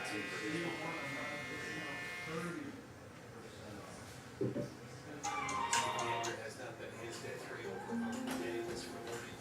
Has not been his day 3 over days for learning.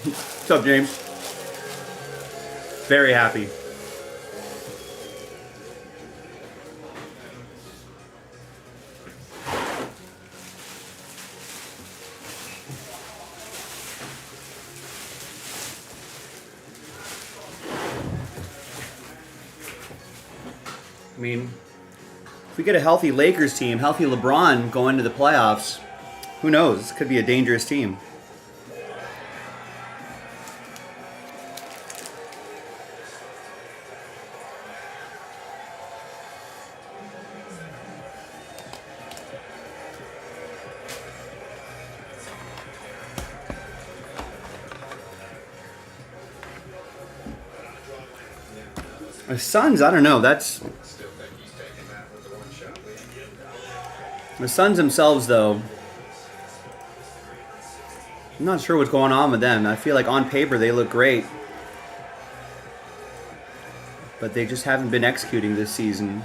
What's up, James? Very happy. I mean, if we get a healthy Lakers team, healthy LeBron going to the playoffs, who knows? This could be a dangerous team. The Suns, I don't know. That's the Suns themselves, though. I'm not sure what's going on with them. I feel like on paper they look great, but they just haven't been executing this season.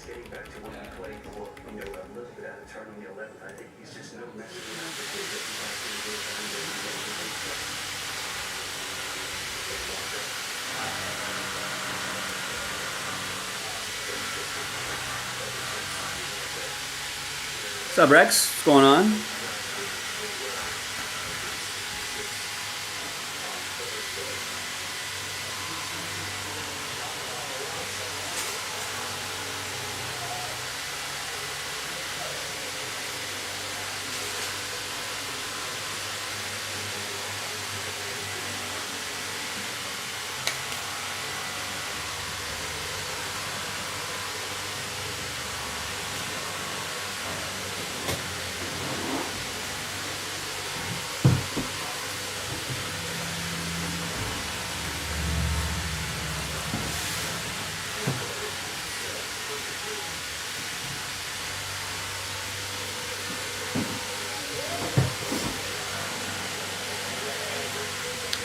Getting back to when he played for, a little bit out of turn on the 11th. I think he's just no match What's up, Rex? What's going on?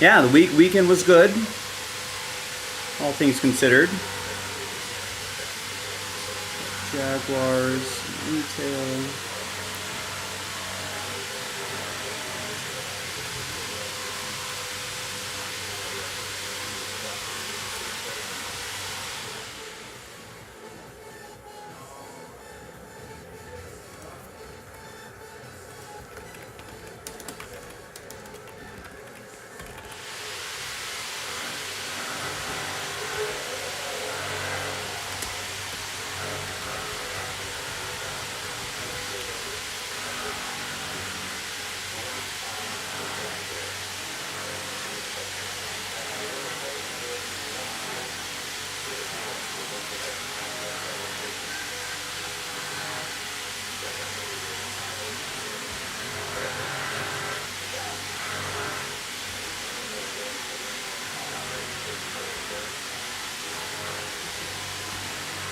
Yeah, the weekend was good, all things considered. Jaguars, retail.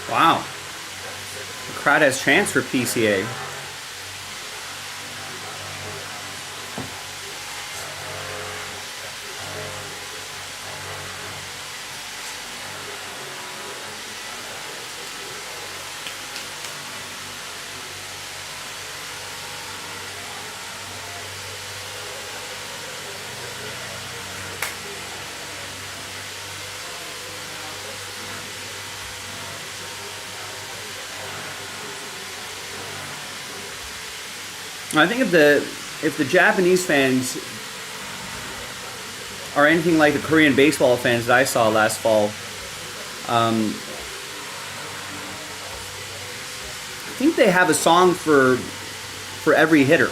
Wow. The crowd has chance for PCA. I think if the Japanese fans are anything like the Korean baseball fans that I saw last fall, I think they have a song for every hitter.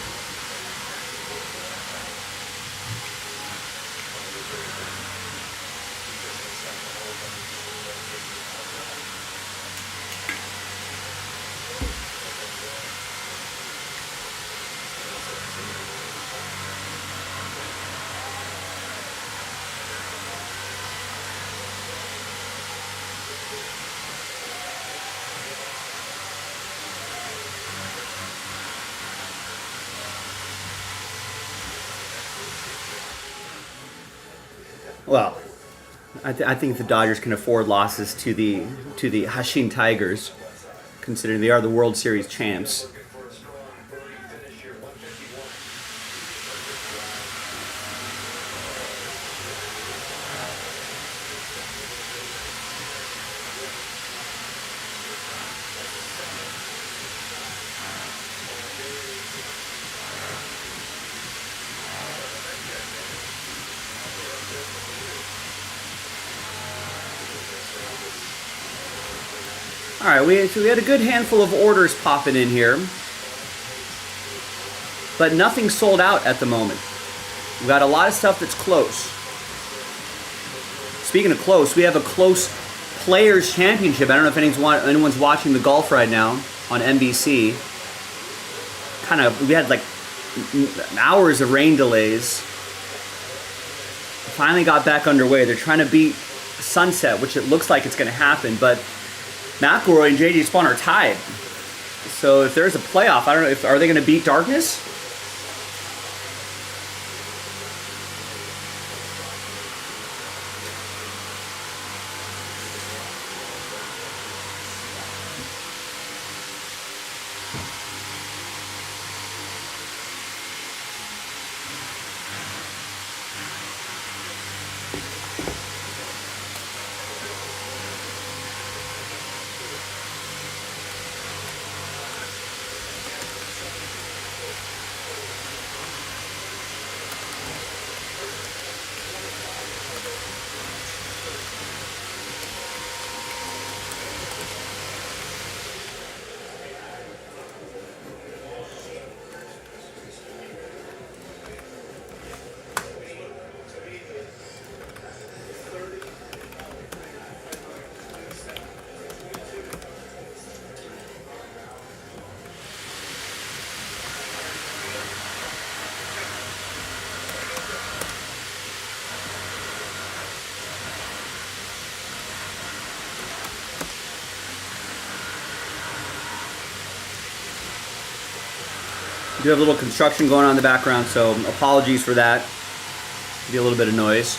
Well, I think the Dodgers can afford losses to the Hanshin Tigers, considering they are the World Series champs. All right, we had a good handful of orders popping in here, but nothing sold out at the moment. We've got a lot of stuff that's close. Speaking of close, we have a close Players Championship. I don't know if anyone's watching the golf right now on NBC. We had like hours of rain delays. Finally got back underway. They're trying to beat sunset, which it looks like it's going to happen, but McElroy and JJ Spawn are tied. So if there's a playoff, I don't know, are they going to beat darkness? We do have a little construction going on in the background, so apologies for that. Be a little bit of noise.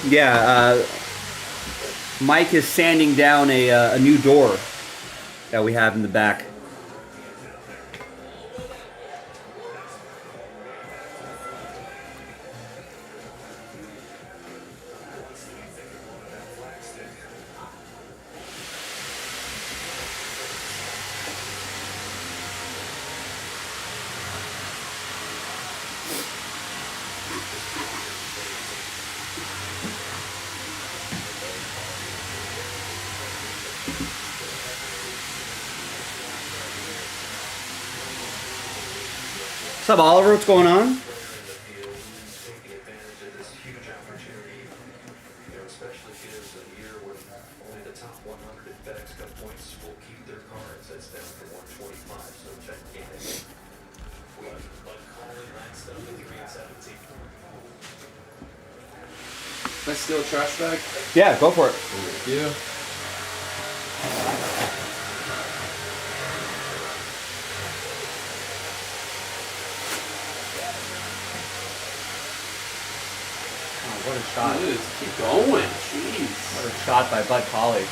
Yeah, Mike is sanding down a new door that we have in the back. What's up, Oliver? What's going on? Taking advantage of this huge opportunity, especially if it is a year when only the top 100 at FedEx Cup points will keep their cards. That's down to 125, so gigantic. But calling that stuff at 3 and 17. Can I steal a trash bag? Yeah, go for it. Yeah. Oh, what a shot. Dude, keep going. Jeez. What a shot by Bud Colley.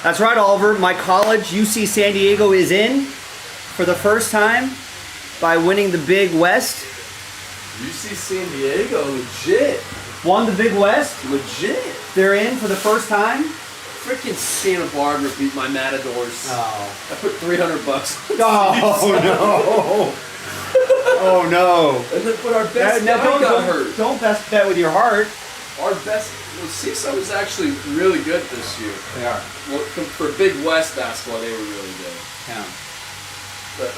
That's right, Oliver. My college, UC San Diego, is in for the first time by winning the Big West. UC San Diego, legit. Won the Big West. Legit. They're in for the first time. Freaking Santa Barbara beat my Matadors. Oh. I put $300. Oh, no. Oh, no. And then, but our best guy got hurt. Don't best bet with your heart. Our best, well, CISA was actually really good this year. They are. Well, for Big West basketball, they were really good. Yeah. But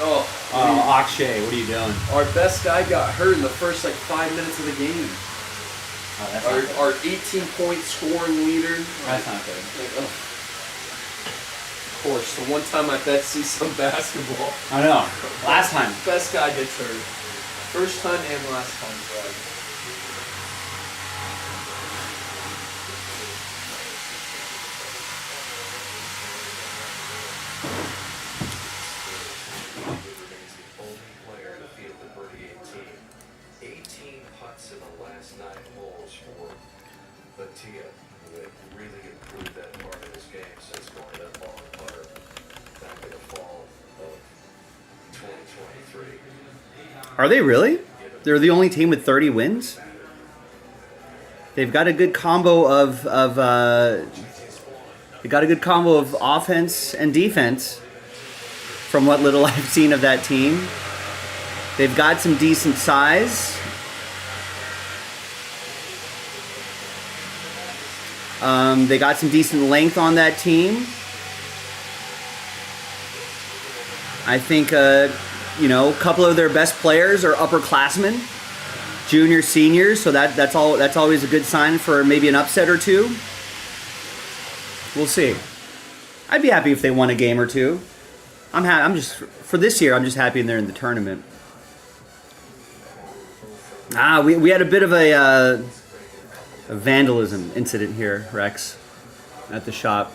Akshay, what are you doing? our best guy got hurt in the first like 5 minutes of the game. Oh, that's not good. Our 18-point scoring leader. That's not good. Like, oh. Of course, the one time I bet CISA basketball, I know. Last time. best guy gets hurt. First time and last time. Brad. Remains the only player to field the birdie 18. 18 putts in the last 9 holes for Batia, who had really improved that part of his game since going to that ball and putter back in the fall of 2023. Are they really? They're the only team with 30 wins? They've got a good combo of they got a good combo of offense and defense from what little I've seen of that team. They've got some decent size. They got some decent length on that team. I think a couple of their best players are upperclassmen, juniors, seniors, so that's always a good sign for maybe an upset or two. We'll see. I'd be happy if they won a game or two. I'm just for this year. I'm just happy they're in the tournament. We had a bit of a vandalism incident here, Rex, at the shop.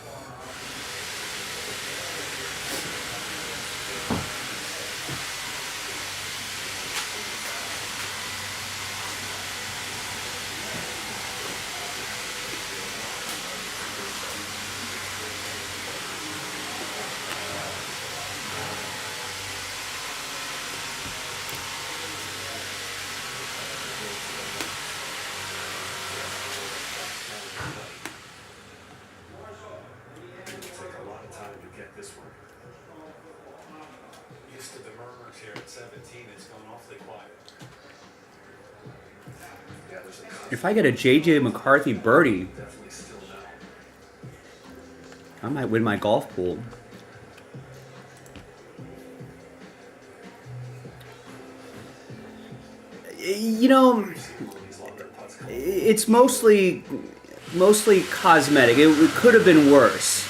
here at 17, it's gone awfully quiet. Yeah, there's a If I get a JJ McCarthy birdie, definitely still now. I might win my golf pool. You know, it's mostly cosmetic. It could have been worse.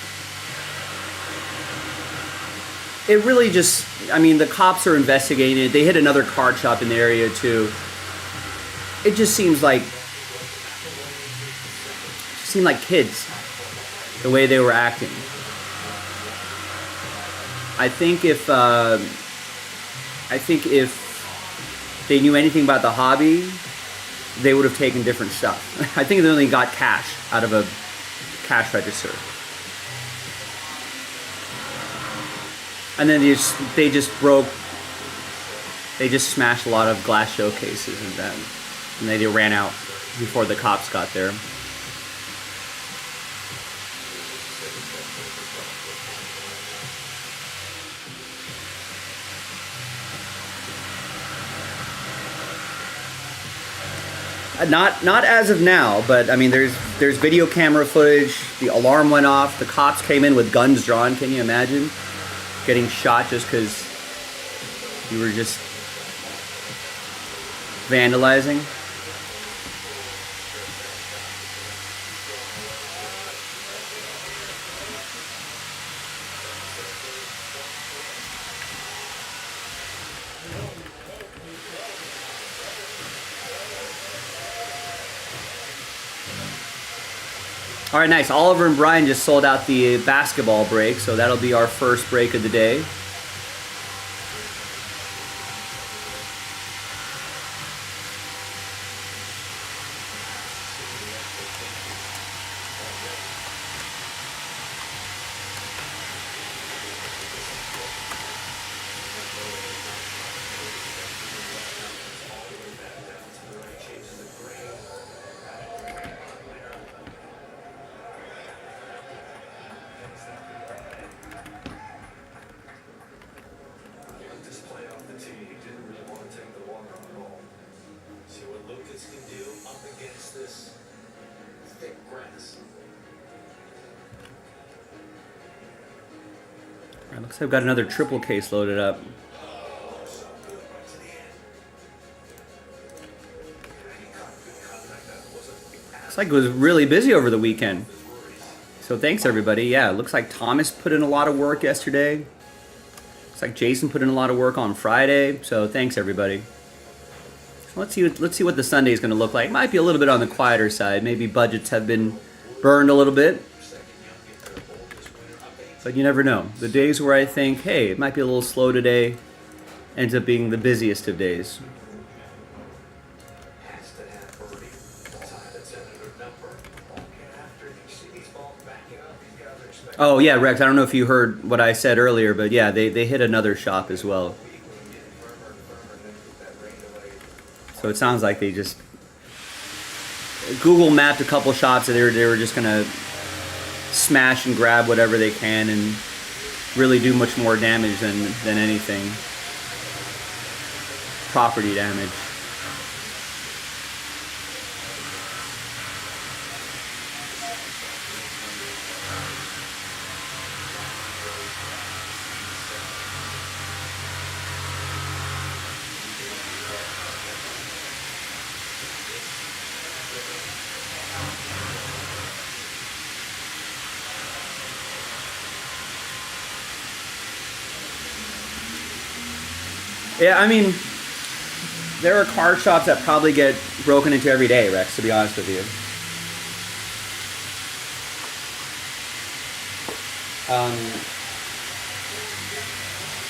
It really just, I mean, the cops are investigating it. They hit another card shop in the area too. It just seemed like kids, the way they were acting. I think if they knew anything about the hobby, they would have taken different stuff. I think they only got cash out of a cash register. And then they just smashed a lot of glass showcases and then they ran out before the cops got there. Not as of now, but I mean, there's video camera footage. The alarm went off. The cops came in with guns drawn. Can you imagine getting shot just because you were just vandalizing? All right, nice. Oliver and Brian just sold out the basketball break, so that'll be our first break of the day. Looks like I've got another triple case loaded up. Looks like it was really busy over the weekend. So thanks everybody. Yeah, it looks like Thomas put in a lot of work yesterday. Looks like Jason put in a lot of work on Friday. So thanks everybody. Let's see what the Sunday is going to look like. Might be a little bit on the quieter side. Maybe budgets have been burned a little bit. But you never know. The days where I think, hey, it might be a little slow today, ends up being the busiest of days. Oh yeah, Rex, I don't know if you heard what I said earlier, but yeah, they hit another shop as well. So it sounds like they just Google mapped a couple shops that they were just gonna smash and grab whatever they can and really do much more damage than anything. Property damage. Yeah, I mean, there are car shops that probably get broken into every day, Rex, to be honest with you.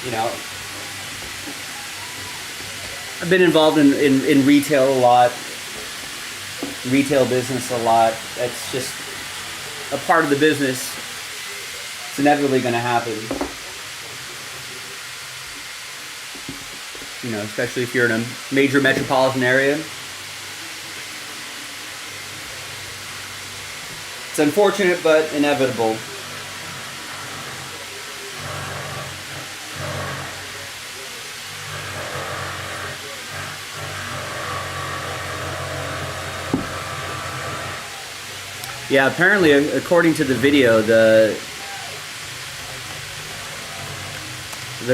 You know, I've been involved in retail a lot, retail business a lot. That's just a part of the business. It's inevitably going to happen. You know, especially if you're in a major metropolitan area. It's unfortunate, but inevitable. Yeah, apparently, according to the video, the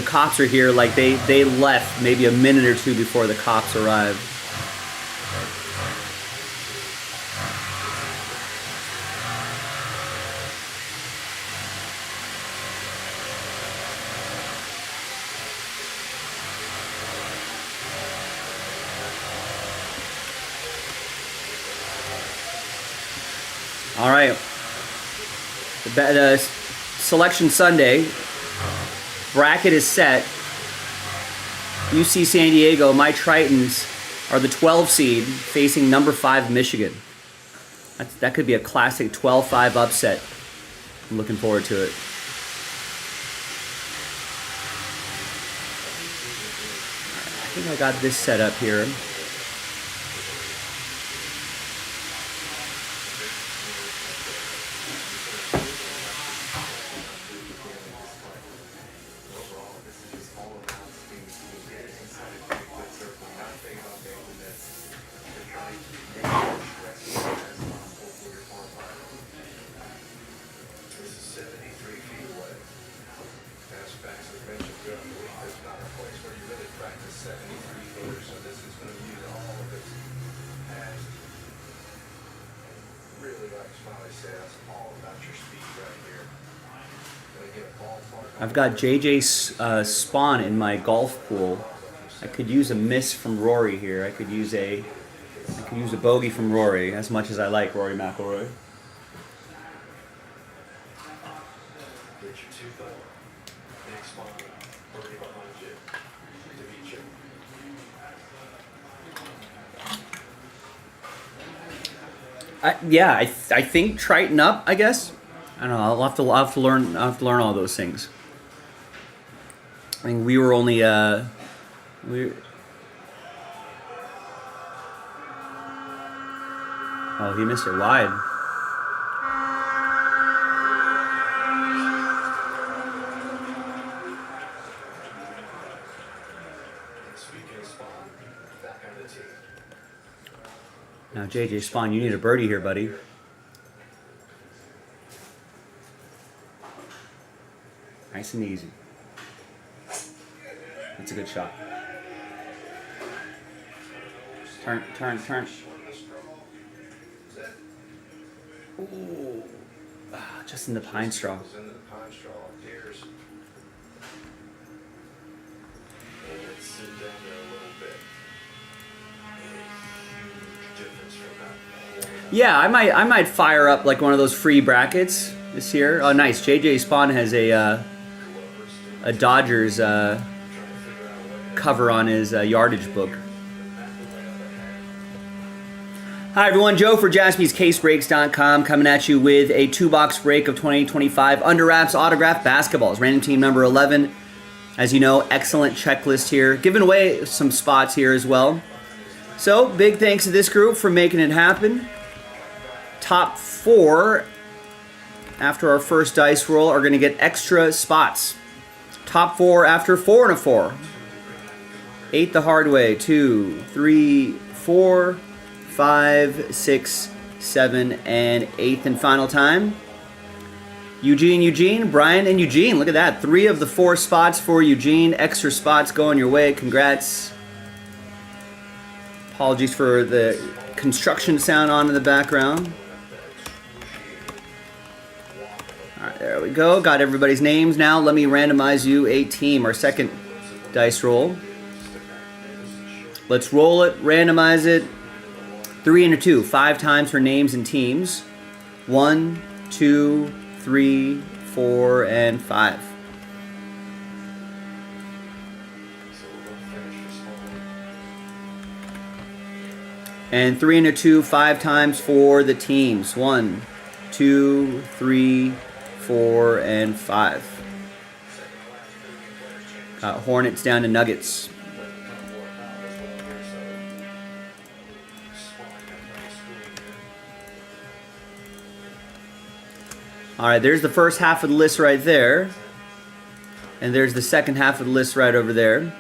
cops are here. Like they left maybe a minute or two before the cops arrived. All right. The Selection Sunday bracket is set. UC San Diego, my Tritons are the 12 seed facing number 5 Michigan. That could be a classic 12-5 upset. I'm looking forward to it. I think I got this set up here. I've got JJ Spawn in my golf pool. I could use a miss from Rory here. I could use a bogey from Rory, as much as I like Rory McIlroy. I think Triton up, I guess. I don't know. I'll have to learn all those things. I mean, we were only oh, he missed it wide. Now, JJ Spawn, you need a birdie here, buddy. Nice and easy. That's a good shot. Turn. Ooh. Just in the pine straw. Yeah, I might fire up like one of those free brackets this year. Oh, nice. JJ Spawn has a Dodgers cover on his yardage book. Hi everyone, Joe for JaspysCaseBreaks.com coming at you with a 2-box break of 2025 Under Wraps autographed basketballs. Random team number 11. As you know, excellent checklist here. Giving away some spots here as well. So, big thanks to this group for making it happen. Top 4 after our first dice roll are going to get extra spots. Top 4 after 4 and a 4. 8 the hard way. 2, 3, 4, 5, 6, 7, and 8th and final time. Eugene, Brian, and Eugene. Look at that. 3 of the 4 spots for Eugene. Extra spots going your way. Congrats. Apologies for the construction sound on in the background. Alright, there we go. Got everybody's names now. Let me randomize you a team. Our second dice roll. Let's roll it, randomize it. 3 and a 2. 5 times for names and teams. 1, 2, 3, 4, and 5. And 3 and a 2, 5 times for the teams. 1, 2, 3, 4, and 5. Got Hornets down to Nuggets. Alright, there's the first half of the list right there. And there's the second half of the list right over there.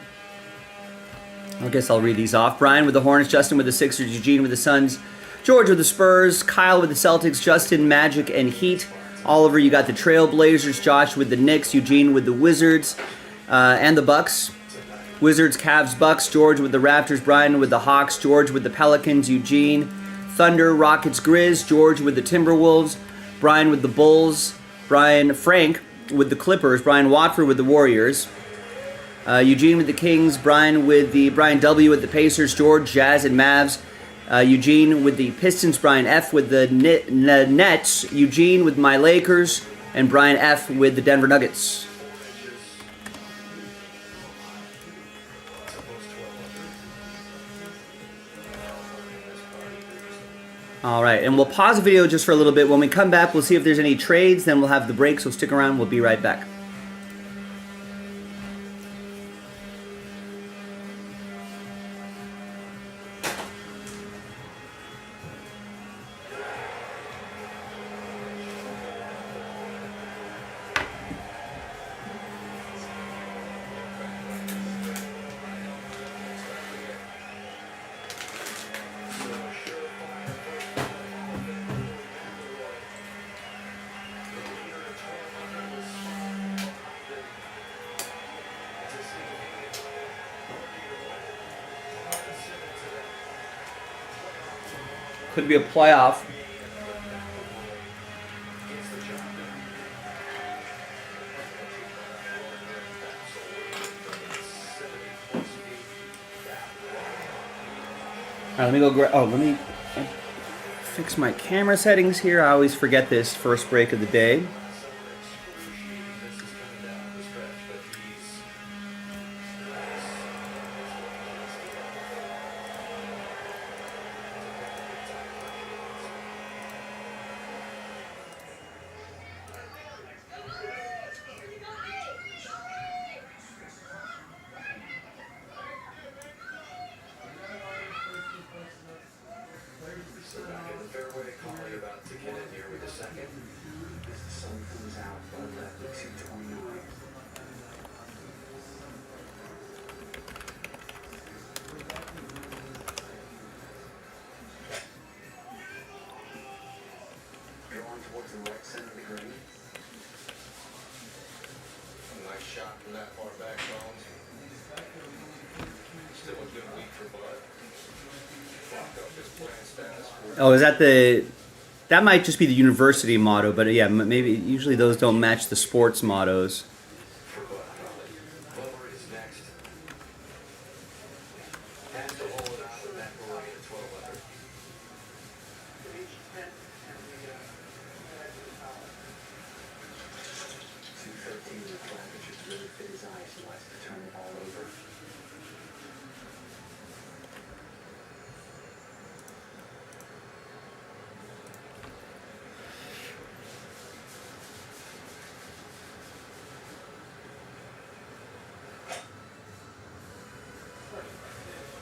I guess I'll read these off. Brian with the Hornets, Justin with the Sixers, Eugene with the Suns, George with the Spurs, Kyle with the Celtics, Justin, Magic, and Heat. Oliver, you got the Trailblazers, Josh with the Knicks, Eugene with the Wizards, and the Bucks. Wizards, Cavs, Bucks, George with the Raptors, Brian with the Hawks, George with the Pelicans, Eugene, Thunder, Rockets, Grizz, George with the Timberwolves, Brian with the Bulls, Frank with the Clippers, Brian Watford with the Warriors, Eugene with the Kings, Brian W with the Pacers, George, Jazz, and Mavs, Eugene with the Pistons, Brian F with the Nets, Eugene with my Lakers, and Brian F with the Denver Nuggets. All right, and we'll pause the video just for a little bit. When we come back, we'll see if there's any trades. Then we'll have the break, so stick around. We'll be right back. Could be a playoff. All right, let me go let me fix my camera settings here. I always forget this first break of the day. So back in the fairway, Carly about to get in here with a second. As the sun comes out, but left at 2:29. Going towards the right center of the green. A nice shot from that far back, Bones. Still a good week for Bud. Oh, is that the... That might just be the university motto, but yeah, maybe usually those don't match the sports mottos. Butler is next. Has to hold it out with McElroy at 12 under. .213 the flag, which just really fit his eyes. He likes to turn the ball over.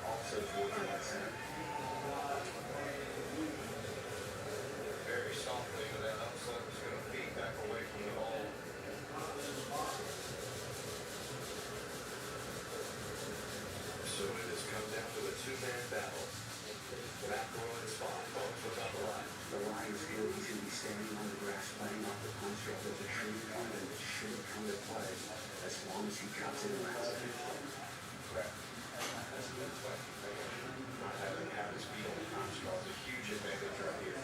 Also towards the right center. Very softly with that upset. Just going to feed back away from the ball. So it has come down to a two-man battle. McElroy is fine. Bones without the line. The line is good. He's going to be standing on the grass playing off the construct. There's a tree coming that should come to play as long as he cuts it around it. Not having to have his feet on the construct is a huge advantage right here.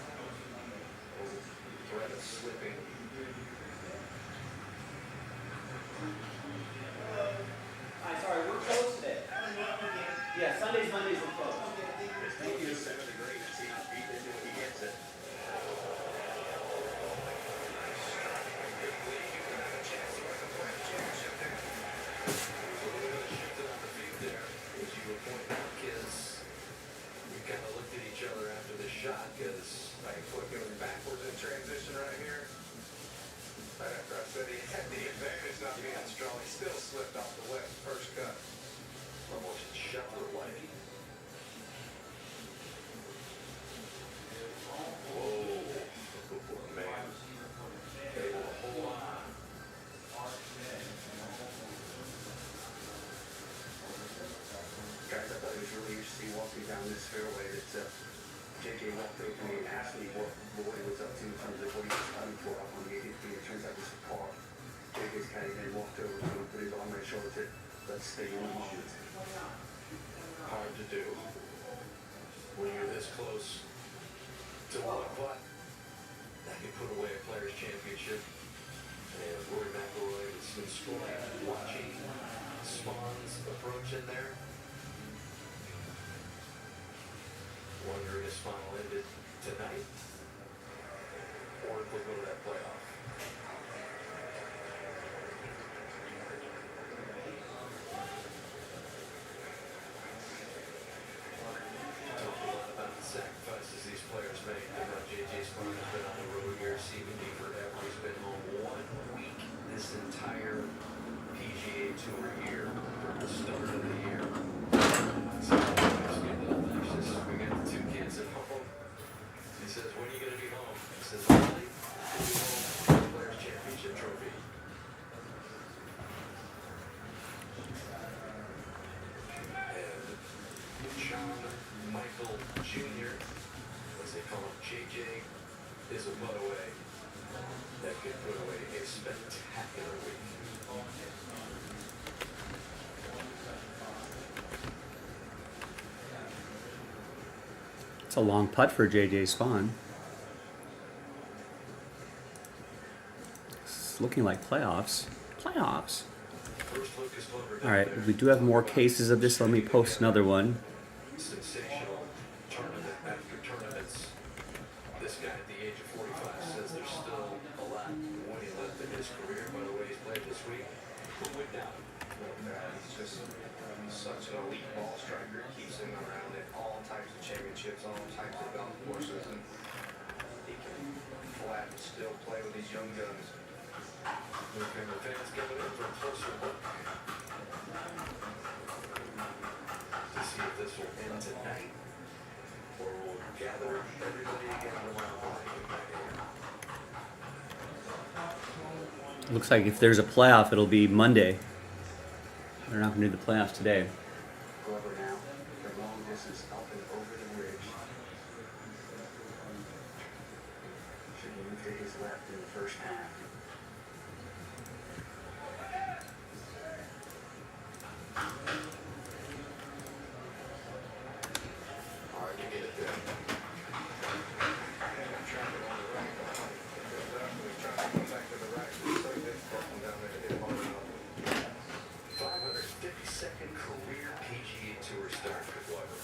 Threat of slipping. Hi, sorry, we're closed today. Yeah, Sundays, Mondays, we're closed. Thank you. 7 degrees. See how deep into it he gets it. Because I put going backwards in transition right here. Right after I said he had the advantage not being strong, he still slipped off the left first cut. Almost Scheffler-like. Whoa, man. Able to hold on. Guys, I thought it was really interesting walking down this fairway that JJ walked over to me and asked me what Lloyd was up to in terms of what he was running for up on the 83. It turns out this was par. JJ's caddy then walked over to him, put his arm on his shoulder, and said, let's stay in the moment. Hard to do when you're this close to one putt that can put away a Players' Championship. And Rory McIlroy has been scoring, watching Spawn's approach in there. Wondering if Spawn will end it tonight or if we'll go to that playoff. Talk a lot about the sacrifices these players make. About JJ Spawn has been on the road here, CBD forever. He's been home 1 week this entire PGA Tour year from the start of the year. So it's good little finish. This is, we got the 2 kids at home. He says, when are you going to be home? He says, really? We'll be home for the Players' Championship trophy. And John Michael Jr., as they call him, JJ, is a put away. That could put away a spectacular week. It's a long putt for JJ Spawn. It's looking like playoffs. Playoffs. First Lucas Glover down All right, there. we do have more cases of this. Let me post another one. Sensational tournament after tournaments. This guy at the age of 45 says there's still a lot winning left in his career. By the way, he's played this week. Who would doubt? He's just such an elite ball striker. Keeps him around at all types of championships, all types of golf courses, and he can flat and still play with these young guns. Newcomer fans coming in for a closer look to see if this will end tonight or we'll gather everybody again around the lake. Looks like if there's a playoff, it'll be Monday. They're not going to do the playoffs today. Glover now, the long distance up and over the ridge. Should move to his left in the first half. Hard to get it there. Traffic on the right, definitely trying to come back to the right. It's so difficult from down there to hit hard enough. 552nd career PGA Tour start for Glover.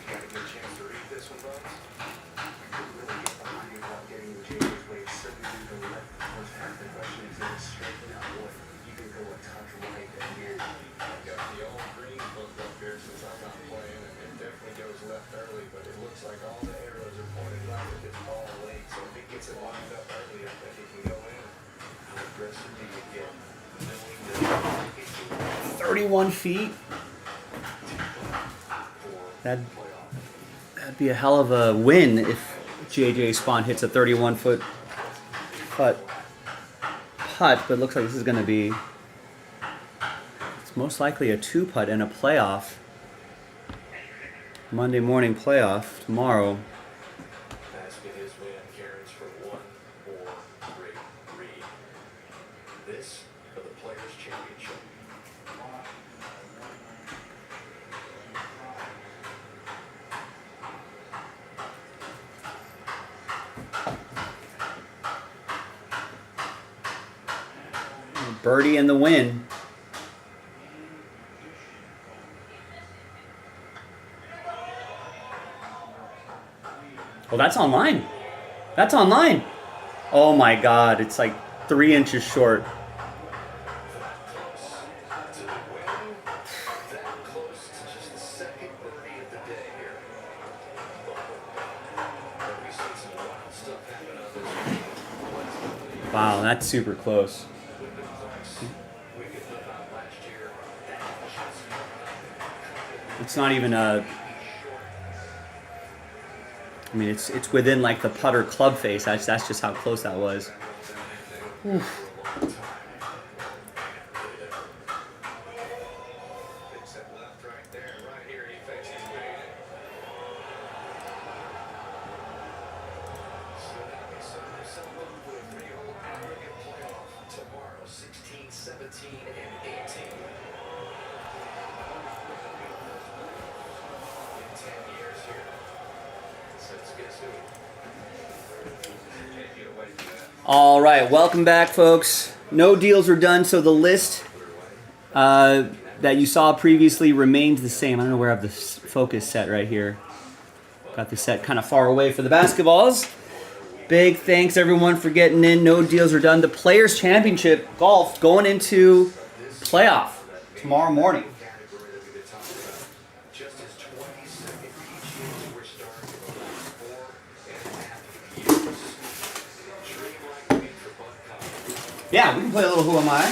Got a good chance to read this one, Bugs? Really get behind it without getting the JJ's weight. Certainly do the left first half. The question is, is it straight now, boy? You can go a touch right again. I've got the old green book up here since I'm not playing, and it definitely goes left early, but it looks like all the arrows are pointed right at this ball late, so if it gets it lined up early, I think it can go in. How aggressive do you get knowing that it's 31 feet? That'd be a hell of a win if JJ Spawn hits a 31-foot putt. But it looks like this is going to be, it's most likely a 2-putt and a playoff. Monday morning playoff tomorrow. asking his man Cairns for 1 more great read. This for the Players' Championship. Birdie and the win. Oh, that's online. That's online. Oh my God, it's like 3 inches short. That close to the win. That close to just the second birdie of the day here. But we've seen some wild stuff happen on this week. Wow, that's super close. We could live out last year. That just It's not even a. I mean, it's within like the putter club face. That's just how close that was. Oof. Tomorrow, 16, 17, and 18. In 10 years here. Since guess who? Can't get away from that. All right, welcome back, folks. No deals are done, so the list that you saw previously remains the same. I don't know where I have the focus set right here. Got the set kind of far away for the basketballs. Big thanks, everyone, for getting in. No deals are done. The Players' Championship Golf going into playoff tomorrow morning. Just as 22nd PGAs were starting in the last 4.5 years. Dreamlike week for Bud Collins. Yeah, we can play a little Who Am I?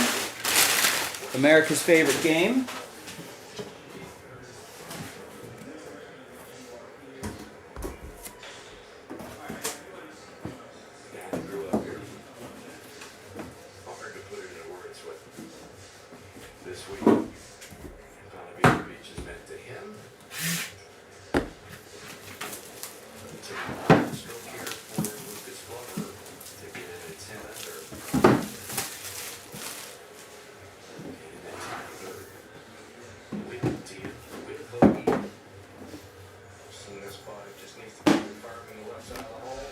America's favorite game. I grew up here. Hard to put it into words what this week in Palm Beach has meant to him. Tomorrow, stroke here for Lucas Glover to get in at 10 under. And then Tyler with Tia, with Bogey. So this spot, it just needs to be firm in the left side of the hole.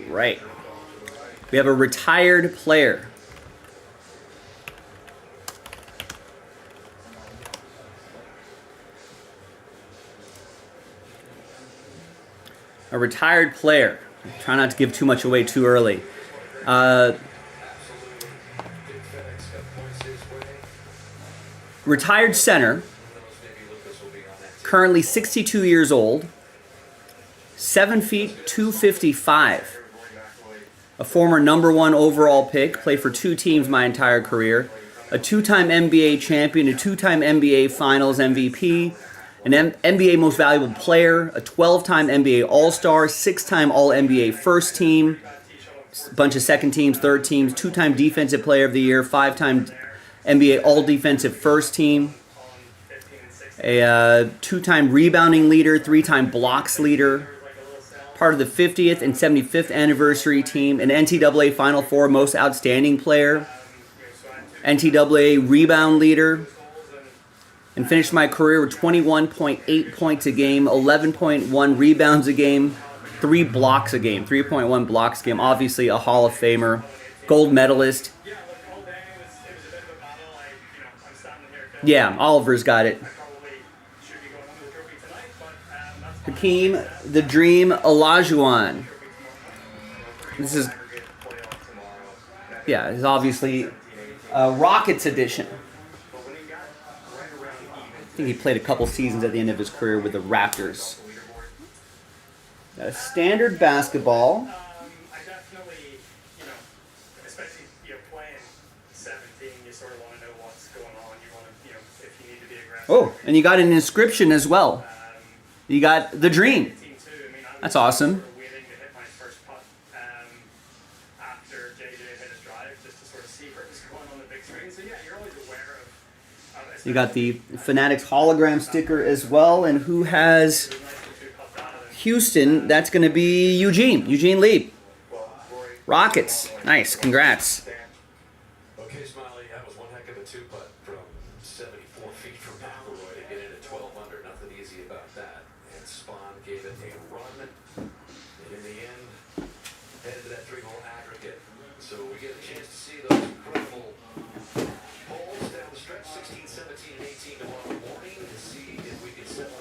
Right. We have a retired player. A retired player. Try not to give too much away too early. Big FedEx Cup points his way. Retired center. Who knows, maybe Lucas will be on that team. Currently 62 years old. 7 feet 255. A former #1 overall pick. Played for 2 teams my entire career. A 2-time NBA champion. A 2-time NBA Finals MVP. An NBA Most Valuable Player. A 12-time NBA All-Star. 6-time All-NBA First Team. A bunch of second teams, third teams. 2-time Defensive Player of the Year. 5-time NBA All-Defensive First Team. A 2-time rebounding leader. 3-time blocks leader. Part of the 50th and 75th anniversary team. An NCAA Final Four Most Outstanding Player. NCAA rebound leader. And finished my career with 21.8 points a game, 11.1 rebounds a game, 3 blocks a game, 3.1 blocks a game. Obviously a Hall of Famer, gold medalist. Yeah, Oliver's got it. Hakeem the Dream Olajuwon. This is, yeah, it's obviously a Rockets edition. I think he played a couple seasons at the end of his career with the Raptors. Got a standard basketball. I definitely, especially playing 17, you sort of want to know what's going on. You want to, if you need to be aggressive. Oh, and you got an inscription as well. You got the Dream. Team too. I mean, I was That's awesome. sort of waiting to hit my first putt after JJ hit his drive, just to sort of see what was going on the big screen. So yeah, you're always aware of. You got the Fanatics hologram sticker as well. And who has Houston? That's going to be Eugene Lee. Rockets. Nice. Congrats. Okay, Smiley, that was one heck of a 2-putt from 74 feet from McElroy to get in at 12 under. Nothing easy about that. And Spawn gave it a run. And in the end, headed to that 3-hole aggregate. So we get a chance to see those incredible holes down the stretch, 16, 17, and 18 tomorrow morning to see if we can settle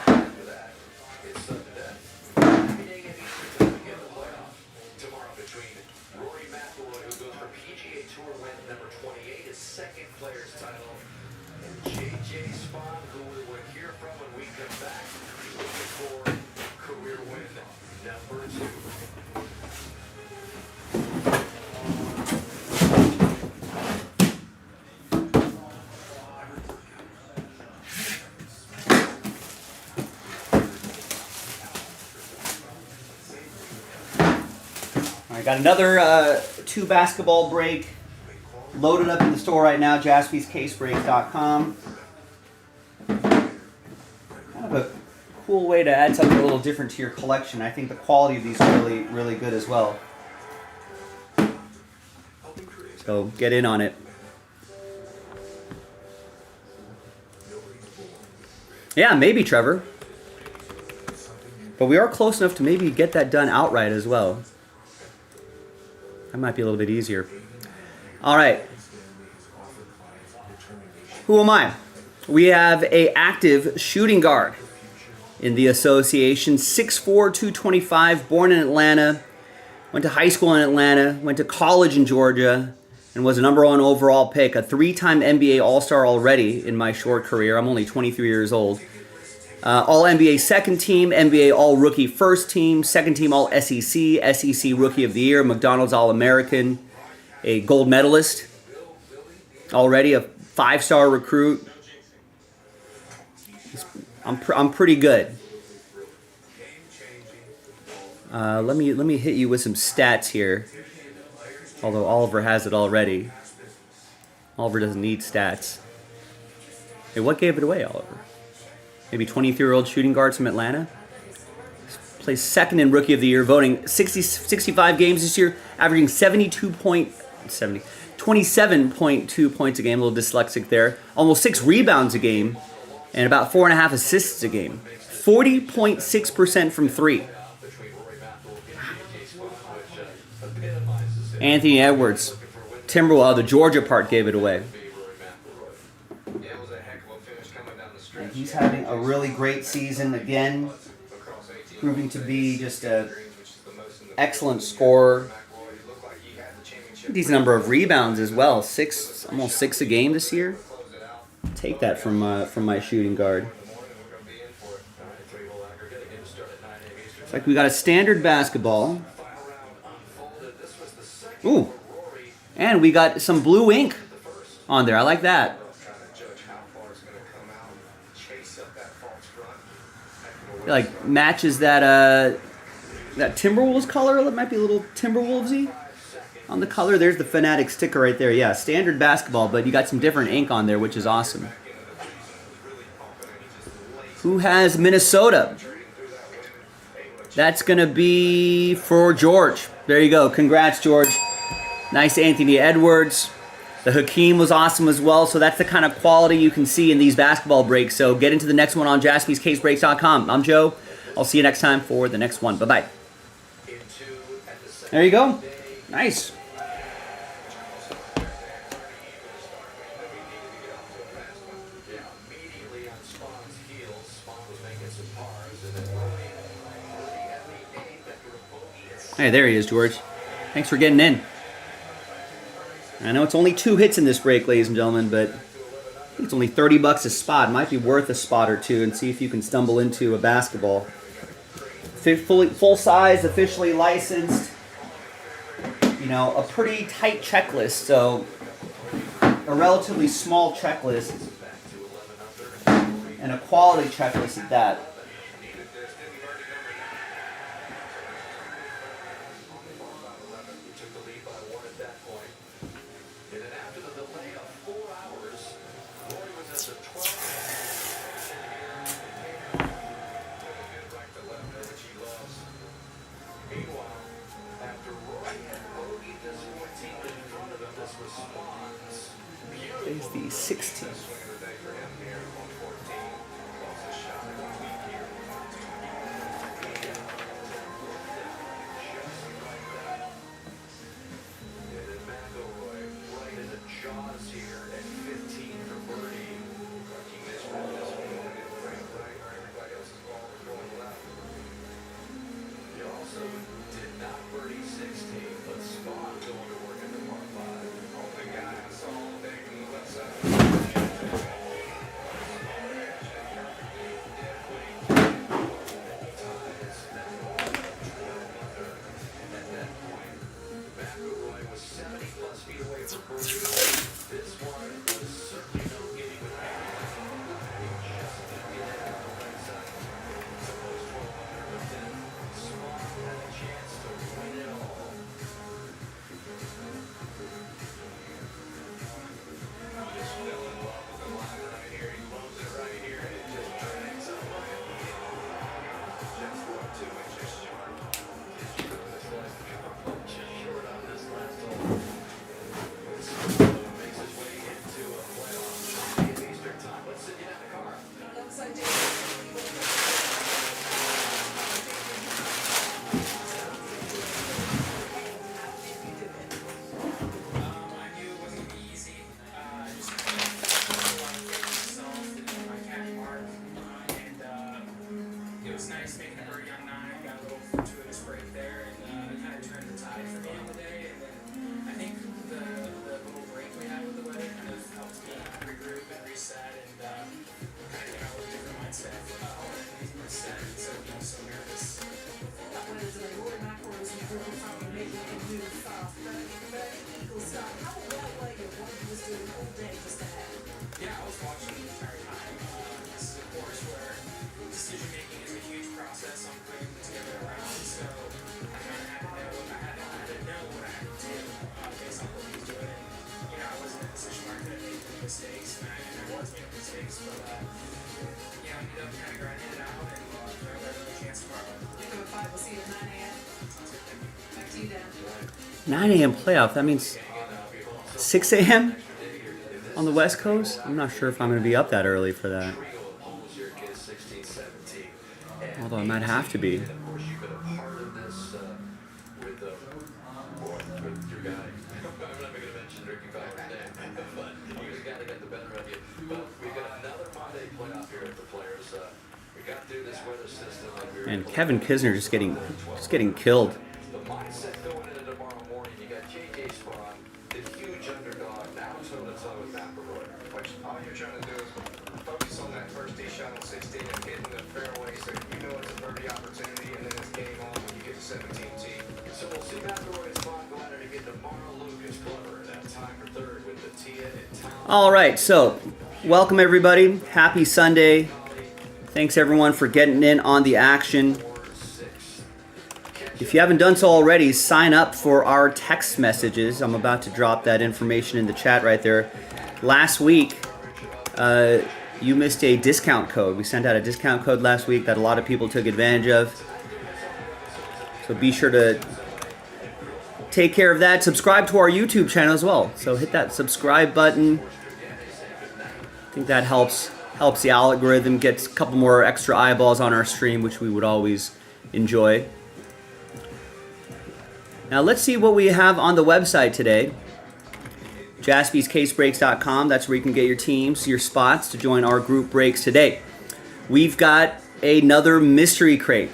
after that. It's sudden death. Every day getting Eastern time to get the playoff. Tomorrow between Rory McIlroy, who goes for PGA Tour win number 28, his second player's title, and JJ Spawn, who we will hear from when we come back, looking for career win number 2. Got another 2 basketball break loaded up in the store right now, jaspyscasebreak.com. Kind of a cool way to add something a little different to your collection. I think the quality of these are really, really good as well. So get in on it. Yeah, maybe, Trevor. But we are close enough to maybe get that done outright as well. That might be a little bit easier. All right. Who am I? We have a active shooting guard in the association. 6'4", 225, born in Atlanta. Went to high school in Atlanta. Went to college in Georgia. And was a #1 overall pick. A 3-time NBA All-Star already in my short career. I'm only 23 years old. All-NBA second team, NBA All-Rookie first team, second team All-SEC, SEC Rookie of the Year, McDonald's All-American, a gold medalist. Already a 5-star recruit. I'm pretty good. Let me hit you with some stats here. Although Oliver has it already. Oliver doesn't need stats. Hey, what gave it away, Oliver? Maybe 23-year-old shooting guards from Atlanta? Plays second in Rookie of the Year, voting 65 games this year, averaging 27.2 points a game, a little dyslexic there. Almost 6 rebounds a game, and about 4.5 assists a game. 40.6% from 3. Anthony Edwards, Timberwolves, the Georgia part gave it away. And he's having a really great season again, proving to be just an excellent scorer. Decent number of rebounds as well, almost 6 a game this year. Take that from my shooting guard. It's like we got a standard basketball. Ooh, and we got some blue ink on there. I like that. It like matches that Timberwolves color. It might be a little Timberwolvesy on the color. There's the Fanatic sticker right there. Yeah, standard basketball, but you got some different ink on there, which is awesome. Who has Minnesota? That's going to be for George. There you go. Congrats, George. Nice Anthony Edwards. The Hakeem was awesome as well. So that's the kind of quality you can see in these basketball breaks. So get into the next one on JaspysCaseBreaks.com. I'm Joe. I'll see you next time for the next one. Bye-bye. There you go. Nice. Hey, there he is, George. Thanks for getting in. I know it's only 2 hits in this break, ladies and gentlemen, but I think it's only $30 a spot. It might be worth a spot or two and see if you can stumble into a basketball. Full size, officially licensed. You know, a pretty tight checklist, so a relatively small checklist and a quality checklist at that. Is the 16th. Yeah, I was watching the entire time. This is a course where decision making is a huge process on putting together a round, so I kind of had to know what I had to know what I had to do based on what he was doing. And, you know, I wasn't in a position where I could have made any mistakes, and I was making mistakes, but you know, ended up kind of grinding it out, and you know, got another chance tomorrow. Number 5, we'll see you at 9 a.m. Back to you, Dan. 9 a.m. playoff. That means 6 a.m. on the West Coast. I'm not sure if I'm going to be up that early for that. Although I might have to be. And of course, you've been a part of this with your guy. I'm not going to mention Ricky Fowler's name, but you got to get the better of you. But we've got another Monday playoff here at the Players. We got through this weather system. And Kevin Kisner just getting killed. The mindset going into tomorrow morning, you got JJ Sprague, the huge underdog, now toe-to-toe with McElroy. Which all you're trying to do is focus on that first tee shot on 16 and getting the fairway so you know it's a birdie opportunity, and then it's game on when you get to 17T. So we'll see McElroy and Sprague go at it again tomorrow. Lucas Glover, that time for third with the Tia and Tom. All right, so welcome everybody. Happy Sunday. Thanks everyone for getting in on the action. If you haven't done so already, sign up for our text messages. I'm about to drop that information in the chat right there. Last week, you missed a discount code. We sent out a discount code last week that a lot of people took advantage of. So be sure to take care of that. Subscribe to our YouTube channel as well. So hit that subscribe button. I think that helps the algorithm, gets a couple more extra eyeballs on our stream, which we would always enjoy. Now let's see what we have on the website today. JaspysCaseBreaks.com. That's where you can get your teams, your spots to join our group breaks today. We've got another mystery crate,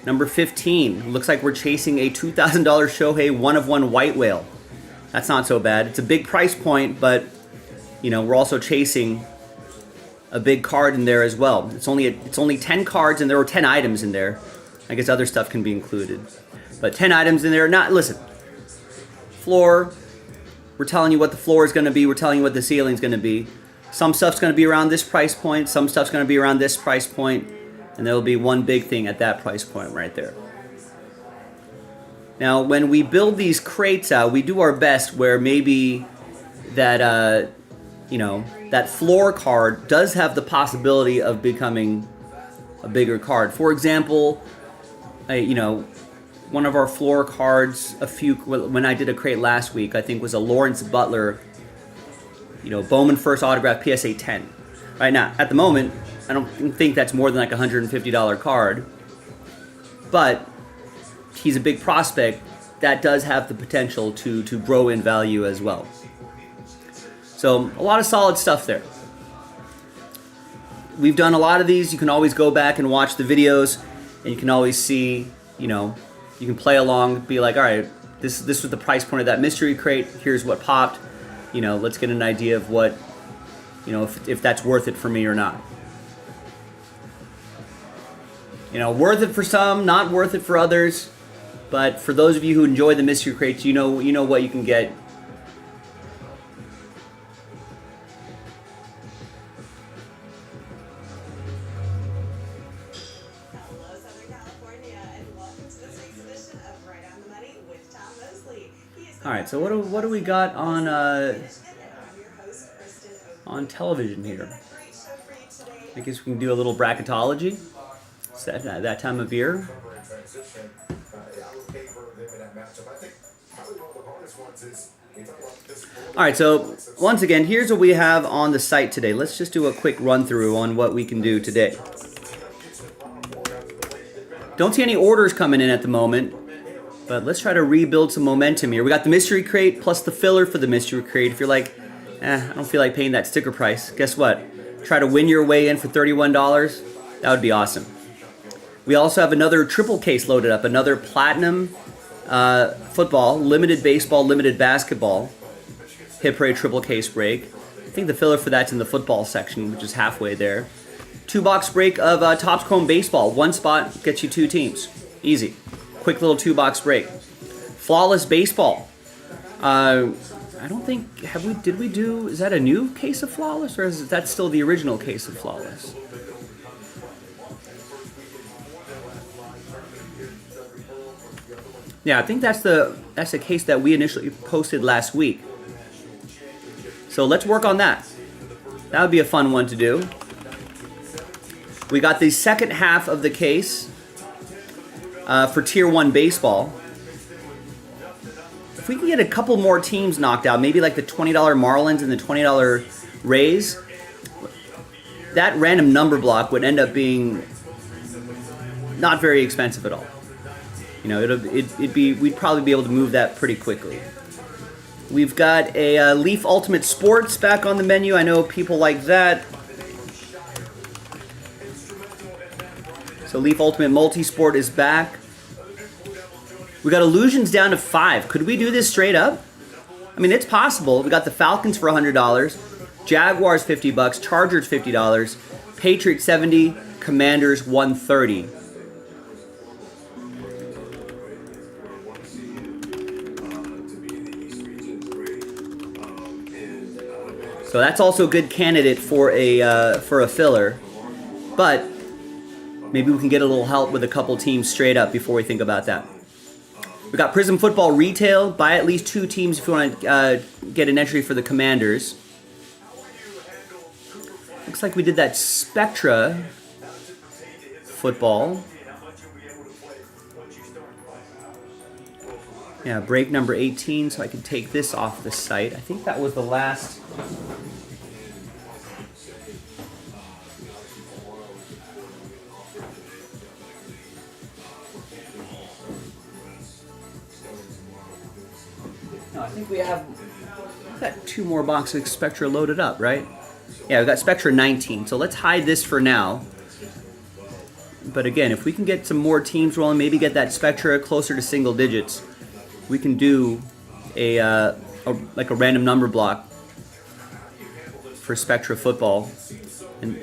number 15. Looks like we're chasing a $2,000 Shohei 1/1 white whale. That's not so bad. It's a big price point, but you know, we're also chasing a big card in there as well. It's only 10 cards and there were 10 items in there. I guess other stuff can be included. But 10 items in there. Listen, floor, we're telling you what the floor is going to be. We're telling you what the ceiling is going to be. Some stuff's going to be around this price point. Some stuff's going to be around this price point. And there will be one big thing at that price point right there. Now, when we build these crates out, we do our best where maybe that, that floor card does have the possibility of becoming a bigger card. For example, one of our floor cards, when I did a crate last week, I think was a Lawrence Butler, Bowman first autograph PSA 10. Right now, at the moment, I don't think that's more than like a $150 card, but he's a big prospect that does have the potential to grow in value as well. So a lot of solid stuff there. We've done a lot of these. You can always go back and watch the videos, and you can always see, you can play along, be like, all right, this was the price point of that mystery crate. Here's what popped. Let's get an idea of what, if that's worth it for me or not. Worth it for some, not worth it for others. But for those of you who enjoy the mystery crates, you know what you can get. Hello, Southern California, and welcome to this week's edition of Right on the Money with Tom Mosley. All right, so what do we got on television here? I guess we can do a little bracketology. It's that time of year. All right, so once again, here's what we have on the site today. Let's just do a quick run through on what we can do today. Don't see any orders coming in at the moment, but let's try to rebuild some momentum here. We got the mystery crate plus the filler for the mystery crate. If you're like, I don't feel like paying that sticker price, guess what? Try to win your way in for $31. That would be awesome. We also have another triple case loaded up, another platinum football, limited baseball, limited basketball, hit parade triple case break. I think the filler for that's in the football section, which is halfway there. 2-box break of Topps Chrome baseball. One spot gets you 2 teams. Easy. Quick little 2-box break. Flawless baseball. I don't think did we do? Is that a new case of Flawless, or is that still the original case of Flawless? Yeah, I think that's the case that we initially posted last week. So let's work on that. That would be a fun one to do. We got the second half of the case for Tier 1 baseball. If we can get a couple more teams knocked out, maybe like the $20 Marlins and the $20 Rays, that random number block would end up being not very expensive at all. You know, we'd probably be able to move that pretty quickly. We've got a Leaf Ultimate Sports back on the menu. I know people like that. So Leaf Ultimate Multisport is back. We got Illusions down to 5. Could we do this straight up? I mean, it's possible. We got the Falcons for $100, Jaguars $50, Chargers $50, Patriots $70, Commanders $130. So that's also a good candidate for a filler, but maybe we can get a little help with a couple teams straight up before we think about that. We got Prism Football Retail. Buy at least 2 teams if you want to get an entry for the Commanders. Looks like we did that Spectra football. Yeah, break number 18, so I can take this off the site. I think that was the last. No, I think we've got 2 more boxes of Spectra loaded up, right? Yeah, we've got Spectra 19, so let's hide this for now. But again, if we can get some more teams rolling, maybe get that Spectra closer to single digits, we can do like a random number block for Spectra football. And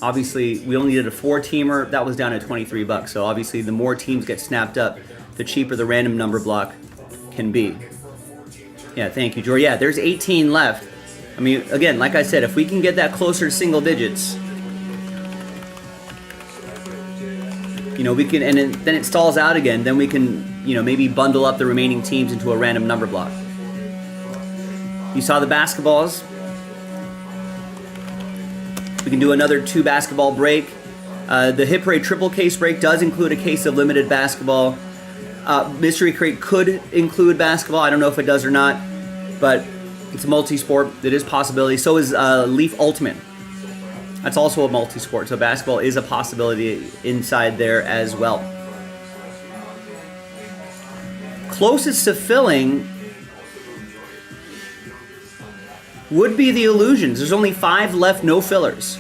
obviously, we only did a 4-teamer. That was down at $23. So obviously, the more teams get snapped up, the cheaper the random number block can be. Yeah, thank you, Jory. Yeah, there's 18 left. I mean, again, like I said, if we can get that closer to single digits, you know, we can, and then it stalls out again, then we can, you know, maybe bundle up the remaining teams into a random number block. You saw the basketballs. We can do another 2 basketball break. The Hit Parade triple case break does include a case of limited basketball. Mystery Crate could include basketball. I don't know if it does or not, but it's a multi-sport. It is a possibility. So is Leaf Ultimate. That's also a multi-sport, so basketball is a possibility inside there as well. Closest to filling would be the Illusions. There's only 5 left, no fillers.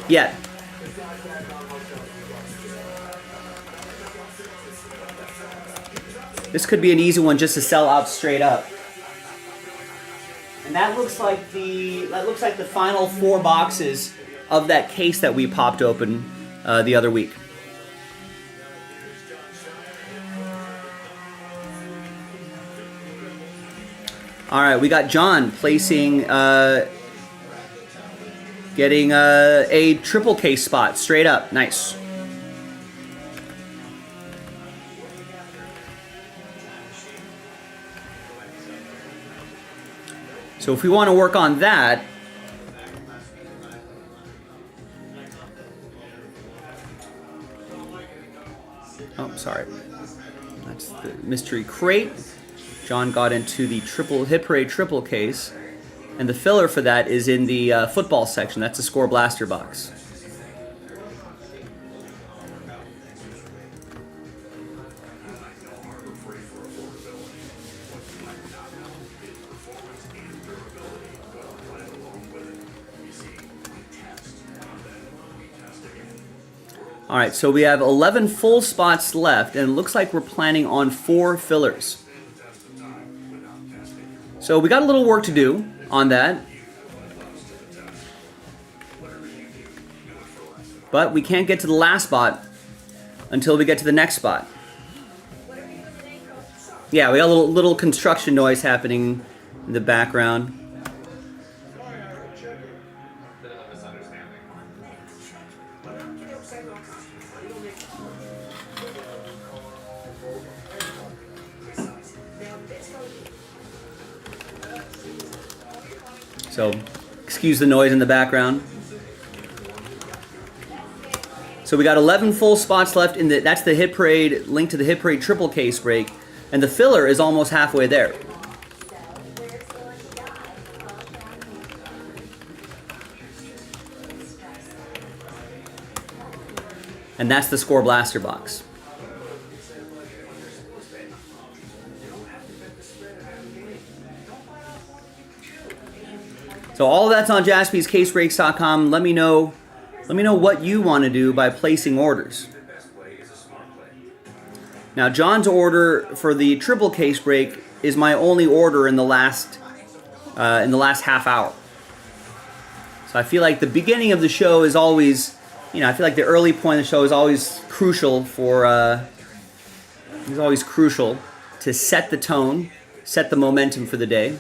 Yet. This could be an easy one just to sell out straight up. And that looks like the final 4 boxes of that case that we popped open the other week. All right, we got John placing, getting a triple case spot straight up. Nice. So if we want to work on that, oh, sorry, that's the Mystery Crate. John got into the Hit Parade triple case, and the filler for that is in the football section. That's a Score Blaster box. All right, so we have 11 full spots left, and it looks like we're planning on 4 fillers. So we got a little work to do on that. But we can't get to the last spot until we get to the next spot. Yeah, we got a little construction noise happening in the background. Bit of a misunderstanding. So, excuse the noise in the background. So we got 11 full spots left in the. That's the Hit Parade link to the Hit Parade triple case break, and the filler is almost halfway there. And that's the Score Blaster box. So all of that's on JaspysCaseBreaks.com. Let me know what you want to do by placing orders. The best play is a smart play. Now John's order for the triple case break is my only order in the last half hour. So I feel like the beginning of the show is always, I feel like the early point of the show is always crucial to set the tone, set the momentum for the day.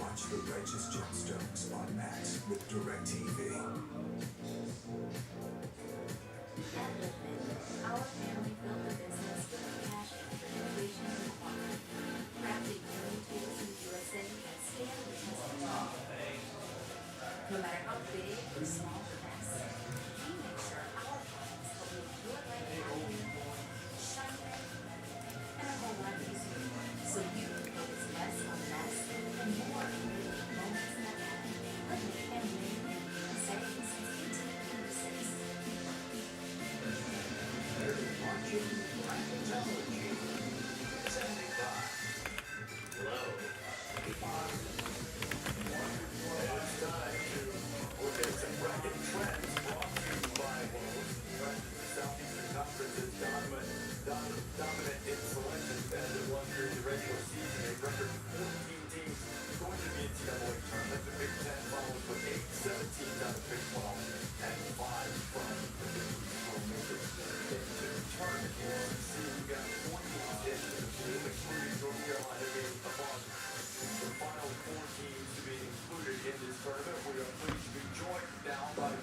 Watch the Righteous Gemstones on Max with DirecTV. Our family built a business with a passion for innovation and quality. Crafting new tools in the USA that stand the test of time. No matter how big or small the mess, we make sure our products help make your life happy, shine bright, and a whole lot easier. So you can focus less on mess and more on creating moments that happen. Living and winning, setting since 1896.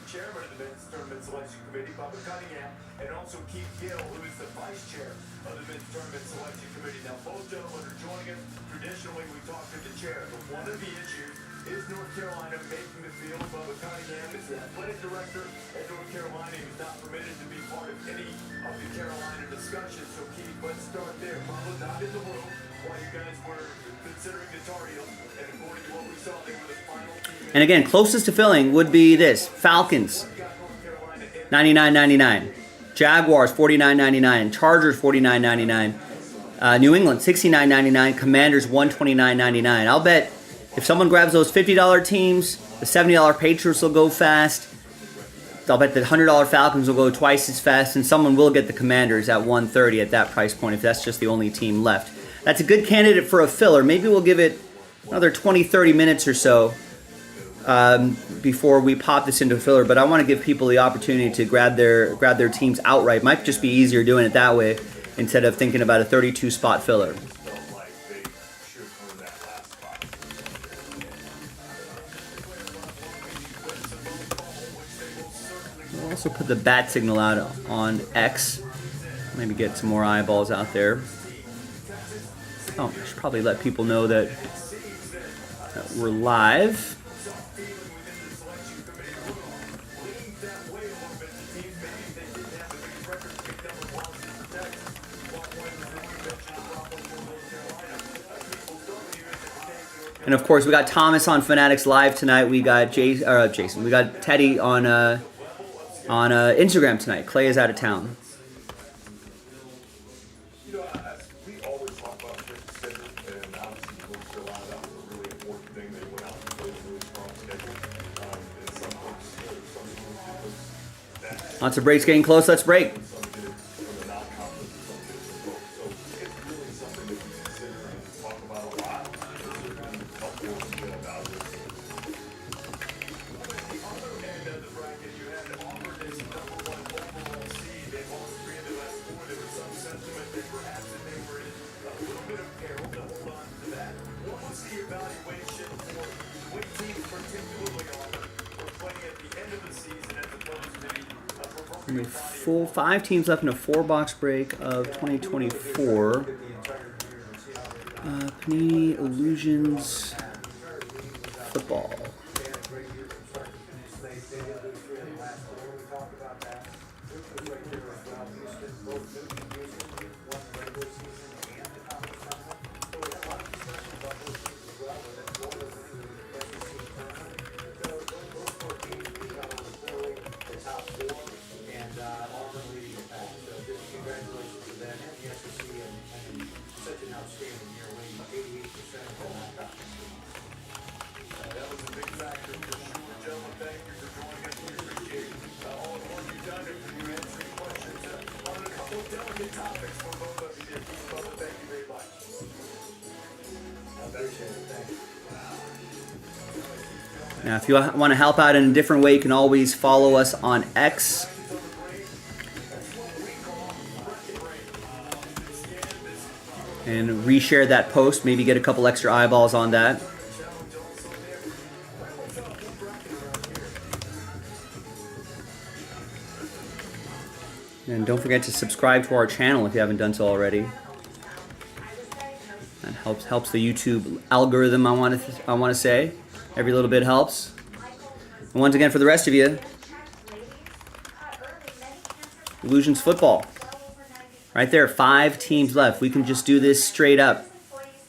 Chairman of the men's tournament selection committee, Bubba Cunningham, and also Keith Gill, who is the vice chair of the men's tournament selection committee. Now, both gentlemen are joining us. Traditionally, we talk to the chair, but one of the issues is North Carolina making the field. Bubba Cunningham is the athletic director at North Carolina. He's not permitted to be part of any of the Carolina discussions. So, Keith, let's start there. Bubba not in the room while you guys were considering the Tar Heels, and according to what we saw, they were the final team. And again, closest to filling would be this: Falcons, $99.99; Jaguars, $49.99; Chargers, $49.99; New England, $69.99; Commanders, $129.99. I'll bet if someone grabs those $50 teams, the $70 Patriots will go fast. I'll bet the $100 Falcons will go twice as fast, and someone will get the Commanders at $130 at that price point if that's just the only team left. That's a good candidate for a filler. Maybe we'll give it another 20-30 minutes or so before we pop this into a filler, but I want to give people the opportunity to grab their teams outright. Might just be easier doing it that way instead of thinking about a 32 spot filler. We'll also put the bat signal out on X. Maybe get some more eyeballs out there. Oh, I should probably let people know that we're live. And of course, we got Thomas on Fanatics Live tonight. We got Jason. We got Teddy on Instagram tonight. Clay is out of town. You know, we always talk about the schedule, and obviously North Carolina, that was a really important thing. They went out and played a really strong schedule. And some folks did that. Lots of breaks getting close. Let's break. Some did it from the non-conference, some did it from both. So it's really something that we consider and talk about a lot. It's certainly helpful to get about this. End of the bracket, you had Auburn as the #1 overall seed. They lost 3 of the last 4 Only 5 teams left in a 4-box break of 2024. Panini Illusions Football. That was a big factor for sure. Gentlemen, thank you for joining us. We appreciate all the work you've done and for you answering questions on a couple of delicate topics for both of you here. Brother, thank you very much. I appreciate it. Thank you. Now, if you want to help out in a different way, you can always follow us on X. And reshare that post, maybe get a couple extra eyeballs on that. And don't forget to subscribe to our channel if you haven't done so already. That helps the YouTube algorithm, I want to say. Every little bit helps. And once again, for the rest of you, Illusions Football. Right there, 5 teams left. We can just do this straight up.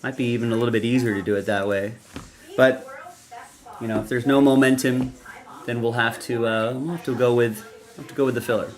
Might be even a little bit easier to do it that way. But, you know, if there's no momentum, then we'll have to go with the filler.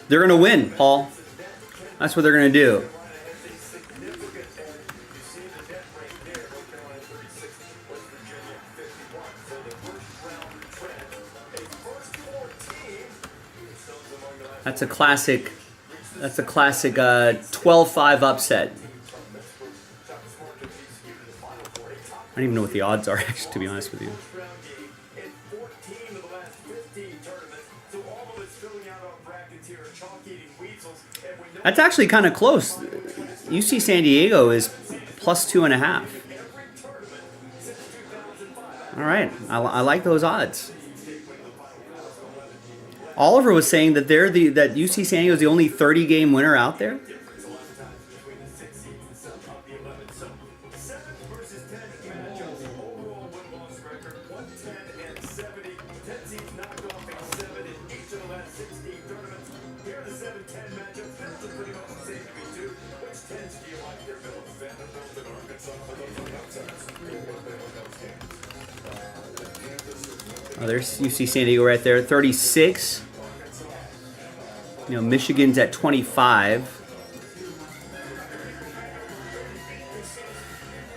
They're going to win, Paul. That's what they're going to do. That's a classic That's a classic 12-5 upset. I don't even know what the odds are, actually, to be honest with you. That's actually kind of close. UC San Diego is +2.5. All right, I like those odds. Oliver was saying that that UC San Diego is the only 30-game winner out there. Oh, there's UC San Diego right there, 36. You know, Michigan's at 25.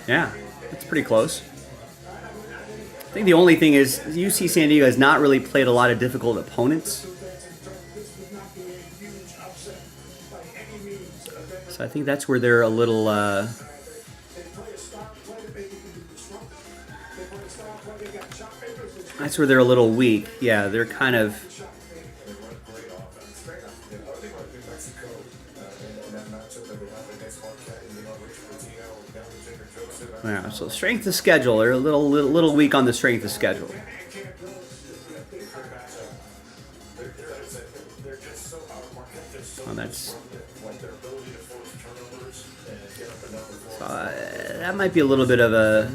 Yeah, that's pretty close. I think the only thing is UC San Diego has not really played a lot of difficult opponents. So I think that's where they're a little... that's where they're a little weak. Yeah, they're kind of... Yeah, so strength of schedule. They're a little weak on the strength of schedule. Oh, that's... So, that might be a little bit of a...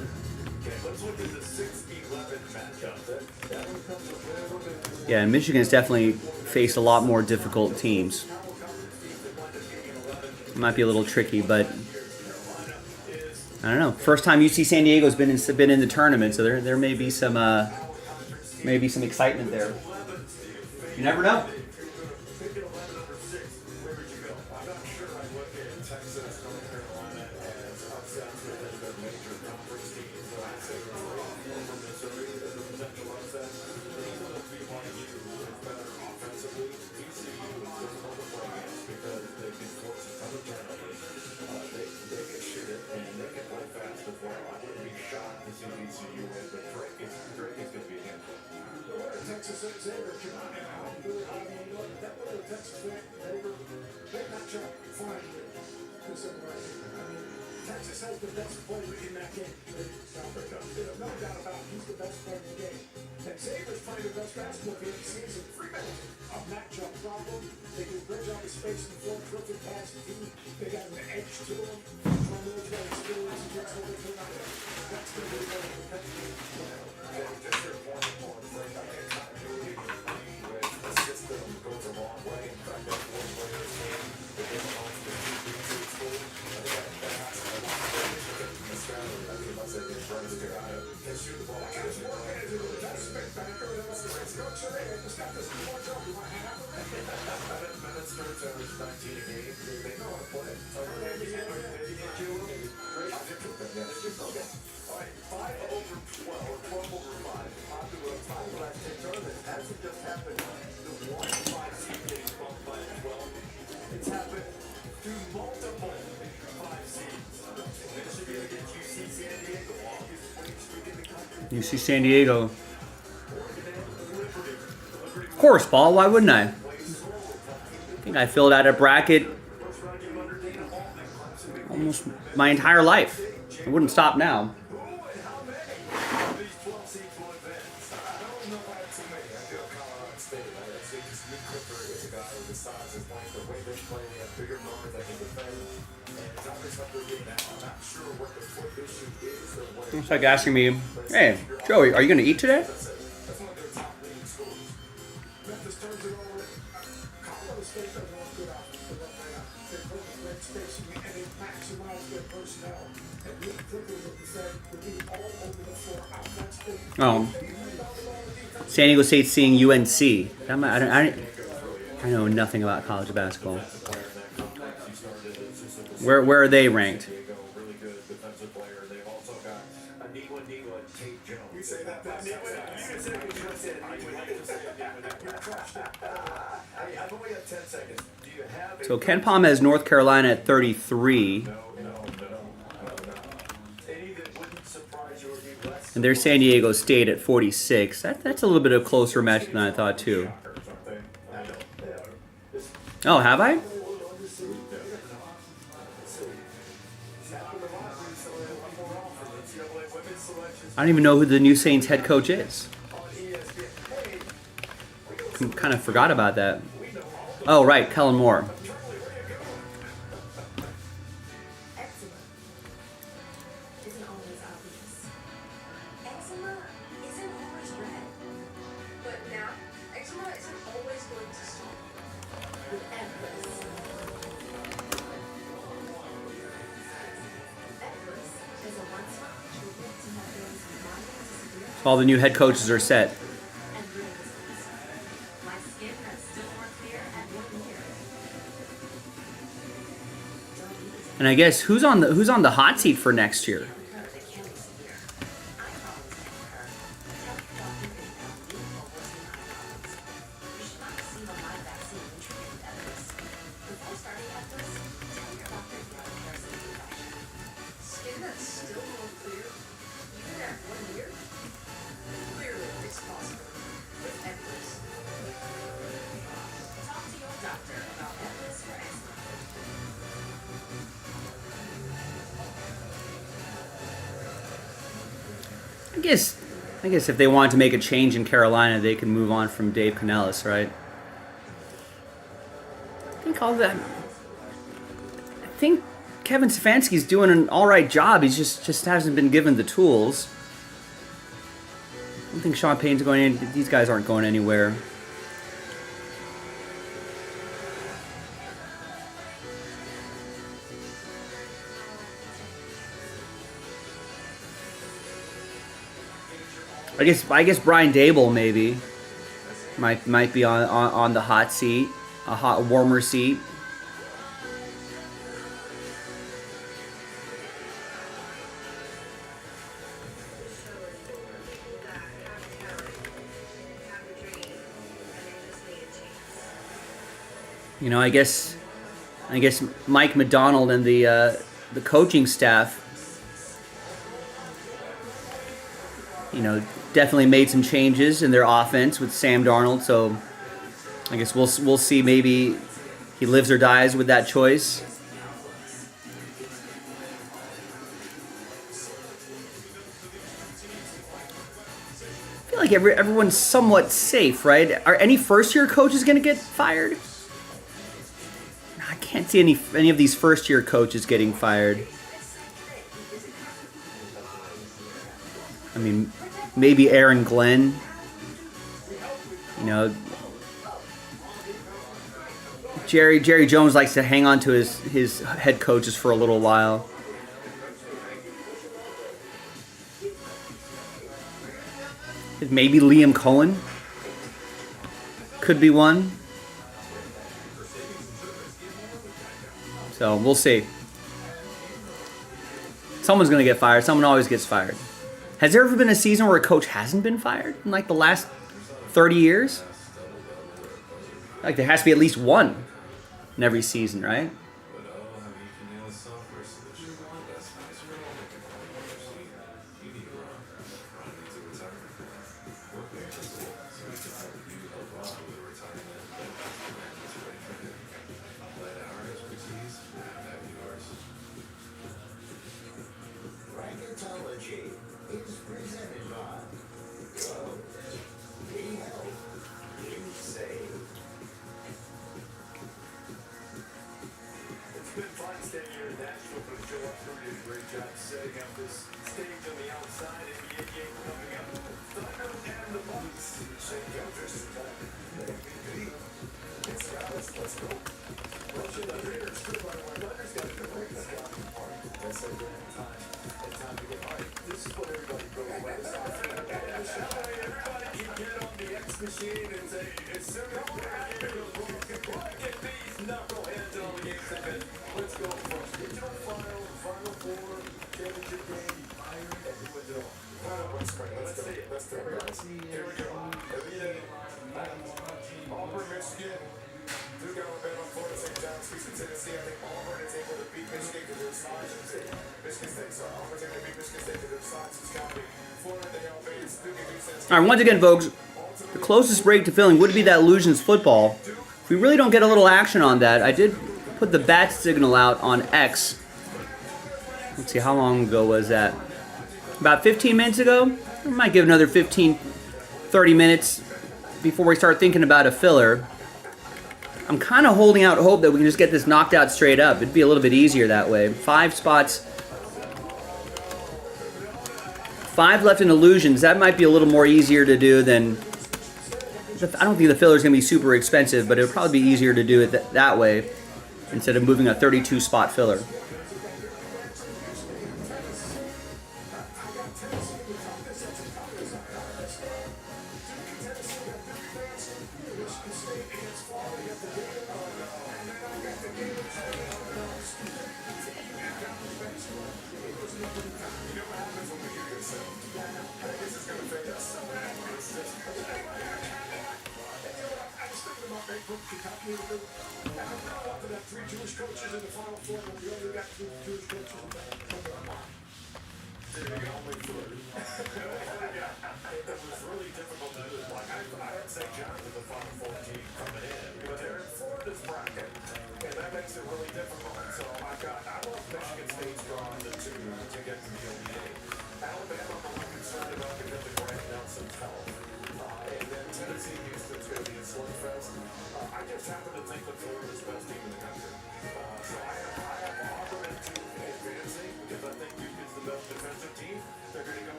Yeah, and Michigan's definitely faced a lot more difficult teams. It might be a little tricky, but I don't know. First time UC San Diego's been in the tournament, so there may be some excitement there. You never know. Texas has the best player in that game. There's no doubt about it. He's the best player in the game. And Xavier's playing the best basketball game this season. 3 minutes. A matchup problem. They do a great job of space and floor. Terrific pass deep. They got an edge to them. From those guys experience and gets over to them. That's going to be one of the competitive. Just your point on break. I can't continuity with the system goes a long way. In fact, that 4 players game. They get on to the 2 school. I think that has to be I mean, let's say they're trying to get out of can shoot the ball. That's spectacular. That's the race coach today. They just got this more job. You might have minutes starts average 19 a game. They know how to play. All right, 5 over 12 or 12 over 5. Popular time last 10 tournaments hasn't just happened. The 1-5 seed getting bumped by the 12. It's happened through multiple 5 seeds. Michigan against UC San Diego, longest winning streak in the country. UC San Diego. Of course, Paul. Why wouldn't I? I think I filled out a bracket almost my entire life. I wouldn't stop now. It's like asking me, hey, Joey, are you going to eat today? Oh, San Diego State's seeing UNC. I know nothing about college basketball. Where are they ranked? We say that. You can say what you said. I would like to say it. You crushed it. Hey, I've only got 10 seconds. Do you have So Ken Palm has North Carolina at 33, No. Any that wouldn't surprise you or be less and there's San Diego State at 46. That's a little bit of a closer match than I thought too. something. I know. Oh, have I? I don't even know who the new Saints head coach is. Kind of forgot about that. Oh, right, Kellen Moore. Eczema isn't always obvious. Eczema isn't always red. But now, eczema isn't always going to stop. With Empress. Empress is a one-stop treatment to help those with mild to severe All the new head coaches are set. and rare disease. My skin that's still more clear at 1 year. Don't eat it. And I guess who's on the hot seat for next year? Skin that's still more clear, even at 1 year? Clearly, it's possible with Empress. Talk to your doctor about Empress for eczema. I guess if they wanted to make a change in Carolina, they can move on from Dave Canellis, right? I think Kevin Stefanski's doing an all right job. He's just hasn't been given the tools. I don't think Sean Payton's going in. These guys aren't going anywhere. I guess Brian Dable maybe might be on the hot seat, a warmer seat. You know, I guess Mike McDonald and the coaching staff, you know, definitely made some changes in their offense with Sam Darnold. So I guess we'll see. Maybe he lives or dies with that choice. I feel like everyone's somewhat safe, right? Are any first-year coaches going to get fired? I can't see any of these first-year coaches getting fired. I mean, maybe Aaron Glenn. You know, Jerry Jones likes to hang on to his head coaches for a little while. Maybe Liam Cohen could be one. So we'll see. Someone's going to get fired. Someone always gets fired. Has there ever been a season where a coach hasn't been fired in like the last 30 years? Like there has to be at least one in every season, right? It's been fun staying here in Nashville for the show. I'm sure we did a great job setting up this stage on the outside. NBA game coming up. Thunder and the Bucks. St. Joseph's. Let's go. Russian Thunder's good by the way. Thunder's got a good way. That's a good time. And time to get right. This is what everybody goes away. Everybody can get on the X machine and say, as soon as the game goes wrong, get these knuckleheads on the X. let's go from digital file, final four, championship game, and who wins it all. Fire up on screen. Let's see it. Let's do it. Here we go. Auburn, Michigan. Duke, Alabama, Florida, St. John's, Houston, Tennessee. I think Auburn is able to beat Michigan because their size is Michigan State. So Auburn's able to beat Michigan State because their size is counting. Florida, they outpace Duke and Houston. All right, once again, folks, the closest break to filling would be that Illusions football. If we really don't get a little action on that, I did put the bat signal out on X. Let's see, how long ago was that? About 15 minutes ago? I might give another 15, 30 minutes before we start thinking about a filler. I'm kind of holding out hope that we can just get this knocked out straight up. It'd be a little bit easier that way. 5 spots. 5 left in Illusions. That might be a little more easier to do than... I don't think the filler's going to be super expensive, but it would probably be easier to do it that way instead of moving a 32 spot filler.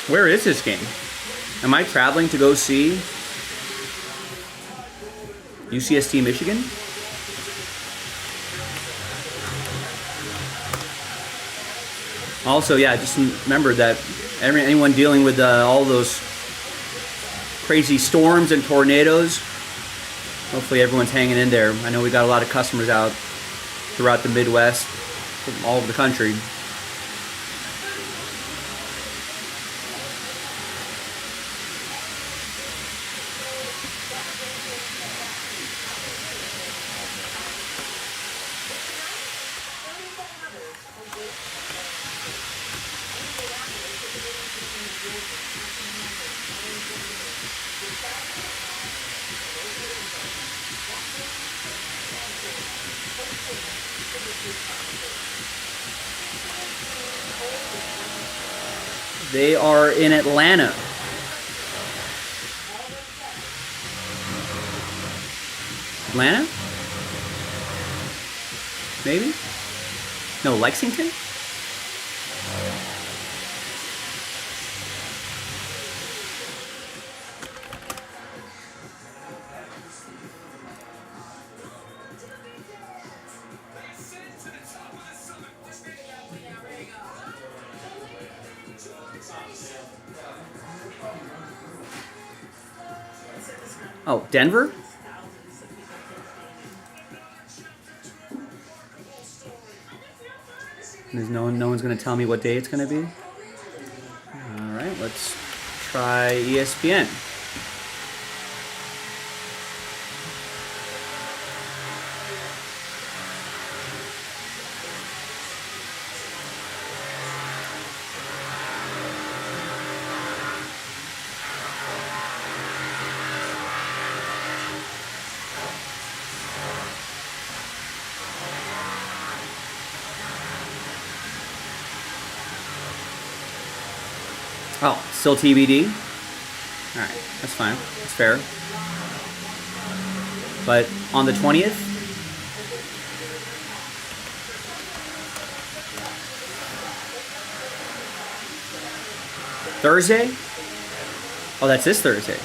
Where is this game? Am I traveling to go see UCST Michigan? Also, yeah, just remember that anyone dealing with all those crazy storms and tornadoes, hopefully everyone's hanging in there. I know we got a lot of customers out throughout the Midwest, all over the country. They are in Atlanta. Atlanta? Maybe? No, Lexington? Oh, Denver? There's no one's going to tell me what day it's going to be. All right, let's try ESPN. Oh, still TBD? Alright, that's fine. That's fair. But on the 20th? Thursday? Oh, that's this Thursday.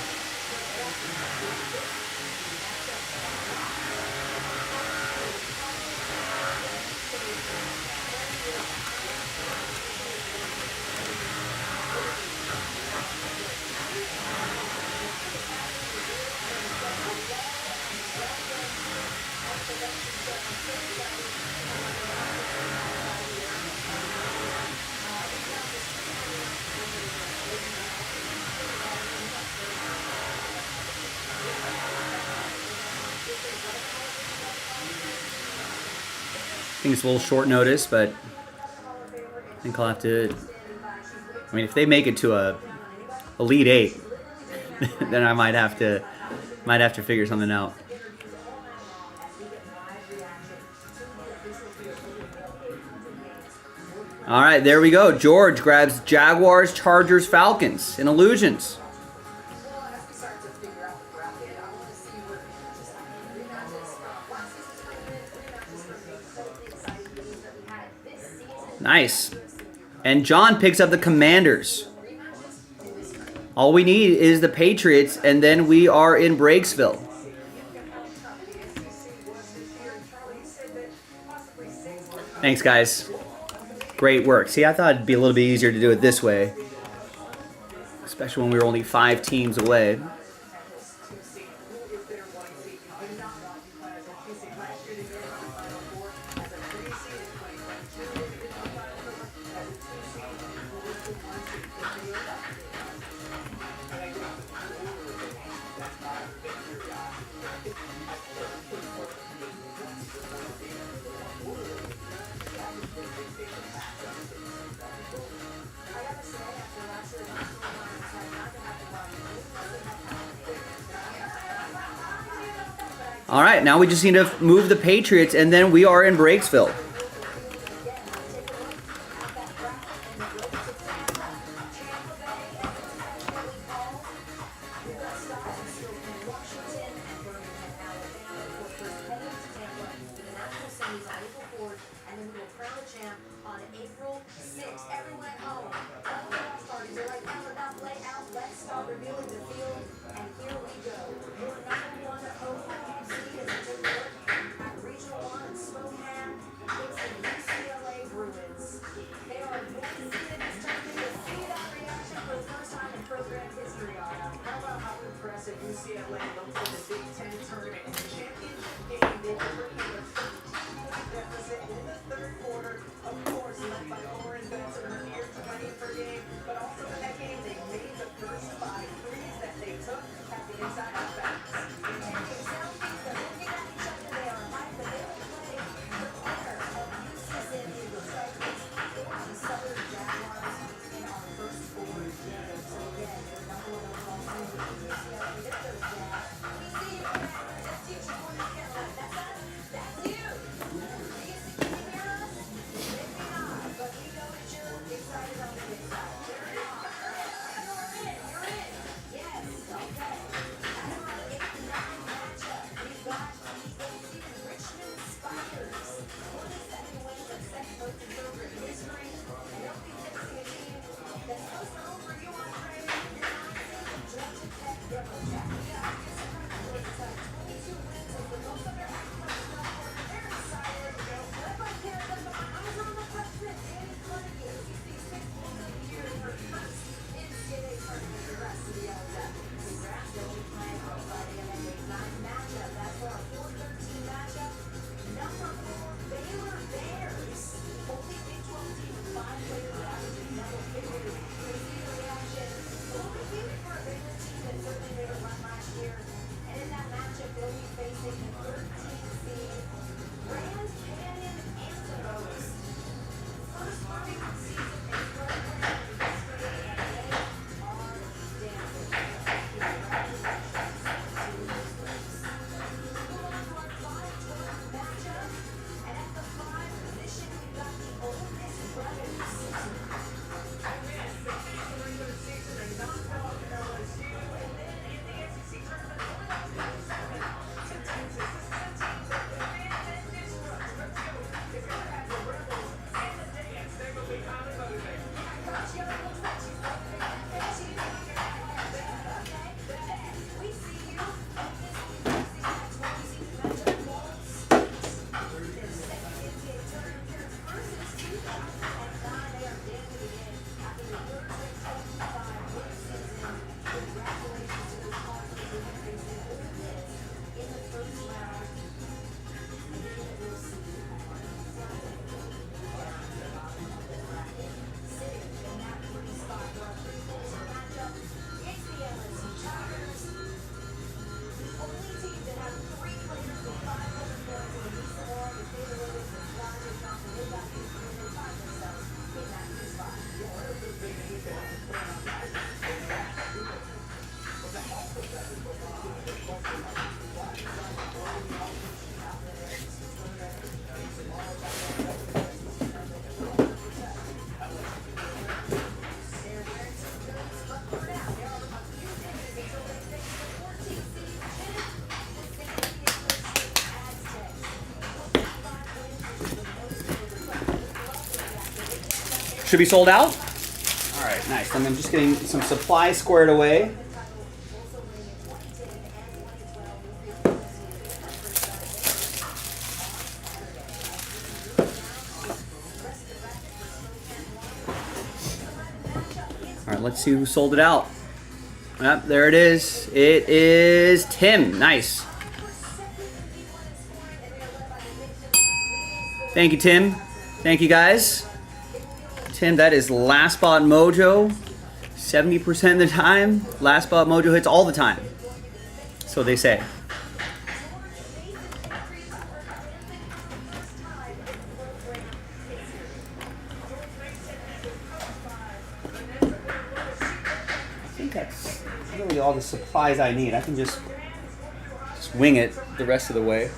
I think it's a little short notice, but I think I'll have to. I mean, if they make it to a Elite Eight, then I might have to figure something out. All right, there we go. George grabs Jaguars, Chargers, Falcons in Illusions. Nice. And John picks up the Commanders. All we need is the Patriots, and then we are in Breaksville. Thanks, guys. Great work. See, I thought it'd be a little bit easier to do it this way, especially when we were only 5 teams away. All right, now we just need to move the Patriots, and then we are in Breaksville. Should be sold out? All right, nice. I'm just getting some supplies squared away. All right, let's see who sold it out. Yep, there it is. It is Tim. Nice. Thank you, Tim. Thank you, guys. Tim, that is Last Spot Mojo. 70% of the time, Last Spot Mojo hits all the time. So they say. I think that's really all the supplies I need. I can just wing it the rest of the way.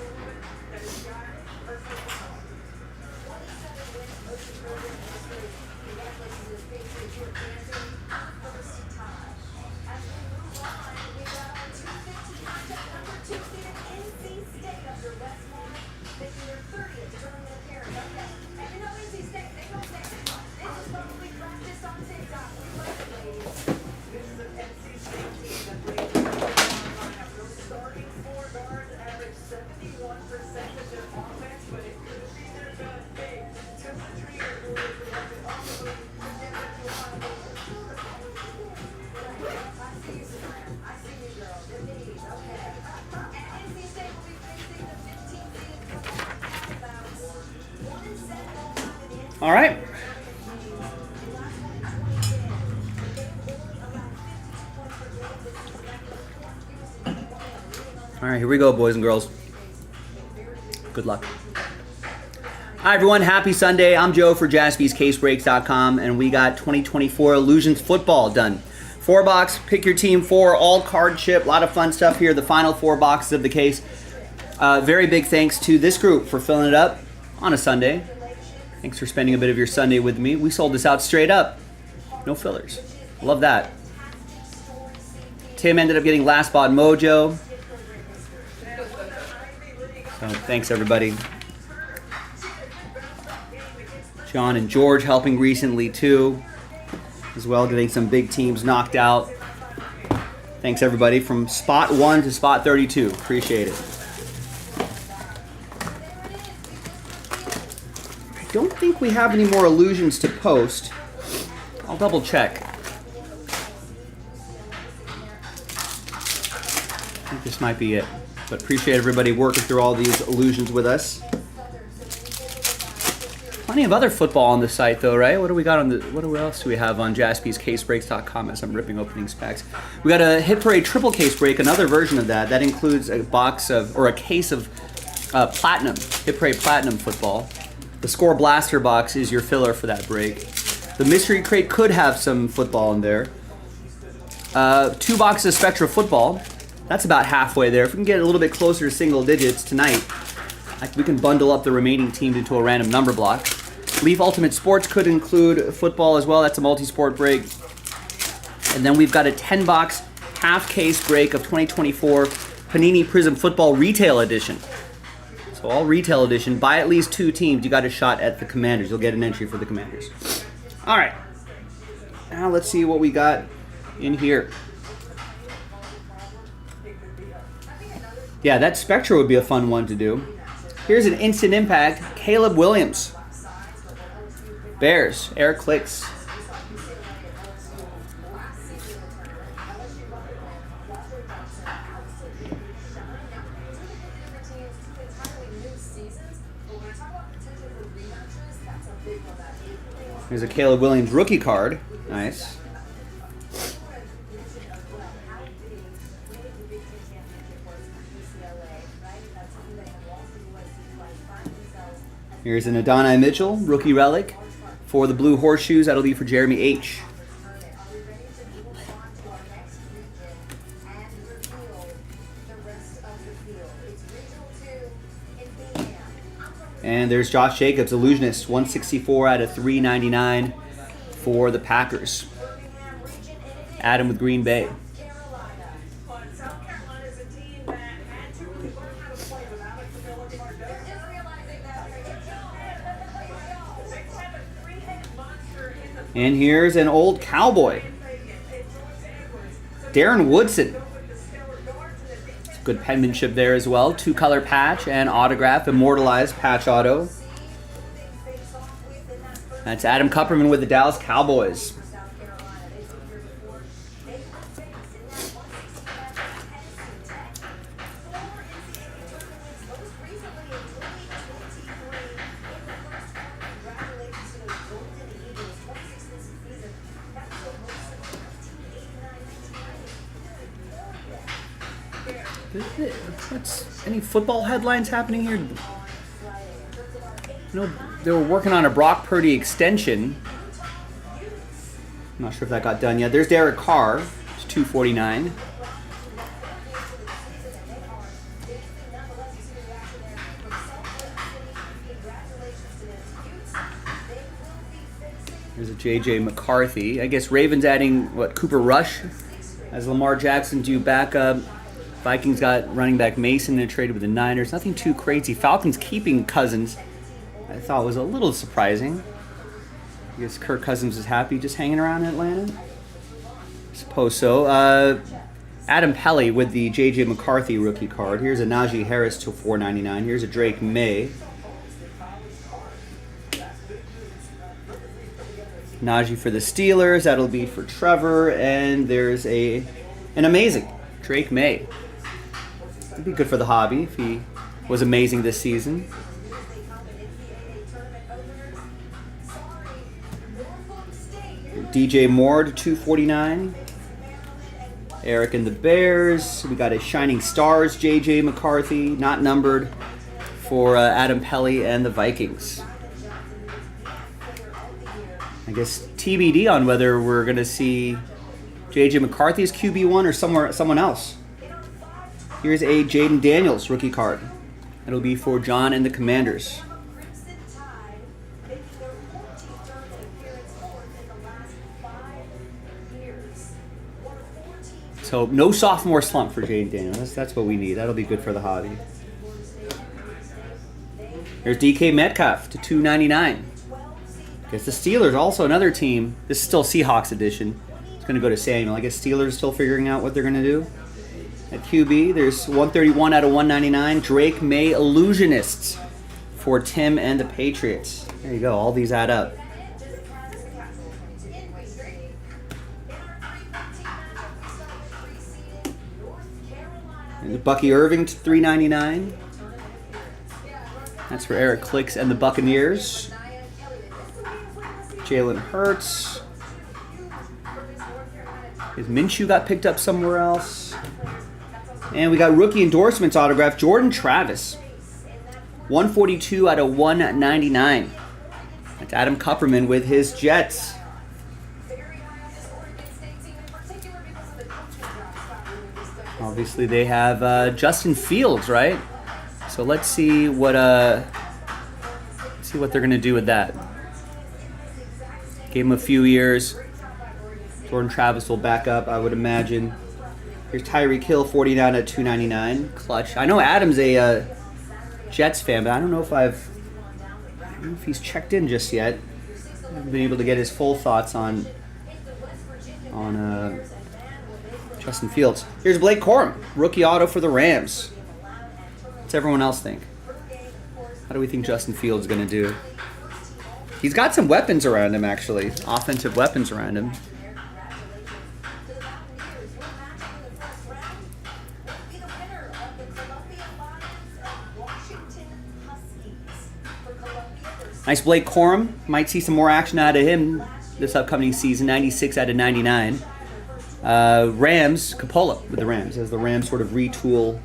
All right. All right, here we go, boys and girls. Good luck. Hi, everyone. Happy Sunday. I'm Joe for JaspysCaseBreaks.com, and we got 2024 Illusions football done. 4-box, pick your team 4, all card chip. A lot of fun stuff here. The final 4 boxes of the case. Very big thanks to this group for filling it up on a Sunday. Thanks for spending a bit of your Sunday with me. We sold this out straight up. No fillers. Love that. Tim ended up getting Last Spot Mojo. So thanks, everybody. John and George helping recently, too. As well, getting some big teams knocked out. Thanks, everybody, from spot 1 to spot 32. Appreciate it. I don't think we have any more illusions to post. I'll double check. I think this might be it. But appreciate everybody working through all these illusions with us. Plenty of other football on the site, though, right? What do we got on the? What else do we have on JaspysCaseBreaks.com as I'm ripping opening specs? We got a Hit Parade triple case break, another version of that. That includes a box of, or a case of Platinum, Hit Parade Platinum football. The Score Blaster box is your filler for that break. The Mystery Crate could have some football in there. 2 boxes of Spectra football. That's about halfway there. If we can get a little bit closer to single digits tonight, we can bundle up the remaining team into a random number block. Leaf Ultimate Sports could include football as well. That's a multi-sport break. And then we've got a 10-box half-case break of 2024 Panini Prism Football Retail Edition. So all retail edition. Buy at least 2 teams. You got a shot at the Commanders. You'll get an entry for the Commanders. All right. Now let's see what we got in here. Yeah, that Spectra would be a fun one to do. Here's an instant impact. Caleb Williams. Bears. Air clicks. Here's a Caleb Williams rookie card. Nice. Here's an Adonai Mitchell rookie relic for the Blue Horseshoes. That'll be for Jeremy H. And there's Josh Jacobs, Illusionist, 164 out of 399 for the Packers. Adam with Green Bay. And here's an old cowboy. Darren Woodson. Good penmanship there as well. 2-color patch and autograph, immortalized patch auto. That's Adam Kupperman with the Dallas Cowboys. What's any football headlines happening here? No, they were working on a Brock Purdy extension. I'm not sure if that got done yet. There's Derek Carr. It's $249. There's a J.J. McCarthy. I guess Ravens adding, what, Cooper Rush as Lamar Jackson due backup. Vikings got running back Mason and traded with the Niners. Nothing too crazy. Falcons keeping Cousins. I thought was a little surprising. I guess Kirk Cousins is happy just hanging around Atlanta. I suppose so. Adam Pelly with the J.J. McCarthy rookie card. Here's a Najee Harris to $4.99. Here's a Drake May. Najee for the Steelers. That'll be for Trevor. And there's an amazing Drake May. It'd be good for the hobby if he was amazing this season. DJ Moore to $249. Eric and the Bears. We got a Shining Stars JJ McCarthy, not numbered, for Adam Pelly and the Vikings. I guess TBD on whether we're going to see JJ McCarthy as QB1 or someone else. Here's a Jaden Daniels rookie card. It'll be for John and the Commanders. So no sophomore slump for Jaden Daniels. That's what we need. That'll be good for the hobby. There's DK Metcalf to $2.99. Guess the Steelers, also another team. This is still Seahawks edition. It's going to go to Samuel. I guess Steelers still figuring out what they're going to do. At QB, there's 131 out of 199. Drake May Illusionists for Tim and the Patriots. There you go. All these add up. And Bucky Irving to $3.99. That's for Eric Clicks and the Buccaneers. Jalen Hurts. His Minshew got picked up somewhere else. And we got rookie endorsements autograph. Jordan Travis. 142 out of 199. That's Adam Kupperman with his Jets. Obviously they have Justin Fields, right? So let's see what they're gonna do with that. Gave him a few years. Jordan Travis will back up, I would imagine. Here's Tyreek Hill, 49 at $2.99. Clutch. I know Adam's a Jets fan, but I don't know if he's checked in just yet. I haven't been able to get his full thoughts on Justin Fields. Here's Blake Corum, rookie auto for the Rams. What's everyone else think? How do we think Justin Fields is going to do? He's got some weapons around him, actually. Offensive weapons around him. Nice Blake Corum. Might see some more action out of him this upcoming season. 96 out of 99. Rams, Coppola with the Rams, as the Rams sort of retool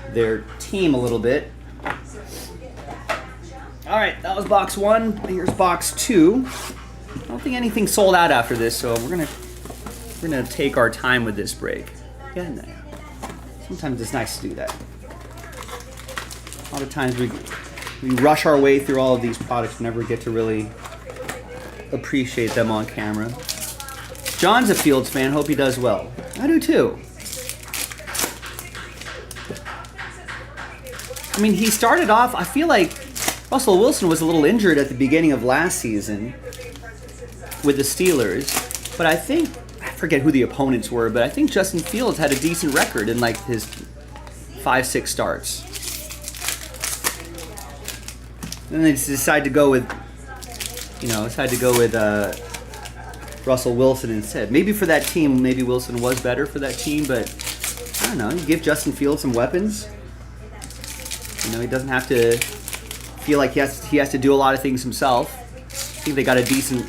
their team a little bit. All right, that was box one. Here's box two. I don't think anything sold out after this, so we're gonna take our time with this break. Yeah, no. Sometimes it's nice to do that. A lot of times we rush our way through all of these products and never get to really appreciate them on camera. John's a Fields fan. Hope he does well. I do too. I mean, he started off, I feel like, Russell Wilson was a little injured at the beginning of last season with the Steelers, but I forget who the opponents were, but I think Justin Fields had a decent record in like his 5-6 starts. And then they just decided to go with, Russell Wilson instead. Maybe for that team, maybe Wilson was better for that team, but I don't know. You give Justin Fields some weapons. He doesn't have to feel like he has to do a lot of things himself. I think they got a decent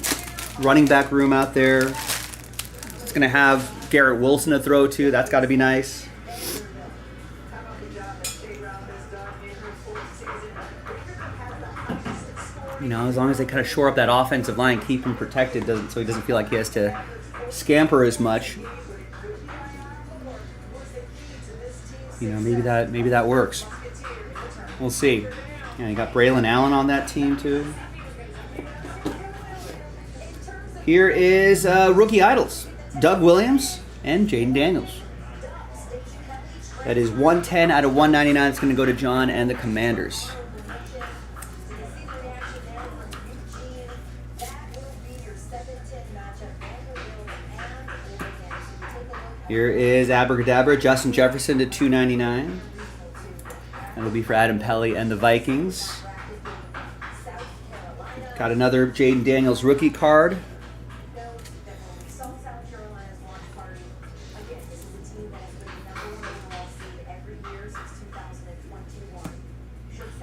running back room out there. It's going to have Garrett Wilson to throw to. That's got to be nice. As long as they kind of shore up that offensive line, keep him protected, so he doesn't feel like he has to scamper as much. Maybe that works. We'll see. You got Braylon Allen on that team too. Here is rookie idols, Doug Williams and Jaden Daniels. That is 110 out of 199. It's going to go to John and the Commanders. Here is Abracadabra, Justin Jefferson to 299. That'll be for Adam Pelly and the Vikings. Got another Jaden Daniels rookie card.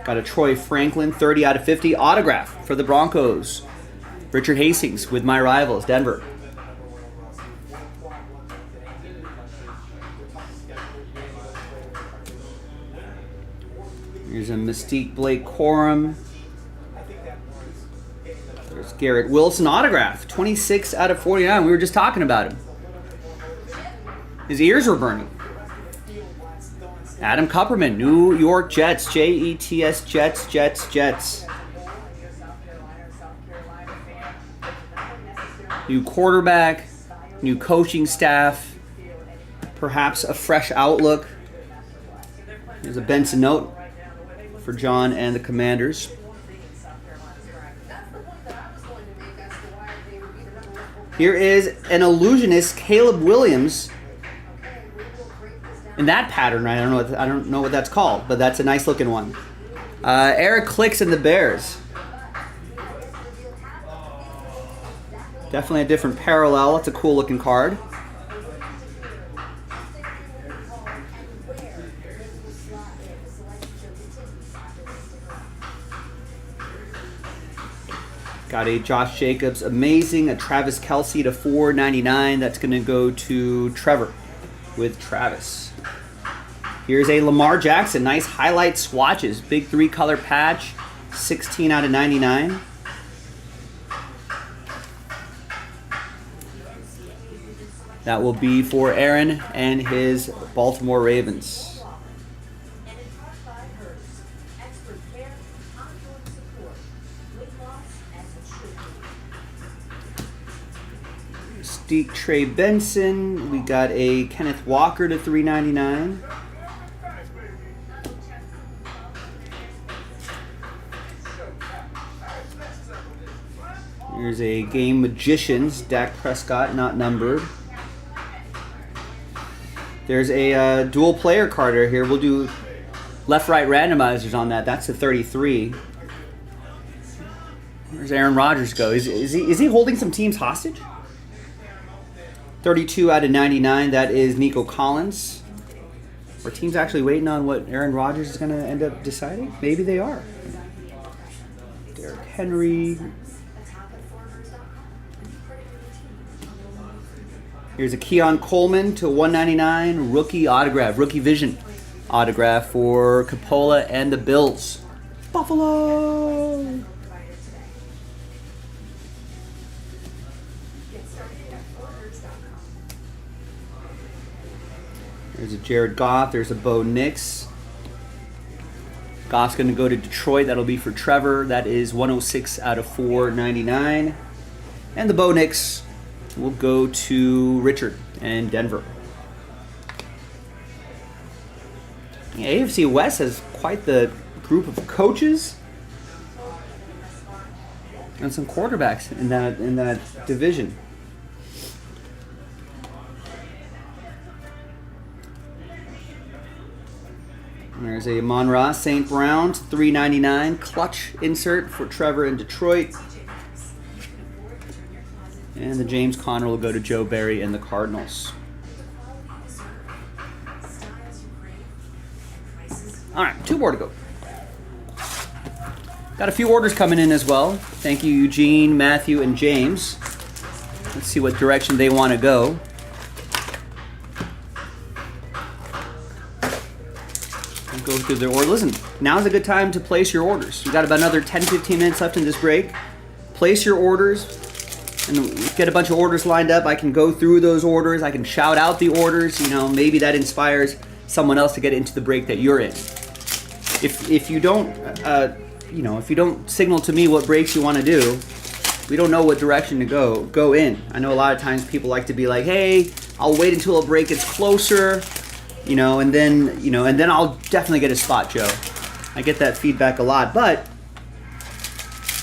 Got a Troy Franklin 30 out of 50 autograph for the Broncos. Richard Hastings with my rivals, Denver. Here's a Mystique Blake Corum. There's Garrett Wilson autograph, 26 out of 49. We were just talking about him. His ears were burning. Adam Kupperman, New York Jets, Jets, Jets. New quarterback, new coaching staff, perhaps a fresh outlook. There's a Benson note for John and the Commanders. Here is an illusionist, Caleb Williams. In that pattern, I don't know what that's called, but that's a nice looking one. Eric Klicks and the Bears. Definitely a different parallel. It's a cool looking card. Got a Josh Jacobs amazing, a Travis Kelce to 499. That's going to go to Trevor with Travis. Here's a Lamar Jackson, nice highlight swatches, big 3-color patch, 16 out of 99. That will be for Aaron and his Baltimore Ravens. Mystique Trey Benson. We got a Kenneth Walker to 399. Here's a Game Magicians, Dak Prescott, not numbered. There's a dual player card here. We'll do left-right randomizers on that. That's a 33. Where's Aaron Rodgers go? Is he holding some teams hostage? 32 out of 99. That is Nico Collins. Are teams actually waiting on what Aaron Rodgers is going to end up deciding? Maybe they are. Derrick Henry. Here's a Keon Coleman to 199, rookie autograph, rookie vision autograph for Coppola and the Bills. Buffalo! There's a Jared Goff, there's a Bo Nix. Goff's going to go to Detroit, that'll be for Trevor. That is 106 out of 499. And the Bo Nix will go to Richard and Denver. Yeah, AFC West has quite the group of coaches. and some quarterbacks in that division. There's a Monra St. Brown $3.99 clutch insert for Trevor in Detroit. And the James Conner will go to Joe Barry and the Cardinals. All right, 2 more to go. Got a few orders coming in as well. Thank you, Eugene, Matthew, and James. Let's see what direction they want to go. Go through their order. Listen, now's a good time to place your orders. We've got about another 10-15 minutes left in this break. Place your orders and get a bunch of orders lined up. I can go through those orders. I can shout out the orders. You know, maybe that inspires someone else to get into the break that you're in. If you don't, if you don't signal to me what breaks you want to do, we don't know what direction to go in. I know a lot of times people like to be like, hey, I'll wait until a break gets closer. And then I'll definitely get a spot, Joe. I get that feedback a lot, but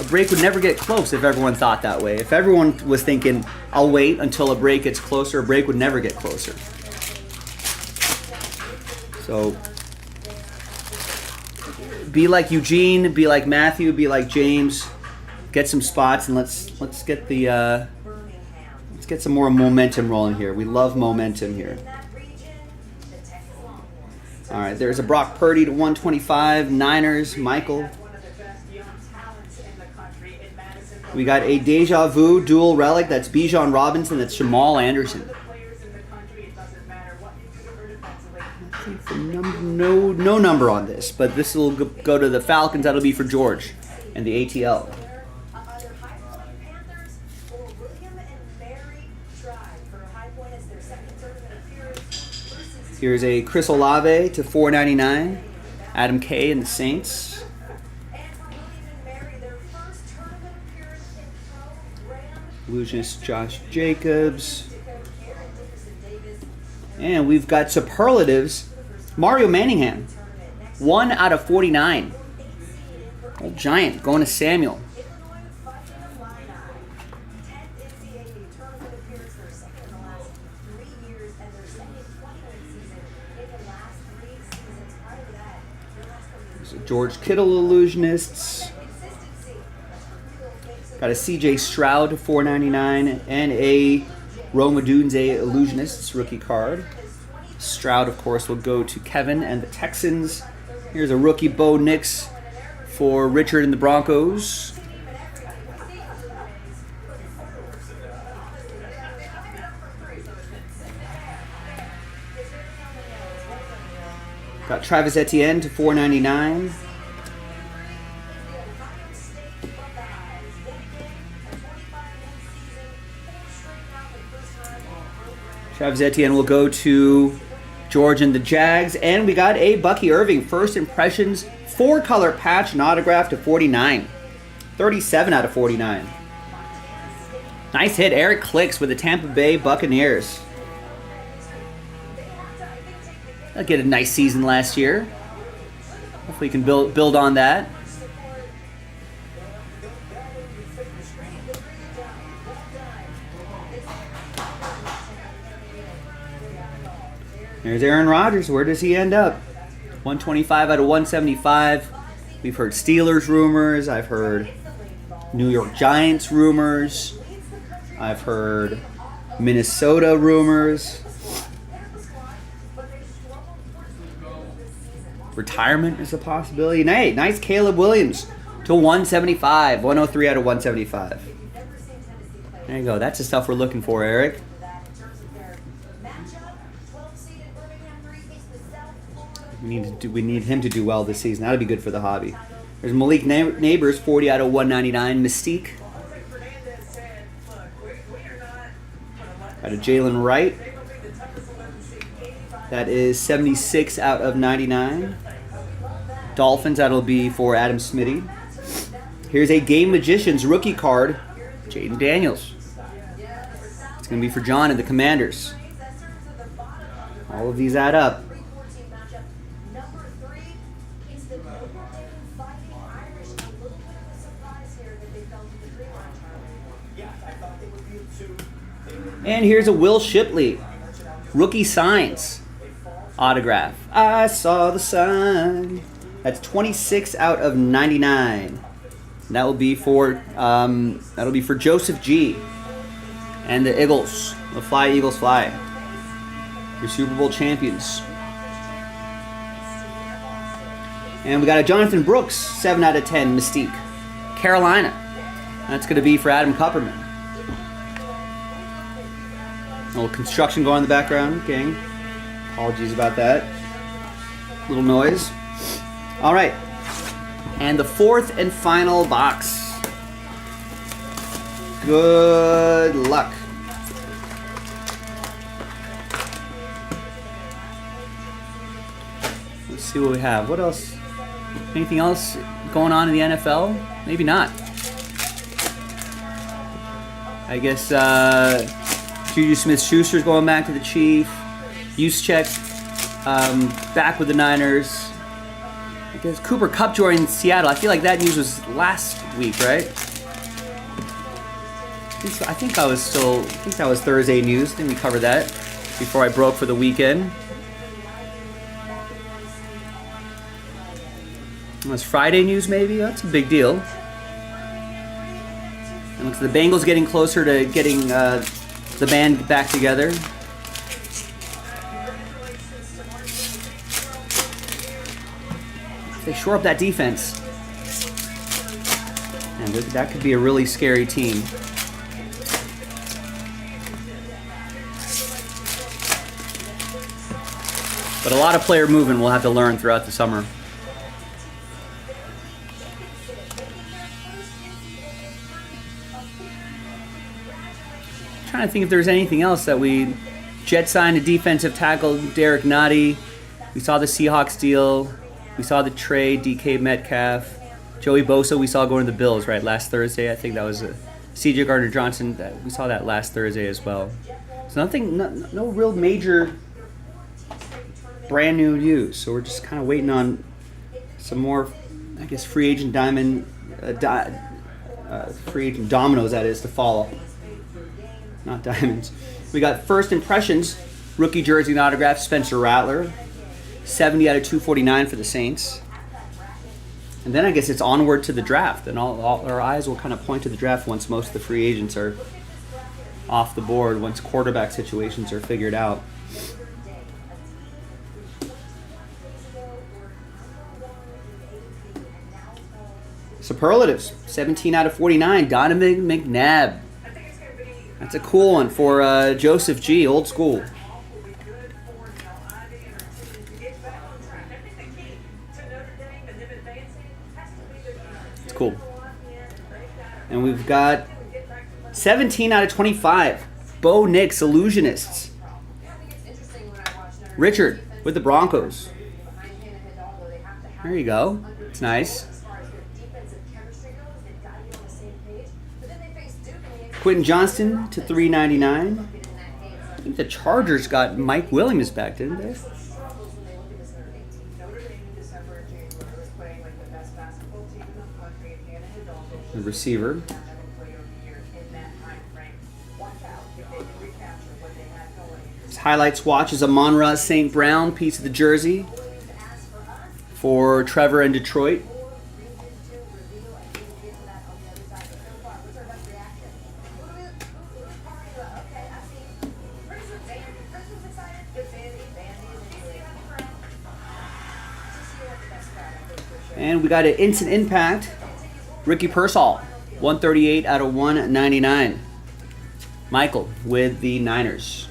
a break would never get close if everyone thought that way. If everyone was thinking, I'll wait until a break gets closer, a break would never get closer. So, be like Eugene, be like Matthew, be like James. Get some spots and let's get let's get some more momentum rolling here. We love momentum here. All right, there's a Brock Purdy to 125, Niners, Michael. We got a Deja Vu dual relic. That's Bijan Robinson. That's Jamal Anderson. I think the no number on this, but this will go to the Falcons. That'll be for George and the ATL. Here's a Chris Olave to $4.99. Adam K and the Saints. Illusionist Josh Jacobs. And we've got superlatives. Mario Manningham. 1/49. Old Giant going to Samuel. George Kittle Illusionists. Got a CJ Stroud $4.99 and a Rome Odunze Illusionists rookie card. Stroud, of course, will go to Kevin and the Texans. Here's a rookie Bo Nix for Richard and the Broncos. Got Travis Etienne to $4.99. Travis Etienne will go to George and the Jags. And we got a Bucky Irving First Impressions 4-color patch and autograph to 49. 37/49. Nice hit, Eric Clicks with the Tampa Bay Buccaneers. They'll get a nice season last year. Hopefully we can build on that. There's Aaron Rodgers. Where does he end up? 125/175. We've heard Steelers rumors. I've heard New York Giants rumors. I've heard Minnesota rumors. Retirement is a possibility. Hey, nice Caleb Williams to 175. 103/175. There you go. That's the stuff we're looking for, Eric. We need him to do well this season. That'd be good for the hobby. There's Malik Neighbors, 40/199. Mystique. Got a Jalen Wright. That is 76/99. Dolphins, that'll be for Adam Smitty. Here's a Game Magicians rookie card, Jaden Daniels. It's going to be for John and the Commanders. All of these add up. And here's a Will Shipley rookie signs autograph. I saw the sign. That's 26 out of 99. That will be for Joseph G. And the Eagles. The Fly Eagles Fly. Your Super Bowl champions. And we got a Jonathan Brooks 7 out of 10 Mystique. Carolina. That's going to be for Adam Kupperman. A little construction going in the background, gang. Apologies about that. Little noise. All right. And the fourth and final box. Good luck. Let's see what we have. What else? Anything else going on in the NFL? Maybe not. I guess Juju Smith-Schuster's going back to the Chief. Juszczyk back with the Niners. I guess Cooper Kupp joined Seattle. I feel like that news was last week, right? I think that was Thursday news. I think we covered that before I broke for the weekend. It was Friday news, maybe? That's a big deal. And looks like the Bengals getting closer to getting the band back together. They shore up that defense. And that could be a really scary team. But a lot of player movement we'll have to learn throughout the summer. Trying to think if there's anything else that Jets signed a defensive tackle, Derek Nottie. We saw the Seahawks deal. We saw the trade, DK Metcalf. Joey Bosa we saw going to the Bills, right, last Thursday. I think that was CJ Gardner-Johnson. We saw that last Thursday as well. So no real major brand new news. So we're just kind of waiting on some more, I guess, free agent free agent dominoes, that is, to follow. Not diamonds. We got first impressions, rookie jersey and autograph, Spencer Rattler. 70 out of 249 for the Saints. And then I guess it's onward to the draft. And all our eyes will kind of point to the draft once most of the free agents are off the board, once quarterback situations are figured out. Superlatives, 17 out of 49, Donovan McNabb. That's a cool one for Joseph G, old school. It's cool. And we've got 17 out of 25, Bo Nix, Illusionists. Richard with the Broncos. There you go. It's nice. Quentin Johnston to $3.99. I think the Chargers got Mike Williams back, didn't they? The receiver. His highlight swatch is a Amon-Ra St. Brown piece of the jersey for Trevor in Detroit. And we got an instant impact, Ricky Pearsall, 138 out of 199. Michael with the Niners.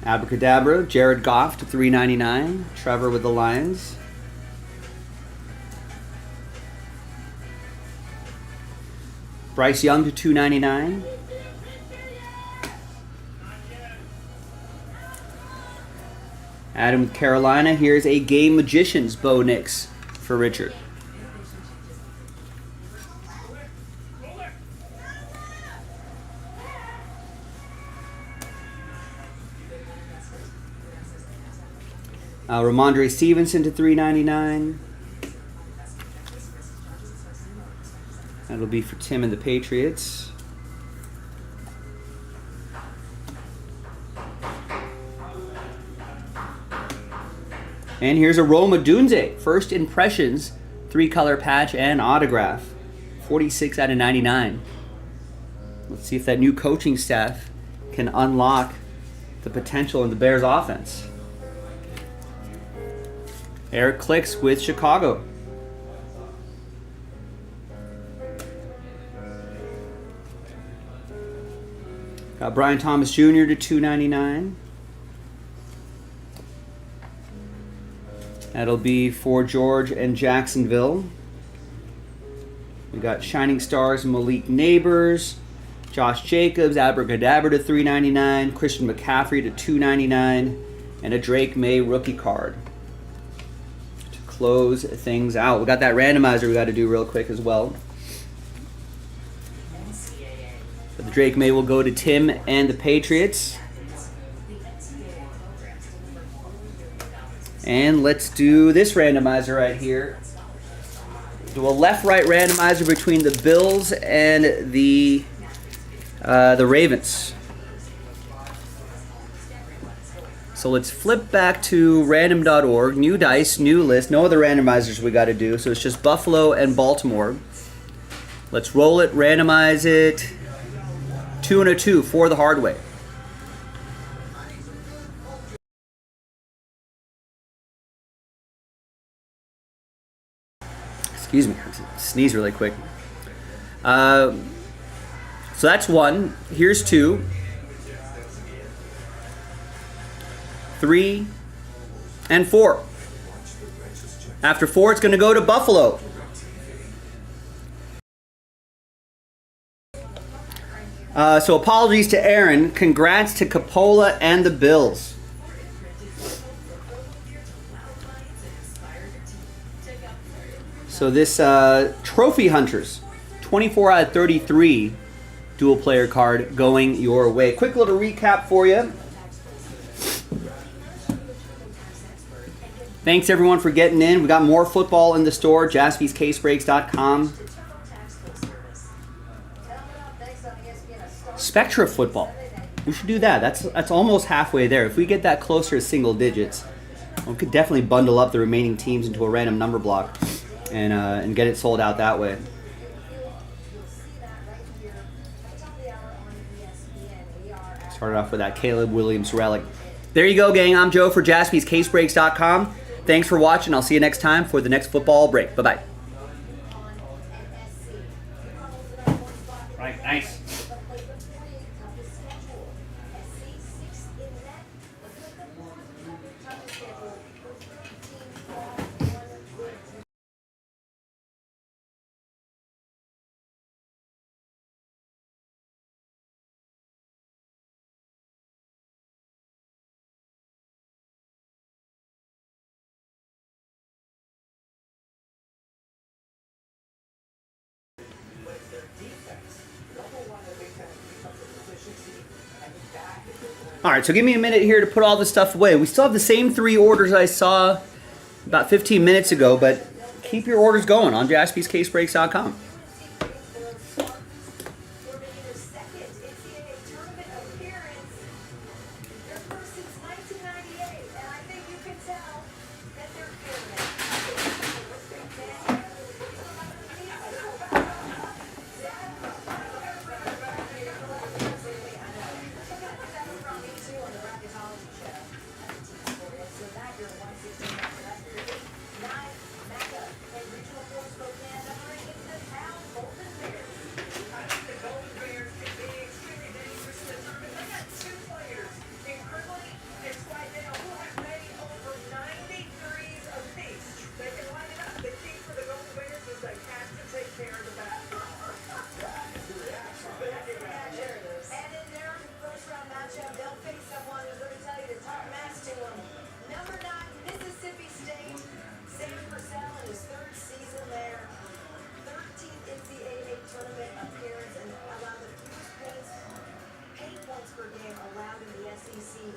Abracadabra, Jared Goff to $3.99. Trevor with the Lions. Bryce Young to $2.99. Adam with Carolina. Here's a Game Magicians Bo Nix for Richard. Ramondre Stevenson to $3.99. That'll be for Tim and the Patriots. And here's a Roma Dunze. First impressions, 3-color patch and autograph. 46 out of 99. Let's see if that new coaching staff can unlock the potential in the Bears offense. Eric Clicks with Chicago. Got Brian Thomas Jr. to $2.99. That'll be for George and Jacksonville. We got Shining Stars, Malik Neighbors, Josh Jacobs, Abracadabra to $3.99, Christian McCaffrey to $2.99, and a Drake May rookie card to close things out. We got that randomizer we got to do real quick as well. But the Drake May will go to Tim and the Patriots. And let's do this randomizer right here. Do a left-right randomizer between the Bills and the Ravens. So let's flip back to random.org, new dice, new list, no other randomizers we got to do. So it's just Buffalo and Baltimore. Let's roll it, randomize it. 2 and a 2 for the hard way. Excuse me, sneeze really quick. So that's 1. Here's 2. 3 and 4. After 4, it's going to go to Buffalo. So apologies to Aaron. Congrats to Capola and the Bills. So this Trophy Hunters, 24 out of 33 dual player card going your way. Quick little recap for you. Thanks everyone for getting in. We got more football in the store, jaspyscasebreaks.com. Spectra football. We should do that. That's almost halfway there. If we get that closer to single digits, we could definitely bundle up the remaining teams into a random number block and get it sold out that way. Started off with that Caleb Williams relic. There you go, gang. I'm Joe for jaspyscasebreaks.com. Thanks for watching. I'll see you next time for the next football break. Bye-bye. Right, nice. All right, so give me a minute here to put all this stuff away. We still have the same 3 orders I saw about 15 minutes ago, but keep your orders going on jaspyscasebreaks.com.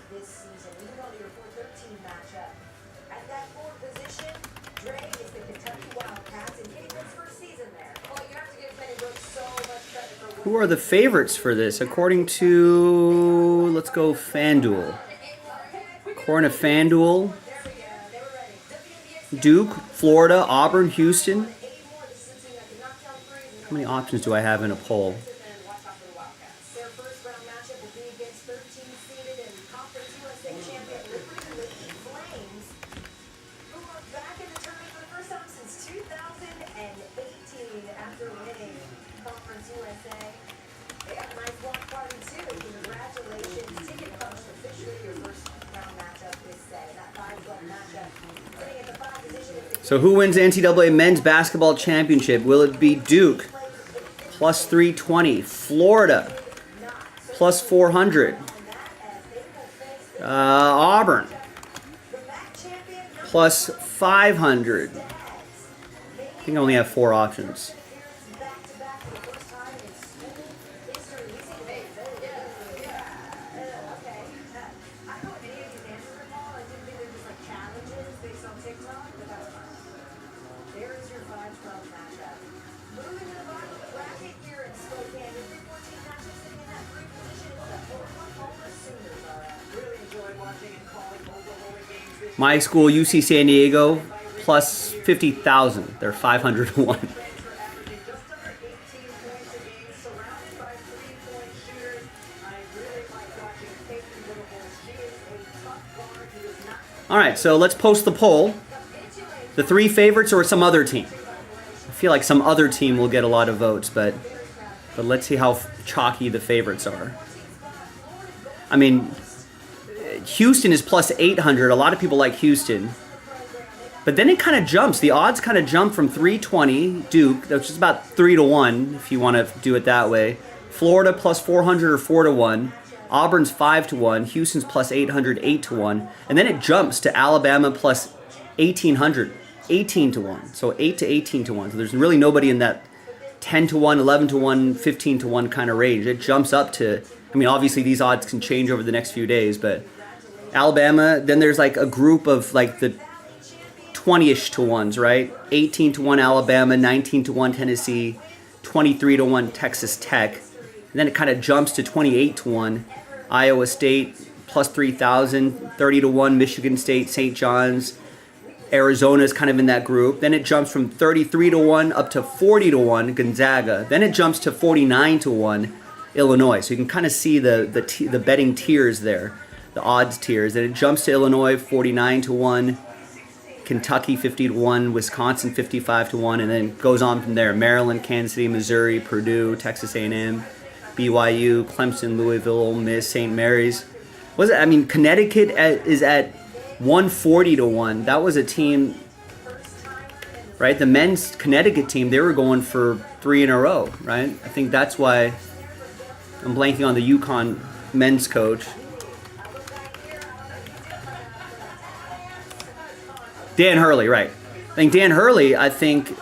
This season, even though they were 4-13 matchup, At that fourth position, Dre is the Kentucky Wildcats and getting his first season there. Well, you have to give Benny Brooks so much credit for Who are the favorites for this? According to, let's go FanDuel. According to FanDuel, Duke, Florida, Auburn, Houston. How many options do I have in a poll? Their first round matchup will be against 13-seeded and Conference USA champion Liberty Flames, who are back in the tournament for the first time since 2018 after winning Conference USA. They got a nice block party too. Congratulations. Ticket punched officially your first round matchup this day. That 5-12 matchup sitting at the 5 position. So who wins the NCAA Men's Basketball Championship? Will it be Duke, plus 320, Florida, plus 400, Auburn, plus 500? I think I only have 4 options. My school, UC San Diego, plus 50,000. They're 501. All right, so let's post the poll. The 3 favorites or some other team? I feel like some other team will get a lot of votes, but let's see how chalky the favorites are. I mean, Houston is plus 800. A lot of people like Houston. But then it kind of jumps. The odds kind of jump from 320, Duke, which is about 3-1 if you want to do it that way. Florida plus 400 or 4-1. Auburn's 5-1. Houston's plus 800, 8-1. And then it jumps to Alabama plus 1800, 18-1. So 8 to 18-1. So there's really nobody in that 10-1, 11-1, 15-1 kind of range. It jumps up to, I mean, obviously these odds can change over the next few days, but Alabama, then there's like a group of like the 20-ish to ones, right? 18-1 Alabama, 19-1 Tennessee, 23-1 Texas Tech. And then it kind of jumps to 28-1 Iowa State, plus 3,000, 30-1 Michigan State, St. John's. Arizona is kind of in that group. Then it jumps from 33-1 up to 40-1 Gonzaga. Then it jumps to 49-1 Illinois. So you can kind of see the betting tiers there, the odds tiers. Then it jumps to Illinois 49-1, Kentucky 50-1, Wisconsin 55-1, and then goes on from there. Maryland, Kansas City, Missouri, Purdue, Texas A&M, BYU, Clemson, Louisville, Ole Miss, St. Mary's. Was it? I mean, Connecticut is at 140-1. That was a team, right? The men's Connecticut team, they were going for 3 in a row, right? I think that's why I'm blanking on the UConn men's coach. Dan Hurley, right? I think Dan Hurley, I think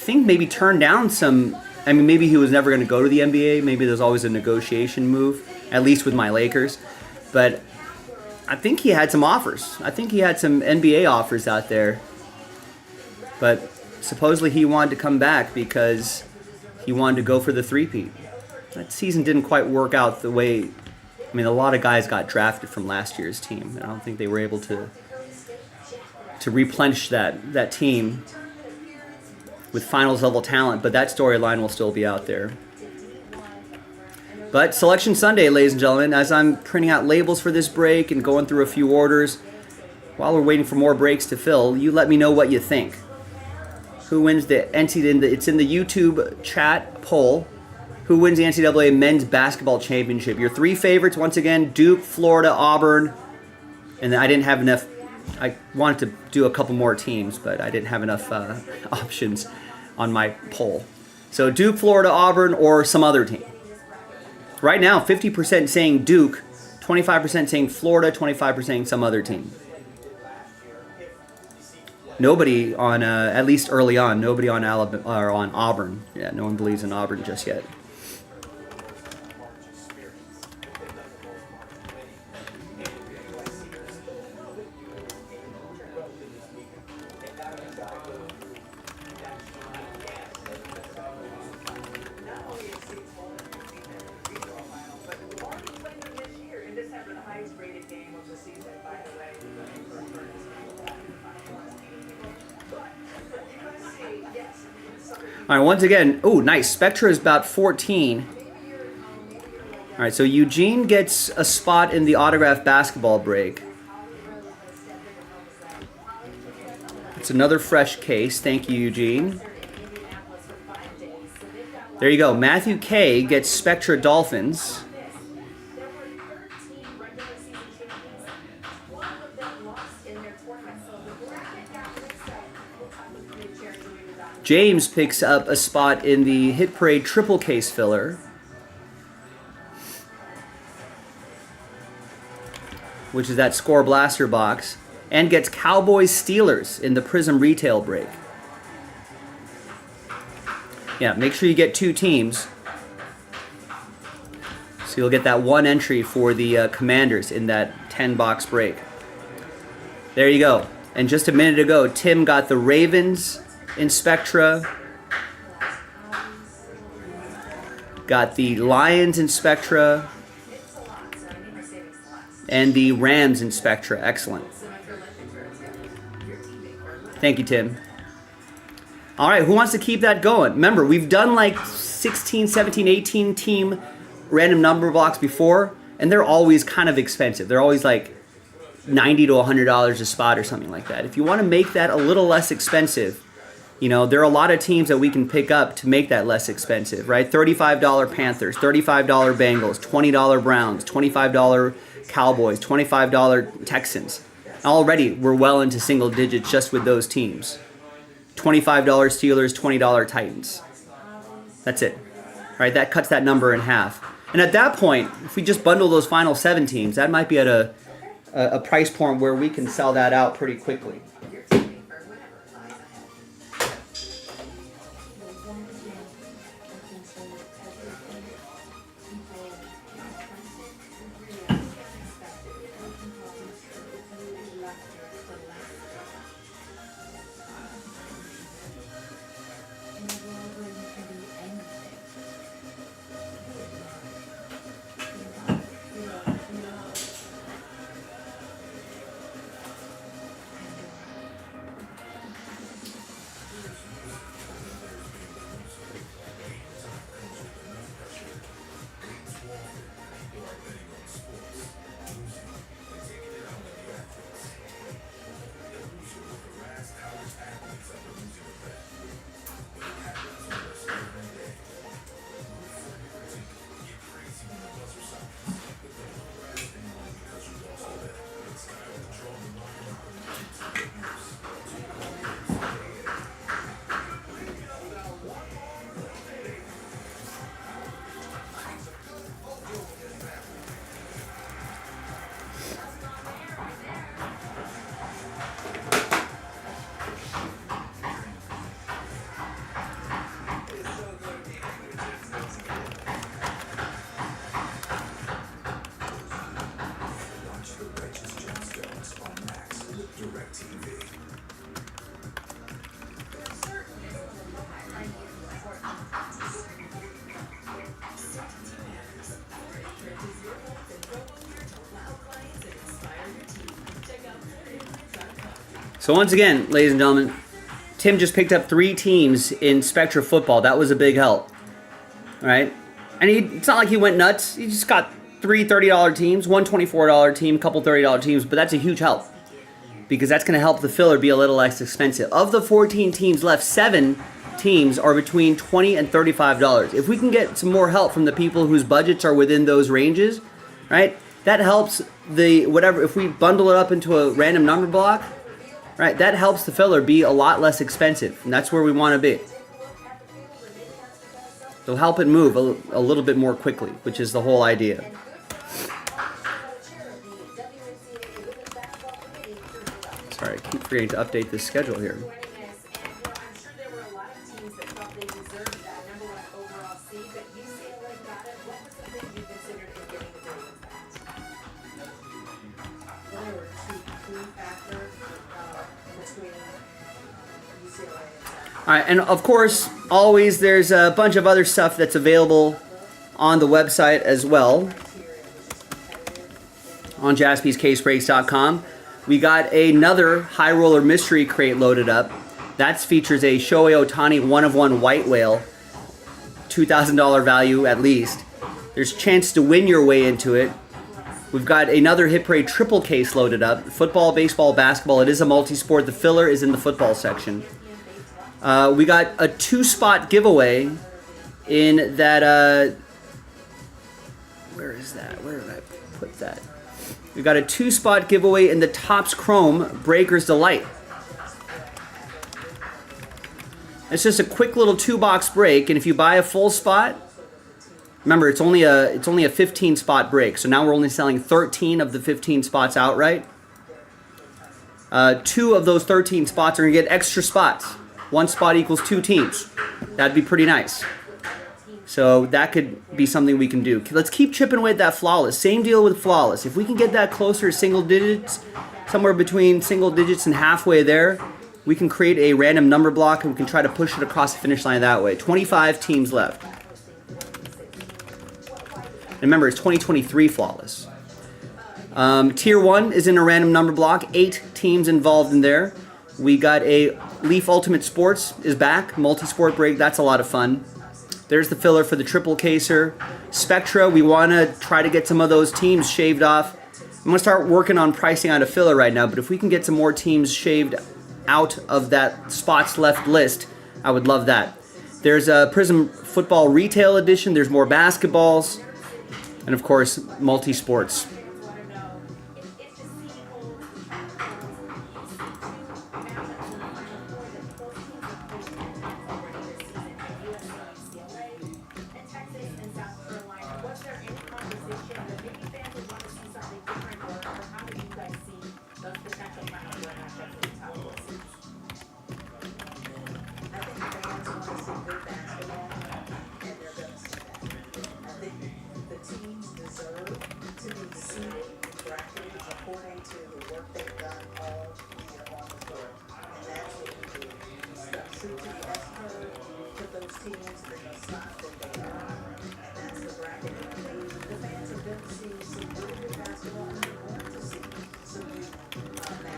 maybe turned down some. I mean, maybe he was never going to go to the NBA. Maybe there's always a negotiation move, at least with my Lakers. But I think he had some offers. I think he had some NBA offers out there. But supposedly he wanted to come back because he wanted to go for the three-peat. That season didn't quite work out the way. I mean, a lot of guys got drafted from last year's team. I don't think they were able to replenish that team with finals level talent, but that storyline will still be out there. But Selection Sunday, ladies and gentlemen, as I'm printing out labels for this break and going through a few orders, while we're waiting for more breaks to fill, you let me know what you think. Who wins the NCAA? It's in the YouTube chat poll. Who wins the NCAA Men's Basketball Championship? Your 3 favorites, once again, Duke, Florida, Auburn. And I didn't have enough. I wanted to do a couple more teams, but I didn't have enough options on my poll. So Duke, Florida, Auburn, or some other team. Right now, 50% saying Duke, 25% saying Florida, 25% saying some other team. Nobody on, at least early on, nobody on Alabama or on Auburn. Yeah, no one believes in Auburn just yet. highest rated game of the season, by the way. But you guys see, yes, All right, once again, oh, nice. Spectra is about 14. All right, so Eugene gets a spot in the autograph basketball break. It's another fresh case. Thank you, Eugene. There you go. Matthew K gets Spectra Dolphins. James picks up a spot in the Hit Parade triple case filler, which is that Score Blaster box, and gets Cowboys Steelers in the Prism retail break. Yeah, make sure you get 2 teams. So you'll get that 1 entry for the Commanders in that 10-box break. There you go. And just a minute ago, Tim got the Ravens in Spectra. Got the Lions in Spectra. And the Rams in Spectra. Excellent. Thank you, Tim. All right, who wants to keep that going? Remember, we've done like 16, 17, 18 team random number blocks before, and they're always kind of expensive. They're always like $90 to $100 a spot or something like that. If you want to make that a little less expensive, you know, there are a lot of teams that we can pick up to make that less expensive, right? $35 Panthers, $35 Bengals, $20 Browns, $25 Cowboys, $25 Texans. Already, we're well into single digits just with those teams. $25 Steelers, $20 Titans. That's it. All right, that cuts that number in half. And at that point, if we just bundle those final 7 teams, that might be at a price point where we can sell that out pretty quickly. So once again, ladies and gentlemen, Tim just picked up 3 teams in Spectra football. That was a big help. All right? And it's not like he went nuts. He just got 3 $30 teams, one $24 team, a couple $30 teams, but that's a huge help because that's going to help the filler be a little less expensive. Of the 14 teams left, 7 teams are between $20 and $35. If we can get some more help from the people whose budgets are within those ranges, right, that helps the whatever. If we bundle it up into a random number block, right, that helps the filler be a lot less expensive, and that's where we want to be. It'll help it move a little bit more quickly, which is the whole idea. Sorry, I keep forgetting to update this schedule here. All right, and of course, always there's a bunch of other stuff that's available on the website as well. on JaspysCaseBreaks.com. We got another high roller mystery crate loaded up. That features a Shohei Ohtani 1/1 white whale, $2,000 value at least. There's a chance to win your way into it. We've got another Hit Parade triple case loaded up. Football, baseball, basketball. It is a multi-sport. The filler is in the football section. We got a 2-spot giveaway in that... where is that? Where did I put that? We got a 2-spot giveaway in the Topps Chrome Breaker's Delight. It's just a quick little 2-box break, and if you buy a full spot, remember it's only a 15-spot break. So now we're only selling 13 of the 15 spots outright. 2 of those 13 spots are gonna get extra spots. 1 spot equals 2 teams. That'd be pretty nice. So that could be something we can do. Let's keep chipping away at that flawless. Same deal with flawless. If we can get that closer to single digits, somewhere between single digits and halfway there, we can create a random number block and we can try to push it across the finish line that way. 25 teams left. And remember, it's 2023 flawless. Tier 1 is in a random number block. 8 teams involved in there. We got a Leaf Ultimate Sports is back. Multi-sport break. That's a lot of fun. There's the filler for the triple caser. Spectra, we want to try to get some of those teams shaved off. I'm going to start working on pricing out a filler right now, but if we can get some more teams shaved out of that spots left list, I would love that. There's a Prism Football Retail Edition. There's more basketballs. And of course, multi-sports.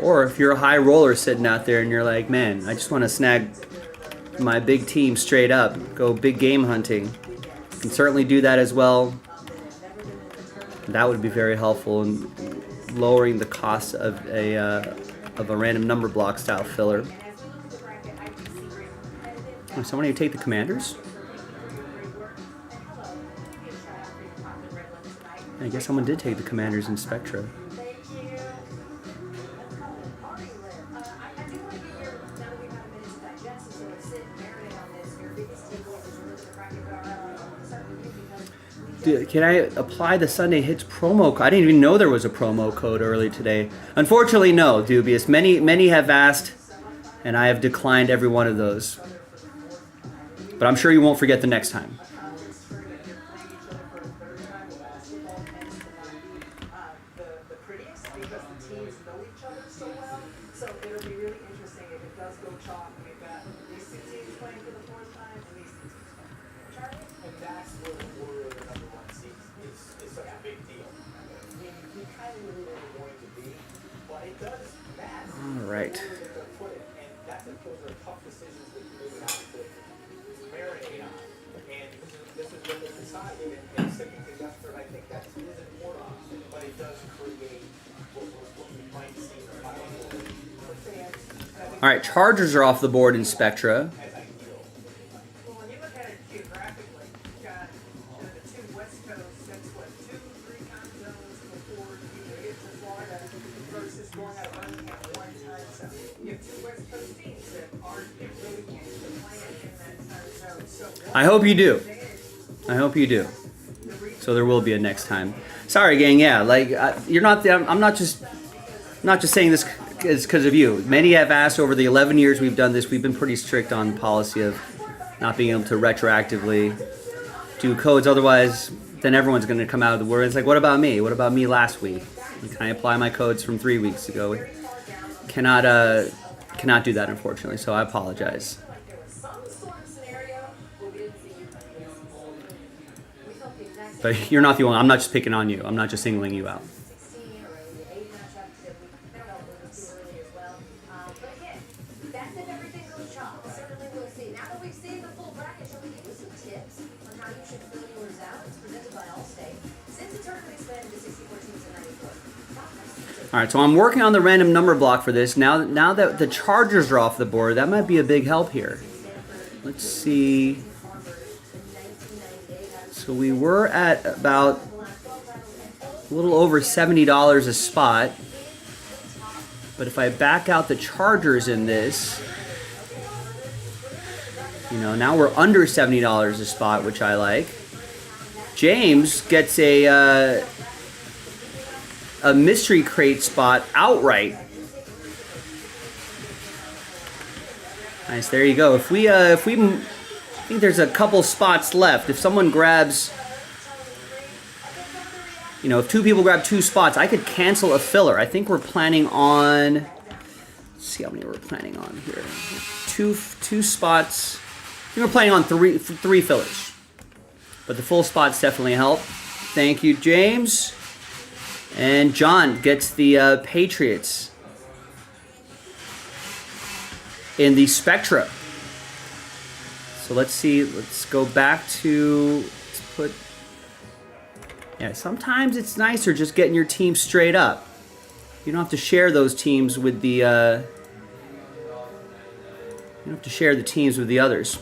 Or if you're a high roller sitting out there and you're like, man, I just want to snag my big team straight up, go big game hunting, you can certainly do that as well. That would be very helpful in lowering the cost of a random number block style filler. Oh, someone take the Commanders? I guess someone did take the Commanders in Spectra. Can I apply the Sunday Hits promo code? I didn't even know there was a promo code early today. Unfortunately, no, Dubious. Many have asked, and I have declined every one of those. But I'm sure you won't forget the next time. All right. All right, Chargers are off the board in Spectra. I hope you do. I hope you do. So there will be a next time. Sorry, gang. Yeah, like you're not. I'm not just saying this because of you. Many have asked over the 11 years we've done this. We've been pretty strict on the policy of not being able to retroactively do codes. Otherwise, then everyone's going to come out of the word. It's like, what about me? What about me last week? Can I apply my codes from 3 weeks ago? Cannot do that, unfortunately. So I apologize. But you're not the only. I'm not just picking on you. I'm not just singling you out. All right, so I'm working on the random number block for this. Now that the Chargers are off the board, that might be a big help here. Let's see. So we were at about a little over $70 a spot. But if I back out the Chargers in this, you know, now we're under $70 a spot, which I like. James gets a mystery crate spot outright. Nice, there you go. If we I think there's a couple spots left. If someone grabs, you know, if two people grab 2 spots, I could cancel a filler. I think we're planning on, let's see how many we're planning on here. Two spots. I think we're planning on three fillers. But the full spots definitely help. Thank you, James. And John gets the Patriots in the Spectra. So let's see. Let's go back to, let's put, yeah, sometimes it's nicer just getting your team straight up. You don't have to share those teams with the, you don't have to share the teams with the others.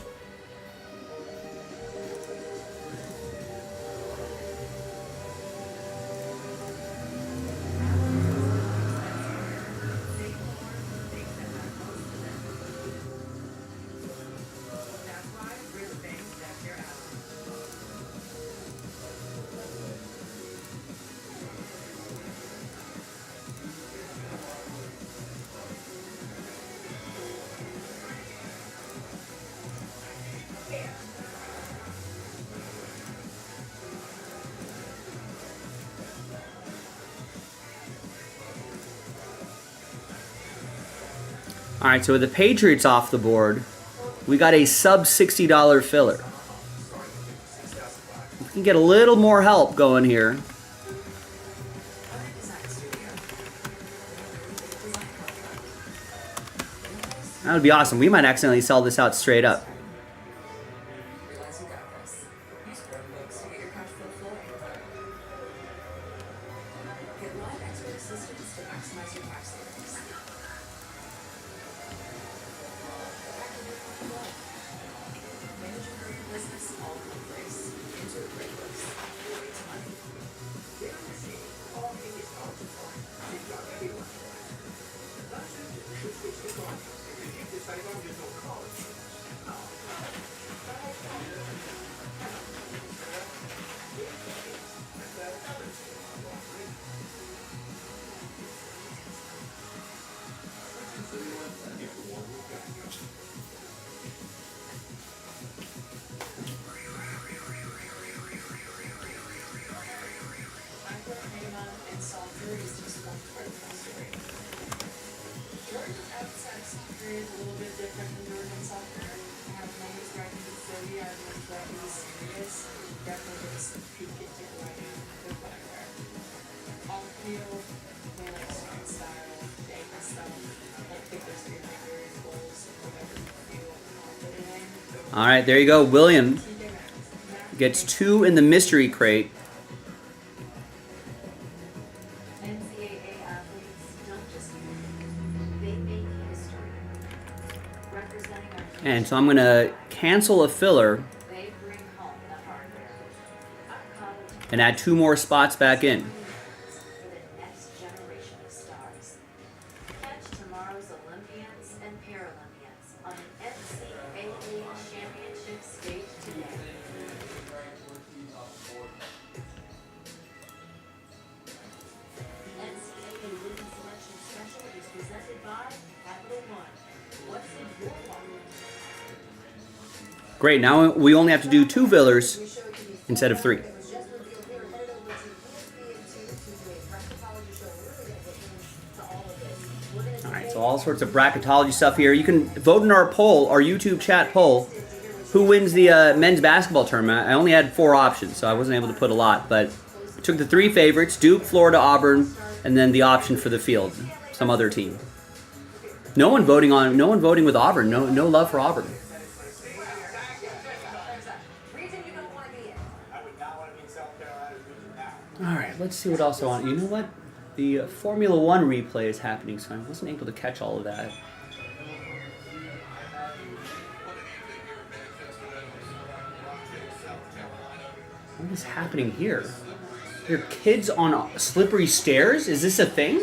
All right, so with the Patriots off the board, we got a sub $60 filler. We can get a little more help going here. That would be awesome. We might accidentally sell this out straight up. All right, there you go. William gets 2 in the mystery crate. NCAA athletes don't just win, they make history. Representing our And so I'm going to cancel a filler they bring home the hardware. Our college and add 2 more spots back in. for the next generation of stars. Catch tomorrow's Olympians and Paralympians on an NCAA championship stage today. The NCAA Women's Selection Special is presented by Capital One. What's in your wallet? Great, now we only have to do 2 fillers instead of 3. All right, so all sorts of bracketology stuff here. You can vote in our poll, our YouTube chat poll, who wins the men's basketball tournament. I only had 4 options, so I wasn't able to put a lot, but I took the 3 favorites, Duke, Florida, Auburn, and then the option for the field, some other team. No one voting with Auburn. No love for Auburn. All right, let's see what else I want. You know what? The Formula One replay is happening, so I wasn't able to catch all of that. What is happening here? There are kids on slippery stairs? Is this a thing?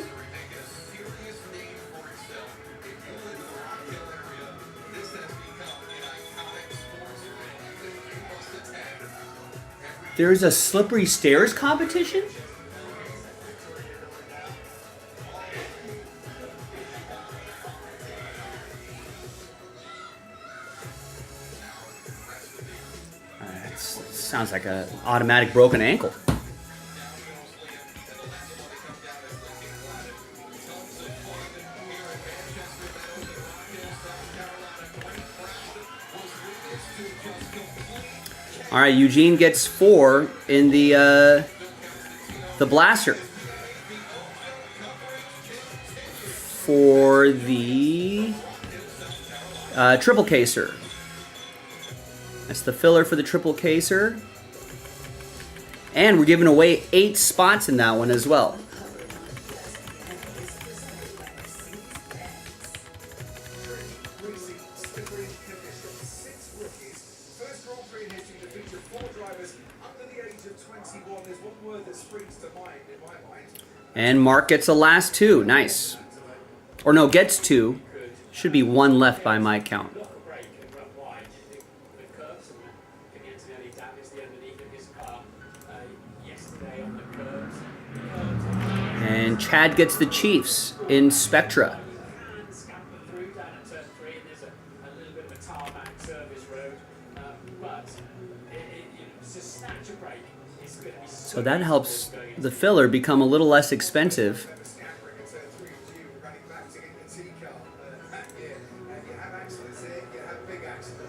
There's a slippery stairs competition? That sounds like an automatic broken ankle. All right, Eugene gets 4 in the blaster for the triple caser. That's the filler for the triple caser, and we're giving away 8 spots in that one as well. And Mark gets the last 2. Nice. Or no, gets 2. Should be 1 left by my count. And Chad gets the Chiefs in Spectra. So that helps the filler become a little less expensive.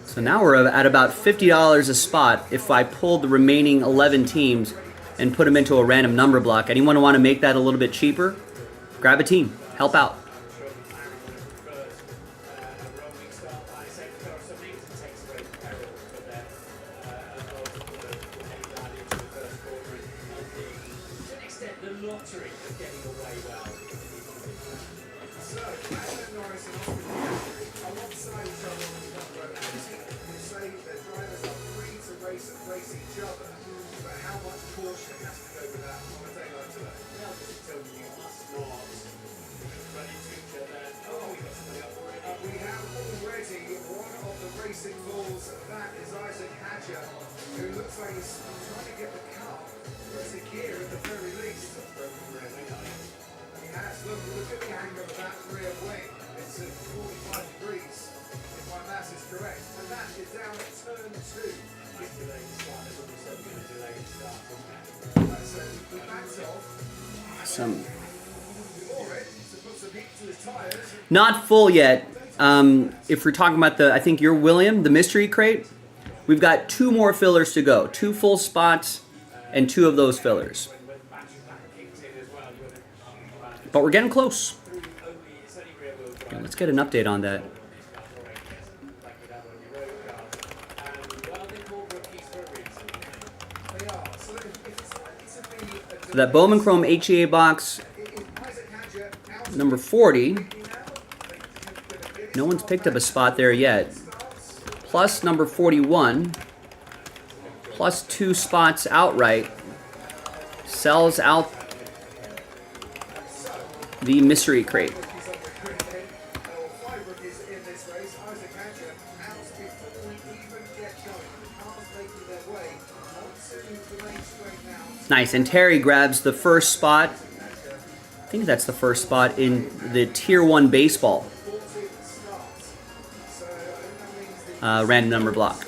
So now we're at about $50 a spot if I pulled the remaining 11 teams and put them into a random number block. Anyone want to make that a little bit cheaper? Grab a team. Help out. Awesome. Not full yet. If we're talking about I think you're William, the mystery crate. We've got 2 more fillers to go. 2 full spots and 2 of those fillers. But we're getting close. Yeah, let's get an update on that. So that Bowman Chrome HEA box, number 40. No one's picked up a spot there yet. Plus number 41. Plus 2 spots outright. Sells out the mystery crate. Nice, and Terry grabs the first spot. I think that's the first spot in the Tier 1 baseball random number block.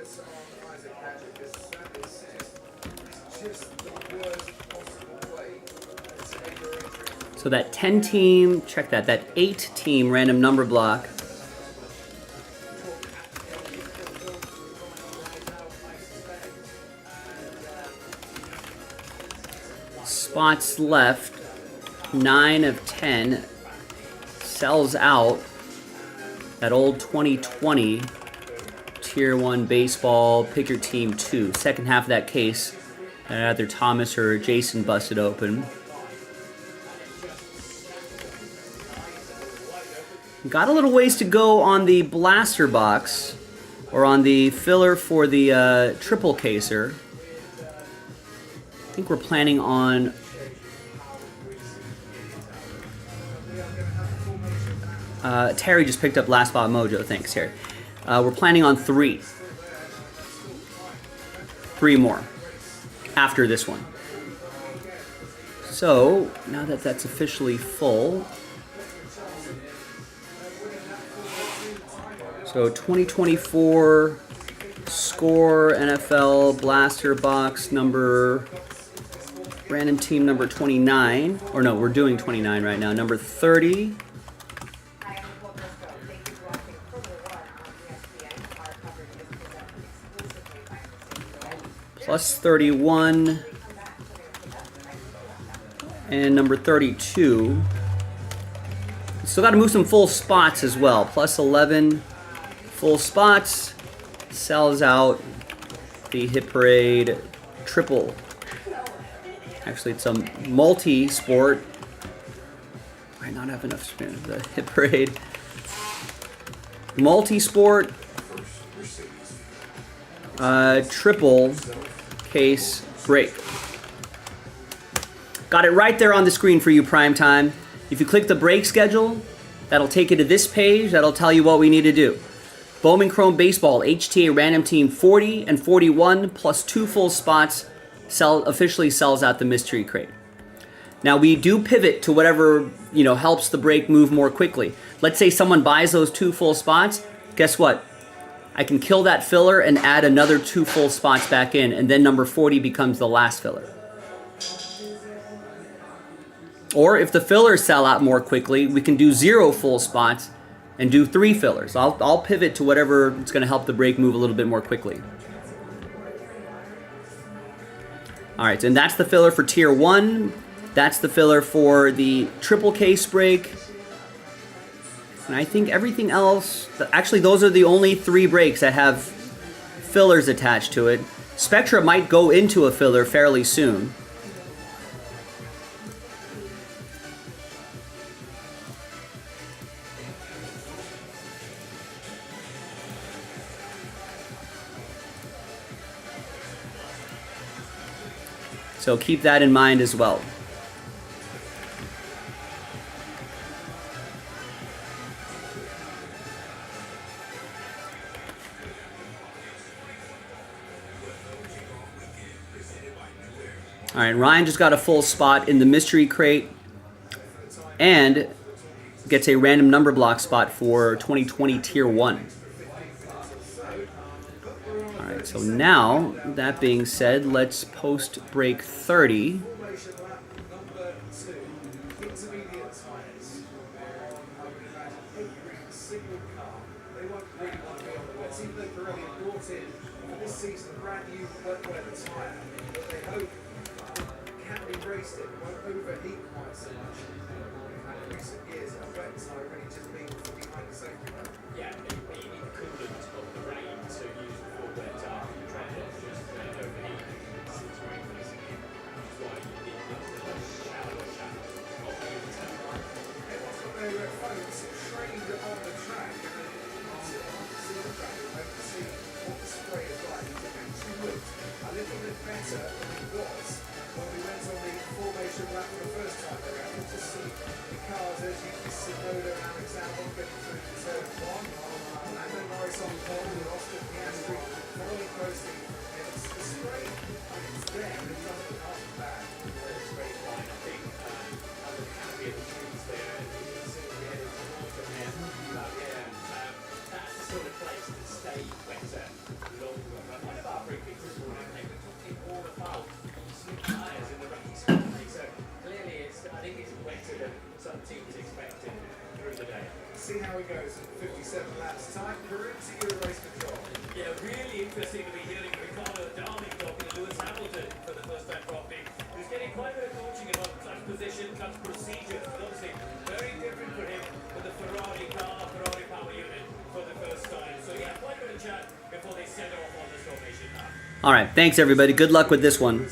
emphasis on Isaac Patrick because that is just the worst possible way to make your injury. So that 10 team, check that, that 8 team random number block. Spots left, 9 of 10, sells out that old 2020 Tier 1 baseball, pick your team 2. Second half of that case, either Thomas or Jason busted open. Got a little ways to go on the blaster box, or on the filler for the triple caser. I think we're planning on... Terry just picked up Last Spot Mojo. Thanks, Terry. We're planning on 3. 3 more after this one. So, now that that's officially full... So 2024 score NFL blaster box number, random team number 29, or no, we're doing 29 right now, number 30. Plus 31, and number 32. Still got to move some full spots as well, plus 11. Full spots, sells out the Hit Parade triple. Actually, it's a multi-sport. Might not have enough spin. The Hit Parade multi-sport triple case break. Got it right there on the screen for you, prime time. If you click the break schedule, that'll take you to this page. That'll tell you what we need to do. Bowman Chrome Baseball, HTA random team 40 and 41 plus 2 full spots officially sells out the mystery crate. Now we do pivot to whatever, helps the break move more quickly. Let's say someone buys those 2 full spots. Guess what? I can kill that filler and add another 2 full spots back in, and then number 40 becomes the last filler. Or if the fillers sell out more quickly, we can do 0 full spots and do 3 fillers. I'll pivot to whatever is going to help the break move a little bit more quickly. All right, and that's the filler for Tier 1. That's the filler for the triple case break. And I think everything else... Actually, those are the only 3 breaks that have fillers attached to it. Spectra might go into a filler fairly soon. So keep that in mind as well. All right, Ryan just got a full spot in the mystery crate and gets a random number block spot for 2020 Tier 1. So now, that being said, let's post break 30. see how it goes. 57 laps time. Peruzzi, your race control. Yeah, really interesting to be hearing Ricardo Darling talking to Lewis Hamilton for the first time properly. He's getting quite a bit of coaching about clutch position, clutch procedure. Obviously, very different for him with the Ferrari car, Ferrari power unit for the first time. So yeah, quite a bit of chat before they set off on this formation now. All right, thanks everybody. Good luck with this one.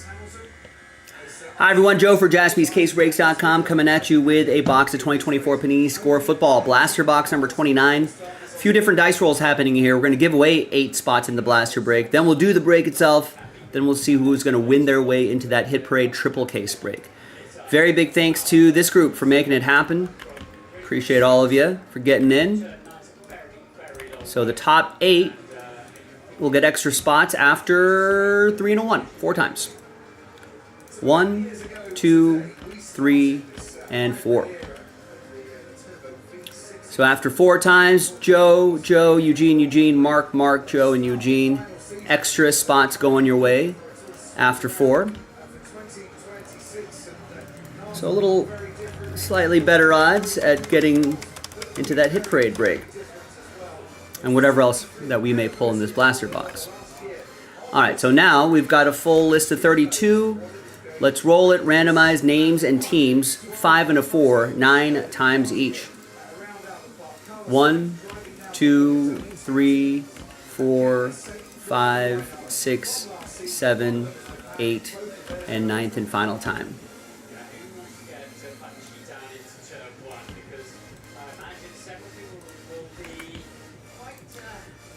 Hi everyone, Joe for JaspysCaseBreaks.com coming at you with a box of 2024 Panini Score Football Blaster Box number 29. A few different dice rolls happening here. We're going to give away 8 spots in the Blaster Break. Then we'll do the break itself. Then we'll see who's going to win their way into that Hit Parade triple case break. Very big thanks to this group for making it happen. Appreciate all of you for getting in. So the top 8 will get extra spots after 3 and a 1, 4 times. 1, 2, 3, and 4. So after 4 times, Joe, Eugene, Mark, Joe, and Eugene. Extra spots going your way after 4. So a little slightly better odds at getting into that Hit Parade break. And whatever else that we may pull in this blaster box. Alright, so now we've got a full list of 32. Let's roll it, randomize names and teams, 5 and a 4, 9 times each. 1, 2, 3, 4, 5, 6, 7, 8, and 9th and final time.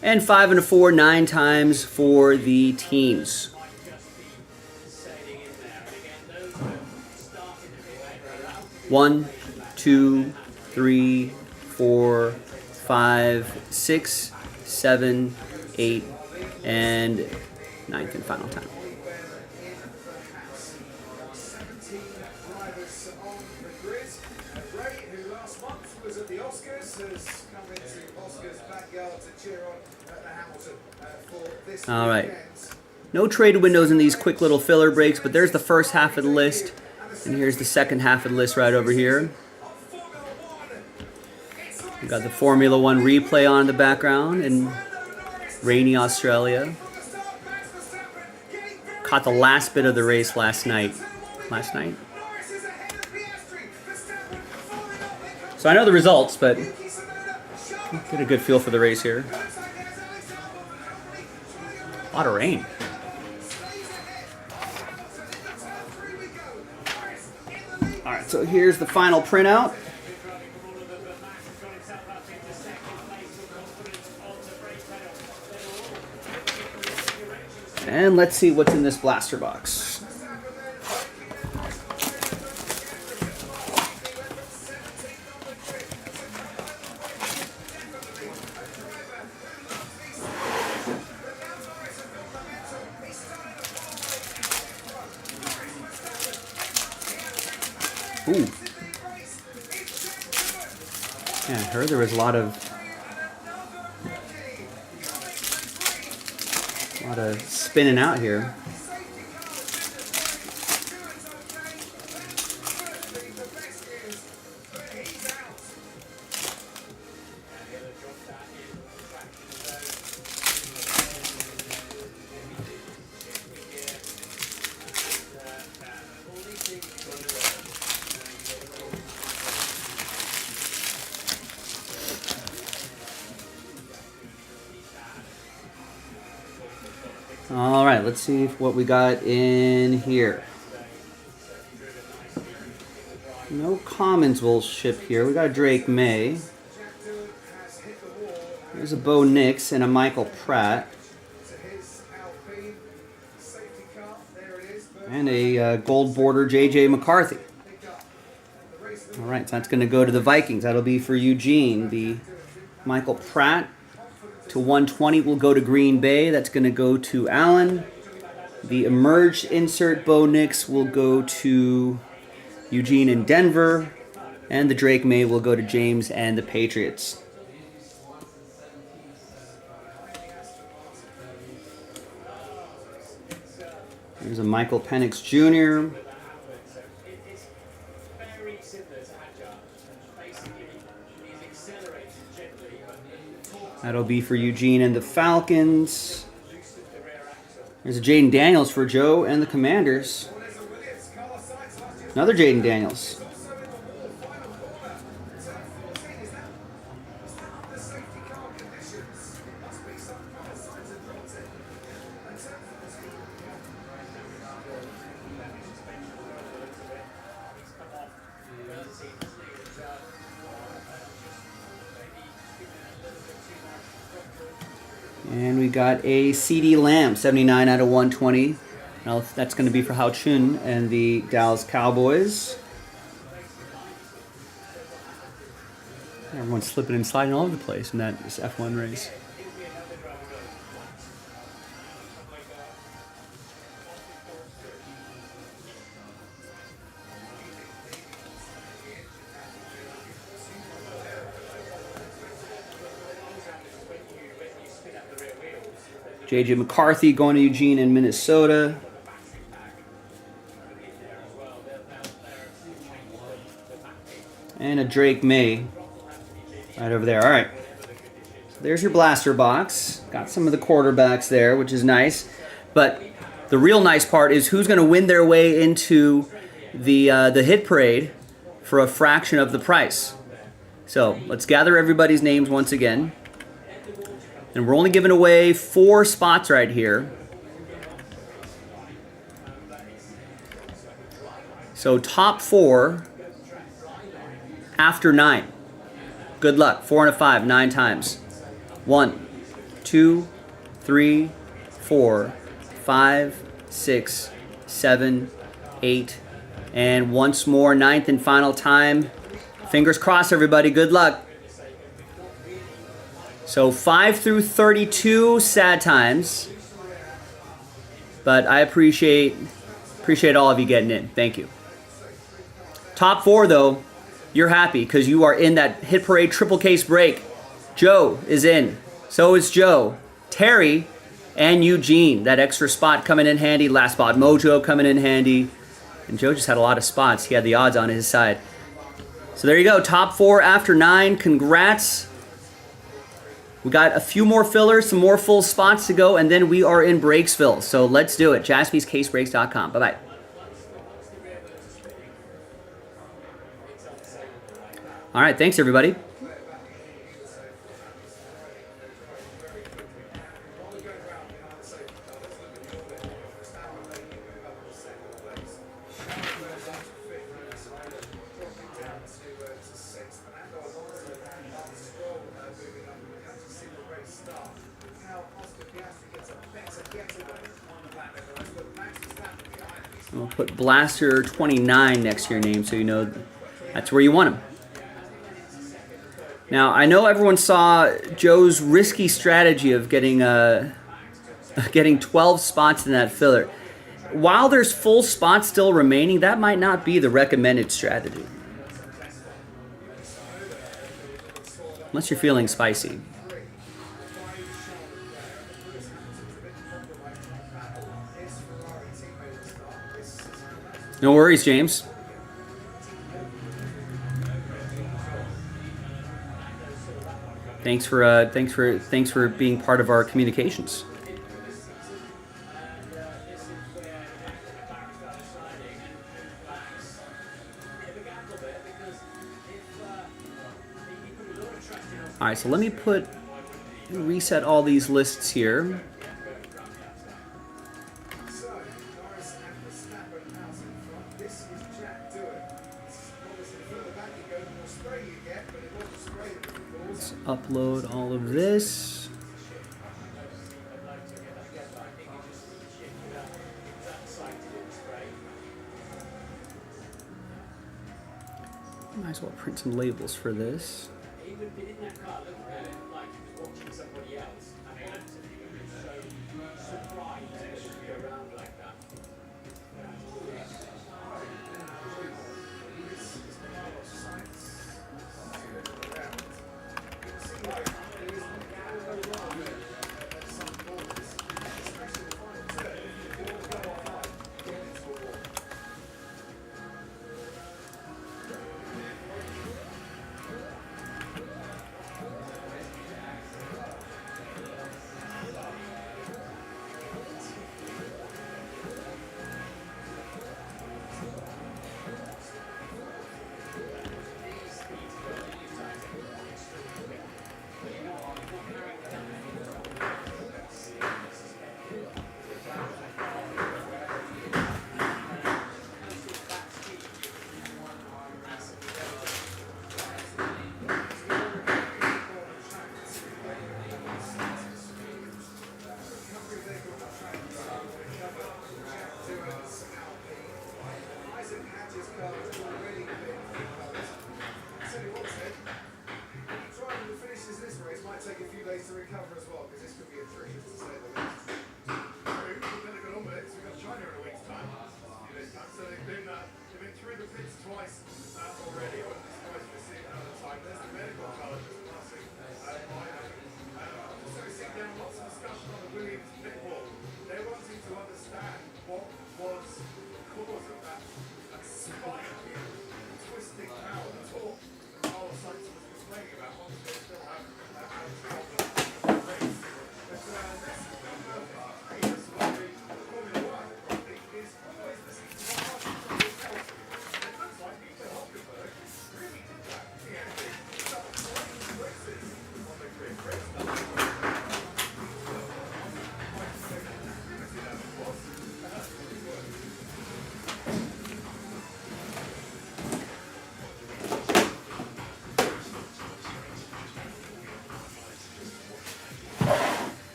And 5 and a 4, 9 times for the teams. One, 2, 3, 4, 5, 6, 7, 8, and 9th and final time. 17 drivers on the grid. Ray, who last month was at the Oscars, has come into Oscars' backyard to cheer on the Hamilton for this All right. weekend. No trade windows in these quick little filler breaks, but there's the first half of the list. And here's the second half of the list right over here. We've got the Formula One replay on in the background in rainy Australia. Caught the last bit of the race last night. So I know the results, but get a good feel for the race here. A lot of rain. Alright, so here's the final printout. And let's see what's in this blaster box. Ooh. Yeah, I heard there was a lot of spinning out here. All right, let's see what we got in here. No commons will ship here. We got a Drake May. There's a Bo Nix and a Michael Pratt. And a gold border J.J. McCarthy. All right, so that's going to go to the Vikings. That'll be for Eugene. The Michael Pratt to 120 will go to Green Bay. That's going to go to Allen. The emerged insert Bo Nix will go to Eugene in Denver. And the Drake May will go to James and the Patriots. There's a Michael Penix Jr. That'll be for Eugene and the Falcons. There's a Jaden Daniels for Joe and the Commanders. Another Jaden Daniels. And we got a CD Lamb, 79 out of 120. Now that's going to be for Hao Chun and the Dallas Cowboys. Everyone's slipping and sliding all over the place in this F1 race. J.J. McCarthy going to Eugene in Minnesota. And a Drake May right over there. All right. So there's your blaster box. Got some of the quarterbacks there, which is nice. But the real nice part is who's going to win their way into the hit parade for a fraction of the price. So let's gather everybody's names once again. And we're only giving away 4 spots right here. So top 4 after 9. Good luck. 4 and a 5, 9 times. 1, 2, 3, 4, 5, 6, 7, 8, and once more, 9th and final time. Fingers crossed, everybody. Good luck. So 5 through 32, sad times. But I appreciate all of you getting in. Thank you. Top 4, though, you're happy because you are in that hit parade triple case break. Joe is in. So is Joe. Terry and Eugene. That extra spot coming in handy. Last spot mojo coming in handy. And Joe just had a lot of spots. He had the odds on his side. So there you go. Top 4 after 9. Congrats. We got a few more fillers, some more full spots to go, and then we are in Breaksville. So let's do it. JaspysCaseBreaks.com. Bye-bye. All right, thanks, everybody. We'll put Blaster 29 next to your name so you know that's where you want him. Now, I know everyone saw Joe's risky strategy of getting 12 spots in that filler. While there's full spots still remaining, that might not be the recommended strategy. Unless you're feeling spicy. No worries, James. Thanks for being part of our communications. All right, so let me reset all these lists here. Let's upload all of this. Might as well print some labels for this.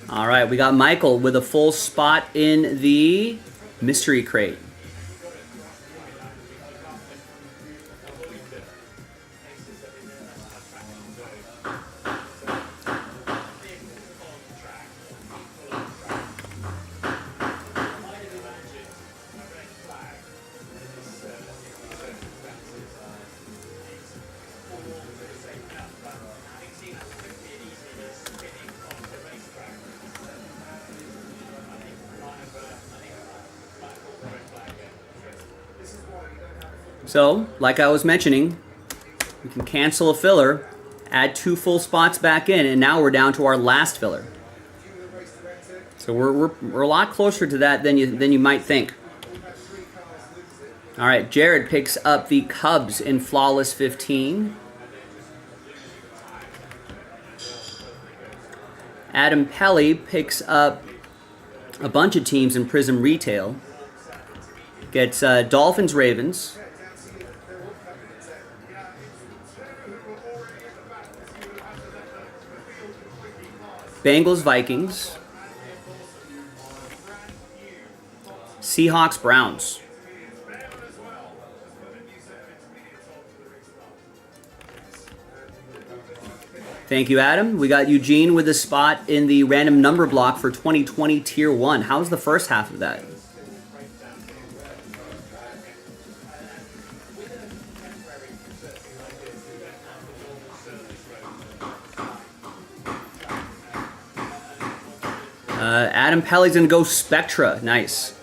All right, we got Michael with a full spot in the mystery crate. So, like I was mentioning, we can cancel a filler, add 2 full spots back in, and now we're down to our last filler. So we're a lot closer to that than you might think. All right, Jared picks up the Cubs in Flawless 15. Adam Pelly picks up a bunch of teams in Prism Retail. Gets Dolphins, Ravens. Bengals, Vikings. Seahawks, Browns. Thank you, Adam. We got Eugene with a spot in the random number block for 2020 Tier 1. How's the first half of that? Adam Pelly's going to go Spectra. Nice.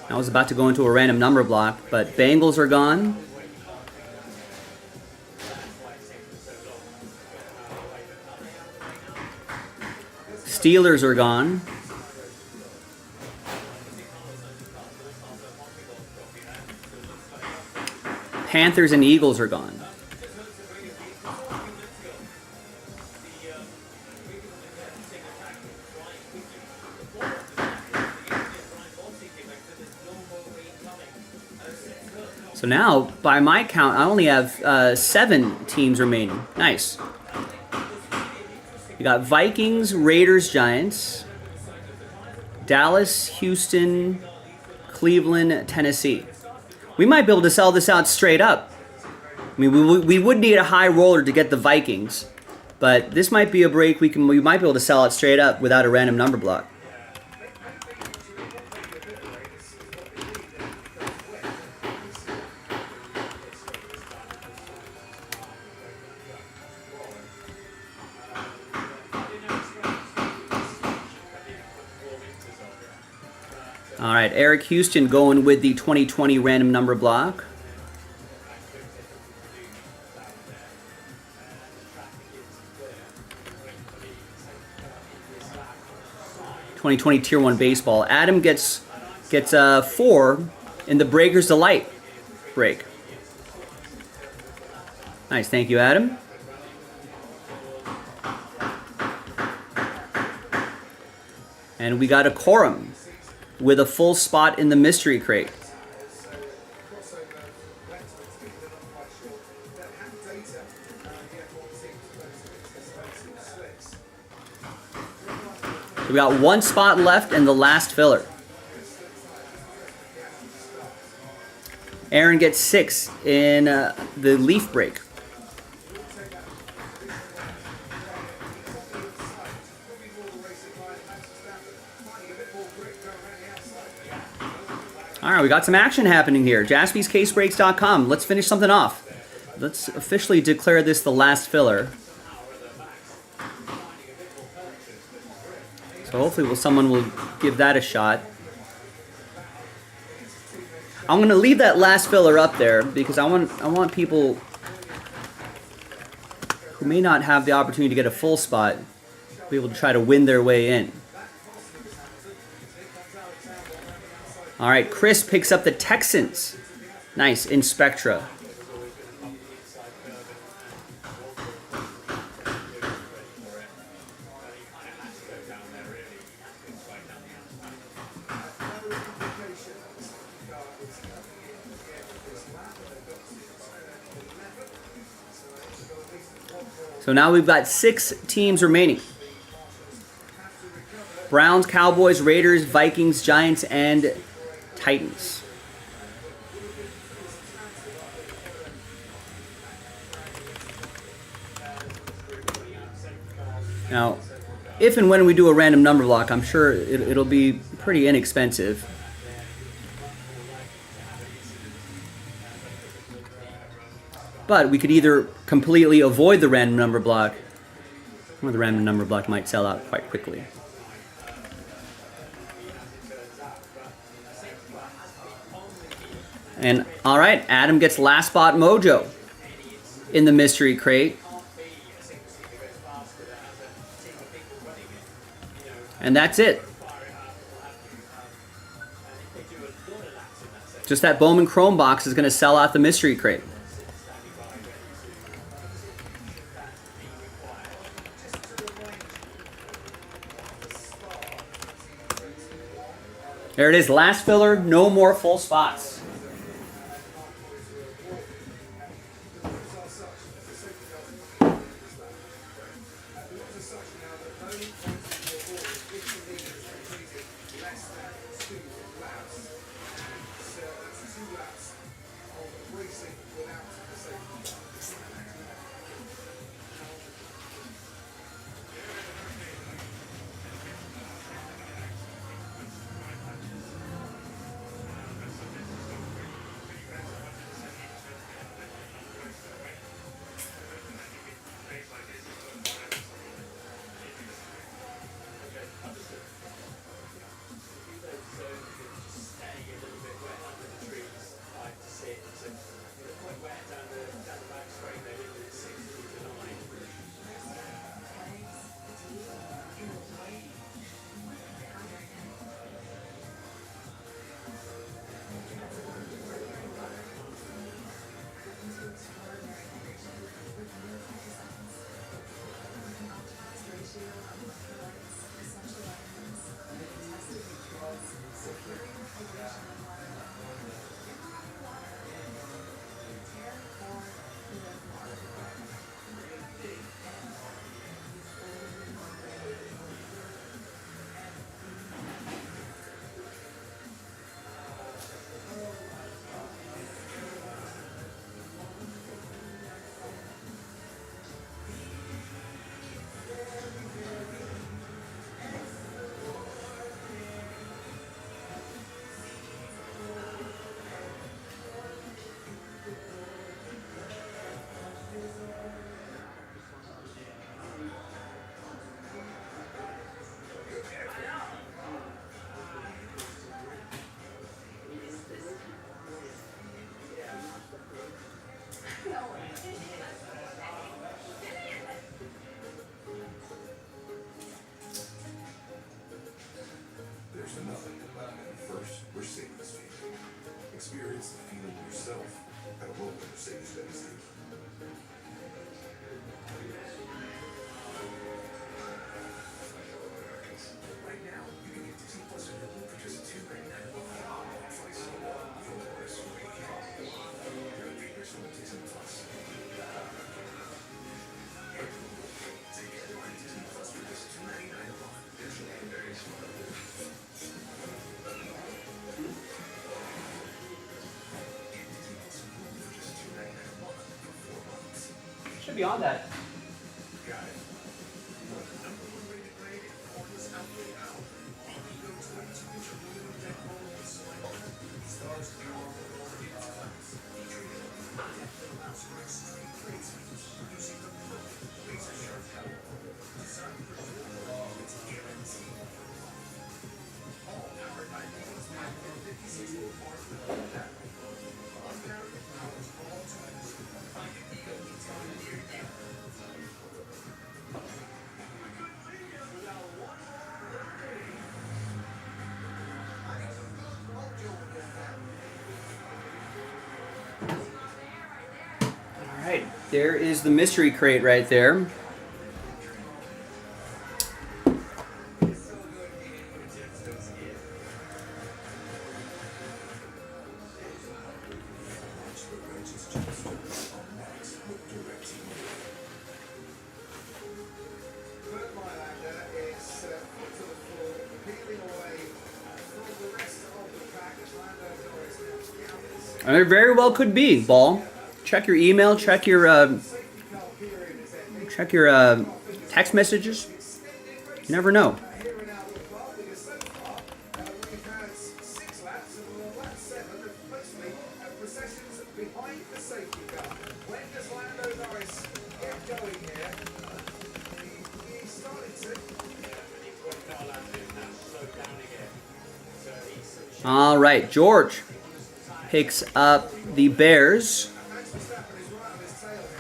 I was about to go into a random number block, but Bengals are gone. Steelers are gone. Panthers and Eagles are gone. So now, by my count, I only have 7 teams remaining. Nice. We got Vikings, Raiders, Giants, Dallas, Houston, Cleveland, Tennessee. We might be able to sell this out straight up. I mean, we would need a high roller to get the Vikings, but this might be a break we might be able to sell it straight up without a random number block. All right, Eric Houston going with the 2020 random number block. '20 Tier 1 baseball. Adam gets 4 in the Breaker's Delight break. Nice, thank you, Adam. And we got a Corum with a full spot in the mystery crate. We got 1 spot left in the last filler. Aaron gets 6 in the leaf break. All right, we got some action happening here. JaspysCaseBreaks.com. Let's finish something off. Let's officially declare this the last filler. So hopefully someone will give that a shot. I'm going to leave that last filler up there because I want people who may not have the opportunity to get a full spot be able to try to win their way in. All right, Chris picks up the Texans. Nice, in Spectra. So now we've got 6 teams remaining. Browns, Cowboys, Raiders, Vikings, Giants, and Titans. Now, if and when we do a random number block, I'm sure it'll be pretty inexpensive. But we could either completely avoid the random number block, or the random number block might sell out quite quickly. And all right, Adam gets last spot mojo in the mystery crate. And that's it. Just that Bowman Chrome box is going to sell out the mystery crate. There it is, last filler, no more full spots. There's nothing about it. First, we're seeing this feeling. Experience the feeling yourself at a local Mercedes-Benz dealer. Right now, you can get Disney Plus on your for just $2.99 a month. Twice a month. You're a Gators from Disney Plus. Take everyone Disney Plus for just $2.99 a month. Disney very smart. Should be on that. Alright, there is the mystery crate right there. Third line actor is put to the floor. There very well could be, Ball. Check your email. Check your text messages. You never know. All right, George picks up the Bears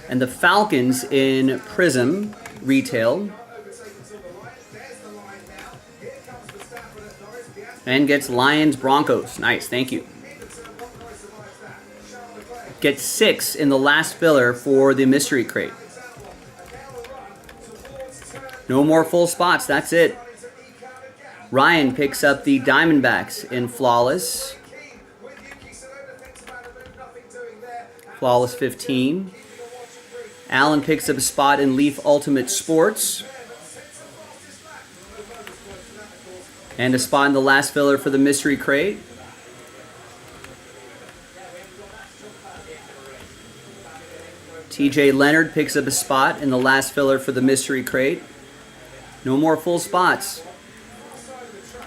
and the Falcons in Prism retail and gets Lions Broncos. Nice, thank you. Gets 6 in the last filler for the mystery crate. No more full spots, that's it. Ryan picks up the Diamondbacks in Flawless. Flawless 15. Alan picks up a spot in Leaf Ultimate Sports. And a spot in the last filler for the mystery crate. TJ Leonard picks up a spot in the last filler for the mystery crate. No more full spots.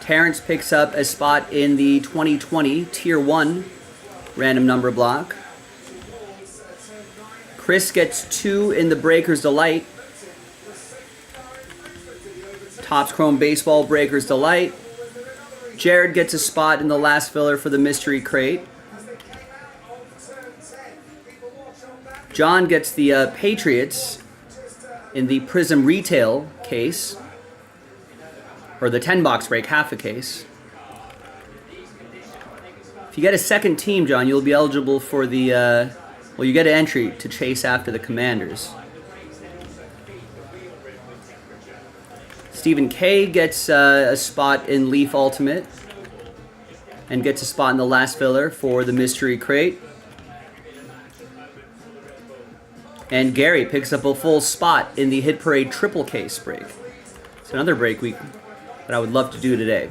Terrence picks up a spot in the 2020 Tier 1 random number block. Chris gets 2 in the Breakers Delight. Topps Chrome Baseball Breakers Delight. Jared gets a spot in the last filler for the mystery crate. John gets the Patriots in the Prism Retail case. Or the 10-box break, half a case. If you get a second team, John, you'll be eligible for the... well, you get an entry to chase after the Commanders. Stephen K gets a spot in Leaf Ultimate. And gets a spot in the last filler for the mystery crate. And Gary picks up a full spot in the Hit Parade triple case break. It's another break week that I would love to do today.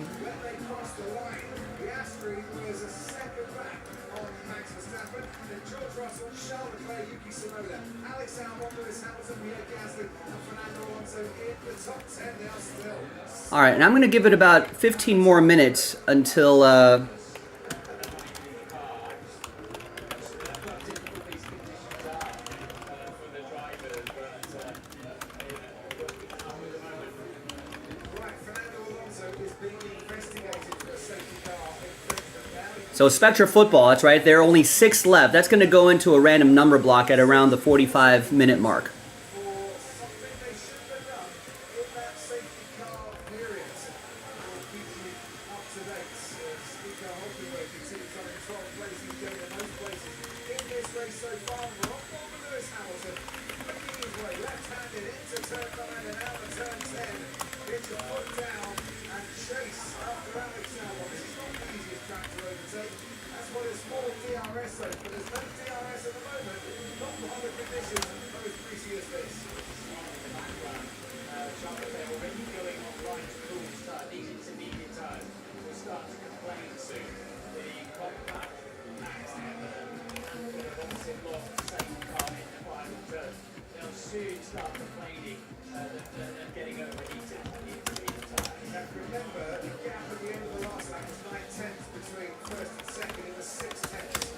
All right, and I'm going to give it about 15 more minutes until so Spectra Football, that's right, there are only 6 left. That's going to go into a random number block at around the 45-minute mark.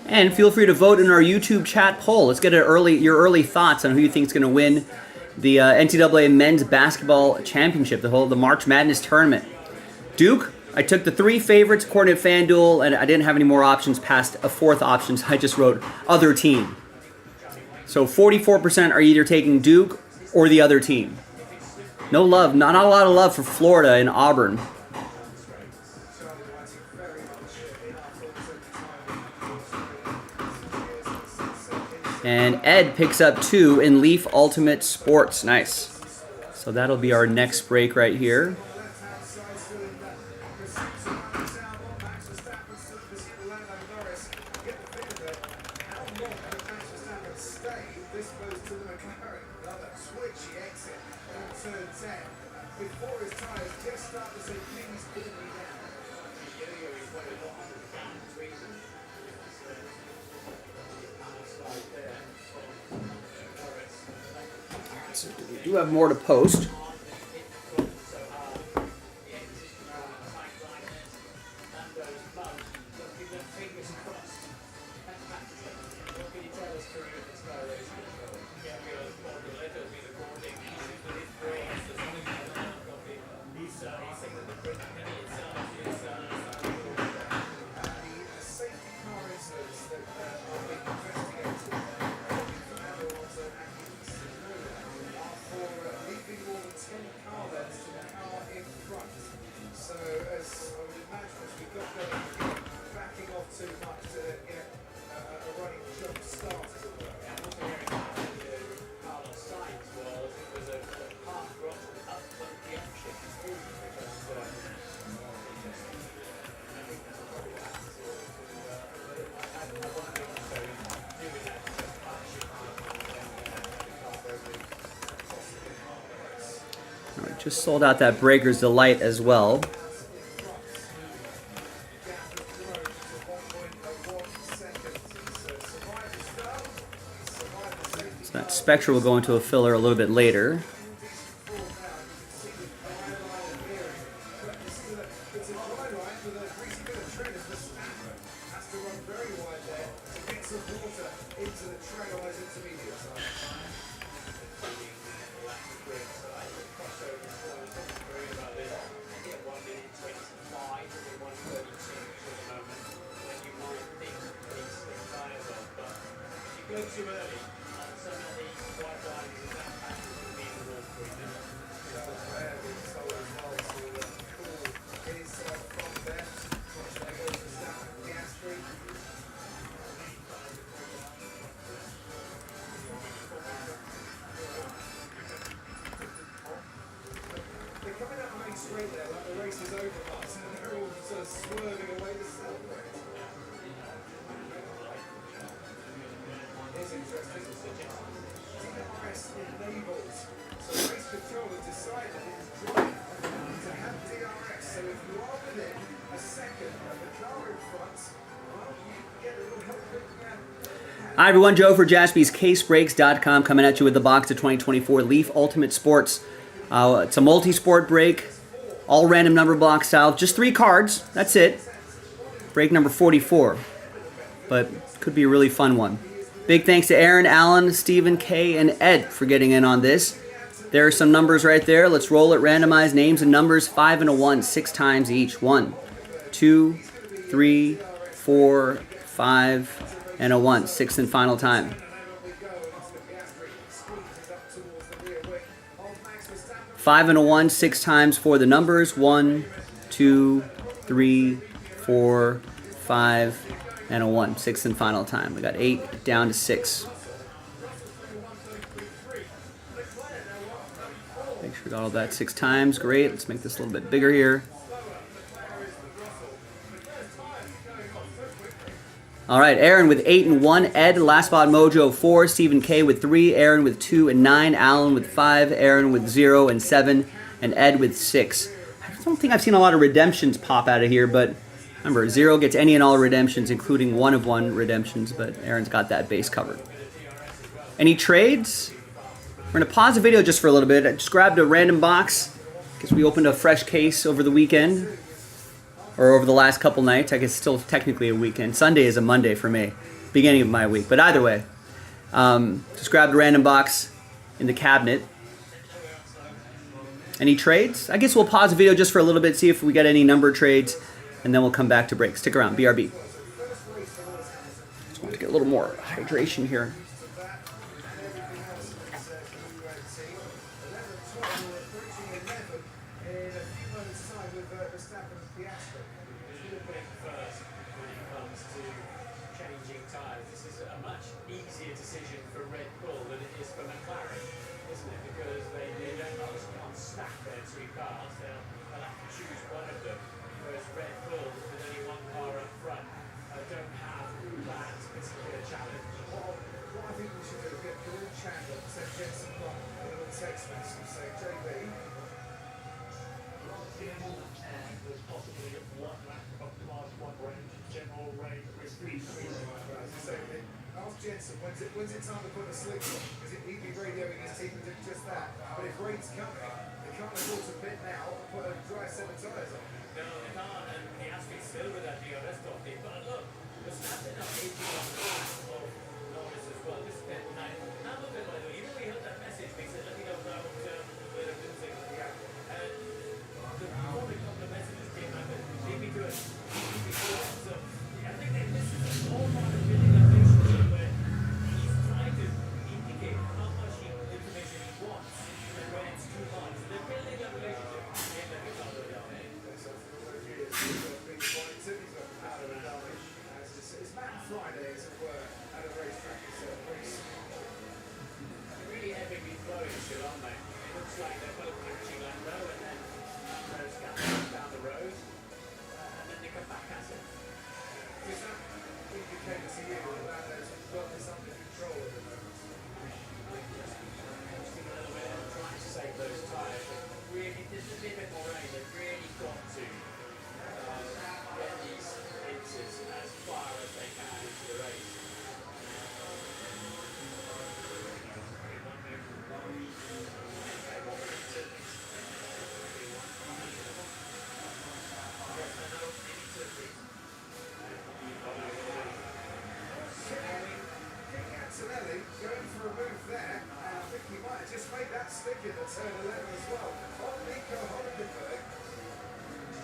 And feel free to vote in our YouTube chat poll. Let's get your early thoughts on who you think is going to win the NCAA Men's Basketball Championship, the March Madness tournament. Duke, I took the 3 favorites according to FanDuel, and I didn't have any more options past a 4th option, so I just wrote other team. So 44% are either taking Duke or the other team. No love, not a lot of love for Florida and Auburn. And Ed picks up 2 in Leaf Ultimate Sports. Nice. So that'll be our next break right here. So we do have more to post. So as I would imagine, as we've got going, backing off too much to get a running jump start, as it were. All right, just sold out that Breaker's Delight as well. So that Spectra will go into a filler a little bit later. Hi everyone, Joe for JASPY's CaseBreaks.com coming at you with the box of 2024 Leaf Ultimate Sports. It's a multi-sport break, all random number block style, just 3 cards, that's it. Break number 44, but could be a really fun one. Big thanks to Aaron, Alan, Stephen, Kay, and Ed for getting in on this. There are some numbers right there. Let's roll it, randomize names and numbers, 5 and a 1, 6 times each. 1, 2, 3, 4, 5, and a 1, 6th and final time. 5 and a 1, 6 times for the numbers. 1, 2, 3, 4, 5, and a 1, 6th and final time. We got 8 down to 6. Make sure we got all that 6 times. Great. Let's make this a little bit bigger here. All right, Aaron with 8 and 1, Ed, Last Spot Mojo 4, Stephen K with 3, Aaron with 2 and 9, Alan with 5, Aaron with 0 and 7, and Ed with 6. I don't think I've seen a lot of redemptions pop out of here, but remember, 0 gets any and all redemptions, including 1 of 1 redemptions, but Aaron's got that base covered. Any trades? We're going to pause the video just for a little bit. I just grabbed a random box because we opened a fresh case over the weekend. Or over the last couple nights. I guess it's still technically a weekend. Sunday is a Monday for me. Beginning of my week. But either way, just grabbed a random box in the cabinet. Any trades? I guess we'll pause the video just for a little bit, see if we get any number trades, and then we'll come back to break. Stick around. BRB. Just want to get a little more hydration here. Ask Jensen, when's it time to put the slicks on? Because he'd be radioing his team to do just that. But if rain's coming, they can't afford to bid now and put a dry set of tyres on. No, they can't, and he has to be still with that DRS topic. But look, we're snapping up 18 on the back of Norris as well. This is bit nice. Hamilton, by the way, even though he heard that message, he said, let me know about where I'm losing. Yeah. And the morning couple of messages came out that lead me to it. So, yeah, I think that this is all part of building a relationship where he's trying to indicate how much information he wants and when it's too much. So they're building a relationship. Yeah, but it's not really out there. It's Matt Friday, as it were, at a racetrack. It's a race. They're really epically flowing still, aren't they? It looks like they're both catching Lando and then Lando's going down the road and then they come back at it. Does that indicate to you that Lando's got this under control at the moment? Posting a little bit and trying to save those tyres. But really, there's a bit more rain. They've really got to get these inches as far as they can into the race. Antonelli going for a move there, and I think he might have just made that stick in the turn 11 as well. On Nico Hulkenberg.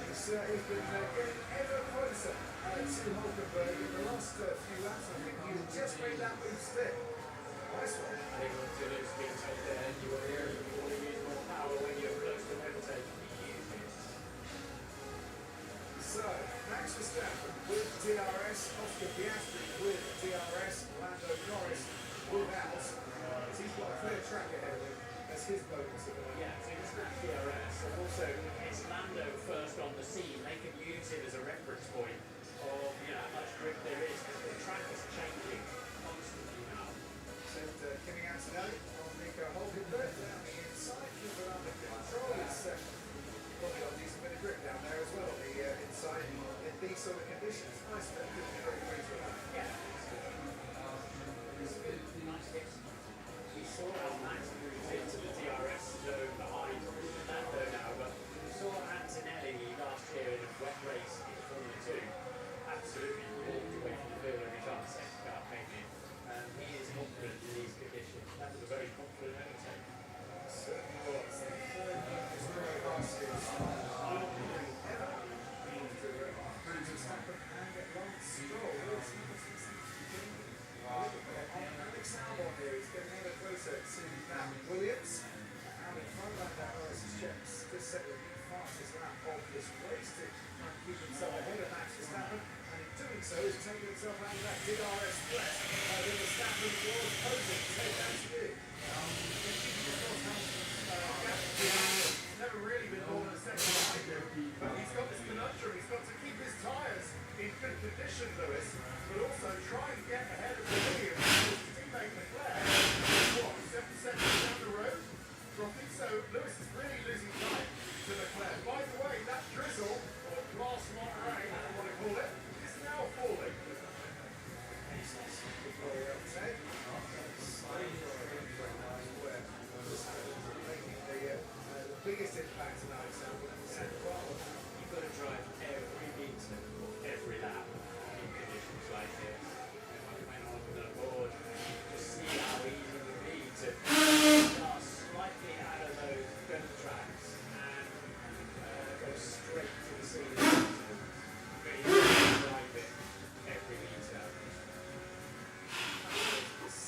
He's been getting ever closer to Hulkenberg in the last few laps. I think he's just made that move stick. Nice one. I think once you lose speed right there, you want to use more power when you're close to overtaking. You use it. So, Max Verstappen with DRS, Oscar Piastri with DRS, Lando Norris without. As he's got a clear track ahead of him. That's his bonus at the moment. Yeah, so it's not DRS, and also it's Lando first on the scene. They can use him as a reference point of how much grip there is, because the track is changing constantly now. Sent Kimi Antonelli on Nico Hulkenberg down the inside, keep it under control. It's probably got a decent bit of grip down there as well on the inside in these sort of conditions. Nice bit of good very pleased with that. Yeah. Nice hits. We saw how Max moved into the DRS zone behind Lando now, but we saw Antonelli last year in a wet race in Formula 2 absolutely walked away from the field every time the second car came in. And he is confident in these conditions. That was a very confident overtake. Certainly was. The third is very last year's ever Max Verstappen and Lance Stroll. Alex Albon here is getting ever closer to Matt Williams. Out in front of that Norris's checks. Just set the fastest lap of this race to try and keep himself ahead of Max Verstappen. And in doing so, he's taking himself out of that DRS threat that Verstappen was posing. Take that to you. Never really been more than a second behind him, but he's got this conundrum. He's got to keep his tyres in good condition, Lewis, but also try and get ahead of Williams, his teammate Leclerc. What, 7 seconds down the road? Dropping, so Lewis is really losing time to Leclerc. By the way, that drizzle, or glass not rain, I don't want to call it, is now falling. Biggest impact tonight, so You've got to drive every meter, every lap in conditions like this. And when on the board, just see how easy it would be to start slightly out of those dirt tracks and go straight to the scene. But you have to drive it every meter.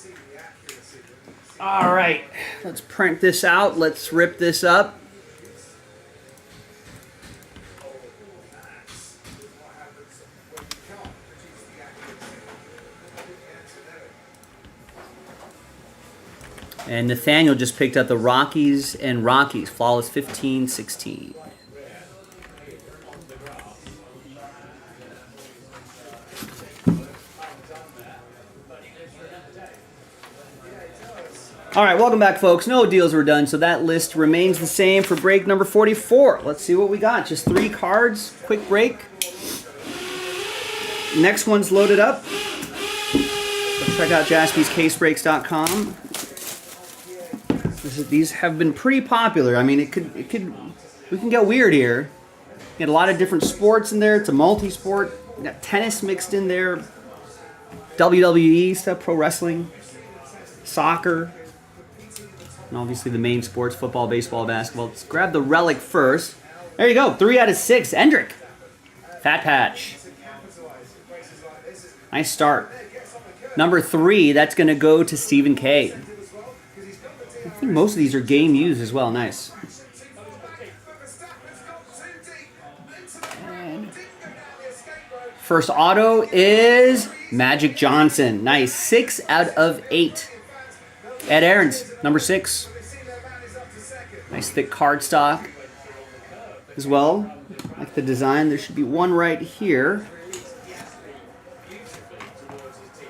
see the accuracy. All right, let's print this out. Let's rip this up. And Nathaniel just picked up the Rockies and Rockies, flawless 15-16. All right, welcome back, folks. No deals were done, so that list remains the same for break number 44. Let's see what we got. Just 3 cards, quick break. Next one's loaded up. Let's try Check out JaspysCaseBreaks.com. These have been pretty popular. I mean, we can get weird here. Get a lot of different sports in there. It's a multi-sport. You got tennis mixed in there. WWE stuff, pro wrestling, soccer, and obviously the main sports, football, baseball, basketball. Let's grab the relic first. There you go, 3 out of 6. Endrick. Fat Patch. Nice start. Number 3, that's going to go to Stephen K. I think most of these are game used as well. Nice. And first auto is Magic Johnson. Nice. 6 out of 8. Ed Aarons, number 6. Nice thick cardstock as well. Like the design. There should be one right here.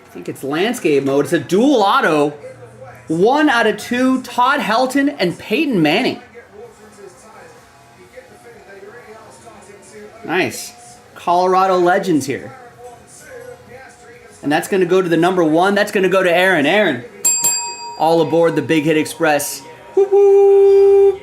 I think it's landscape mode. It's a dual auto. 1 out of 2. Todd Helton and Peyton Manning. Nice. Colorado Legends here. And that's going to go to the number 1. That's going to go to Aaron. Aaron, all aboard the Big Hit Express. Woo-hoo!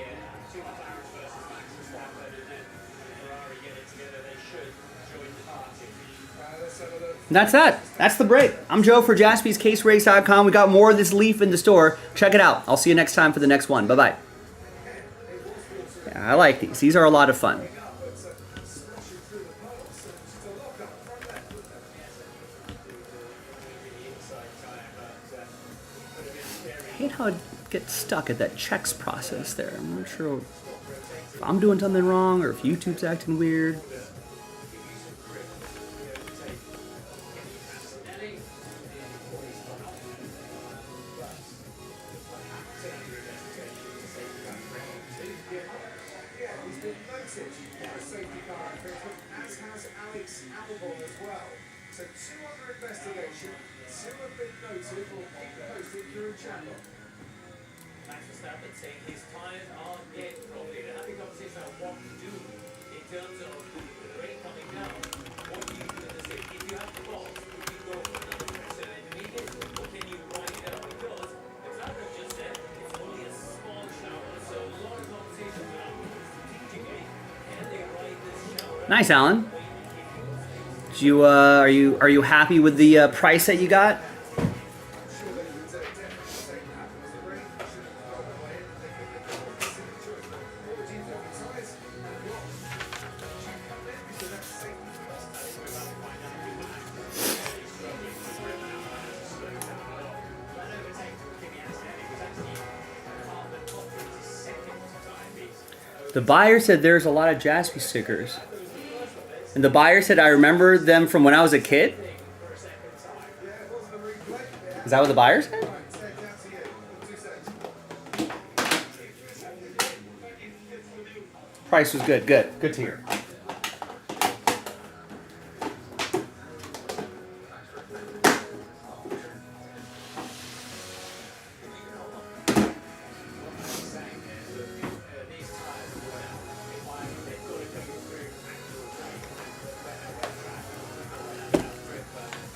That's that. That's the break. I'm Joe for JaspysCaseBreaks.com. We got more of this leaf in the store. Check it out. I'll see you next time for the next one. Bye-bye. Yeah, I like these. These are a lot of fun. I hate how it gets stuck at that checks process there. I'm not sure if I'm doing something wrong or if YouTube's acting weird. So 2 under investigation, 2 have been noted, will keep posted through channel. Max Verstappen saying his tires are dead. Probably they're having conversation about what to do in terms of the rain coming down. What do you do in the city? If you have the balls, would you go for another pressure intermediate, or can you ride it out? Because the driver just said it's only a small shower, so a lot of conversation around strategically. Can they ride this shower? Nice, Alan. Are you happy with the price that you got? The buyer said there's a lot of JASPY stickers. And the buyer said, I remember them from when I was a kid. Is that what the buyer said? Price was good. Good. Good to hear.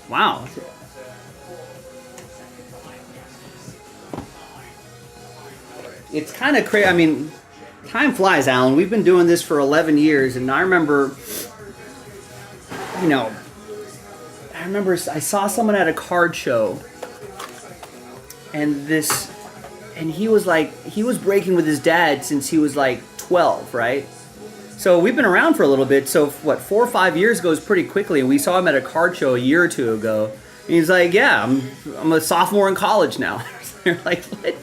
Wow. It's kind of crazy. I mean, time flies, Alan. We've been doing this for 11 years, and I remember, I saw someone at a card show, and he was breaking with his dad since he was like 12, right? So we've been around for a little bit. So what, 4 or 5 years goes pretty quickly. And we saw him at a card show a year or two ago. And he's like, "Yeah, I'm a sophomore in college now." They're like, "What?"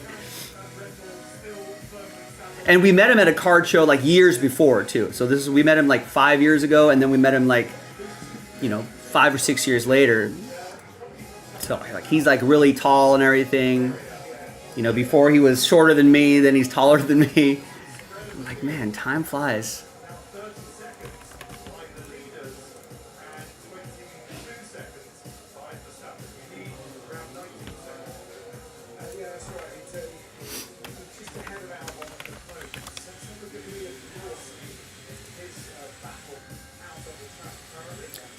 And we met him at a card show like years before too. So we met him like 5 years ago, and then we met him like, 5 or 6 years later. So like he's like really tall and everything. Before he was shorter than me, then he's taller than me. I'm like, man, time flies.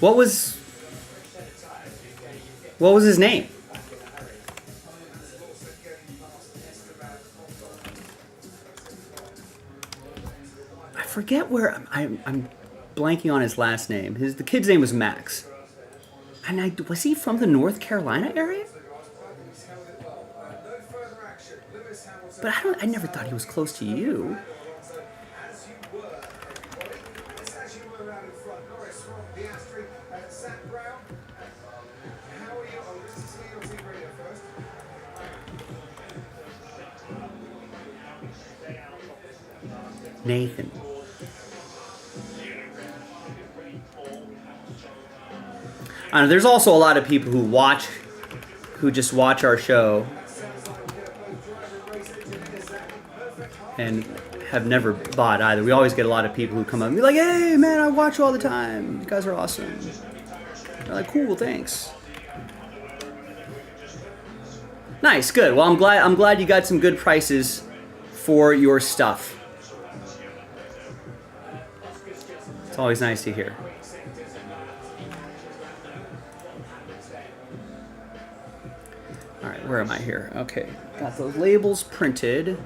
What was his name? forget where I'm blanking on his last name. The kid's name was Max. And was he from the North Carolina area? But I never thought he was close to you. Nathan. I don't know, there's also a lot of people who just watch our show and have never bought either. We always get a lot of people who come up and be like, "Hey man, I watch you all the time. You guys are awesome." They're like, "Cool, thanks." Nice, good. Well, I'm glad you got some good prices for your stuff. It's always nice to hear. All right, where am I here? Okay, got those labels printed.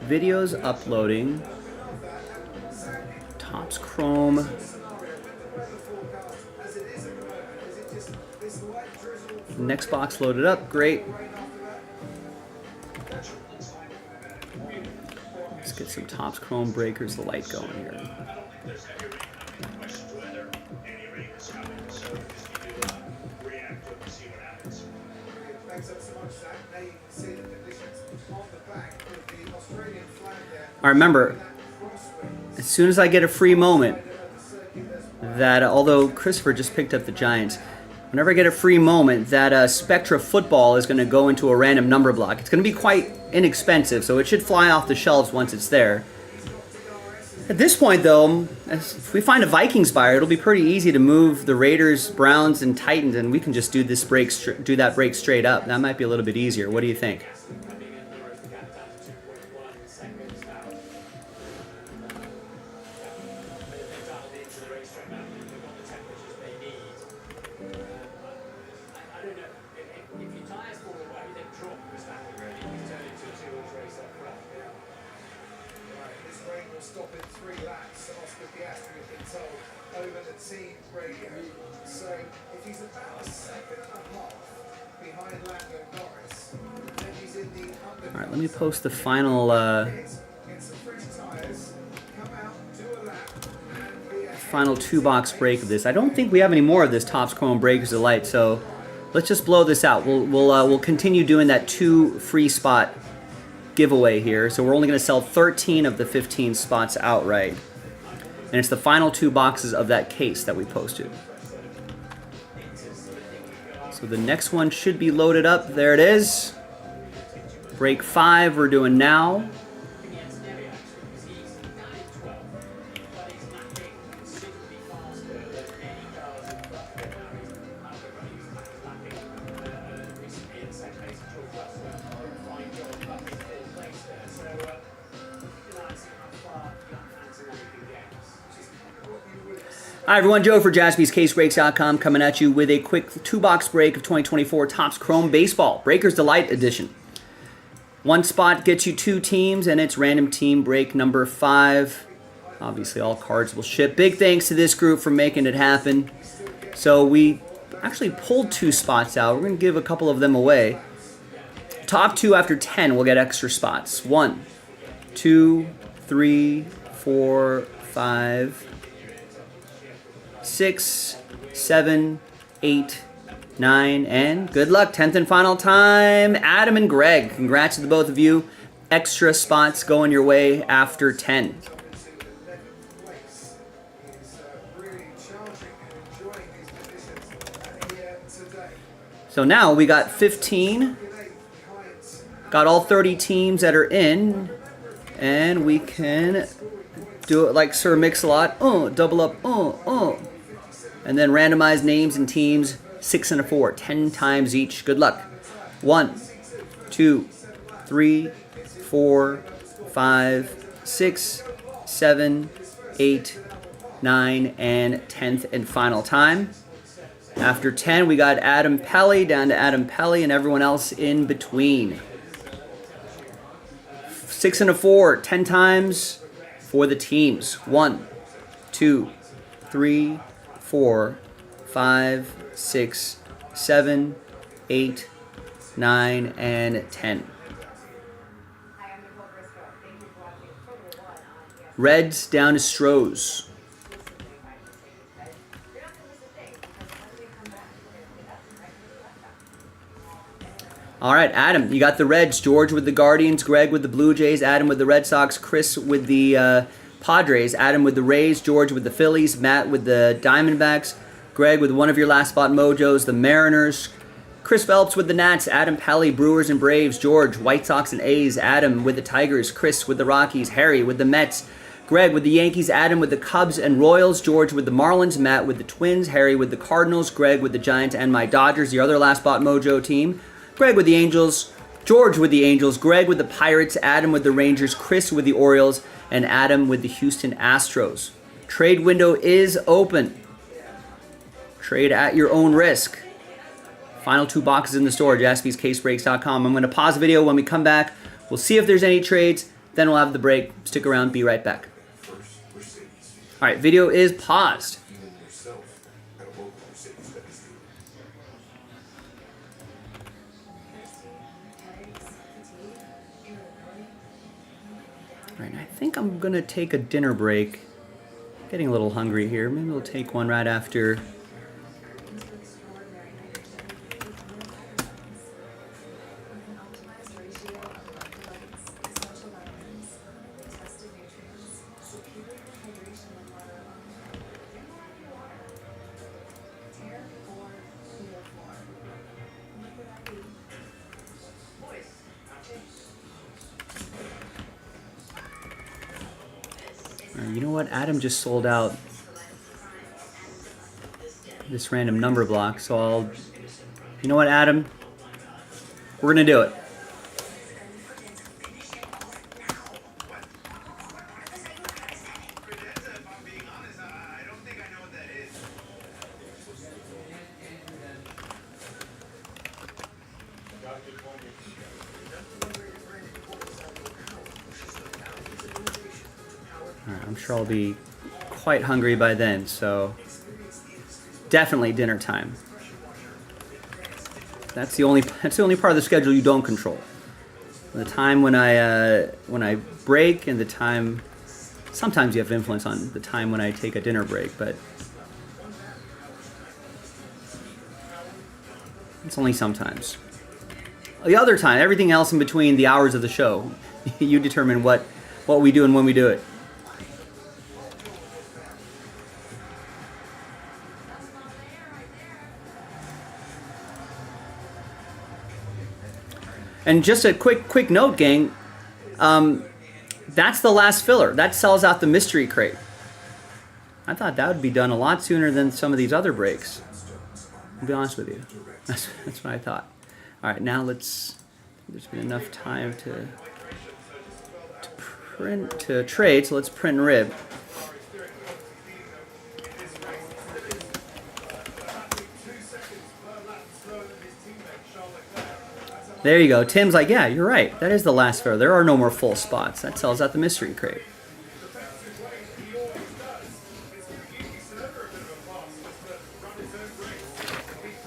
Videos uploading. Topps Chrome. Next box loaded up. Great. Let's get some Topps Chrome breakers, the light going here. I remember, as soon as I get a free moment, that although Christopher just picked up the Giants, whenever I get a free moment, that Spectra football is going to go into a random number block. It's going to be quite inexpensive, so it should fly off the shelves once it's there. At this point, though, if we find a Vikings buyer, it'll be pretty easy to move the Raiders, Browns, and Titans, and we can just do this break, do that break straight up. That might be a little bit easier. What do you think? All right, let me post the final final 2-box break of this. I don't think we have any more of this Topps Chrome Breakers of Light, so let's just blow this out. We'll continue doing that 2 free spot giveaway here. So we're only going to sell 13 of the 15 spots outright, and it's the final 2 boxes of that case that we posted. So the next one should be loaded up. There it is. Break 5 we're doing now. Hi everyone, Joe for JaspysCaseBreaks.com coming at you with a quick 2-box break of 2024 Topps Chrome Baseball Breakers Delight Edition. 1 spot gets you 2 teams, and it's random team break number 5. Obviously, all cards will ship. Big thanks to this group for making it happen. So we actually pulled 2 spots out. We're going to give a couple of them away. Top 2 after 10 will get extra spots. 1, 2, 3, 4, 5, 6, 7, 8, 9, and good luck. 10th and final time, Adam and Greg. Congrats to the both of you. Extra spots going your way after 10. So now we got 15. Got all 30 teams that are in, and we can do it like Sir Mix-a-Lot. Double up, and then randomize names and teams 6 and a 4, 10 times each. Good luck. 1, 2, 3, 4, 5, 6, 7, 8, 9, and 10th and final time. After 10, we got Adam Pelly, down to Adam Pelly, and everyone else in between. 6 and a 4, 10 times. for the teams. 1, 2, 3, 4, 5, 6, 7, 8, 9, and 10. Reds down to Strohs. All right, Adam, you got the Reds. George with the Guardians, Greg with the Blue Jays, Adam with the Red Sox, Chris with the Padres, Adam with the Rays, George with the Phillies, Matt with the Diamondbacks, Greg with one of your last spot mojos, the Mariners, Chris Phelps with the Nats, Adam Pally, Brewers and Braves, George, White Sox and A's, Adam with the Tigers, Chris with the Rockies, Harry with the Mets, Greg with the Yankees, Adam with the Cubs and Royals, George with the Marlins, Matt with the Twins, Harry with the Cardinals, Greg with the Giants and my Dodgers, your other last spot mojo team, Greg with the Angels, George with the Angels, Greg with the Pirates, Adam with the Rangers, Chris with the Orioles, and Adam with the Houston Astros. Trade window is open. Trade at your own risk. Final 2 boxes in the store, jaspyscasebreaks.com. I'm going to pause the video. When we come back, we'll see if there's any trades. Then we'll have the break. Stick around. Be right back. All right, video is paused. All right, I think I'm going to take a dinner break. Getting a little hungry here. Maybe we'll take one right after. You know what? Adam just sold out this random number block, so I'll... You know what, Adam? We're going to do it. I'm sure I'll be quite hungry by then, so definitely dinner time. That's the only part of the schedule you don't control. The time when I break and the time. Sometimes you have influence on the time when I take a dinner break, but it's only sometimes. The other time, everything else in between the hours of the show, you determine what we do and when we do it. And just a quick note, gang. That's the last filler. That sells out the mystery crate. I thought that would be done a lot sooner than some of these other breaks. I'll be honest with you. That's what I thought. All right, now there's been enough time to trade, so let's print and rib. There you go. Tim's like, yeah, you're right. That is the last filler. There are no more full spots. That sells out the mystery crate.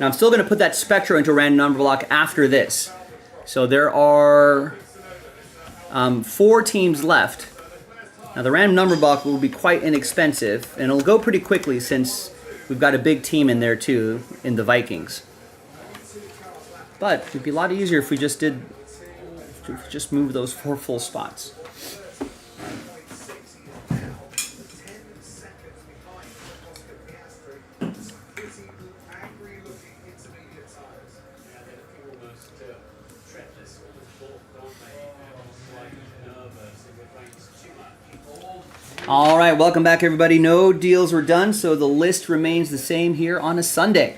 Now I'm still going to put that Spectro into a random number block after this. So there are 4 teams left. Now the random number block will be quite inexpensive, and it'll go pretty quickly since we've got a big team in there too, in the Vikings. But it'd be a lot easier if we just moved those 4 full spots. All right, welcome back, everybody. No deals were done, so the list remains the same here on a Sunday.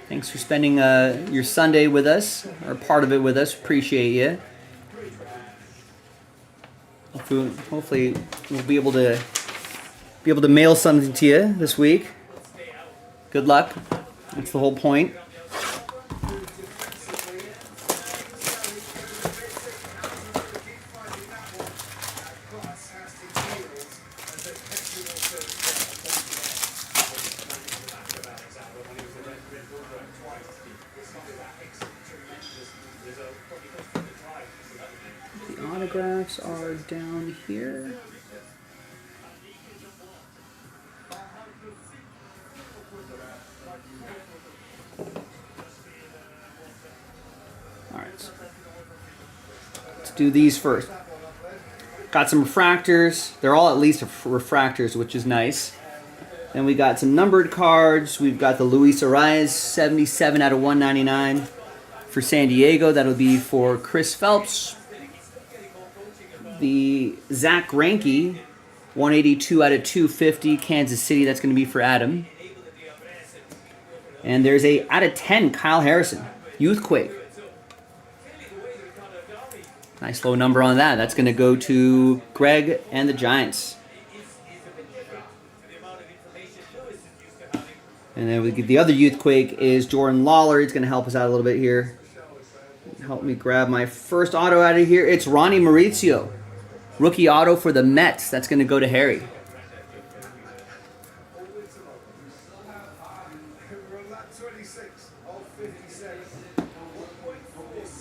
Thanks for spending your Sunday with us, or part of it with us. Appreciate you. Hopefully, we'll be able to mail something to you this week. Good luck. That's the whole point. autographs are down here. All right. Let's do these first. Got some refractors. They're all at least refractors, which is nice. Then we got some numbered cards. We've got the Luis Arias 77 out of 199 for San Diego. That'll be for Chris Phelps. The Zach Greinke 182 out of 250 Kansas City. That's going to be for Adam. And there's a out of 10 Kyle Harrison Youthquake. Nice low number on that. That's going to go to Greg and the Giants. And then we get the other Youthquake is Jordan Lawler. He's going to help us out a little bit here. Help me grab my first auto out of here. It's Ronnie Mauricio. Rookie auto for the Mets. That's going to go to Harry.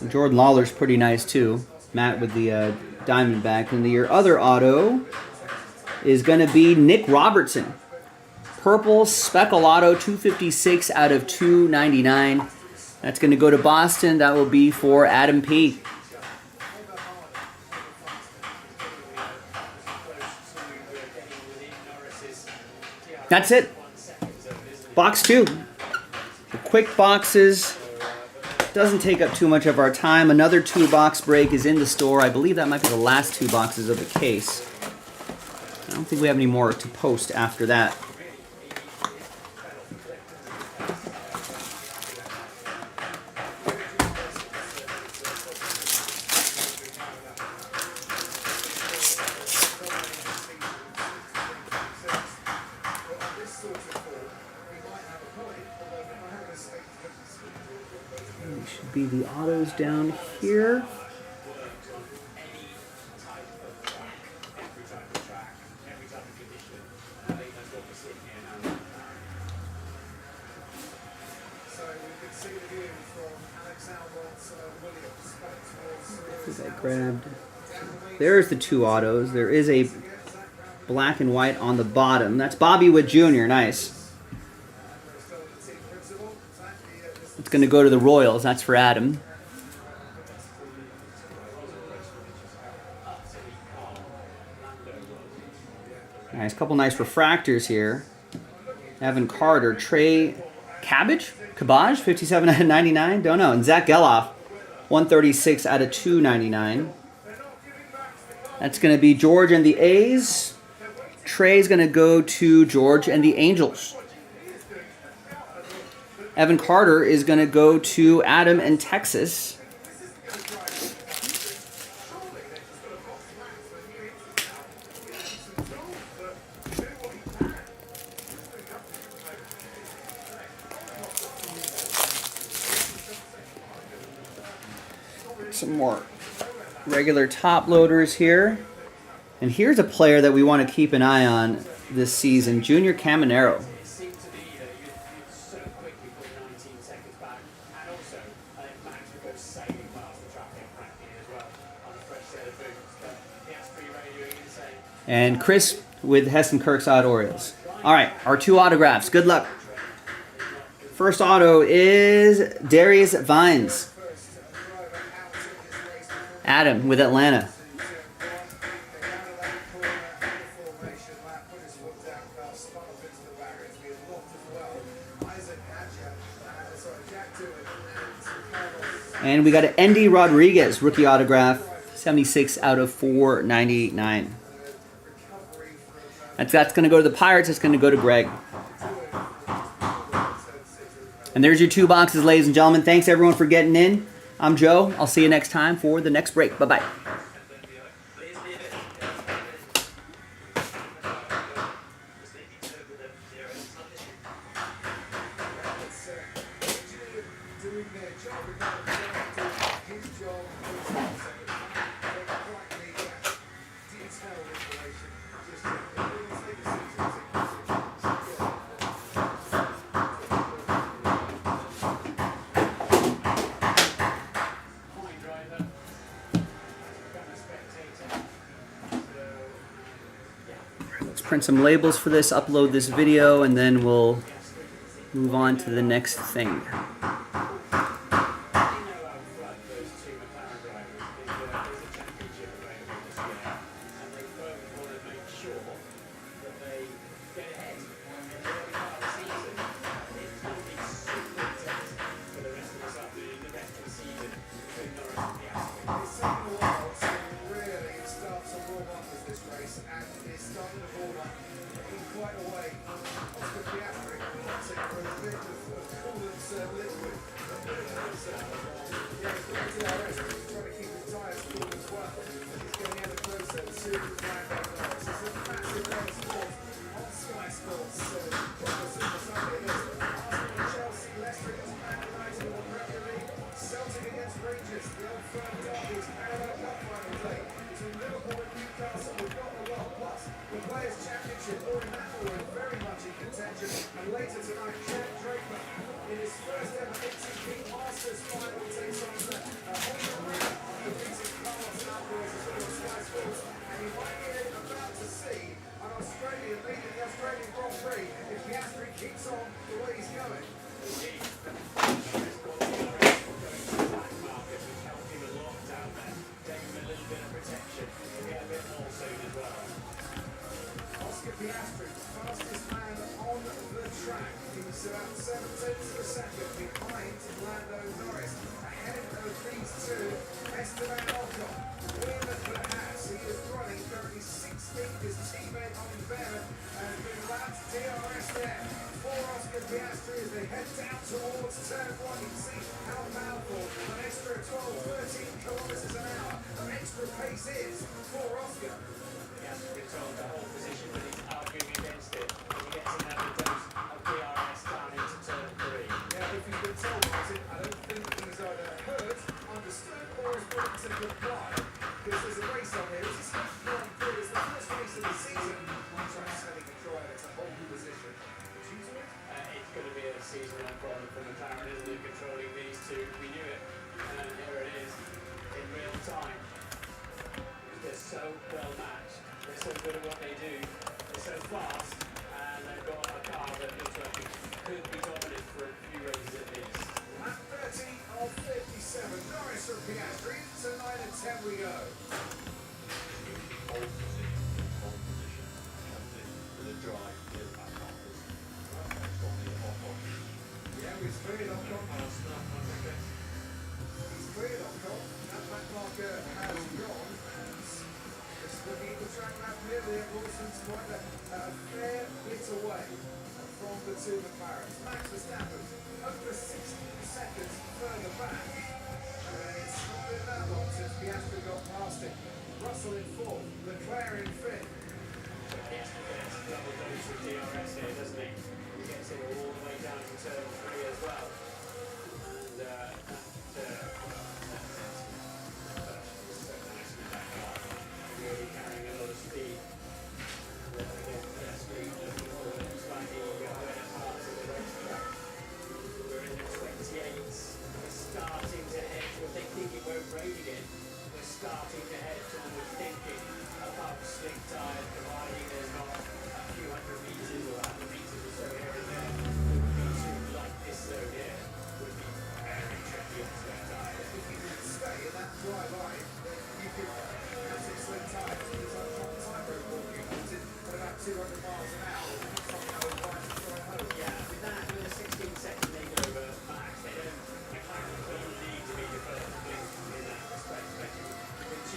And Jordan Lawler's pretty nice too. Matt with the Diamondback. And your other auto is going to be Nick Robertson. Purple Speckle Auto, 256 out of 299. That's going to go to Boston. That will be for Adam P. That's it. Box 2. The quick boxes. Doesn't take up too much of our time. Another 2-box break is in the store. I believe that might be the last 2 boxes of the case. I don't think we have any more to post after that. Should be the autos down here. I think I grabbed. There's the 2 autos. There is a black and white on the bottom. That's Bobby Witt Jr. Nice. It's going to go to the Royals. That's for Adam. Nice, couple nice refractors here. Evan Carter, Trey Cabbage, 57 out of 99. Don't know. And Zach Geloff, 136 out of 299. That's going to be George and the A's. Trey's going to go to George and the Angels. Evan Carter is going to go to Adam and Texas. Some more regular top loaders here. And here's a player that we want to keep an eye on this season, Junior Caminero. And Chris with Heston Kirkside Orioles. All right, our 2 autographs. Good luck. First auto is Darius Vines. Adam with Atlanta. And we got an Endy Rodriguez rookie autograph, 76 out of 499. That's going to go to the Pirates. It's going to go to Greg. And there's your 2 boxes, ladies and gentlemen. Thanks, everyone, for getting in. I'm Joe. I'll see you next time for the next break. Bye-bye. print some labels for this, upload this video, and then we'll move on to the next thing.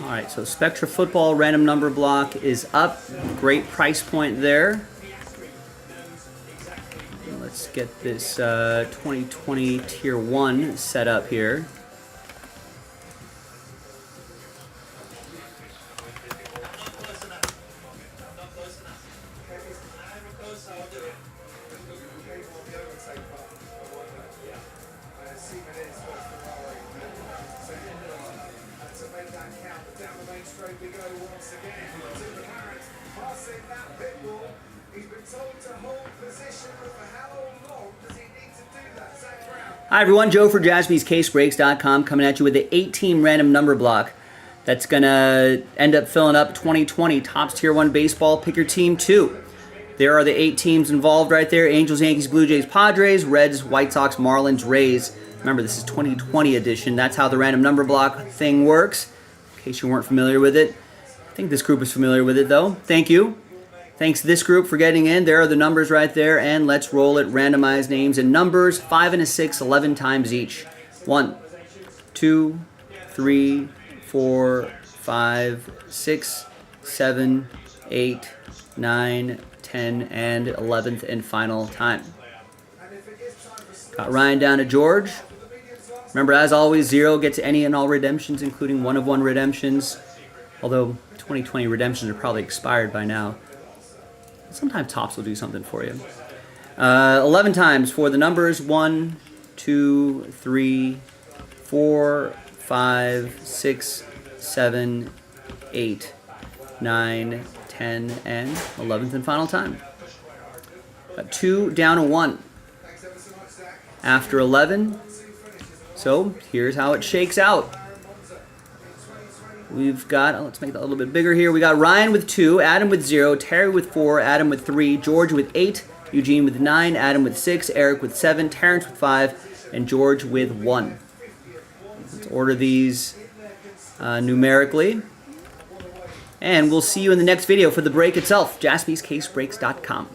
All right, so Spectra Football random number block is up. Great price point there. Let's get this 2020 Tier 1 set up here. Hi everyone, Joe for JaspysCaseBreaks.com coming at you with the 8-team random number block that's going to end up filling up 2020 Topps Tier 1 Baseball. Pick your team 2. There are the 8 teams involved right there. Angels, Yankees, Blue Jays, Padres, Reds, White Sox, Marlins, Rays. Remember, this is 2020 edition. That's how the random number block thing works, in case you weren't familiar with it. I think this group is familiar with it, though. Thank you. Thanks this group for getting in. There are the numbers right there, and let's roll it. Randomized names and numbers, 5 and a 6, 11 times each. 1, 2, 3, 4, 5, 6, 7, 8, 9, 10, and 11th and final time. Got Ryan down to George. Remember, as always, 0 gets any and all redemptions, including 1-of-1 redemptions. Although 2020 redemptions are probably expired by now. Sometimes Topps will do something for you. 11 times for the numbers. 1, 2, 3, 4, 5, 6, 7, 8, 9, 10, and 11th and final time. Got 2 down to 1 after 11. So here's how it shakes out. We've got, let's make that a little bit bigger here. We got Ryan with 2, Adam with 0, Terry with 4, Adam with 3, George with 8, Eugene with 9, Adam with 6, Eric with 7, Terrence with 5, and George with 1. Let's order these numerically. And we'll see you in the next video for the break itself. JaspysCaseBreaks.com.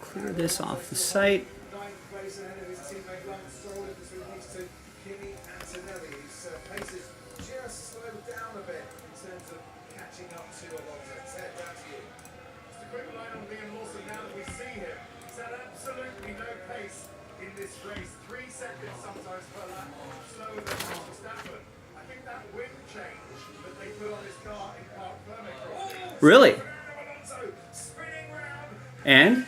Clear this off the site. In this race, 3 seconds sometimes per lap, slower than Verstappen. I think that wind change that they put on his car in Park Permit. Really? And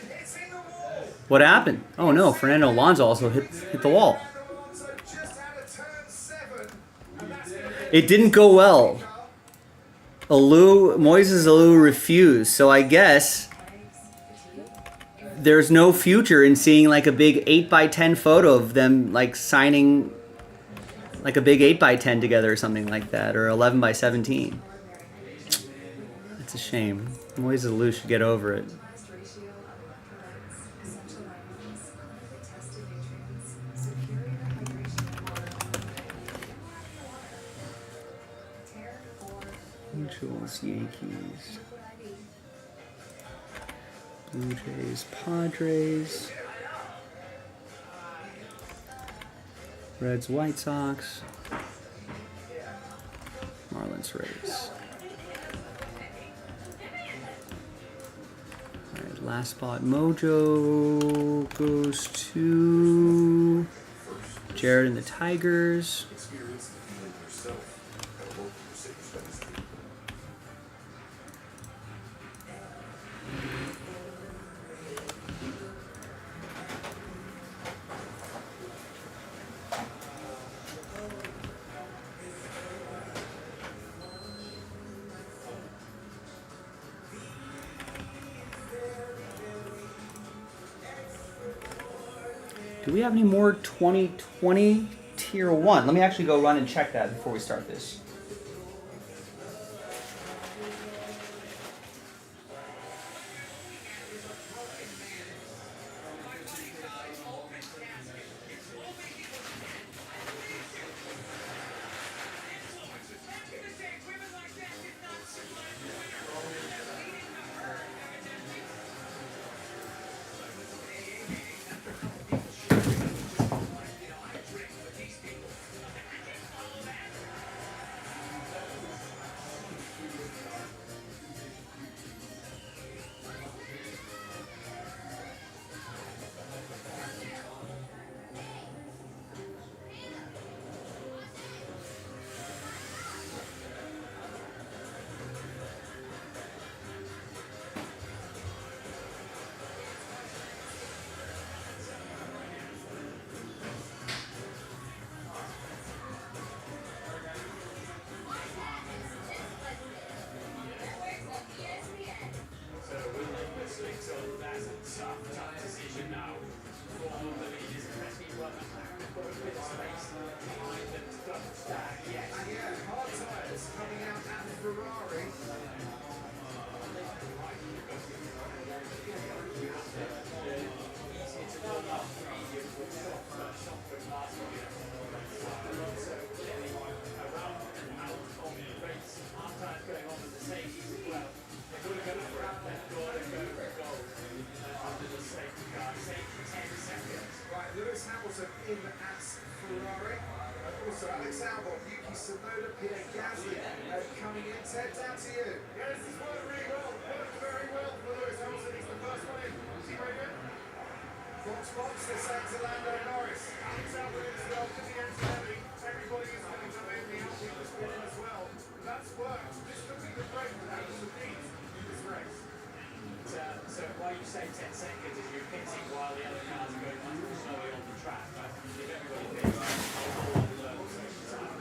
what happened? Oh no, Fernando Alonso also hit the wall. It didn't go well. Moises Alou refused, so I guess there's no future in seeing like a big 8x10 photo of them like signing like a big 8x10 together or something like that, or 11x17. That's a shame. Moises Alou should get over it. Angels, Yankees, Blue Jays, Padres, Reds, White Sox, Marlins, Rays. Alright, last spot Mojo goes to Jared and the Tigers. Do we have any more 2020 Tier 1? Let me actually go run and check that before we start this. in at Ferrari. Also, Alex Albon, Yuki Tsunoda, Pierre Gasly coming in. Ted, down to you. Yes, this worked really well. Worked very well for Lewis Hamilton. He's the first one in. Is he very good? Box, they're saying to Lando Norris. Alex Albon is well to the end of heavy. Everybody is going to come in. The Alpine was good as well. That's worked. This could be the break that Hamilton needs in this race. So why you say 10 seconds is you're pitting while the other cars are going much more slowly on the track. But if everybody pits, all the safety time.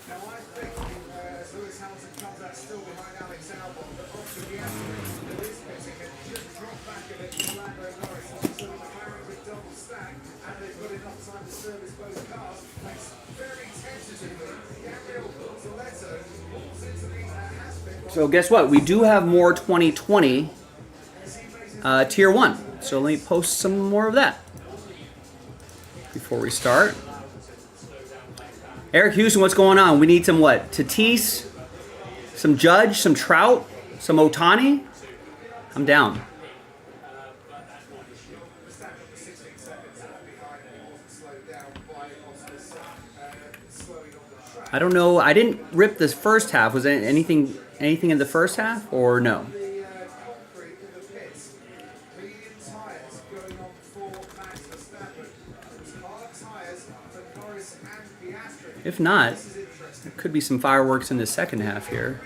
Now I think as Lewis Hamilton comes out still behind Alex Albon, but after the accident, there is pitting and just drop back a bit to Lando Norris. So the McLaren with double stack, and they've got enough time to service both cars. Makes very tentatively, Gabriel Zoletto pulls into the has-been. So guess what? We do have more 2020 Tier 1. So let me post some more of that before we start. Eric Houston, what's going on? We need some what? Tatis, some Judge, some Trout, some Otani. I'm down. I don't know. I didn't rip this first half. Was there anything in the first half or no? If not, there could be some fireworks in the second half here.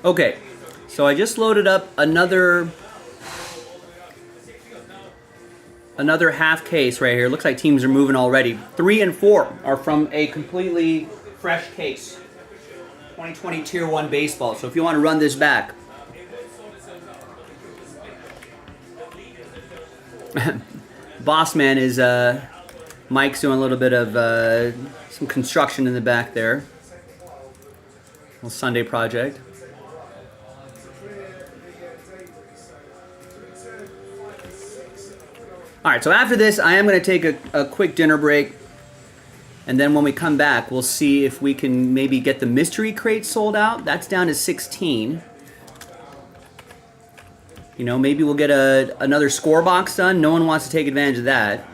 Okay, so I just loaded up another half case right here. Looks like teams are moving already. 3 and 4 are from a completely fresh case. 2020 Tier 1 baseball. So if you want to run this back. Boss man is Mike's doing a little bit of some construction in the back there. Little Sunday project. All right, so after this, I am going to take a quick dinner break. And then when we come back, we'll see if we can maybe get the mystery crate sold out. That's down to 16. You know, maybe we'll get another score box done. No one wants to take advantage of that.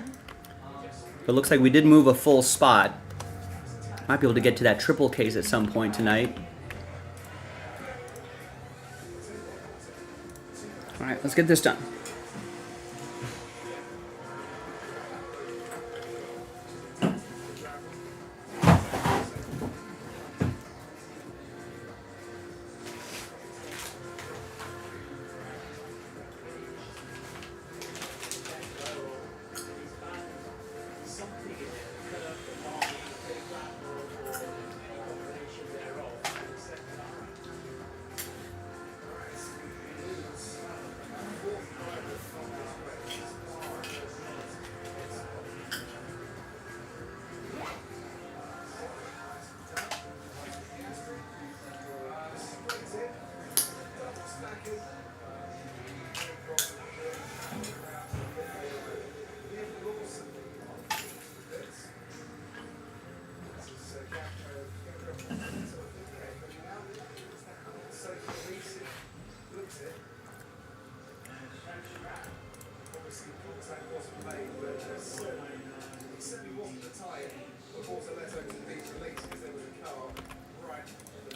But it looks like we did move a full spot. Might be able to get to that triple case at some point tonight. All right, let's get this done.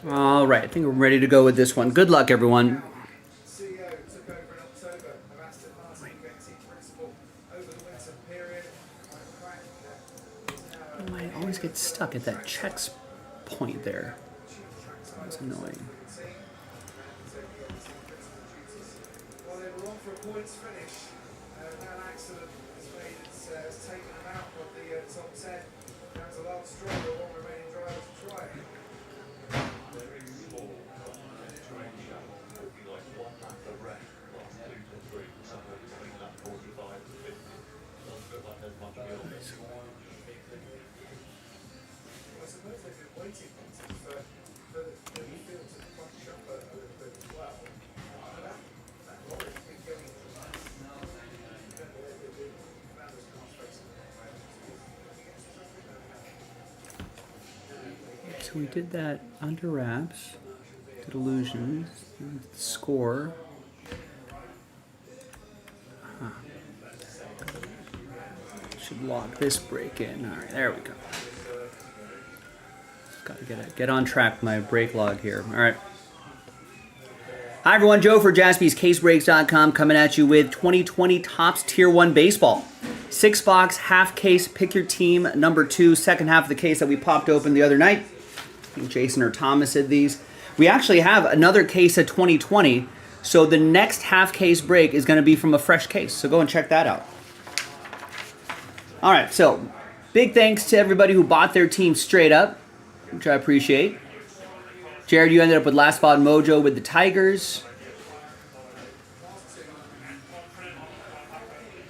All right, I think we're ready to go with this one. Good luck, everyone. CEO took over in October of Aston Martin, became team principal over the winter period. I always get stuck at that checks point there. That's annoying. Well, they were on for a points finish. An accident has taken them out of the top 10. That was a last straw, the one remaining driver to try it. I suppose they've been waiting for the field to bunch up a little bit as well. That lorry's been going So we did that under wraps, did illusions, score. Should lock this break in. All right, there we go. Got to get on track with my break log here. All right. Hi everyone, Joe for JaspysCaseBreaks.com coming at you with 2020 Topps Tier 1 Baseball. 6-box, half case, pick your team, number 2, second half of the case that we popped open the other night. I think Jason or Thomas did these. We actually have another case of 2020, so the next half case break is going to be from a fresh case, so go and check that out. All right, so big thanks to everybody who bought their team straight up, which I appreciate. Jared, you ended up with Last Spot Mojo with the Tigers.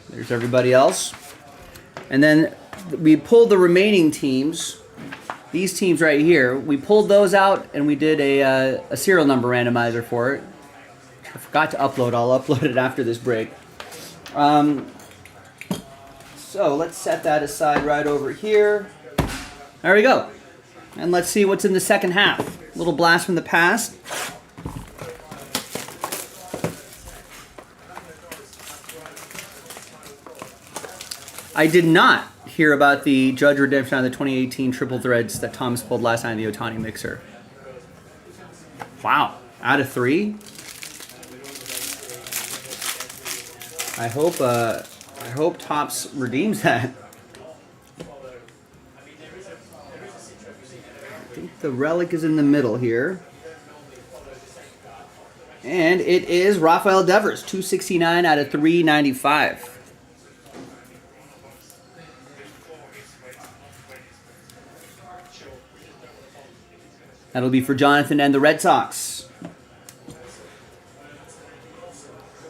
There's everybody else. And then we pulled the remaining teams. These teams right here. We pulled those out and we did a serial number randomizer for it. I forgot to upload. I'll upload it after this break. So let's set that aside right over here. There we go. And let's see what's in the second half. A little blast from the past. I did not hear about the Judge redemption on the 2018 triple threads that Thomas pulled last night in the Ohtani mixer. Wow. Out of 3? I hope Topps redeems that. I think the relic is in the middle here. And it is Rafael Devers, 269 out of 395. That'll be for Jonathan and the Red Sox.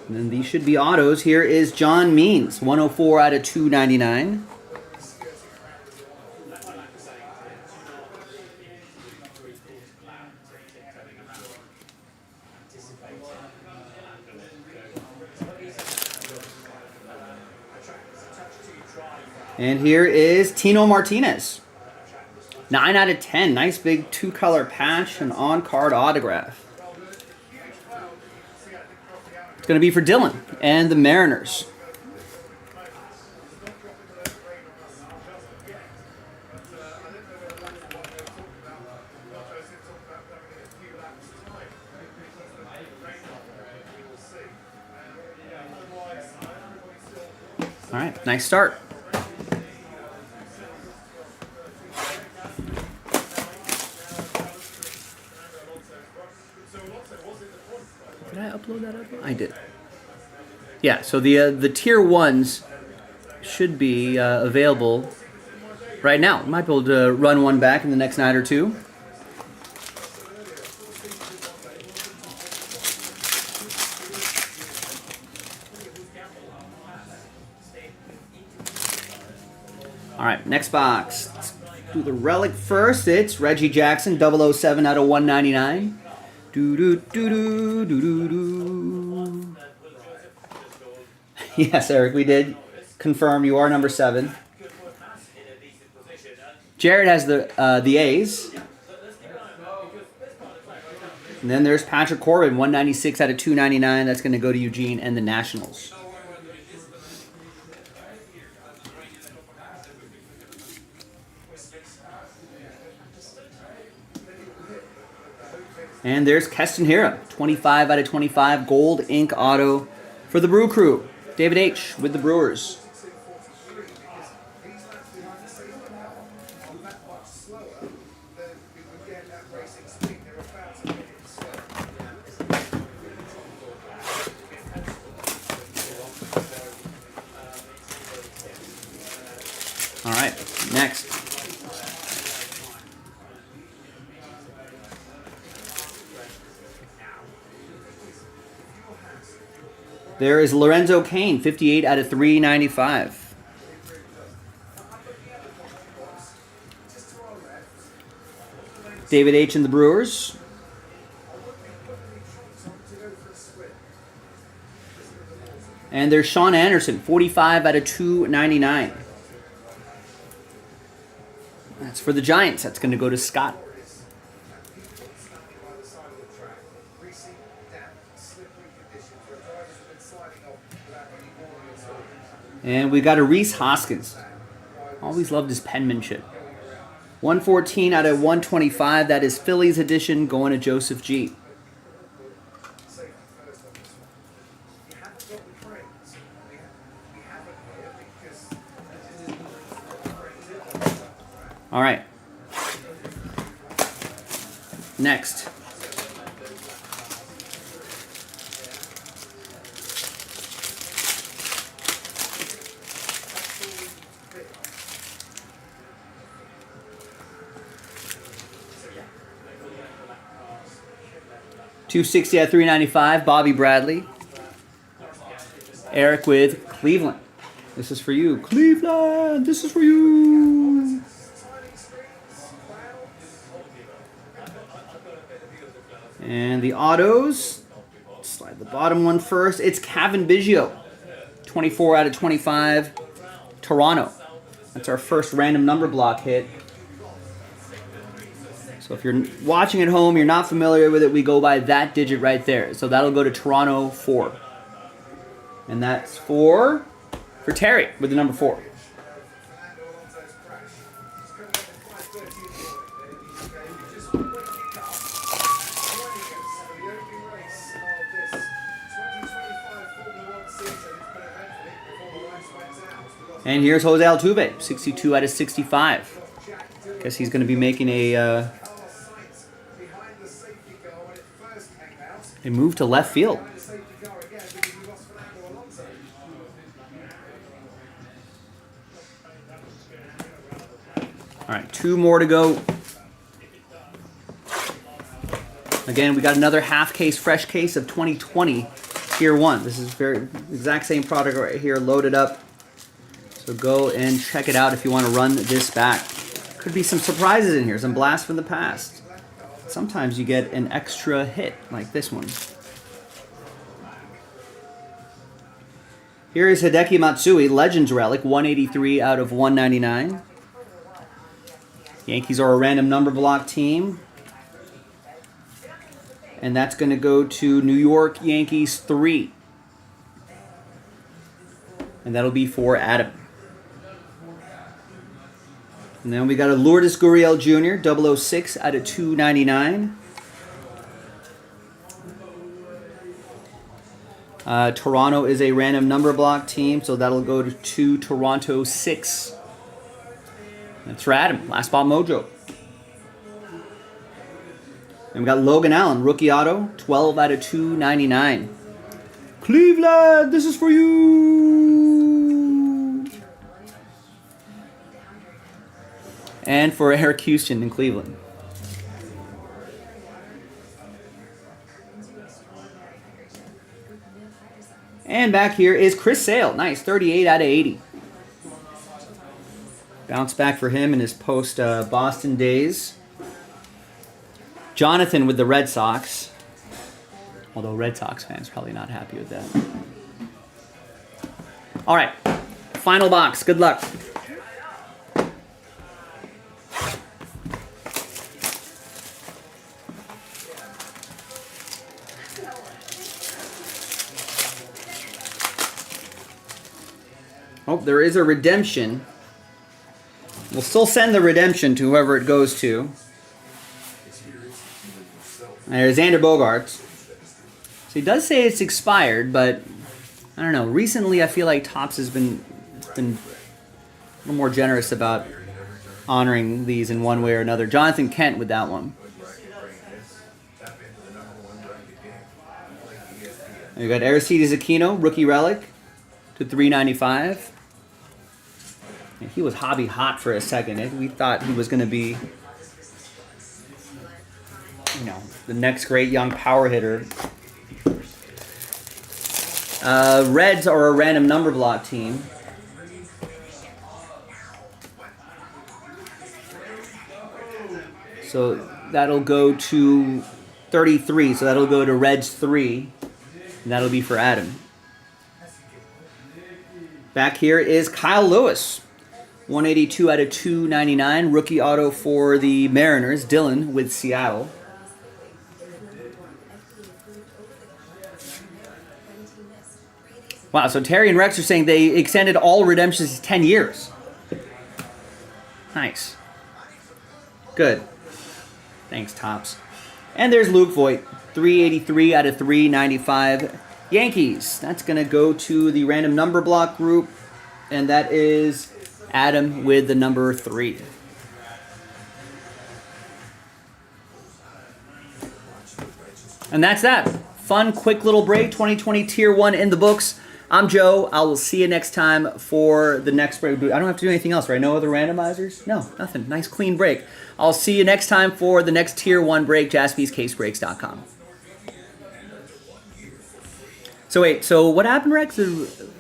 And then these should be autos. Here is John Means, 104 out of 299. And here is Tino Martinez. 9 out of 10. Nice big 2-color patch and on-card autograph. It's going to be for Dylan and the Mariners. All right, nice start. Did I upload that? I did. Yeah, so the tier 1s should be available right now. Might be able to run one back in the next night or two. All right, next box. Let's do the relic first. It's Reggie Jackson, 007 out of 199. Do-do-do-do-do-do-do. Yes, Eric, we did confirm you are number 7. Jared has the A's. And then there's Patrick Corbin, 196 out of 299. That's going to go to Eugene and the Nationals. And there's Keston Hiura, 25 out of 25, gold ink auto for the Brew Crew. David H. with the Brewers. All right, next. There is Lorenzo Cain, 58 out of 395. David H. and the Brewers. And there's Sean Anderson, 45 out of 299. That's for the Giants. That's going to go to Scott. And we got a Reese Hoskins. Always loved his penmanship. 114 out of 125. That is Phillies edition going to Joseph G. All right. Next. $260 at $395. Bobby Bradley. Eric with Cleveland. This is for you. Cleveland, this is for you. And the autos. Slide the bottom one first. It's Cavan Biggio. 24 out of 25. Toronto. That's our first random number block hit. So if you're watching at home, you're not familiar with it, we go by that digit right there. So that'll go to Toronto 4. And that's for Terry with the number 4. And here's Jose Altuve, 62 out of 65. Guess he's going to be making a move to left field. All right, 2 more to go. Again, we got another half case, fresh case of 2020 Tier 1. This is exact same product right here, loaded up. So go and check it out if you want to run this back. Could be some surprises in here, some blasts from the past. Sometimes you get an extra hit like this one. Here is Hideki Matsui, Legends Relic, 183 out of 199. Yankees are a random number block team. And that's going to go to New York Yankees 3. And that'll be for Adam. And then we got a Lourdes Gurriel Jr., 006 out of 299. Toronto is a random number block team, so that'll go to Toronto 6. That's for Adam. Last spot mojo. And we got Logan Allen, rookie auto, 12 out of 299. Cleveland, this is for you. And for Eric Houston in Cleveland. And back here is Chris Sale. Nice, 38 out of 80. Bounce back for him in his post-Boston days. Jonathan with the Red Sox. Although Red Sox fans probably not happy with that. All right, final box. Good luck. Oh, there is a redemption. We'll still send the redemption to whoever it goes to. There's Xander Bogaerts. So he does say it's expired, but I don't know. Recently, I feel like Topps has been a little more generous about honoring these in one way or another. Jonathan Kent with that one. And we got Aristides Aquino, rookie relic, to $3.95. And he was hobby hot for a second. We thought he was going to be, you know, the next great young power hitter. Reds are a random number block team. So that'll go to 33. So that'll go to Reds 3. And that'll be for Adam. Back here is Kyle Lewis. 182 out of 299. Rookie auto for the Mariners. Dylan with Seattle. Wow, so Terry and Rex are saying they extended all redemptions to 10 years. Nice. Good. Thanks, Topps. And there's Luke Voigt. 383 out of 395. Yankees. That's going to go to the random number block group. And that is Adam with the number 3. And that's that. Fun, quick little break. 2020 Tier 1 in the books. I'm Joe. I will see you next time for the next break. I don't have to do anything else, right? No other randomizers? No, nothing. Nice, clean break. I'll see you next time for the next Tier 1 break, jaspyscasebreaks.com. So wait, so what happened, Rex?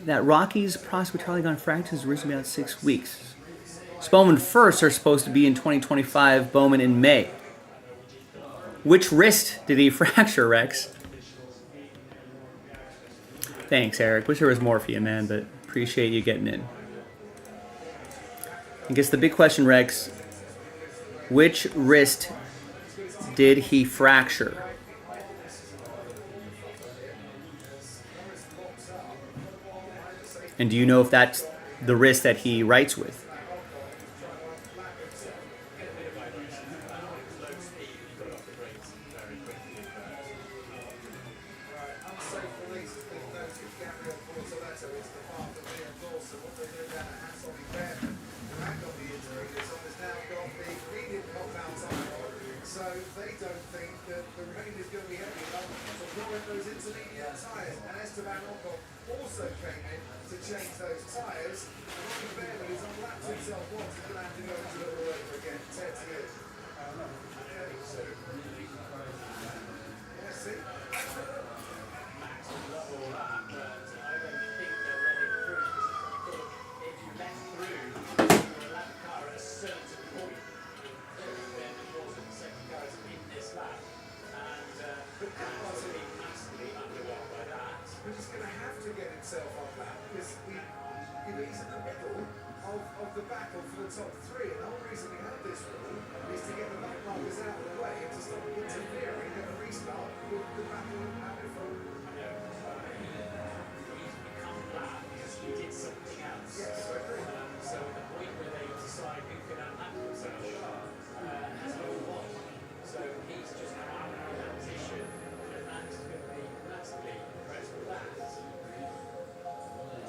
That Rockies prospect Charlie gone fractures recently about 6 weeks. Bowman first are supposed to be in 2025, Bowman in May. Which wrist did he fracture, Rex? Thanks, Eric. Wish there was more for you, man, but appreciate you getting in. I guess the big question, Rex, which wrist did he fracture? And do you know if that's the wrist that he writes with? So they don't think that the rain is going to be heavy enough to draw in those intermediate tyres. And Esteban Ocon also came in to change those tyres. And Rocky Bailey has unlapped himself once. He's going to have to go into it all over again. 10 years. Yeah, see? He's just going to have to get himself on that because he's in the middle of the battle for the top 3. And the whole reason we have this rule is to get the back markers out of the way and to stop interfering at the restart with the battle at the front. He's become that because he did something else. Yes, I agree. So the point where they decide who can unlap themselves has moved on. So he's just now out in that position, and that's going to be massively impressed with that.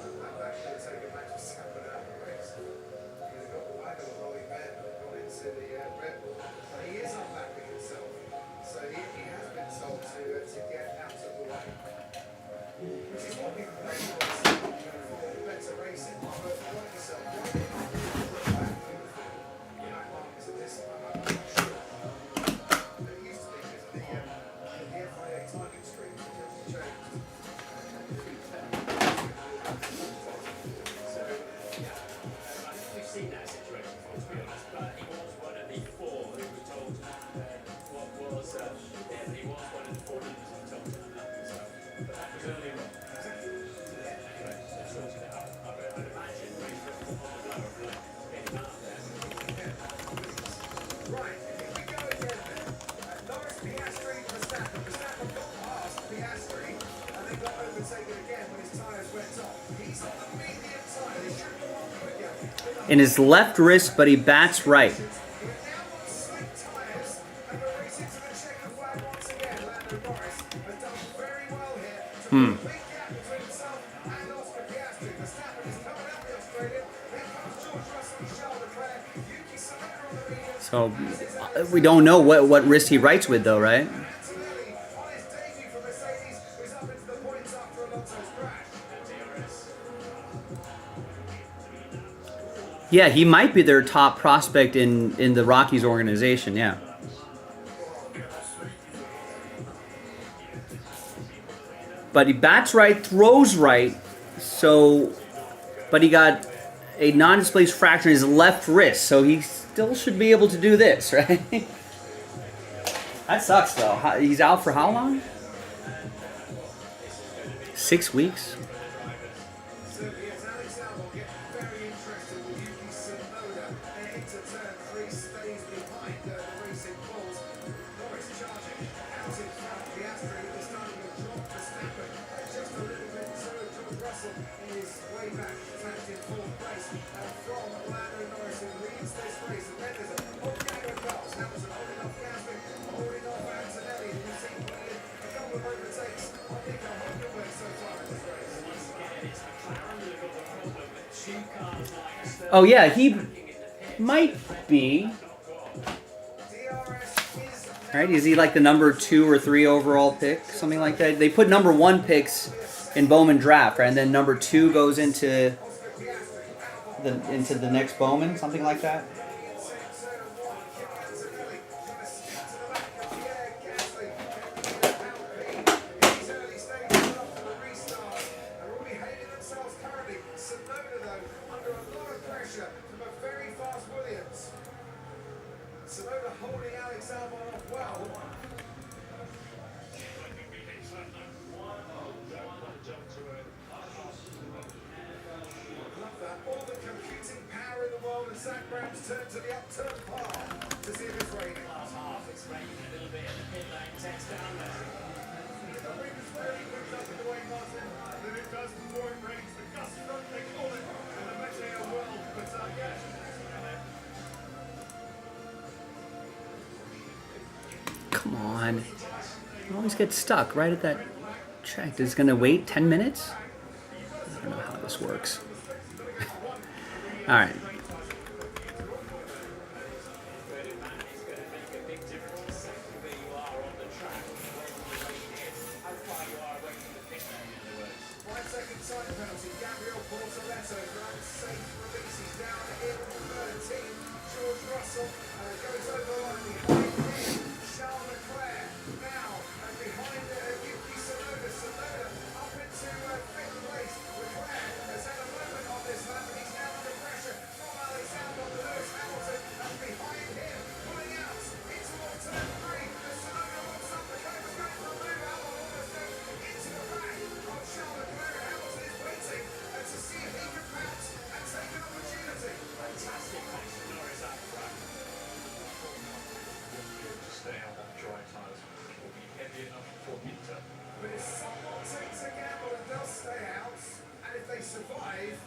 That actually take a match of Sappin out of the race. He's got the wagon of Rolly Ben got into the Red Bull. And he is unlapping himself. So he has been told to get out of the way. Which is what we really want to see for better racing. But like yourself, why did you put back markers at this time? I'm not sure. It used to be because of the FIA timing screen that changed. We've seen that situation before, to be honest, but he was one of the 4 who was told what was, he was one of the 4 who was told to unlap himself. But that was earlier on. Anyway, let's sort it out. I'd imagine he's on the blower for getting out there. Right, here we go again then. Norris, Piastri, Verstappen. Verstappen got past Piastri and then got overtaken again when his tyres went off. He's on the medium tyre. They should go on quicker. In his left wrist, but he bats right. We're now on slick tyres and we're racing to the checkered flag once again. Hmm. Big gap between himself and Oscar Piastri. Verstappen is coming out the Australian. Here comes George Russell and Charles Leclerc. Yuki Tsunoda on the medium. So we don't know what wrist he writes with, though, right? Antonelli on his debut for Mercedes, who's up into the points after Alonso's crash. Yeah, he might be their top prospect in the Rockies organization. Yeah. But he bats right, throws right, so, but he got a non-displaced fracture in his left wrist, so he still should be able to do this, right? That sucks, though. He's out for how long? 6 weeks? So yes, Alex Albon getting very interested with Yuki Tsunoda into turn 3, stays behind the racing bulls. Norris charging out in front. Piastri is starting to drop Verstappen just a little bit. So George Russell is way back, tagged in 4th place from Lando Norris, who leads this race. And then there's a whole gang of cars. Hamilton holding off Gasly, holding off Antonelli, who we've seen putting in a couple of overtakes on Nico Hulkenberg so far in this race. Oh, yeah, he might be. Right? Is he like the number 2 or 3 overall pick? Something like that? They put number 1 picks in Bowman draft, right? And then number 2 goes into the next Bowman, something like that. Tsunoda holding Alex Albon off well. Love that. All the computing power in the world, and Zach Brown's turned to the upturned bar to see if it's raining. Last half, it's raining a little bit in the pit lane, text down there. The wind is really moved up in the way, Martin. Then it does before it rains. The gust front, they call it, and the meteo world. But yeah. Come on. You always get stuck right at that check. Is it going to wait 10 minutes? I don't know how this works. All right. George Russell goes over on behind him. Charles Leclerc now behind Yuki Tsunoda. Tsunoda up into 5th place. Leclerc has had a moment on this lap, and he's now under pressure from Alex Albon. Lewis Hamilton behind him, pulling out into turn 3. Tsunoda wants up the curve, is going for a move. Albon almost goes into the back of Charles Leclerc. Hamilton is waiting to see if he can pounce and take an opportunity. Fantastic pace from Norris up front. To stay out on dry tyres will be heavy enough for winter. But if someone takes a gamble and does stay out, and if they survive,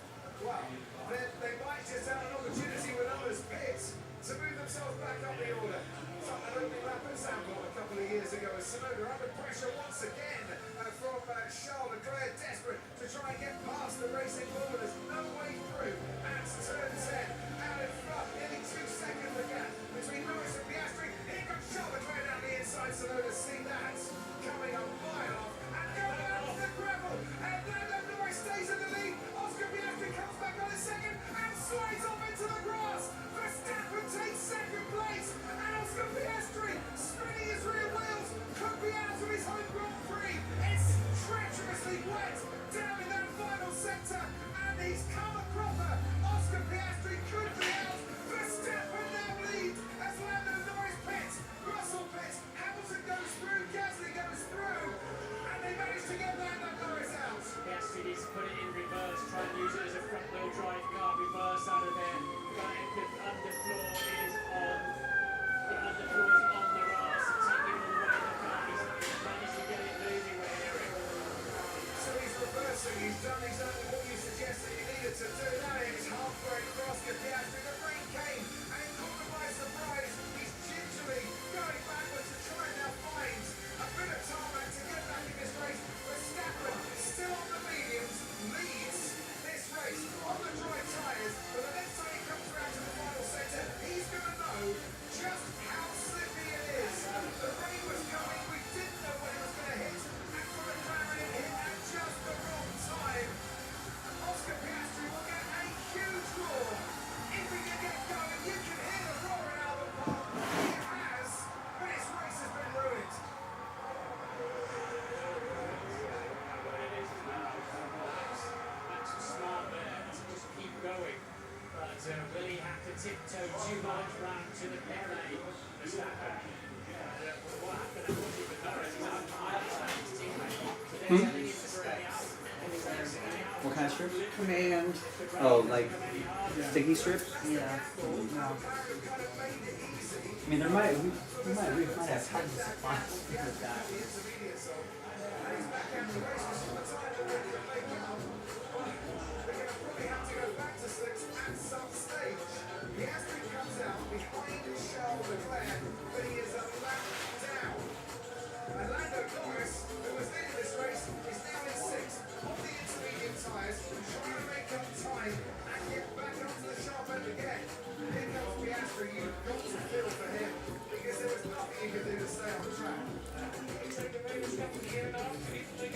well, then they might just have an opportunity when others pit to move themselves back up the order. Something that only lap at Zandvoort a couple of years ago as Tsunoda under pressure once again from Charles Leclerc, desperate to try and get past the racing wall. There's no way through at turn 10. Out in front, nearly 2 seconds the gap between Norris and Piastri. Here comes Charles Leclerc down the inside. Tsunoda see that coming a mile off and going out to the gravel. And Lando Norris stays in the lead. Oscar Piastri comes back on his second and slides off into the grass. Verstappen takes 2nd place, and Oscar Piastri, spinning his rear wheels, could be out of his home Grand Prix. It's treacherously wet down in that final sector, and he's What kind of strips? Command. Oh, like sticky strips? Yeah. No. I mean, we might have tons of supplies with that.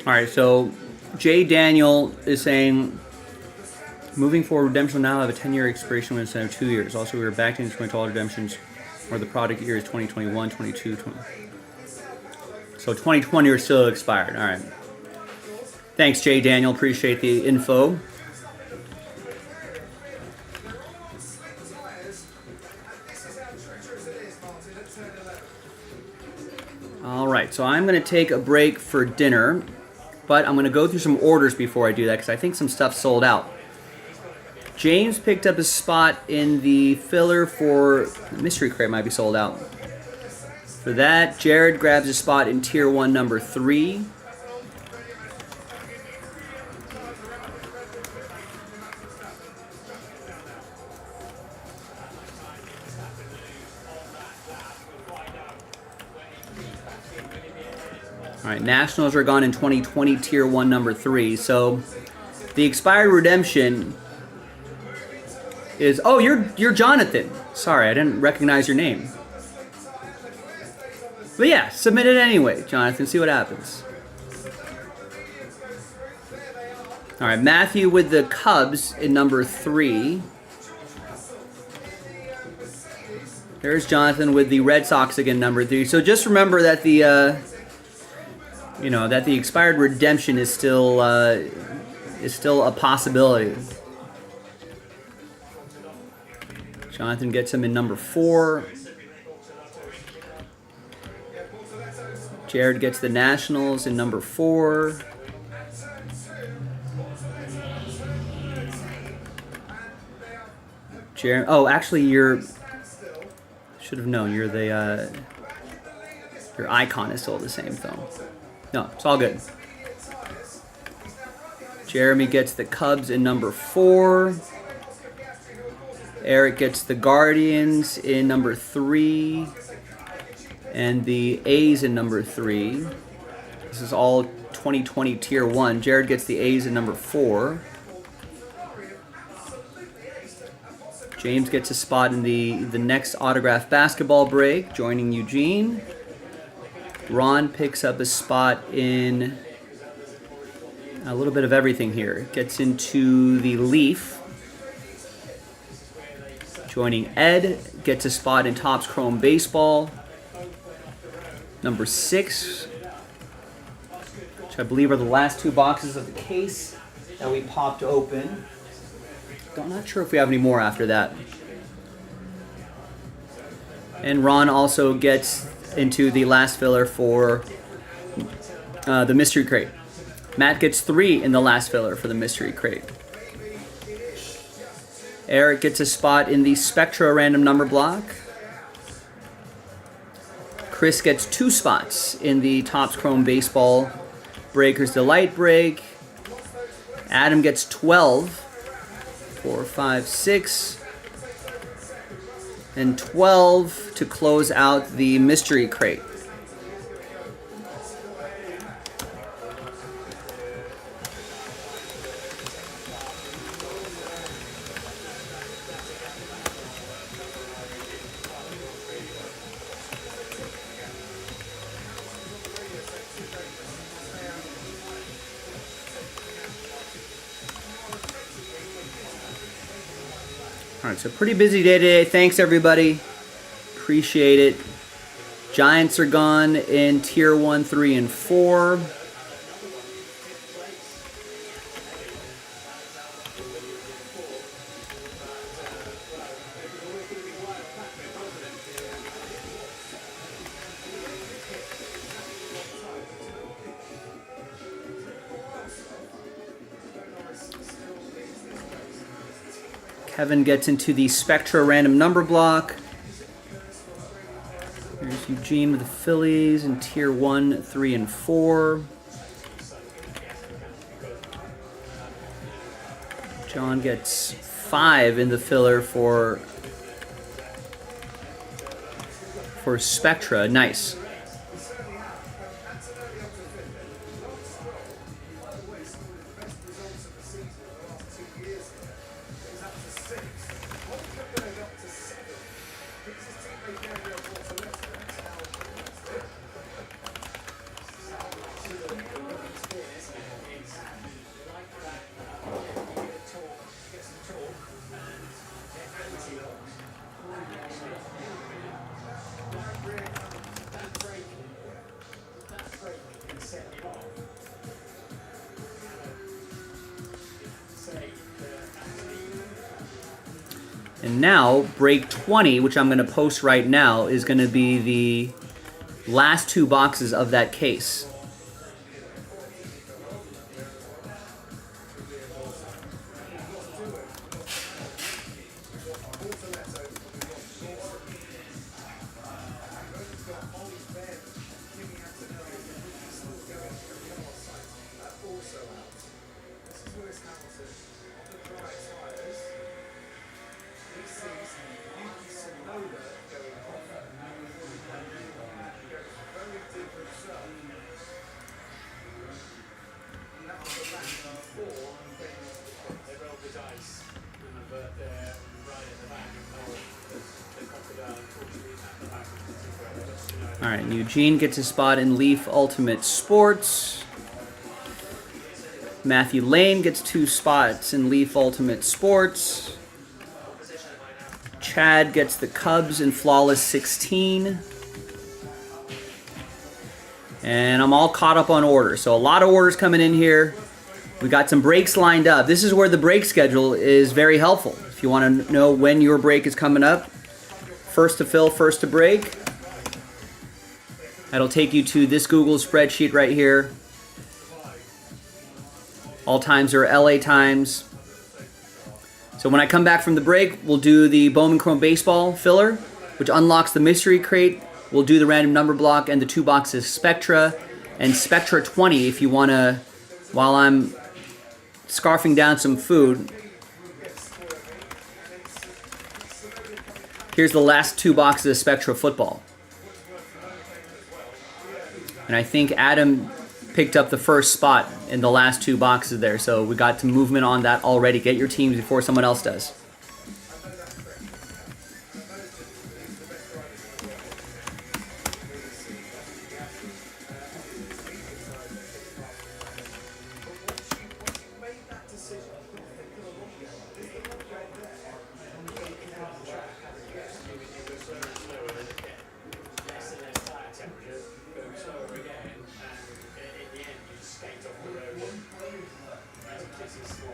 All right, so Jay Daniel is saying, moving forward, redemption will now have a 10-year expiration when instead of 2 years. Also, we are back to instrument all redemptions, or the product year is 2021, 22, 20. So 2020 are still expired. All right. Thanks, Jay Daniel. Appreciate the info. All right, so I'm going to take a break for dinner, but I'm going to go through some orders before I do that because I think some stuff sold out. James picked up a spot in the filler for the mystery crate, might be sold out. For that, Jared grabs a spot in tier 1 number 3. All right, Nationals are gone in 2020, tier 1 number 3. So the expired redemption is, oh, you're Jonathan. Sorry, I didn't recognize your name. But yeah, submit it anyway, Jonathan. See what happens. All right, Matthew with the Cubs in number 3. There's Jonathan with the Red Sox again, number 3. So just remember that the that the expired redemption is still a possibility. Jonathan gets him in number 4. Jared gets the Nationals in number 4. Jared, oh, actually, should have known. You're the your icon is still the same though. No, it's all good. Jeremy gets the Cubs in number 4. Eric gets the Guardians in number 3. And the A's in number 3. This is all 2020 tier 1. Jared gets the A's in number 4. James gets a spot in the next autograph basketball break, joining Eugene. Ron picks up a spot in a little bit of everything here. Gets into the Leaf. Joining Ed, gets a spot in Topps Chrome Baseball. Number 6, which I believe are the last 2 boxes of the case that we popped open. I'm not sure if we have any more after that. And Ron also gets into the last filler for the mystery crate. Matt gets 3 in the last filler for the mystery crate. Eric gets a spot in the Spectra random number block. Chris gets 2 spots in the Topps Chrome Baseball Breakers Delight break. Adam gets 12. 4, 5, 6. And 12 to close out the mystery crate. All right, so pretty busy day today. Thanks, everybody. Appreciate it. Giants are gone in tier 1, 3, and 4. Kevin gets into the Spectra random number block. Here's Eugene with the Phillies in tier 1, 3, and 4. John gets 5 in the filler for Spectra. Nice. And now, break 20, which I'm going to post right now, is going to be the last 2 boxes of that case. All right, Eugene gets a spot in Leaf Ultimate Sports. Matthew Lane gets 2 spots in Leaf Ultimate Sports. Chad gets the Cubs in Flawless 16. And I'm all caught up on orders. So a lot of orders coming in here. We got some breaks lined up. This is where the break schedule is very helpful. If you want to know when your break is coming up, first to fill, first to break. That'll take you to this Google spreadsheet right here. All times are LA times. So when I come back from the break, we'll do the Bowman Chrome Baseball filler, which unlocks the mystery crate. We'll do the random number block and the 2 boxes Spectra and Spectra 20 if you want to, while I'm scarfing down some food. Here's the last 2 boxes of Spectra football. And I think Adam picked up the first spot in the last 2 boxes there. So we got some movement on that already. Get your teams before someone else does.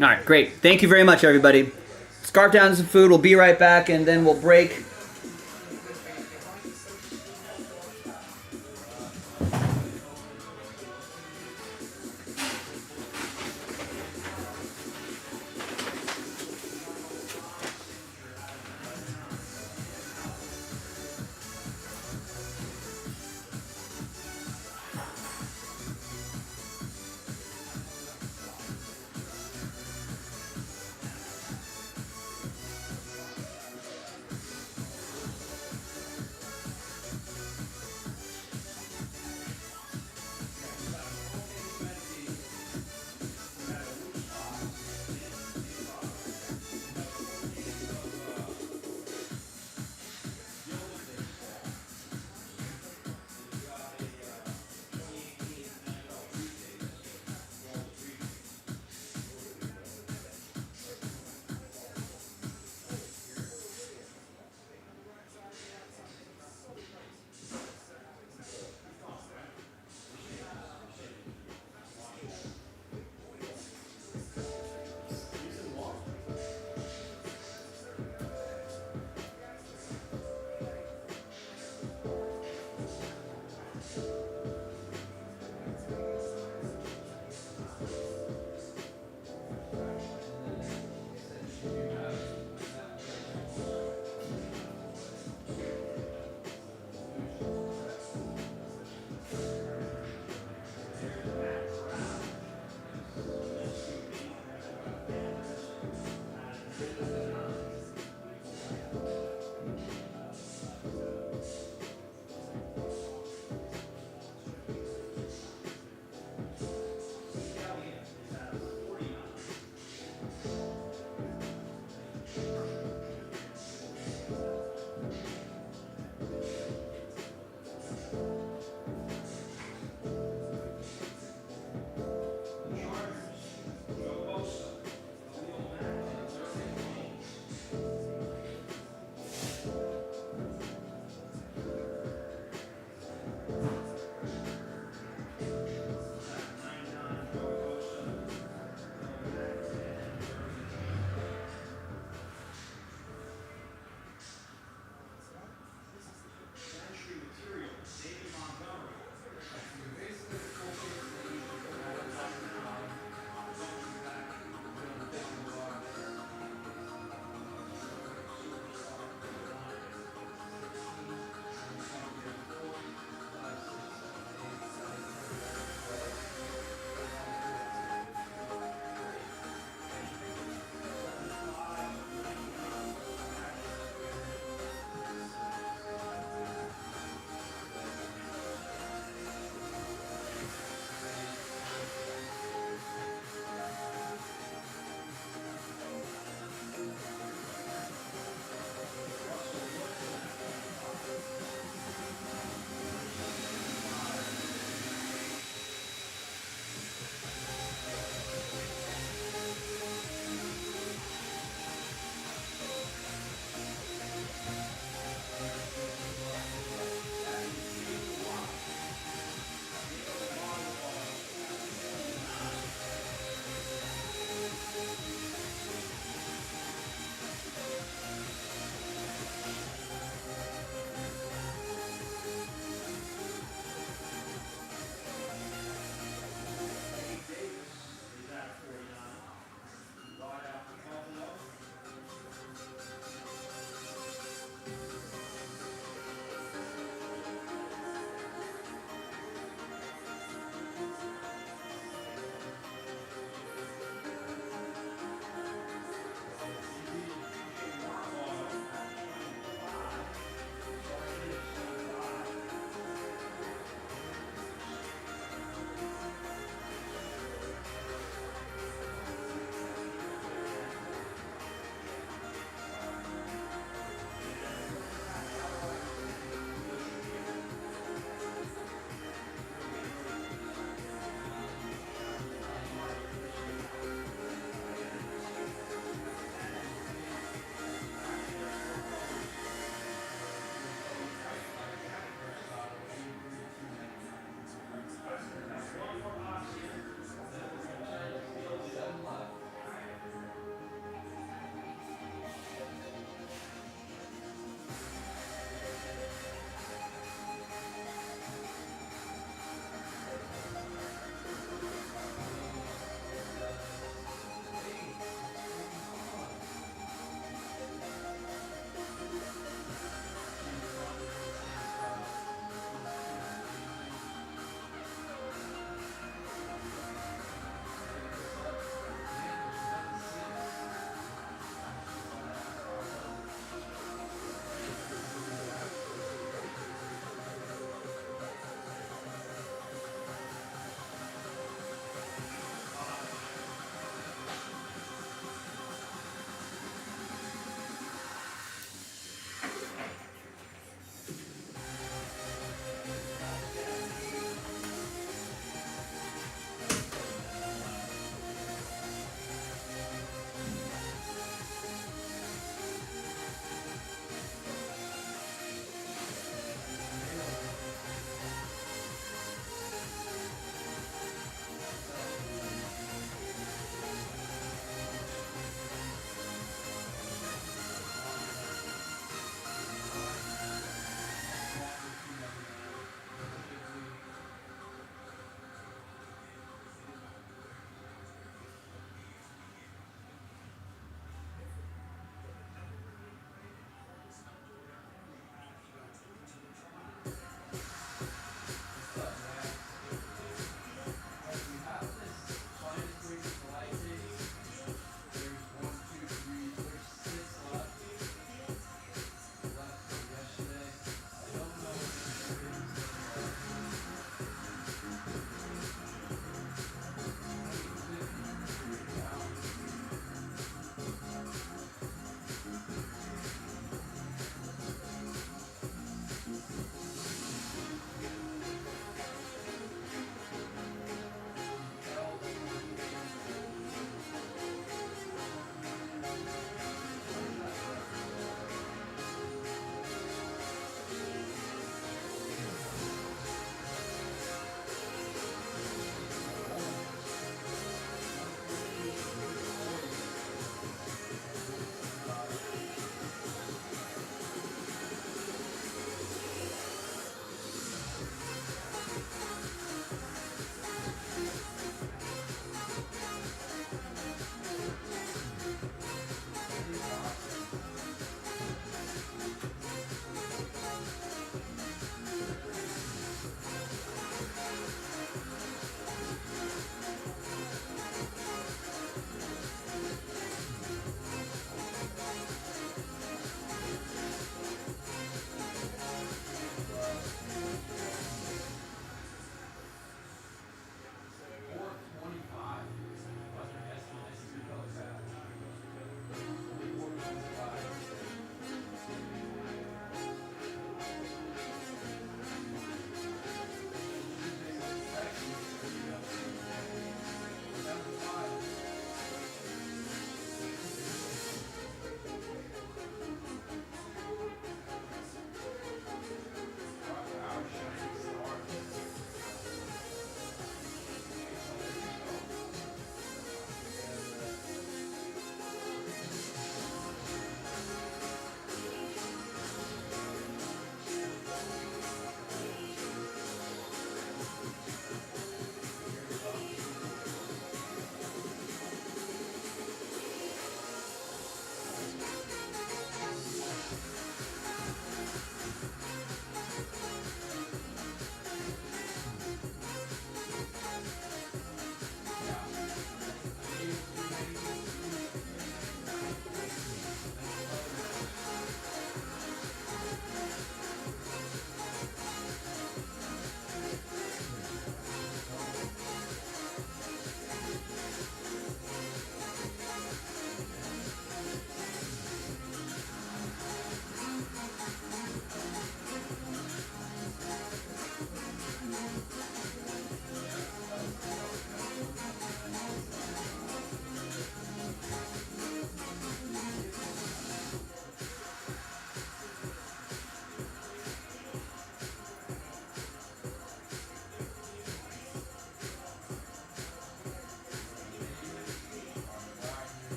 All right, great. Thank you very much, everybody. Scarf down some food. We'll be right back, and then we'll break.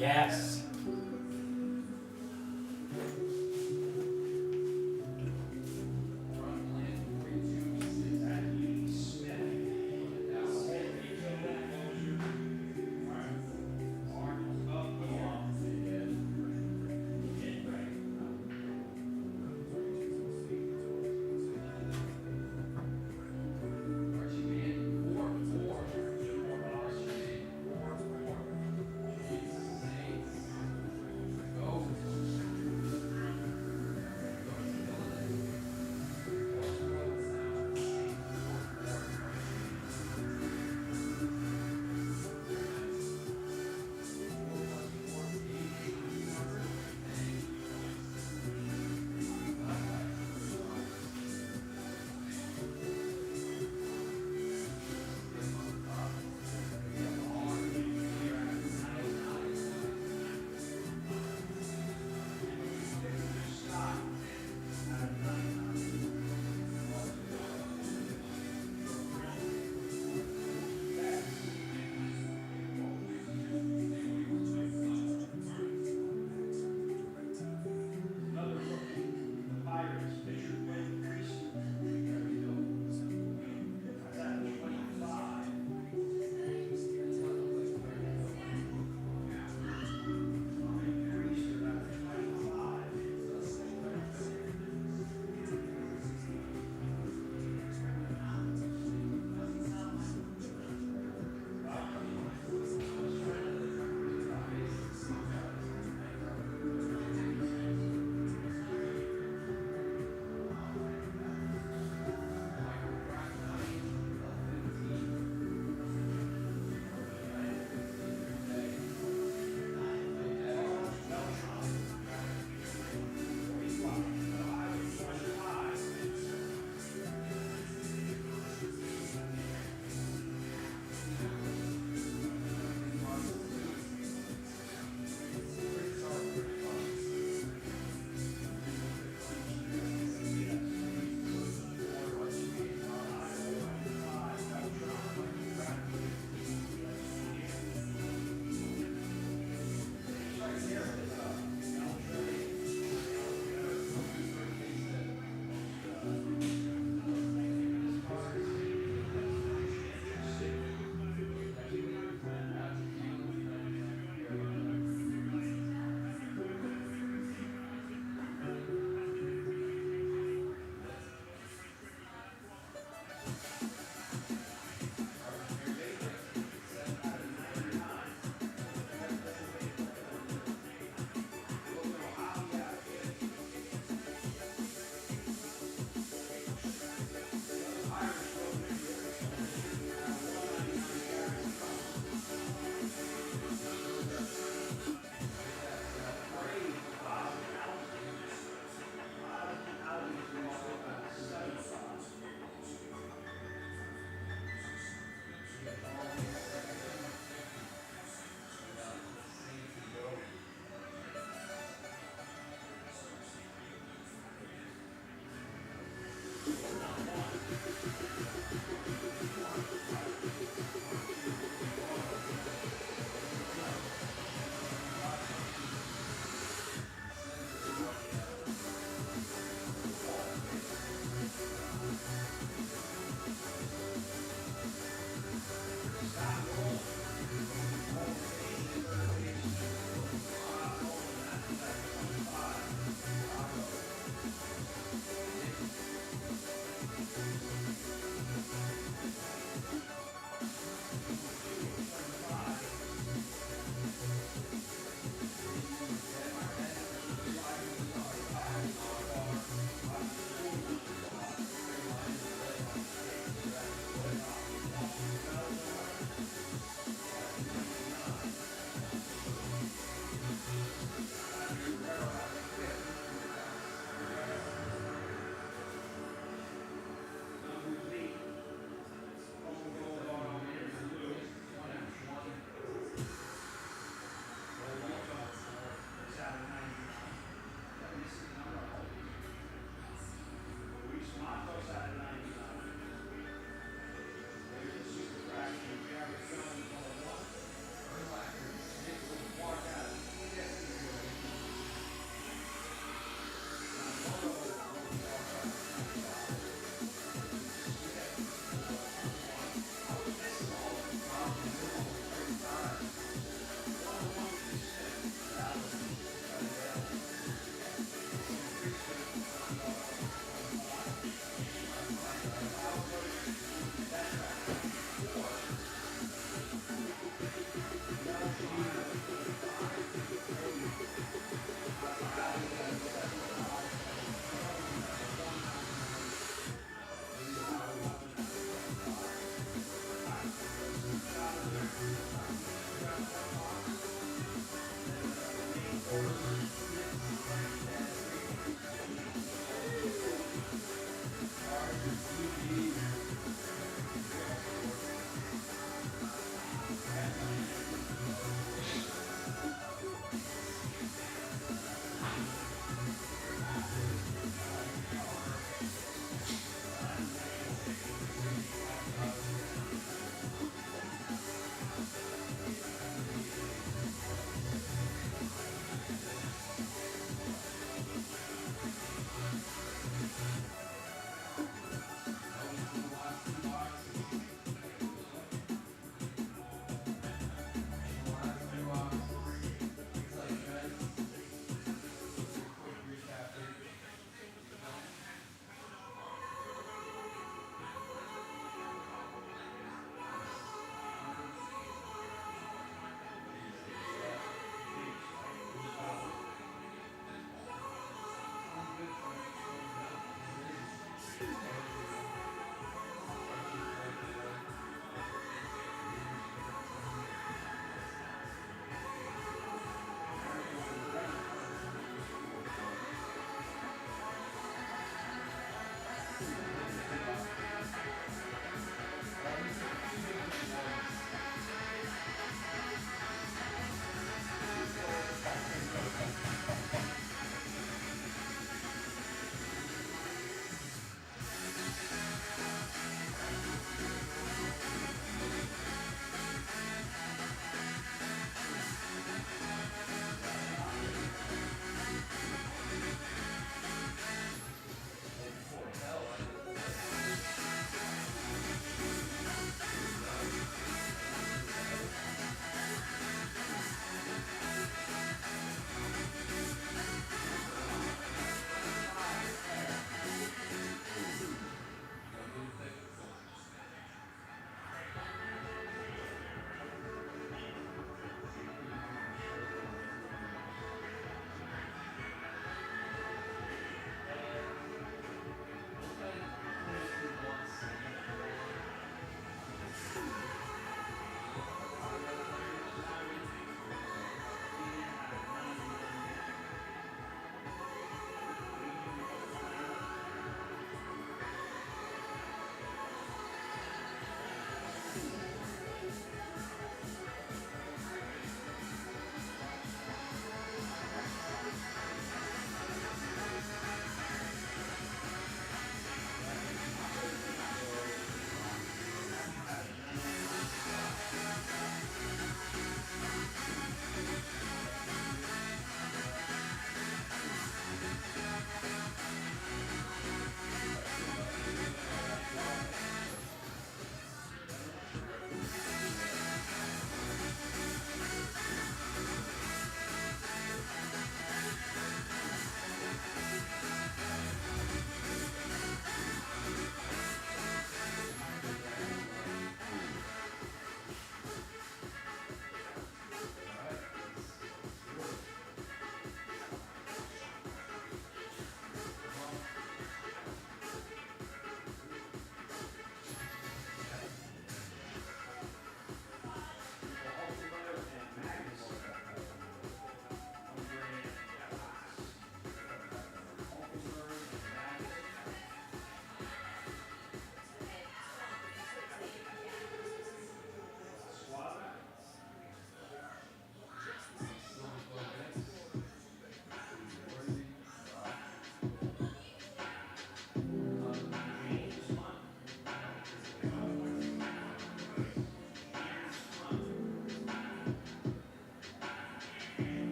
Yes.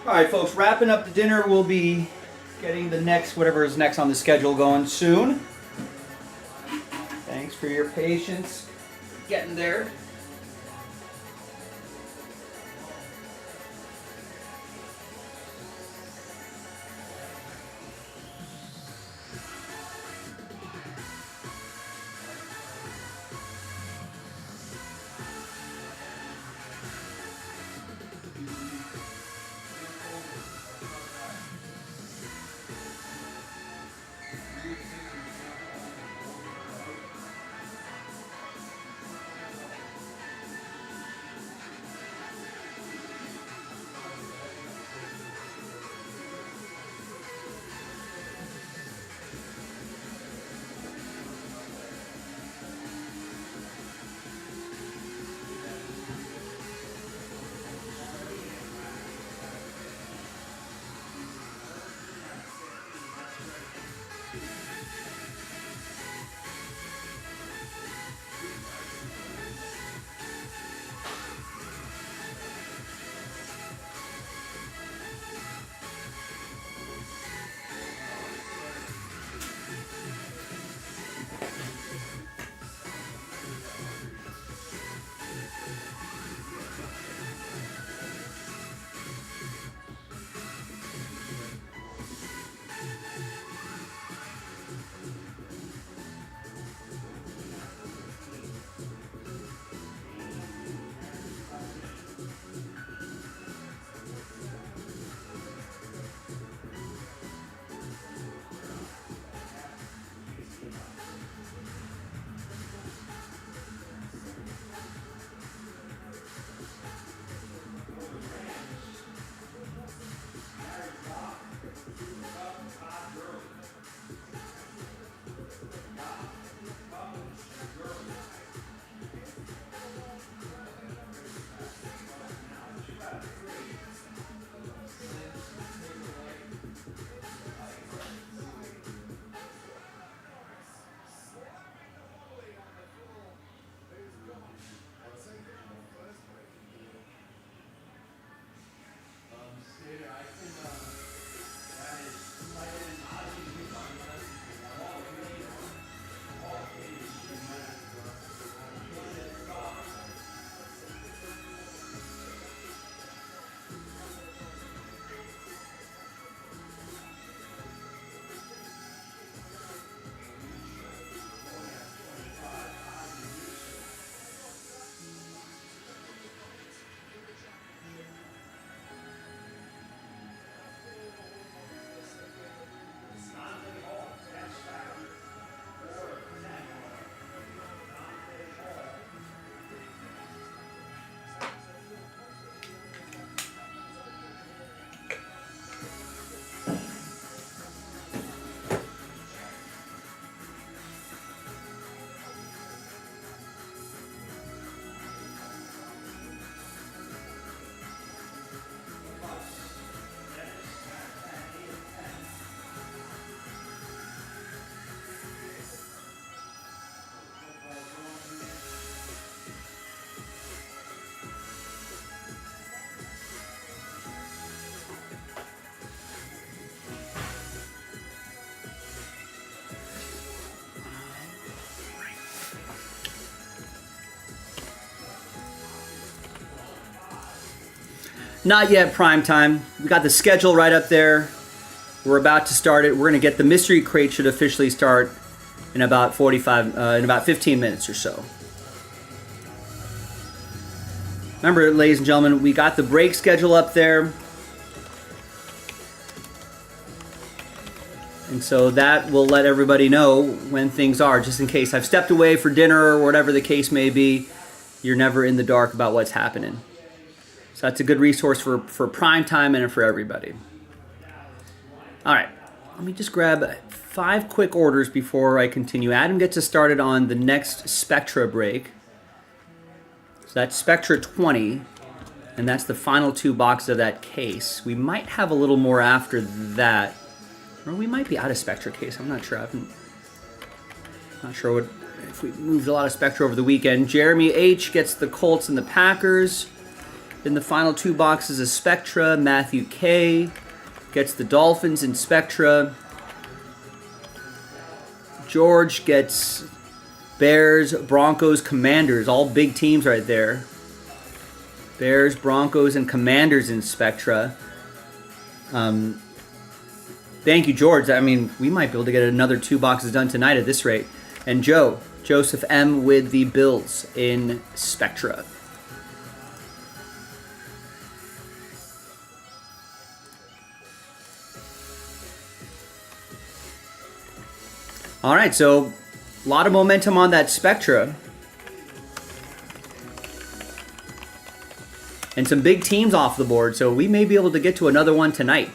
All right, folks, wrapping up the dinner. We'll be getting the next, whatever is next on the schedule, going soon. Thanks for your patience getting there. Not yet prime time. We got the schedule right up there. We're about to start it. We're going to get the mystery crate should officially start in about 15 minutes or so. Remember, ladies and gentlemen, we got the break schedule up there. And so that will let everybody know when things are, just in case I've stepped away for dinner or whatever the case may be. You're never in the dark about what's happening. So that's a good resource for prime time and for everybody. All right, let me just grab 5 quick orders before I continue. Adam gets us started on the next Spectra break. So that's Spectra 20, and that's the final 2 boxes of that case. We might have a little more after that. Or we might be out of Spectra case. I'm not sure. Not sure if we moved a lot of Spectra over the weekend. Jeremy H. gets the Colts and the Packers. In the final 2 boxes of Spectra, Matthew K. gets the Dolphins in Spectra. George gets Bears, Broncos, Commanders. All big teams right there. Bears, Broncos, and Commanders in Spectra. Thank you, George. I mean, we might be able to get another 2 boxes done tonight at this rate. And Joseph M. with the Bills in Spectra. All right, so a lot of momentum on that Spectra. And some big teams off the board, so we may be able to get to another one tonight.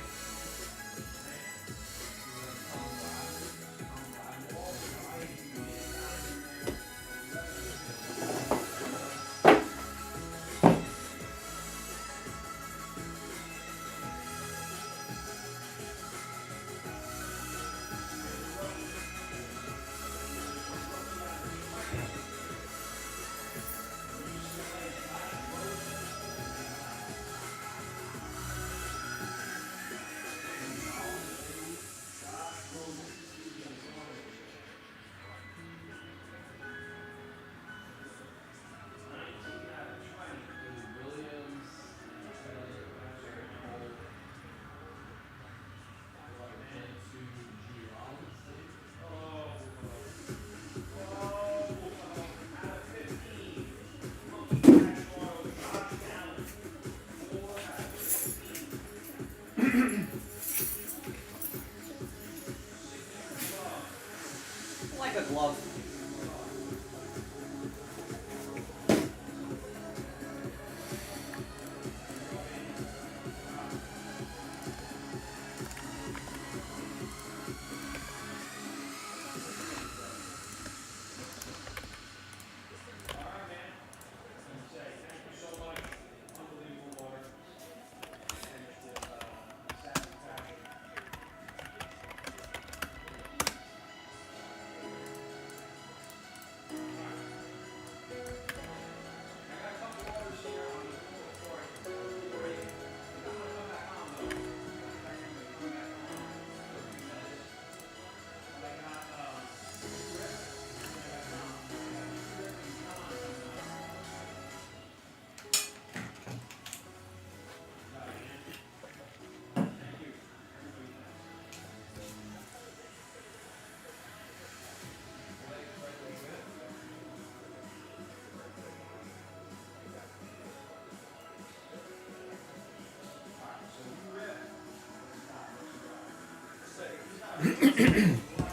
Like a glove.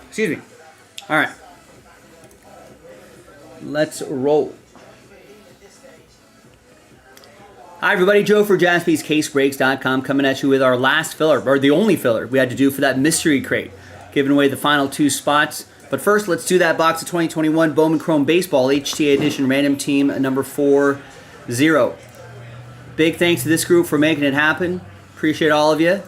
Excuse me. All right. Let's roll. Hi, everybody. Joe for JASPY's CaseBreaks.com coming at you with our last filler, or the only filler we had to do for that mystery crate, giving away the final 2 spots. But first, let's do that box of 2021 Bowman Chrome Baseball HTA Edition Random Team number 40. Big thanks to this group for making it happen. Appreciate all of you.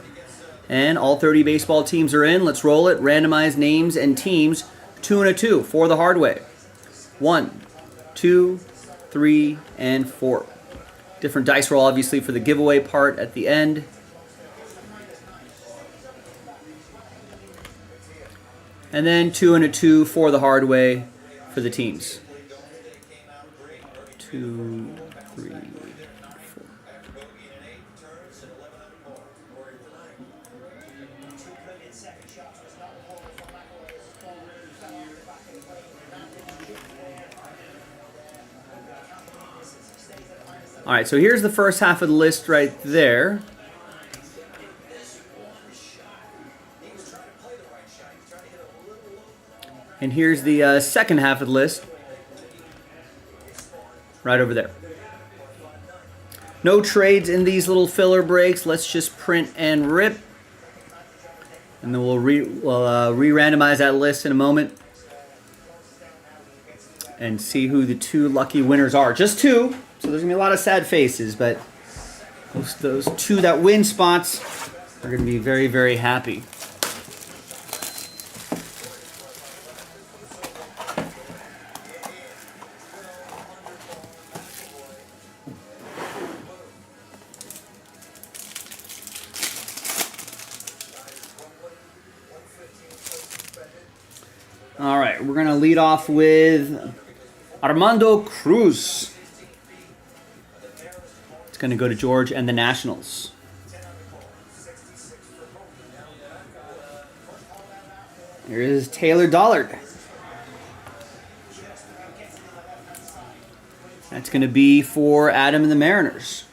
And all 30 baseball teams are in. Let's roll it. Randomize names and teams 2 and a 2 for the hard way. 1, 2, 3, and 4. Different dice roll, obviously, for the giveaway part at the end. And then 2 and a 2 for the hard way for the teams. 2, 3, 4. All right, so here's the first half of the list right there. And here's the second half of the list right over there. No trades in these little filler breaks. Let's just print and rip. And then we'll re-randomize that list in a moment and see who the 2 lucky winners are. Just 2. So there's going to be a lot of sad faces, but those 2 that win spots are going to be very, very happy. All right, we're going to lead off with Armando Cruz. It's going to go to George and the Nationals. Here is Taylor Dollard. That's going to be for Adam and the Mariners.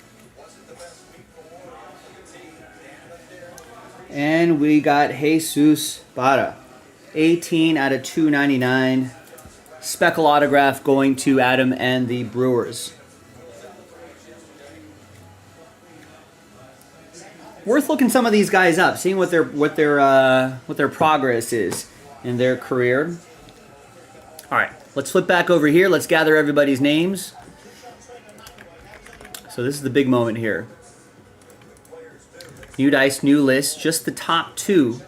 And we got Jesus Barra. 18 out of 299. Speckle autograph going to Adam and the Brewers. Worth looking some of these guys up, seeing what their progress is in their career. All right, let's flip back over here. Let's gather everybody's names. So this is the big moment here. New dice, new list. Just the top two.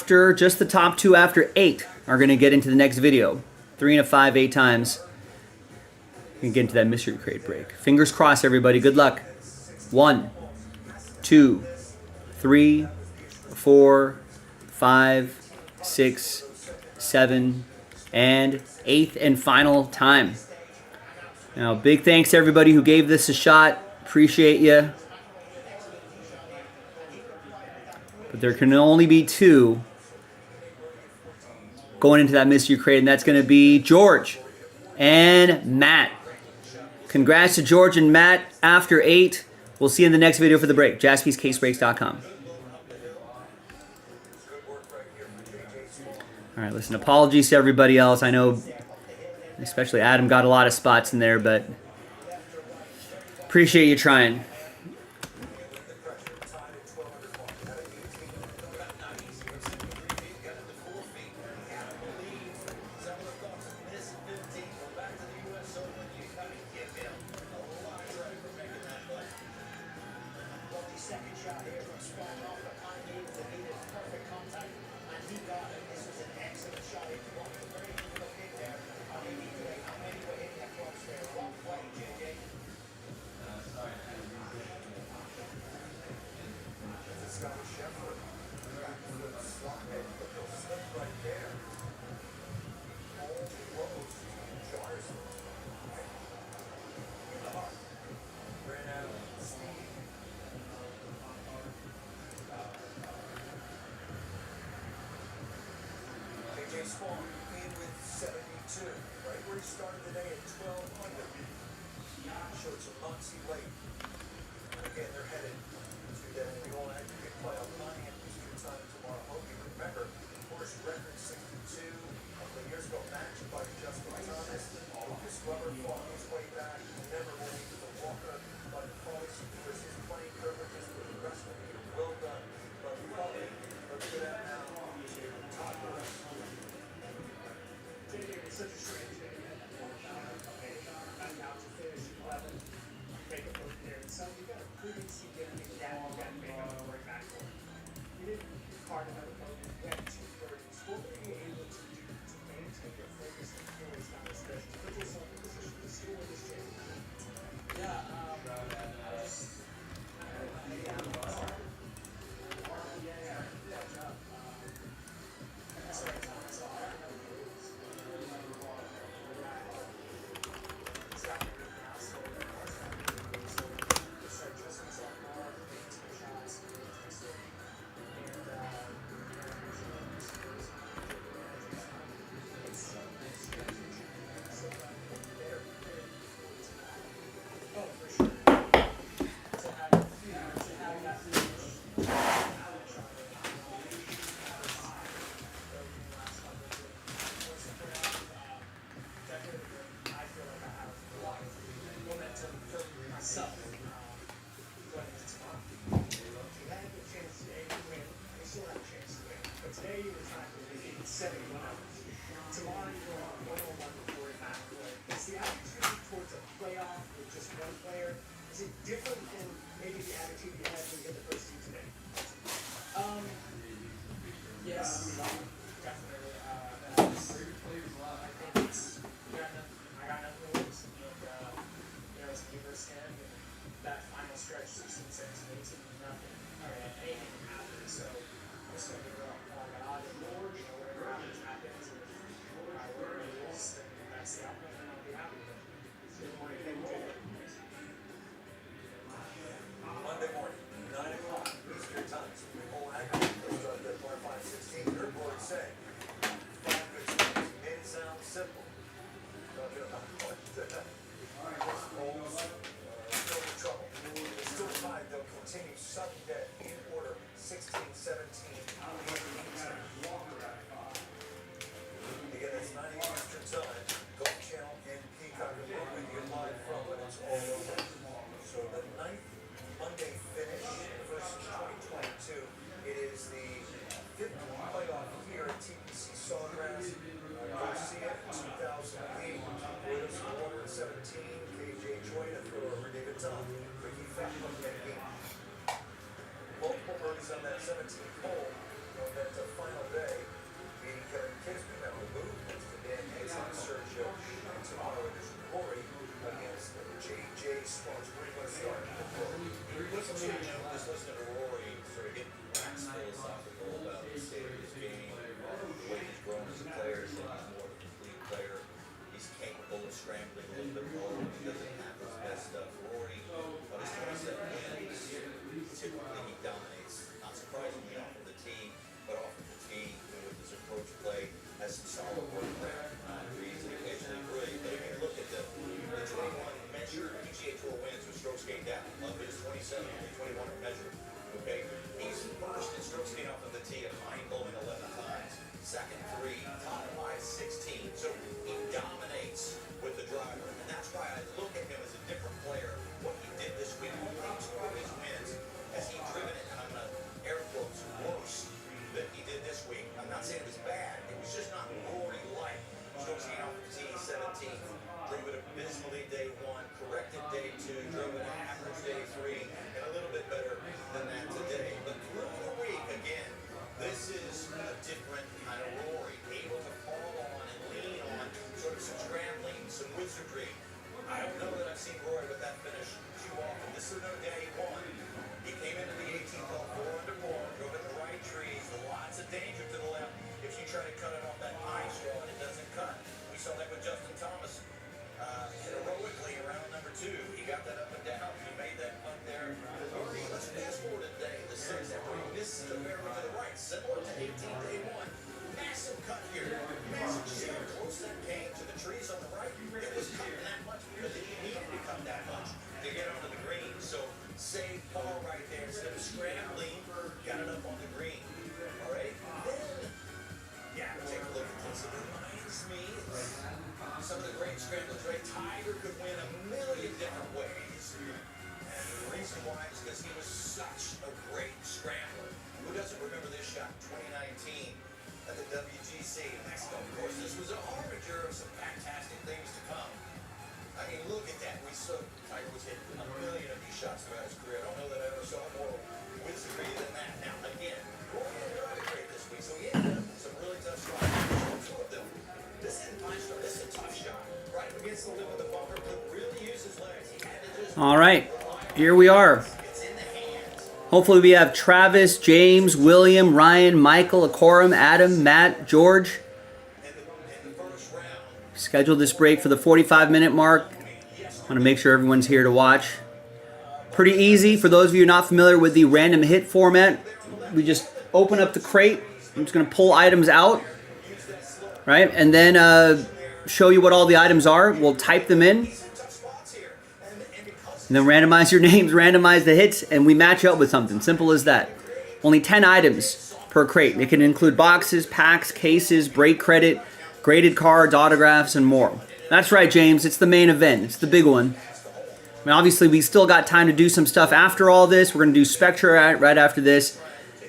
Just the top two after 8 are going to get into the next video. 3 and a 5, 8 times. We can get into that mystery crate break. Fingers crossed, everybody. Good luck. 1, 2, 3, 4, 5, 6, 7, and 8th and final time. Now, big thanks to everybody who gave this a shot. Appreciate you. But there can only be 2 going into that mystery crate, and that's going to be George and Matt. Congrats to George and Matt after 8. We'll see you in the next video for the break. JaspysCaseBreaks.com. All right, listen, apologies to everybody else. I know, especially Adam, got a lot of spots in there, but appreciate you trying. Spawn in with 72, right where he started the day at 12 under. Showed some Muncie late. Again, they're headed to the goal aggregate playoff 9 a.m. Eastern time tomorrow. Hope you remember, of course, record 62 a couple of years ago, matched by JASPY. Lucas Weber fought his way back, never really to the Walker, but Paulie was his playing privileges with the wrestling. Well done. But Paulie, let's get out now to Todd Lewis. It's such a strange day. I'm out to finish 11. Take a look there. So you got a pretty sudden death in order 16, 17, 18. Again, it's 9 Eastern time. Golf Channel and Peacock will be with you live from when it's all over. So the 9th Monday finish, first 2022. It is the 5th playoff here at TPC Sawgrass. Garcia in 2008. Williams 117. KJ Choi to throw over David Tom. Ricky Fat from that game. Multiple birdies on that 17th hole. On that final day. Beating Kevin Kisby now removed next to Dan Hayes on Sergio. And tomorrow it is Rory against JJ Sparks. We're going to start with Rory. Listen to Rory sort of get wax philosophical about the state of his game, the way he's grown as a player, so he's more of a complete player. He's capable of scrambling a little bit more when he doesn't have his best stuff. Rory, of his 27 wins, typically he dominates, not surprisingly off of the tee, but off of the tee with his approach play, has some solid work around. He's occasionally brilliant, but if you look at the 21 measure PGA Tour wins with strokes gained down, of his 27, only 21 are measured. Okay, he's first in strokes gained off of the tee at mind-blowing 11 times. Second 3, top 5, 16. So he dominates with the driver, and that's why I look at him as a different player. What he did this week, only 2 of his wins, has he driven it, and I'm gonna air quotes, worse than he did this week. I'm not saying it was bad. It was just not Rory-like. Strokes gained off the tee, 17th. Drove it abysmally day 1, corrected day 2, drove it average day 3, and a little bit better than that today. But through the week, again, this is a different kind of Rory, able to fall on and lean on sort of some scrambling, some wizardry. I don't know that I've seen Rory with that finish too often. This is another day he won. He came into the 18th hole 4 under par, drove in the right trees, lots of danger to the left. If you try to cut it off that pine straw and it doesn't cut. We saw that with Justin Thomas. Heroically around number 2, he got that up and down. He made that putt there. Let's fast forward to today. The 6th after he misses the fairway to the right, similar to 18 day 1. Massive cut here. Massive. See how close that came to the trees on the right? It was cutting that much because he needed to cut that much to get onto the green. So save par right there instead of scrambling. Got it up on the green. All right. Then, yeah, take a look at this. It reminds me of some of the great scramblers, right? Tiger could win a million different ways. And the reason why is because he was such a great scrambler. Who doesn't remember this shot in 2019 at the WGC in Mexico? Of course, this was a harbinger of some fantastic things to come. I mean, look at that. We saw Tiger was hitting a million of these shots throughout his career. I don't know that I ever saw more wizardry than that. Now, again, Rory didn't drive it great this week, so he ended up with some really tough shots. Two of them. This isn't my shot. This is a tough shot. Right up against the lip of the bumper. Could really use his legs. He had to just... All right, here we are. Hopefully we have Travis, James, William, Ryan, Michael, Akoram, Adam, Matt, George. Scheduled this break for the 45-minute mark. Want to make sure everyone's here to watch. Pretty easy for those of you not familiar with the random hit format. We just open up the crate. I'm just going to pull items out, right? And then show you what all the items are. We'll type them in. And then randomize your names, randomize the hits, and we match up with something. Simple as that. Only 10 items per crate. It can include boxes, packs, cases, break credit, graded cards, autographs, and more. That's right, James. It's the main event. It's the big one. I mean, obviously, we still got time to do some stuff after all this. We're going to do Spectra right after this.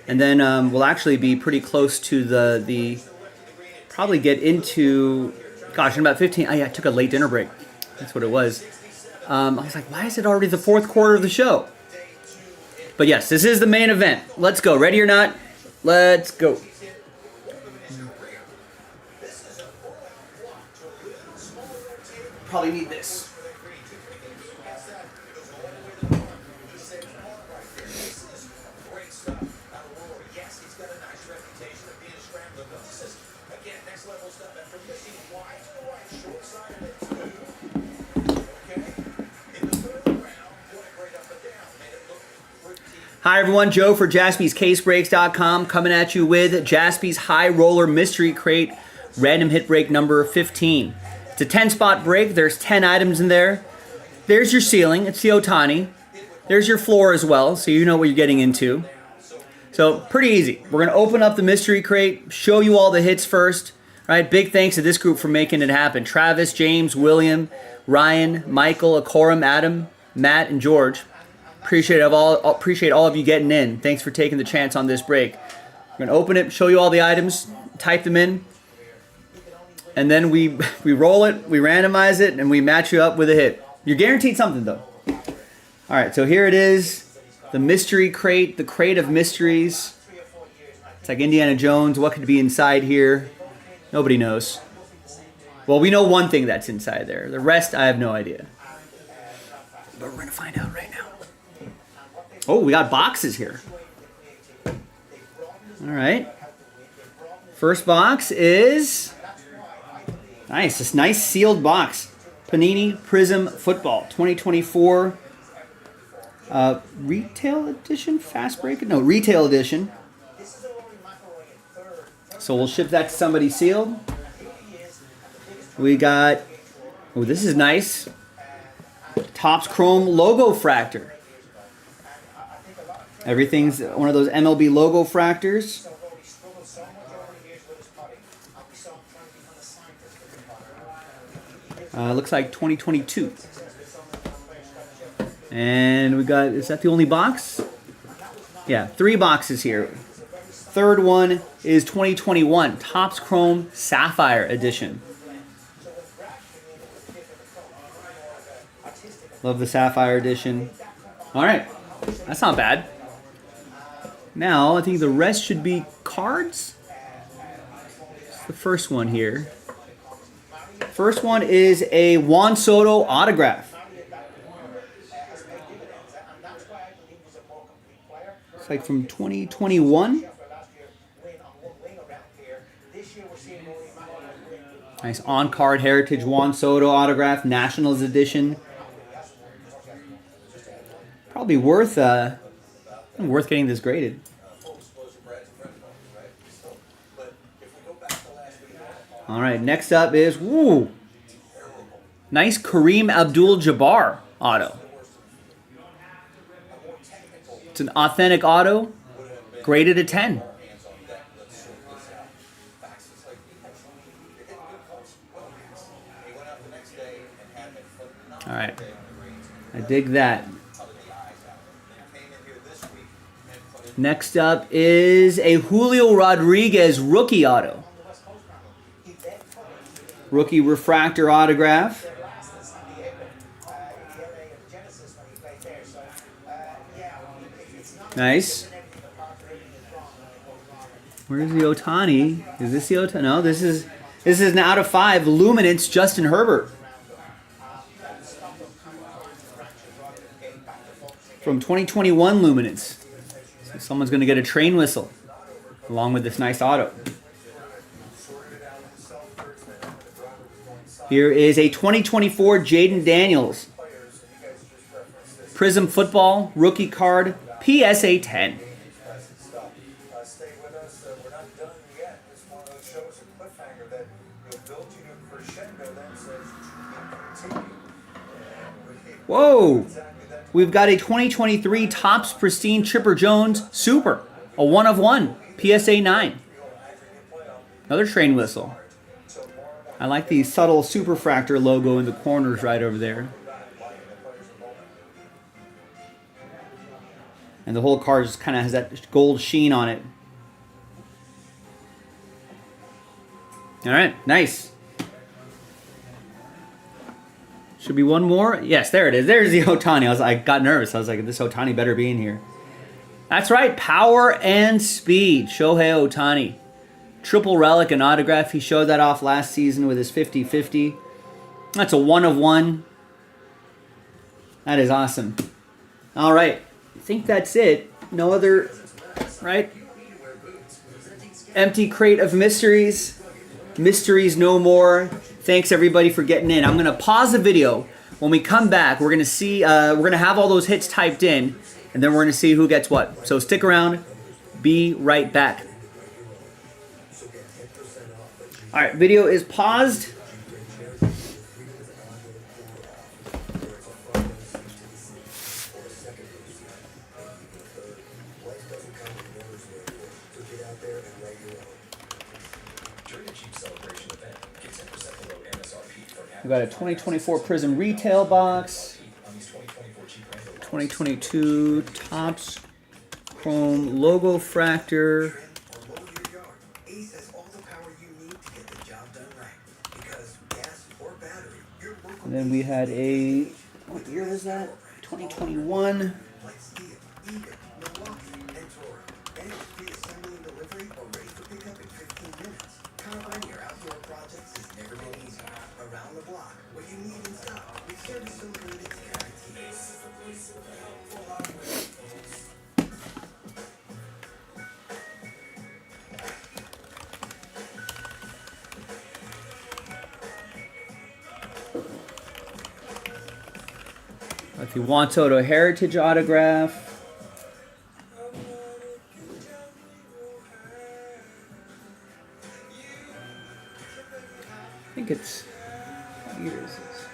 And then we'll actually be pretty close to the probably get into, gosh, in about 15. Oh, yeah, I took a late dinner break. That's what it was. I was like, why is it already the 4th quarter of the show? But yes, this is the main event. Let's go. Ready or not? Let's go. Probably need this. Hi everyone, Joe for JaspysCaseBreaks.com coming at you with Jaspy's High Roller Mystery Crate Random Hit Break number 15. It's a 10-spot break. There's 10 items in there. There's your ceiling. It's the Otani. There's your floor as well, so you know what you're getting into. So pretty easy. We're gonna open up the mystery crate, show you all the hits first. Right? Big thanks to this group for making it happen. Travis, James, William, Ryan, Michael, Akoram, Adam, Matt, and George. Appreciate all of you getting in. Thanks for taking the chance on this break. We're gonna open it, show you all the items, type them in, and then we roll it, we randomize it, and we match you up with a hit. You're guaranteed something though. All right, so here it is, the mystery crate, the crate of mysteries. It's like Indiana Jones. What could be inside here? Nobody knows. Well, we know one thing that's inside there. The rest, I have no idea. But we're going to find out right now. Oh, we got boxes here. All right. First box is... Nice. This nice sealed box. Panini Prism Football 2024 retail edition? Fast break? No, retail edition. So we'll ship that to somebody sealed. We got, oh, this is nice. Topps Chrome logo fractor. Everything's one of those MLB logo fractors. Looks like 2022. And we got, is that the only box? Yeah, 3 boxes here. Third one is 2021 Topps Chrome Sapphire Edition. Love the Sapphire Edition. All right, that's not bad. Now I think the rest should be cards. It's the first one here. First one is a Juan Soto autograph. It's like from 2021. Nice on-card Heritage Juan Soto autograph, Nationals edition. Probably worth getting this graded. All right, next up is nice Kareem Abdul-Jabbar auto. It's an authentic auto, graded a 10. All right, I dig that. Next up is a Julio Rodriguez rookie auto. Rookie refractor autograph. Nice. Where's the Ohtani? Is this the Ohtani? No, this is an out of 5 Luminance Justin Herbert. From 2021 Luminance. So someone's going to get a train whistle along with this nice auto. Here is a 2024 Jaden Daniels Prism Football rookie card PSA 10. Stay with us. We're not done yet. It's one of those shows, a cliffhanger that will build you to a crescendo, then says continue. Whoa! We've got a 2023 Topps Pristine Chipper Jones Super, a 1/1 PSA 9. Another train whistle. I like the subtle Superfractor logo in the corners right over there. And the whole card just kind of has that gold sheen on it. All right, nice. Should be one more. Yes, there it is. There's the Ohtani. I got nervous. I was like, this Ohtani better be in here. That's right, power and speed. Shohei Ohtani. Triple relic and autograph. He showed that off last season with his 50-50. That's a 1/1. That is awesome. All right. I think that's it. No other, right? Empty crate of mysteries. Mysteries no more. Thanks everybody for getting in. I'm going to pause the video. When we come back, we're going to see, we're going to have all those hits typed in, and then we're going to see who gets what. So stick around. Be right back. All right, video is paused. During a Jeep Celebration event, get 10% below MSRP for an We got a 2024 Prism retail box. on these 2024 Jeep Wrangler models. 2022 Topps Chrome logo fractor. Or mow your yard. Ace has all the power you need to get the job done right. Because gas or battery, your local And then we had a, what year was that? 2021. like Steel, Egan, Milwaukee, and Toro. NXP assembly and delivery are ready for pickup in 15 minutes. Covering your outdoor projects has never been easier. Around the block, what you need in stock, with service so good it's guaranteed. If you want Toto Heritage autograph. I think it's, what year is this?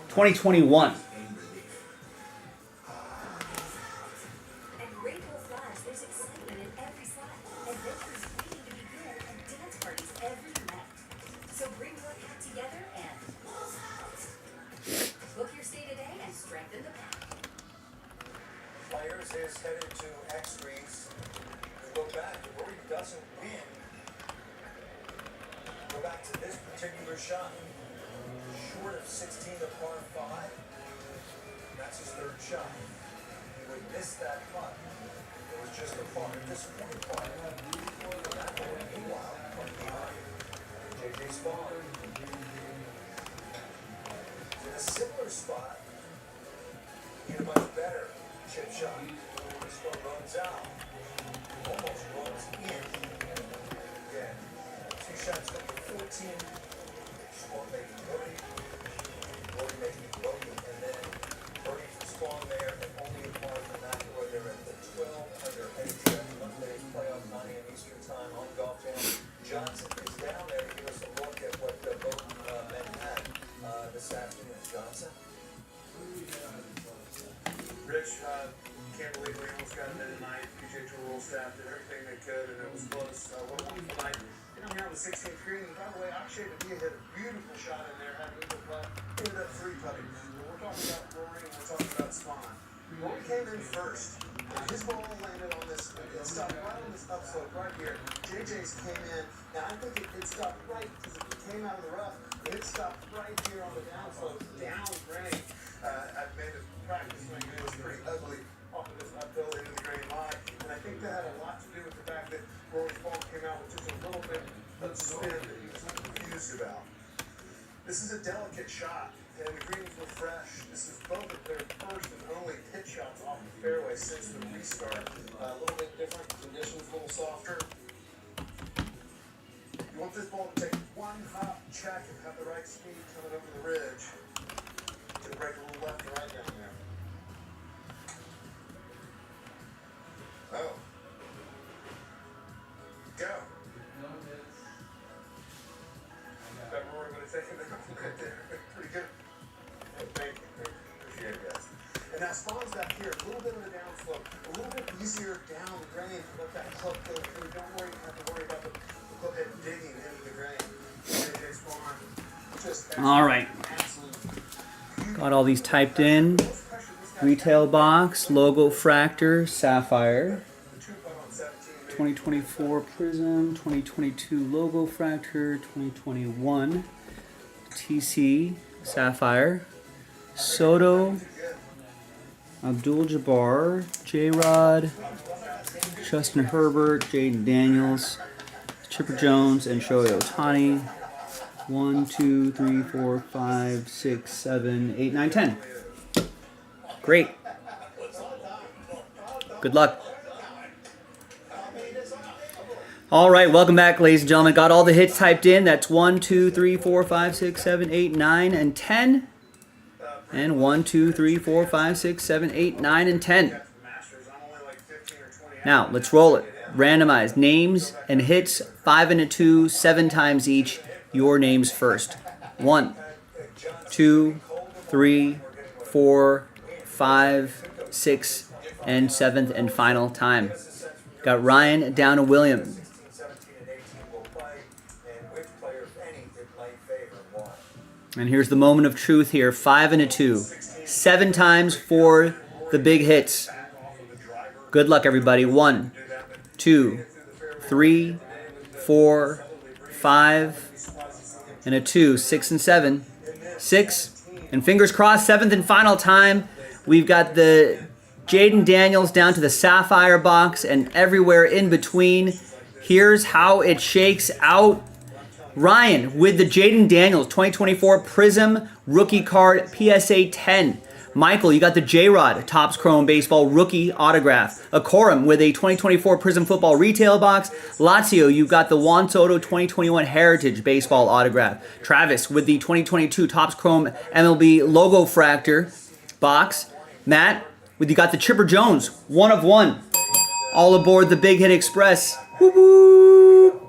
2021. At Rainbow Flash, there's excitement in every slot. Adventures waiting to begin and dance parties every night. So bring your cat together and book your stay today and strengthen the pack. Players is headed to X-Reeds. We go back, Rory doesn't win. Go back to this particular shot. Short of 16 to par 5. That's his third shot. He would miss that putt. It was just a par. A disappointing putt. That one, meanwhile, from behind. JJ Spawn. In a similar spot, in a much better chip shot. This one runs out. Almost runs in. Again, two shots number 14. Spawn making birdie. Birdie making bogey. And then birdie for Spawn there. And only a par from that where they're at the 12 under 8 Monday's playoff 9 a.m. Eastern time on Golf Channel. Johnson is down there to give us a look at what both men had this afternoon. Johnson? Rich, can't believe we almost got it in tonight. PGA Tour staff did everything they could, and it was close. What a wonderful night. You know, here on the 16th green, and by the way, Akshay Nadia hit a beautiful shot in there, had a good putt, ended up three putting. We're talking about Rory, and we're talking about Spawn. Rory came in first, and his ball landed on this, it stopped right on this upslope right here. JJ's came in. Now, I think it stopped right, because it came out of the rough, but it stopped right here on the downslope, downgrade. I've made a practice swing, it was pretty ugly off of this uphill into the green line, and I think that had a lot to do with the fact that Rory's ball came out with just a little bit of spin that he was confused about. This is a delicate shot, and the greens were fresh. This is both of their first and only pitch shots off the fairway since the restart. A little bit different conditions, a little softer. You want this ball to take one hop check and have the right speed coming over the ridge. To break a little left and right down there. Oh. Go. That Rory would have taken that right there. Pretty good. Thank you. Appreciate it, guys. And now Spawn's back here. A little bit of a downslope. A little bit easier down the grain to let that club go through. Don't worry, you have to worry about the club head digging into the grain. JJ Spawn. Just All right. Got all these typed in. Retail box, logo fractor, sapphire. 2024 Prism, 2022 logo fractor, 2021 TC sapphire, Soto, Abdul-Jabbar, J-Rod, Justin Herbert, Jaden Daniels, Chipper Jones, and Shohei Ohtani. 1, 2, 3, 4, 5, 6, 7, 8, 9, 10. Great. Good luck. All right, welcome back, ladies and gentlemen. Got all the hits typed in. That's 1, 2, 3, 4, 5, 6, 7, 8, 9, and 10. And 1, 2, 3, 4, 5, 6, 7, 8, 9, and 10. Now, let's roll it. Randomize names and hits, 5 and a 2, 7 times each. Your names first. 1, 2, 3, 4, 5, 6, and 7th and final time. Got Ryan down to William. 16, 17, and 18 will play, and which player, if any, it might favor and why. And here's the moment of truth here. 5 and a 2. 7 times for the big hits. Good luck, everybody. 1, 2, 3, 4, 5, and a 2. 6 and 7. 6. And fingers crossed, 7th and final time. We've got the Jaden Daniels down to the Sapphire box and everywhere in between. Here's how it shakes out. Ryan with the Jaden Daniels 2024 Prism Rookie Card PSA 10. Michael, you got the J-Rod Topps Chrome Baseball Rookie Autograph. Akorum with a 2024 Prism Football Retail Box. Lazio, you got the Juan Soto 2021 Heritage Baseball Autograph. Travis with the 2022 Topps Chrome MLB Logo Fractor Box. Matt, you got the Chipper Jones 1 of 1. All aboard the Big Hit Express. Woo-hoo.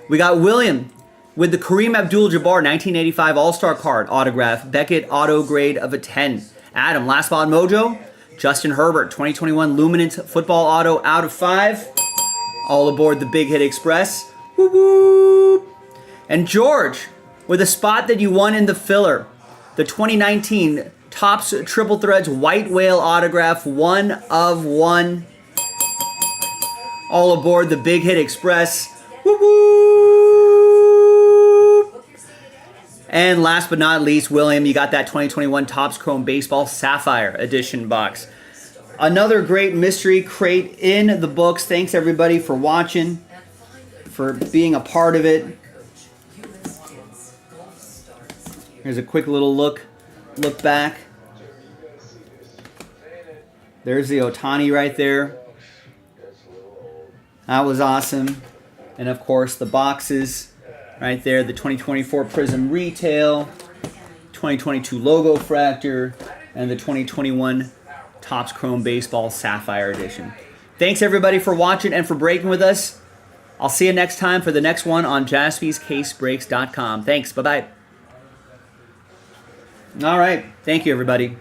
We got William with the Kareem Abdul-Jabbar 1985 All-Star Card Autograph. Beckett Auto Grade of a 10. Adam, Last Spot Mojo. Justin Herbert 2021 Luminance Football Auto out of 5. All aboard the Big Hit Express. Woo-hoo. And George with a spot that you won in the filler. The 2019 Topps Triple Threads White Whale Autograph 1 of 1. All aboard the Big Hit Express. Woo-hoo. And last but not least, William, you got that 2021 Topps Chrome Baseball Sapphire Edition box. Another great mystery crate in the books. Thanks everybody for watching, for being a part of it. Here's a quick little look back. There's the Ohtani right there. That was awesome. And of course the boxes right there. The 2024 Prism Retail, 2022 Logo Fractor, and the 2021 Topps Chrome Baseball Sapphire Edition. Thanks everybody for watching and for breaking with us. I'll see you next time for the next one on JaspysCaseBreaks.com. Thanks. Bye-bye. All right. Thank you, everybody.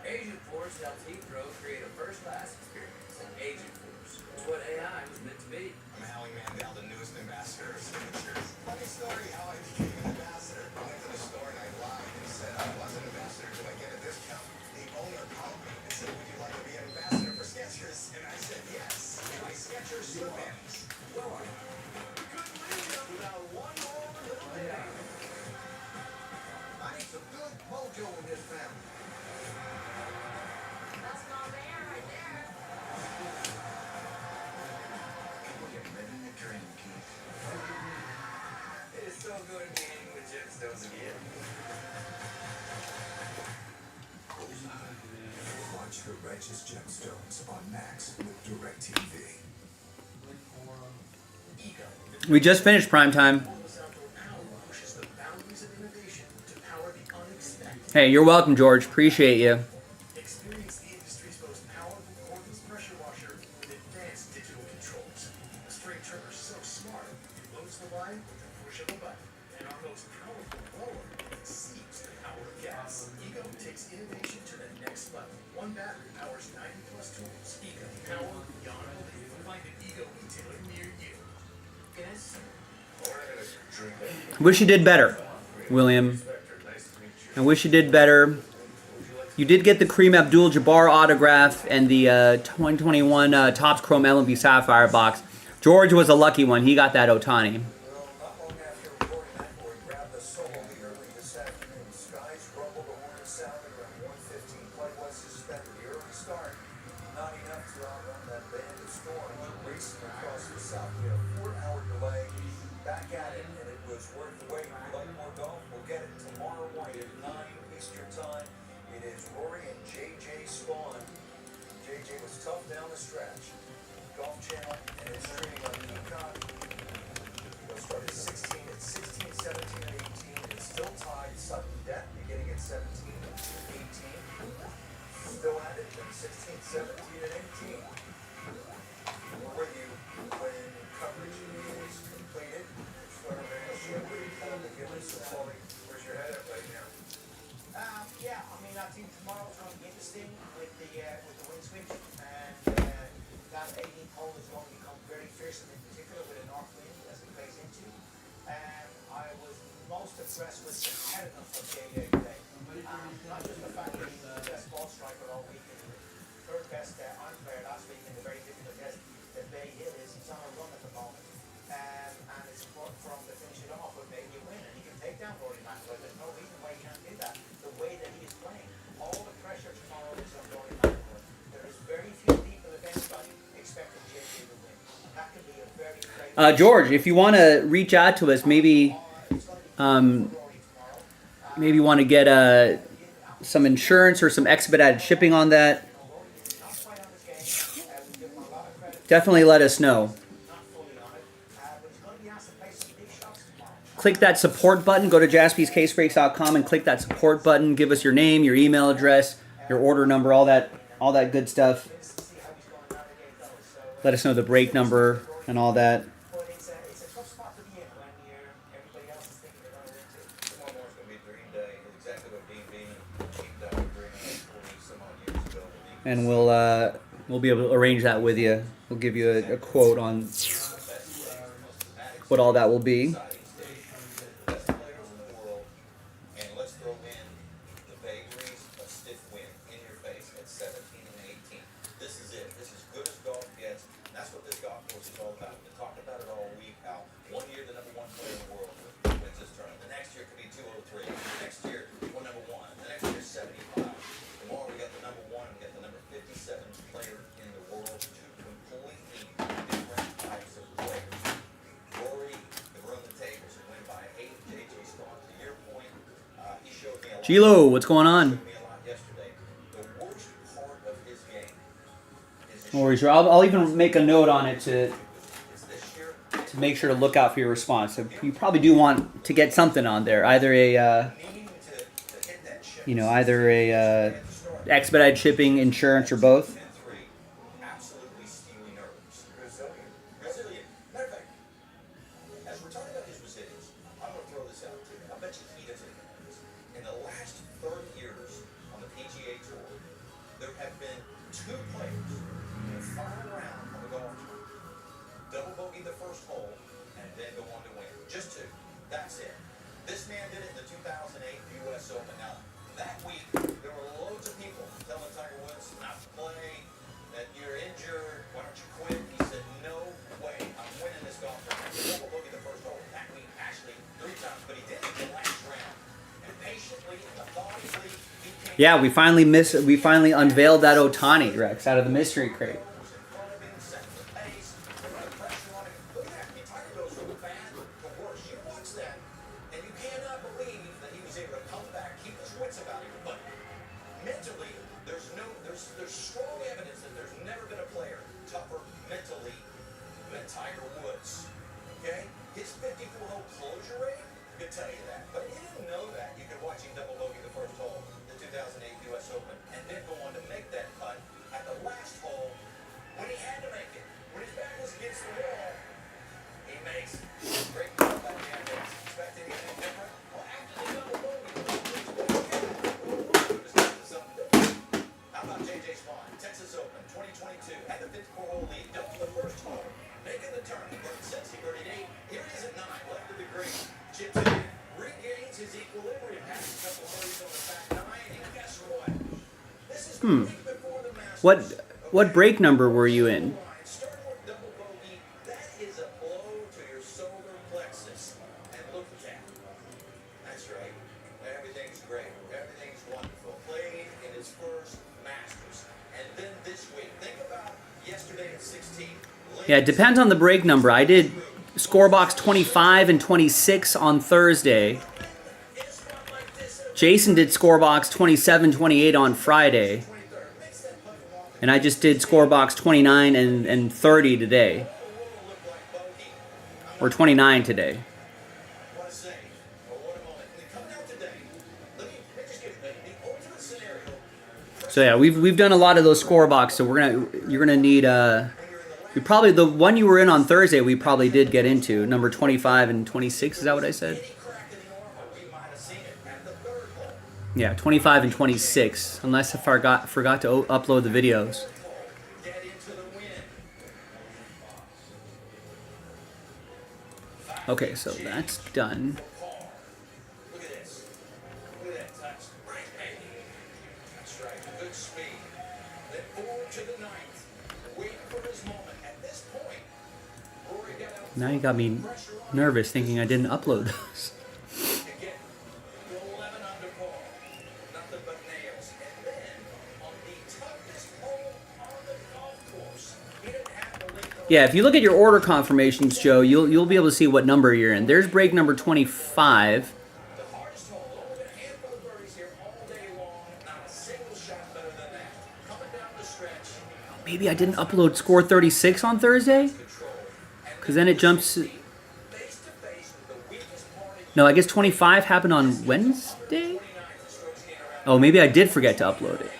Agent Force helps Heathrow create a first-class experience. Agent Force. It's what AI was meant to be. I'm Howie Mandel, the newest ambassador of signatures. Funny story how I became an ambassador. I went to the store and I lied and said I was an ambassador. Do I get a discount? The owner called me and said, would you like to be an ambassador for Skechers? And I said, yes. My Skechers sweatpants. Well, we couldn't leave without one more little bit. I need some good mojo in this family. That's not there, right there. You're living the dream, Keith. It is so good being with Gemstones again. Watch The Righteous Gemstones on Max with DirecTV. We just finished primetime. Hey, you're welcome, George. Appreciate you. Experience the industry's most powerful cordless pressure washer with advanced digital controls. The string trimmer's so smart, it loads the line with the push of a button. And our most powerful blower exceeds the power of gas. Ego takes innovation to the next level. One battery powers 90 plus tools. Ego, power beyond belief. Find an Ego retailer near you. Yes? Wish you did better, William. I wish you did better. You did get the Kareem Abdul-Jabbar autograph and the 2021 Topps Chrome MLB Sapphire box. George was a lucky one. He got that Ohtani. Well, not long after reporting that, we grabbed the solo lead early this afternoon. Skies rumbled, the horn sounded around 1:15. Play was suspended. The early start, not enough to outrun that band of storms racing across the south. We had a 4-hour delay. Back at it, and it was worth the wait. If you like more golf, we'll get it tomorrow morning at 9 Eastern Time. It is Rory and JJ Spawn. JJ was tough down the stretch. Golf Channel, and it's streaming on Peacock. It'll start at 16, 17, and 18. It's still tied. Sudden death beginning at 17 and 18. Still at it at 16, 17, and 18. We're with you when coverage is completed. Start of the show. Give us a call. Where's your head at right now? Yeah, sting with the wind switch, and that 18th hole is going to become very fearsome, in particular with a north wind as it plays into. I was most impressed with the competitiveness of JJ today. Not just the fact that he was the best ball striker all week, and the third best iron player last week in the very difficult test that Bay Hill is. He's on a run at the moment. And it's important for him to finish it off with maybe a win. And he can take down Rory McIlroy. There's no reason why he can't do that. The way that he is playing. All the pressure tomorrow is on Rory McIlroy. There is very few people, if anybody, expecting JJ to win. That could be a very great... George, if you want to reach out to us, maybe maybe you want to get some insurance or some expedited shipping on that, definitely let us know. Click that support button. Go to jaspyscasebreaks.com and click that support button. Give us your name, your email address, your order number, all that good stuff. Let us know the break number and all that. But it's a tough spot to be in when everybody else is thinking they're going to win too. Tomorrow morning's going to be dream day. Exactly what Dean Bean achieved out of dreaming 40 some odd years ago. And we'll be able to arrange that with you. We'll give you a quote on what all that will be. Best players in the world, and let's throw in the vagaries of stiff wind in your face at 17 and 18. This is it. This is good as golf gets. That's what this golf course is all about. We talked about it all week, how one year the number one player in the world wins this tournament. The next year could be 203. The next year, we're number one. The next year, 75. Tomorrow we got the number one. We got the number 57 player in the world. Two completely different types of players. Rory could run the tables and win by 8. JJ Spawn, to your point, he showed me a lot. Gilo, what's going on? Showed me a lot yesterday. The worst part of his game is No worries, I'll even make a note on it to this year. make sure to look out for your response. So you probably do want to get something on there, either a Needing to hit that ship. either a expedited shipping, insurance, or both. 10-3, absolutely steely nerves. Resilient. Matter of fact, as we're talking about his resilience, I'm going to throw this out to you. I bet you he doesn't even know this. In the last 30 years on the PGA Tour, there have been 2 players in the final round of a golf tour double bogey the first hole and then go on to win. Just 2. That's it. This man did it in the 2008 U.S. Open. Now, that week, there were loads of people telling Tiger Woods not to play, that you're injured, why don't you quit? He said, no way, I'm winning this golf tournament. Double bogey the first hole. That week, actually, 3 times, but he did it the last round. And patiently and methodically, he came Yeah, we finally unveiled that Otani, Rex, out of the mystery crate. There's strong evidence that there's never been a player tougher mentally than Tiger Woods. Okay? His 54-hole closure rate could tell you that. But if you didn't know that, you could watch him double bogey the first hole, the 2008 U.S. Open, and then go on to make that putt at the last hole when he had to make it. When his back was against the wall, he makes great putt by the end. Expect anything different? Well, after the double bogey, how about JJ Spawn, Texas Open 2022, had the 54-hole lead, doubled the first hole, making the turn. But since he birdied 8, here it is at 9, left of the green. Chips in, regains his equilibrium, has a couple birdies on the back 9, and guess what? This is the week before the Masters. What break number were you in? Starting with double bogey, that is a blow to your solar plexus. And look at that. That's right. Everything's great. Everything's wonderful. Played in his first Masters. And then this week, think about yesterday at 16. Yeah, it depends on the break number. I did scorebox 25 and 26 on Thursday. Jason did scorebox 27, 28 on Friday. And I just did scorebox 29 and 30 today. Or 29 today. What a save. Or what a moment. Coming out today, let me just give the ultimate scenario. So yeah, we've done a lot of those scorebox. So you're gonna need we probably the one you were in on Thursday we probably did get into number 25 and 26. Is that what I said? Any crack in the armor, we might have seen it at the third hole. Yeah, 25 and 26. Unless I forgot to upload the videos. Get into the win. Okay, so that's done. Paul. Look at this. Look at that touch. Right hand. That's right. Good speed. Then forward to the ninth. Waiting for his moment. At this point, Rory got out. Now you got me nervous thinking I didn't upload those. To get 11 under Paul. Nothing but nails. And then on the toughest hole on the golf course, he didn't have to link the Yeah, if you look at your order confirmations, Joe, you'll be able to see what number you're in. There's break number 25. the hardest hole. Only a handful of birdies here all day long. Not a single shot better than that. Coming down the stretch. Maybe I didn't upload score 36 on Thursday? Control. And Because then it jumps... face to face with the weakest part of No, I guess 25 happened on Wednesday? Oh, maybe I did forget to upload it.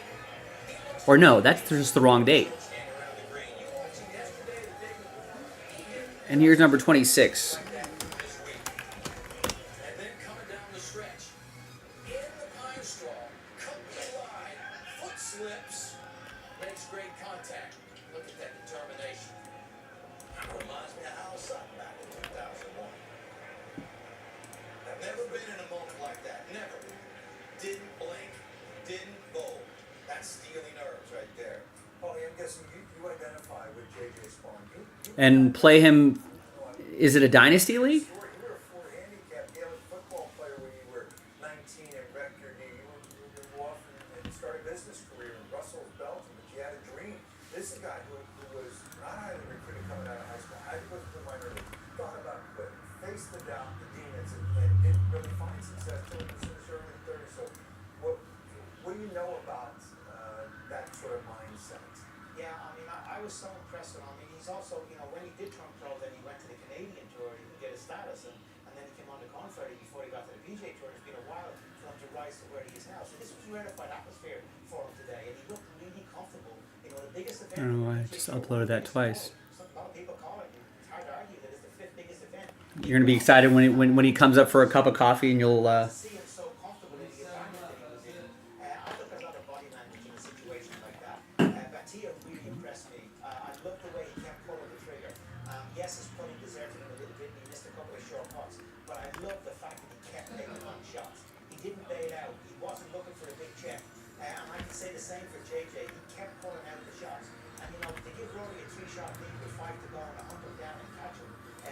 Or no, that's just the wrong date. And here's number 26. and then coming down the stretch. In the pine straw. Company wide. Foot slips. Makes great contact. Look at that determination. Reminds me of Al Sutton back in 2001. I've never been in a moment like that. Never. Didn't blink. Didn't bowl. That's steely nerves right there. Paulie, I'm guessing you identify with JJ Spawn. And play him... Is it a Dynasty League? You were a full handicap daily football player when you were 19 and wrecked your knee. You were off and started a business career in Brussels, Belgium, but you had a dream. This is a guy who was not highly recruited coming out of high school. Had to go through the minor league. Thought about it, but faced the doubt, the demons, and didn't really find success until he was in his early 30s. So what do you know about that sort of mindset? Yeah, I mean, I was so impressed with him. I mean, he's also, you know, when he did turn pro, then he went to the Canadian Tour, he didn't get his status, and then he came on the Corn Ferry before he got to the PGA Tour. It's been a while for him to rise to where he is now. So this was a rarefied atmosphere for him today, and he looked really comfortable. You know, the biggest event... I don't know why I just uploaded that twice. A lot of people call it, it's hard to argue that it's the fifth biggest event. You're going to be excited when he comes up for a cup of coffee and you'll... See him so comfortable in the environment that he was in. I look at a lot of body language in a situation like that. Batia really impressed me. I love the way he kept pulling the trigger. Yes, his putting deserted him a little bit, and he missed a couple of short putts. But I love the fact that he kept taking on shots. He didn't bail out. He wasn't looking for a big check. And I can say the same for JJ. He kept pulling out the shots. And you know, to give Rory a 3-shot lead with 5 to go and a hunt him down and catch him,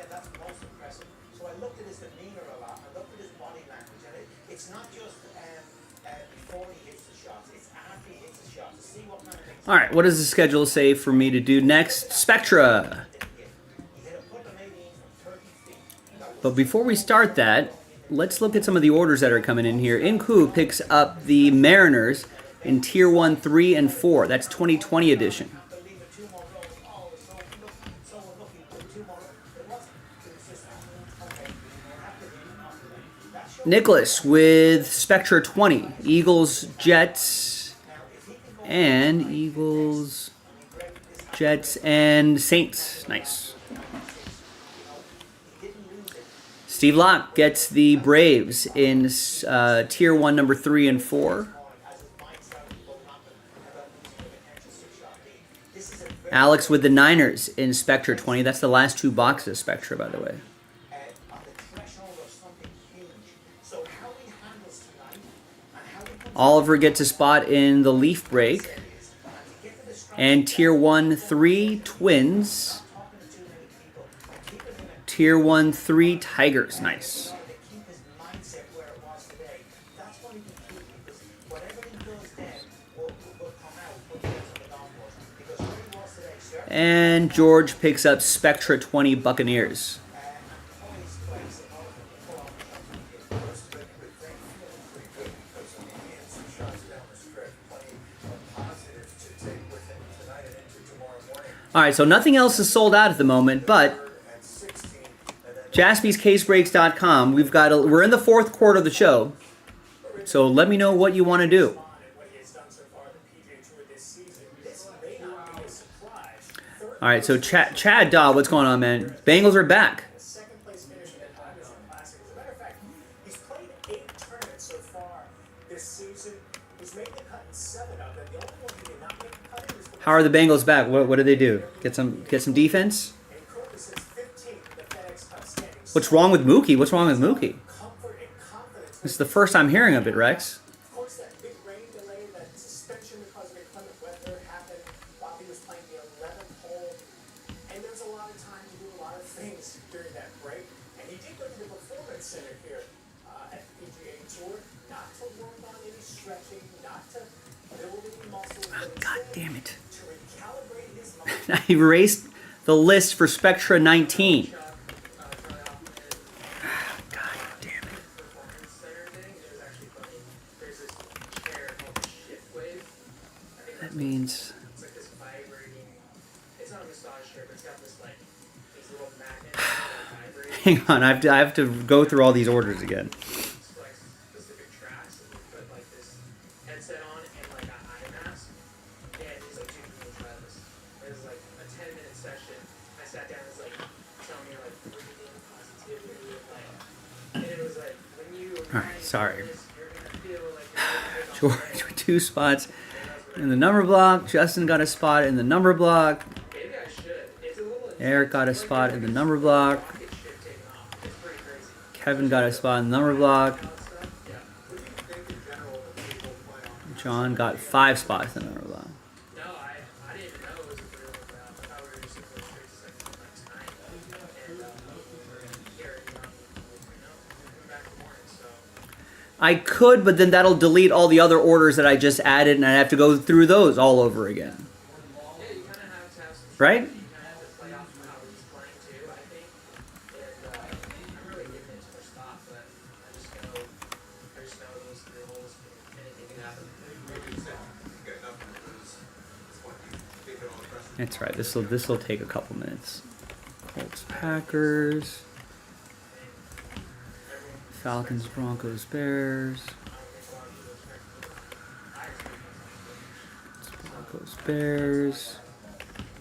that's most impressive. So I looked at his demeanor a lot. I looked at his body language, and it's not just before he hits the shots; it's after he hits the shots. To see what kind of things. All right, what does the schedule say for me to do next? Spectra. He hit a putt of 18 from 30 feet. But before we start that, let's look at some of the orders that are coming in here. Inku picks up the Mariners in Tier 1, 3, and 4. That's 2020 edition. Nicholas with Spectra 20. Eagles, Jets, and Eagles, Jets, and Saints. Nice. Steve Locke gets the Braves in Tier 1, number 3 and 4. Alex with the Niners in Spectra 20. That's the last 2 boxes of Spectra, by the way. Oliver gets a spot in the Leaf Break. And Tier 1, 3 Twins. Tier 1, 3 Tigers. Nice. And George picks up Spectra 20 Buccaneers. All right, so nothing else is sold out at the moment, but JaspysCaseBreaks.com. We're in the 4th quarter of the show, so let me know what you want to do. All right, so Chad Daw, what's going on, man? Bengals are back. Second place finish at Hermosa Classic. As a matter of fact, he's played 8 tournaments so far this season. He's made the cut in 7 of them. The only one he did not make the cut in is How are the Bengals back? What did they do? Get some defense? and currently sits 15th in the FedEx Cup standings. What's wrong with Mookie? What's wrong with Mookie? Comfort and confidence. This is the first I'm hearing of it, Rex. Of course, that big rain delay, that suspension because of inclement weather happened while he was playing the 11th hole. And there's a lot of time to do a lot of things during that break. And he did go to the Performance Center here at the PGA Tour, not to work on any stretching, not to build any muscle, but God damn it. to recalibrate his mind. I erased the list for Spectra 19. God damn it. Performance center thing, it was actually funny. There's this chair called the shift wave. I think That means... it's like this vibrating. It's not a massage chair, but it's got this like these little magnets that vibrate. Hang on, I have to go through all these orders again. It's like specific tracks, and you put like this headset on and like an eye mask. And he's like, dude, you need to try this. It was like a 10-minute session. I sat down, it was like telling me like breathing, positivity, like, and it was like when you. Alright, sorry. This, you're gonna feel like you're gonna George with 2 spots in the number block. Justin got a spot in the number block. maybe I should. It's a little. Eric got a spot in the number block. Rocket ship taking off. It's pretty crazy. Kevin got a spot in the number block. Yeah. What do you think in general of the people playing on? John got 5 spots in the number block. No, I didn't even know it was a real round. I thought we were just going to go straight to second like tonight. And Garrett, no, coming back in the morning, so. I could, but then that'll delete all the other orders that I just added, and I'd have to go through those all over again. Yeah, you kind of have to have some. Right? You kind of have to play off of how he's playing too, I think. And I'm really giving it too much thought, but I just know those 3 holes, anything can happen. That's right. This will take a couple minutes. Colts, Packers, Falcons, Broncos, Bears. Broncos, Bears,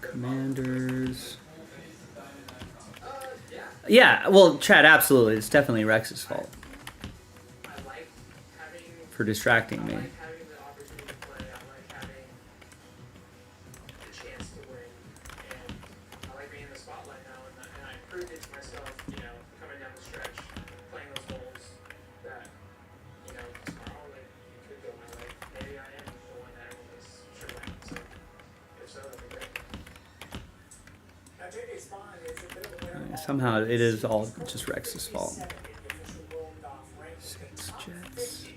Commanders. Yeah, well, Chad, absolutely. It's definitely Rex's fault I like having. for distracting me. I like having the opportunity to play. I like having the chance to win. And I like being in the spotlight now. And I proved it to myself, coming down the stretch, playing those holes that, tomorrow, like, you could go my way. Maybe I am the one that everyone was sure about. So, if so, that'd be great. Now, J.J. Spawn is a bit of a winner. Somehow it is all just Rex's fault. 37th in the official rolled off rankings. Saints, Top Jets. 50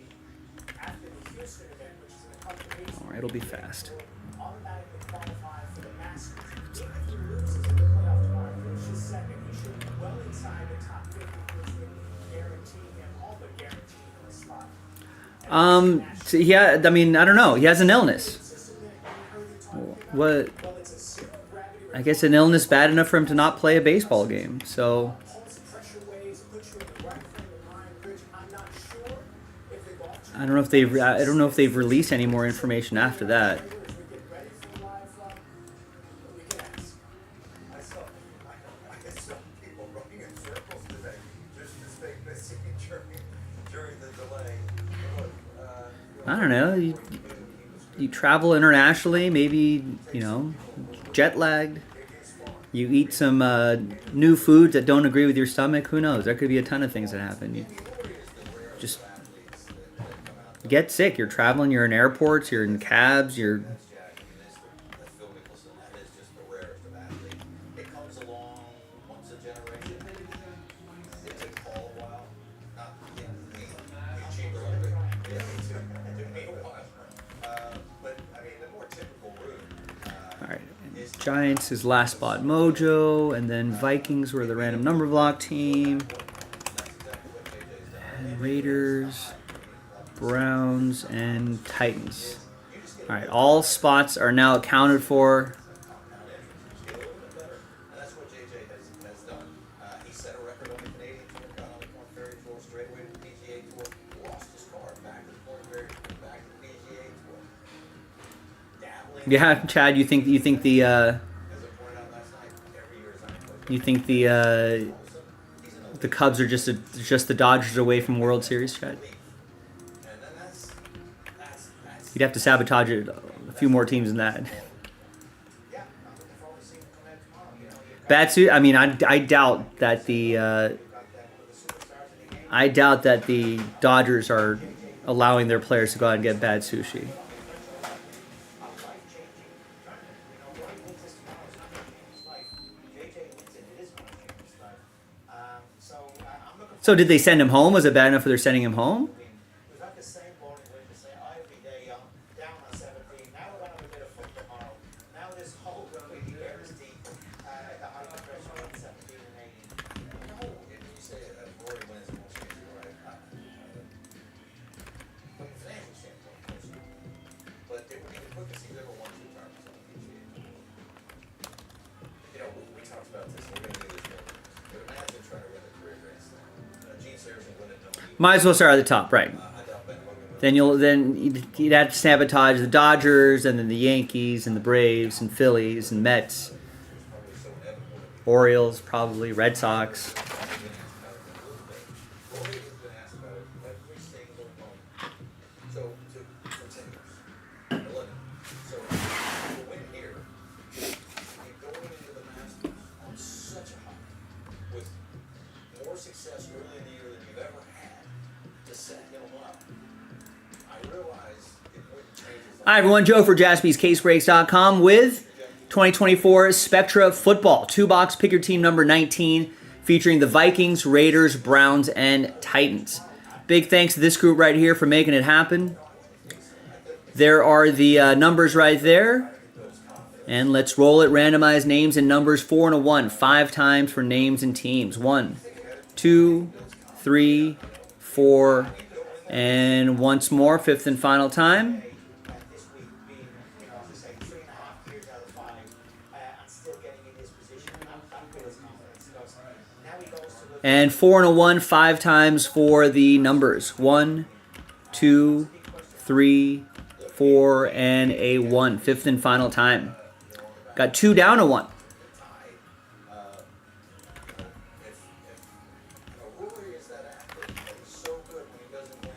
after the Houston event, which is in a couple of weeks. Alright, it'll be fast. Automatically qualify for the Masters. Even if he loses in the playoff tomorrow, finishes second, he should be well inside the top 50, which would guarantee him, all but guarantee him a spot. So yeah, I mean, I don't know. He has an illness. What? Well, it's a zero gravity I guess an illness bad enough for him to not play a baseball game. So pulse pressure waves, put you in the right frame of mind, Rich. I'm not sure if the golf I don't know if they've released any more information after that. as we get ready for the live we can ask. I saw people running in circles today, just as they missing during the delay. Look, I don't know. You travel internationally, maybe jet lagged. You eat some new foods that don't agree with your stomach. Who knows? There could be a ton of things that happen. You just get sick. You're traveling. You're in airports. You're in cabs. You're it comes along once a generation. It takes Paul a while. Not Eugene a little bit. Yeah, me too. It took me a while. But I mean, the more typical route. all right. Giants is last spot mojo, and then Vikings were the random number block team. And Raiders, Browns, and Titans. All right, all spots are now accounted for. And that's what JJ has done. He set a record on the Canadian Tour, got on the Corn Ferry Tour, straight away to the PGA Tour, lost his car, back to the Corn Ferry, back to the PGA Tour. Dabbling. Yeah, Chad, you think the As I pointed out last night, every year is unquote. you think the Cubs are just the Dodgers away from World Series, Chad? And then that's You'd have to sabotage it a few more teams than that. Yeah, I'm looking forward to seeing them come out tomorrow. You know, you've got, Bad suit. I mean, I doubt that the you've got them with the superstars in the game. I doubt that the Dodgers are allowing their players to go out and get bad sushi. A life-changing tournament. You know, Roy wins this tomorrow, it's not going to change his life. JJ wins it, it is going to change his life. I'm looking So did they send him home? Was it bad enough for they're sending him home? We've had the same boring win to say every day down on 17. Now we're going to have a bit of fun tomorrow. Now this whole run with the air is deep. The high pressure on 17 and 18. No, if you say Rory wins, it won't change your life. From a financial standpoint, of course. But it would be the quickest he's ever won 2 tournaments on the PGA. You know, we talked about this, and we're going to do this more. But imagine trying to win a career Grand Slam. Gene Sayers will win it, nobody. Might as well start at the top, right? I doubt Ben Hogan will. Then you'd have to sabotage the Dodgers and then the Yankees and the Braves and Phillies and Mets, Probably so inevitable. Orioles, probably Red Sox. Rory has been asked about it every single moment. So, for 10 years. 11. So, to win here, you're going into the Masters on such a high, with more success early in the year than you've ever had, to set him up. I realize it wouldn't change his life. Hi everyone, Joe for JaspysCaseBreaks.com with 2024 Spectra Football. 2-box pick your team number 19 featuring the Vikings, Raiders, Browns, and Titans. Big thanks to this group right here for making it happen. There are the numbers right there. And let's roll it. Randomized names and numbers 4 and a 1. 5 times for names and teams. 1, 2, 3, 4, and once more. 5th and final time. This week being, you know, as I say, 3.5 years out of 5, and still getting in this position, I'm good as confidence goes. Now he goes to the And 4 and a 1, 5 times for the numbers. 1, 2, 3, 4, and a 1. 5th and final time. Got 2 down to 1. Rory is that athlete that is so good when he doesn't win.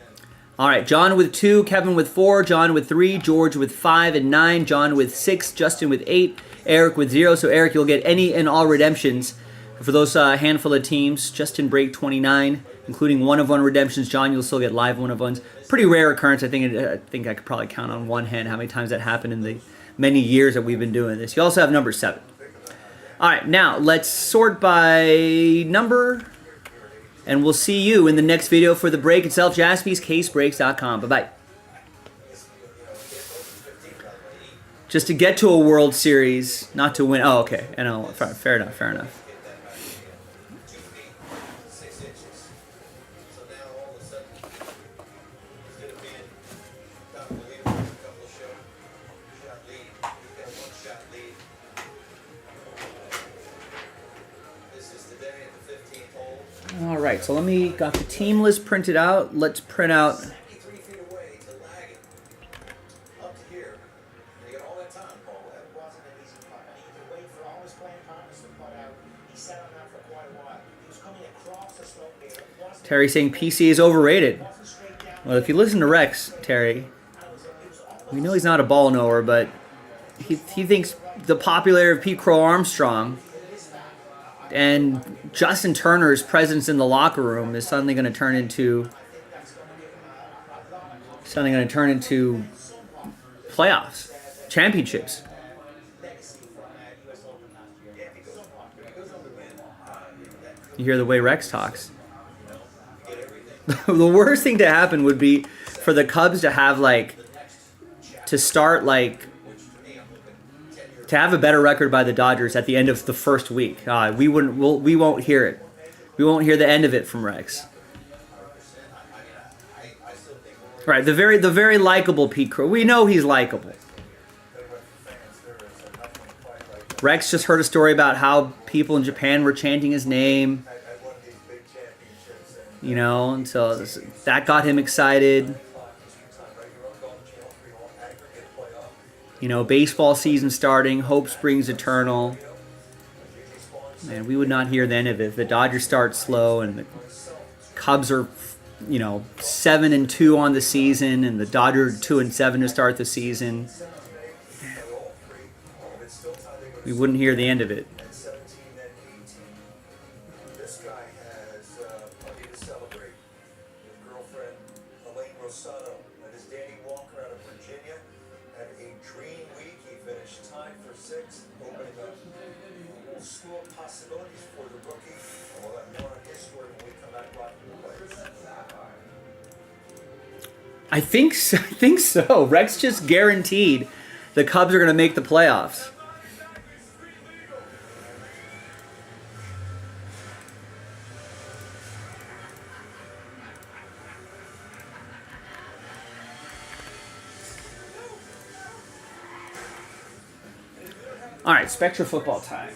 All right, John with 2, Kevin with 4, John with 3, George with 5 and 9, John with 6, Justin with 8, Eric with 0. So Eric, you'll get any and all redemptions for those handful of teams. Justin break 29, including 1-of-1 redemptions. John, you'll still get live 1-of-1s. Pretty rare occurrence. I think I could probably count on one hand how many times that happened in the many years that we've been doing this. You also have number 7. All right, now let's sort by number, and we'll see you in the next video for the break itself. JaspysCaseBreaks.com. Bye-bye. Just to get to a World Series, not to win. Oh, okay. I know. Fair enough. Fair enough. 2 feet, 6 inches. So now all of a sudden, instead of being top of the leader for a couple of shot lead, he's got a 1-shot lead. This is today at the 15th hole. All right. So got the team list printed out. Let's print out. 73 feet away to Lagan. Up to here. And you got all that time, Paul. That wasn't an easy putt. And he had to wait for all his playing partners to putt out. He sat on that for quite a while. He was coming across the slope there. It wasn't, Terry saying PC is overrated. it wasn't straight down. Well, if you listen to Rex, Terry, It was almost we know he's not a ball knower, but he thinks the popularity of Pete Crow Armstrong and Justin Turner's presence in the locker room is suddenly going to turn into playoffs, championships. You hear the way Rex talks. The worst thing to happen would be for the Cubs to have to have a better record by the Dodgers at the end of the first week. We won't hear it. We won't hear the end of it from Rex. Right, the very likable Pete Crow. We know he's likable. Rex just heard a story about how people in Japan were chanting his name. You know, and so that got him excited. You know, baseball season starting, hope springs eternal. Man, we would not hear the end of it. The Dodgers start slow and the Cubs are you know, 7-2 on the season, and the Dodgers 2-7 to start the season, we wouldn't hear the end of it. At 17, then 18. This guy has plenty to celebrate. His girlfriend, Elaine Rosado, and his Danny Walker out of Virginia had a dream week. He finished tied for 6th, opening up a whole slew of possibilities for the rookie. And we'll have more on his story when we come back rocking the place. I think so. Rex just guaranteed the Cubs are going to make the playoffs. All right, Spectra football time.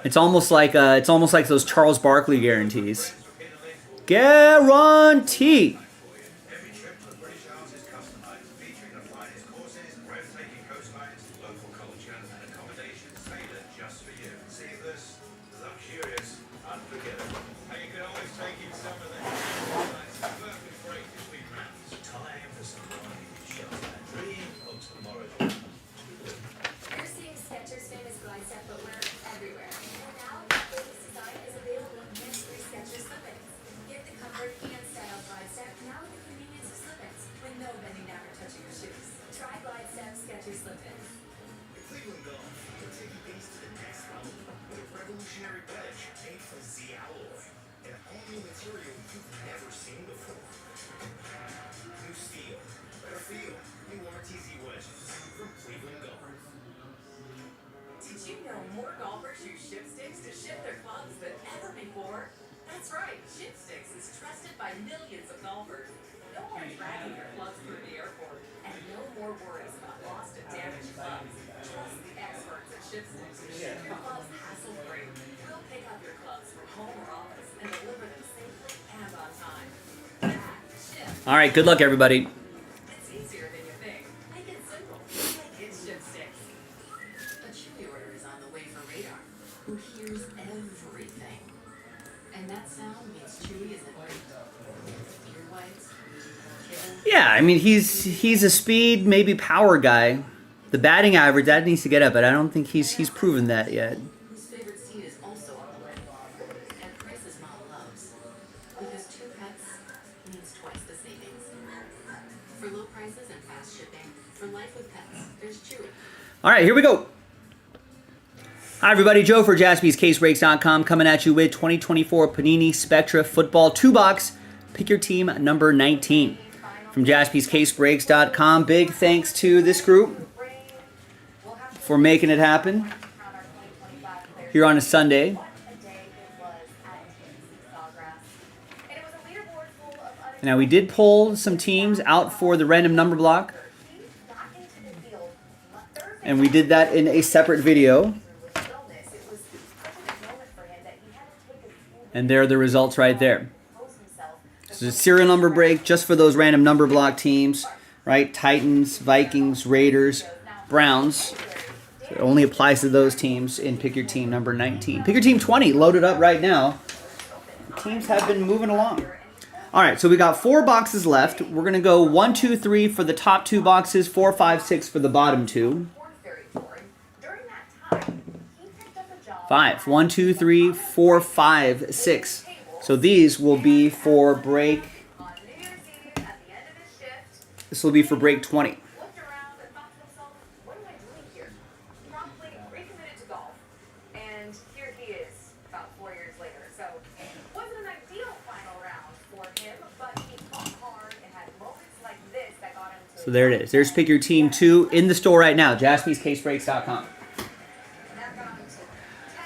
It's almost like those Charles Barkley guarantees. Guarantee. Every trip to the British Isles is customized, featuring the finest courses, breathtaking coastlines, local culture, and accommodations tailored just for you. Seamless, luxurious, unforgettable. And you can always take in some of the perfect break between rounds. Time for some riding. Shut that dream of tomorrow. You're seeing Skechers famous glide step footwear everywhere. And now, the latest design is available in hands-free Skechers slip-ins. Get the comfort and style glide step now with the convenience of slip-ins, with no bending down or touching your shoes. Try glide step Skechers slip-ins. Cleveland Golf will take you things to the next level with a revolutionary wedge made from Z alloy, an all-new material you've never seen before. New steel, better feel, new RTZ wedges from Cleveland Golf. Did you know more golfers use Ship Sticks to ship their clubs than ever before? That's right, Ship Sticks is trusted by millions of golfers. No more dragging your clubs through the airport, and no more worries about lost and damaged clubs. Trust the experts at Ship Sticks to ship your clubs hassle-free. We'll pick up your clubs from home or office and deliver them safely and on time. Ship. All right, good luck, everybody. It's easier than you think. Make it simple. Make it Ship Sticks. A Chewy order is on the way for Radar, who hears everything. And that sound means Chewy isn't earwides, kibble. Yeah, I mean he's a speed, maybe power guy. The batting average that needs to get up, but I don't think he's proven that yet. Whose favorite seed is also on the way. And prices Mom loves. Because 2 pets means twice the savings. For low prices and fast shipping, for life with pets, there's Chewy. All right, here we go. Hi, everybody. Joe for JaspysCaseBreaks.com coming at you with 2024 Panini Spectra Football 2-box. Pick your team number 19. From JaspysCaseBreaks.com, big thanks to this group for making it happen here on a Sunday. Now, we did pull some teams out for the random number block, and we did that in a separate video. And there are the results right there. So it's a serial number break just for those random number block teams, right? Titans, Vikings, Raiders, Browns. So it only applies to those teams in Pick Your Team number 19. Pick Your Team 20 loaded up right now. Teams have been moving along. All right, so we got 4 boxes left. We're going to go 1, 2, 3 for the top 2 boxes, 4, 5, 6 for the bottom 2. 5. 1, 2, 3, 4, 5, 6. So these will be for break. This will be for break 20. So there it is. There's Pick Your Team 2 in the store right now. JaspysCaseBreaks.com.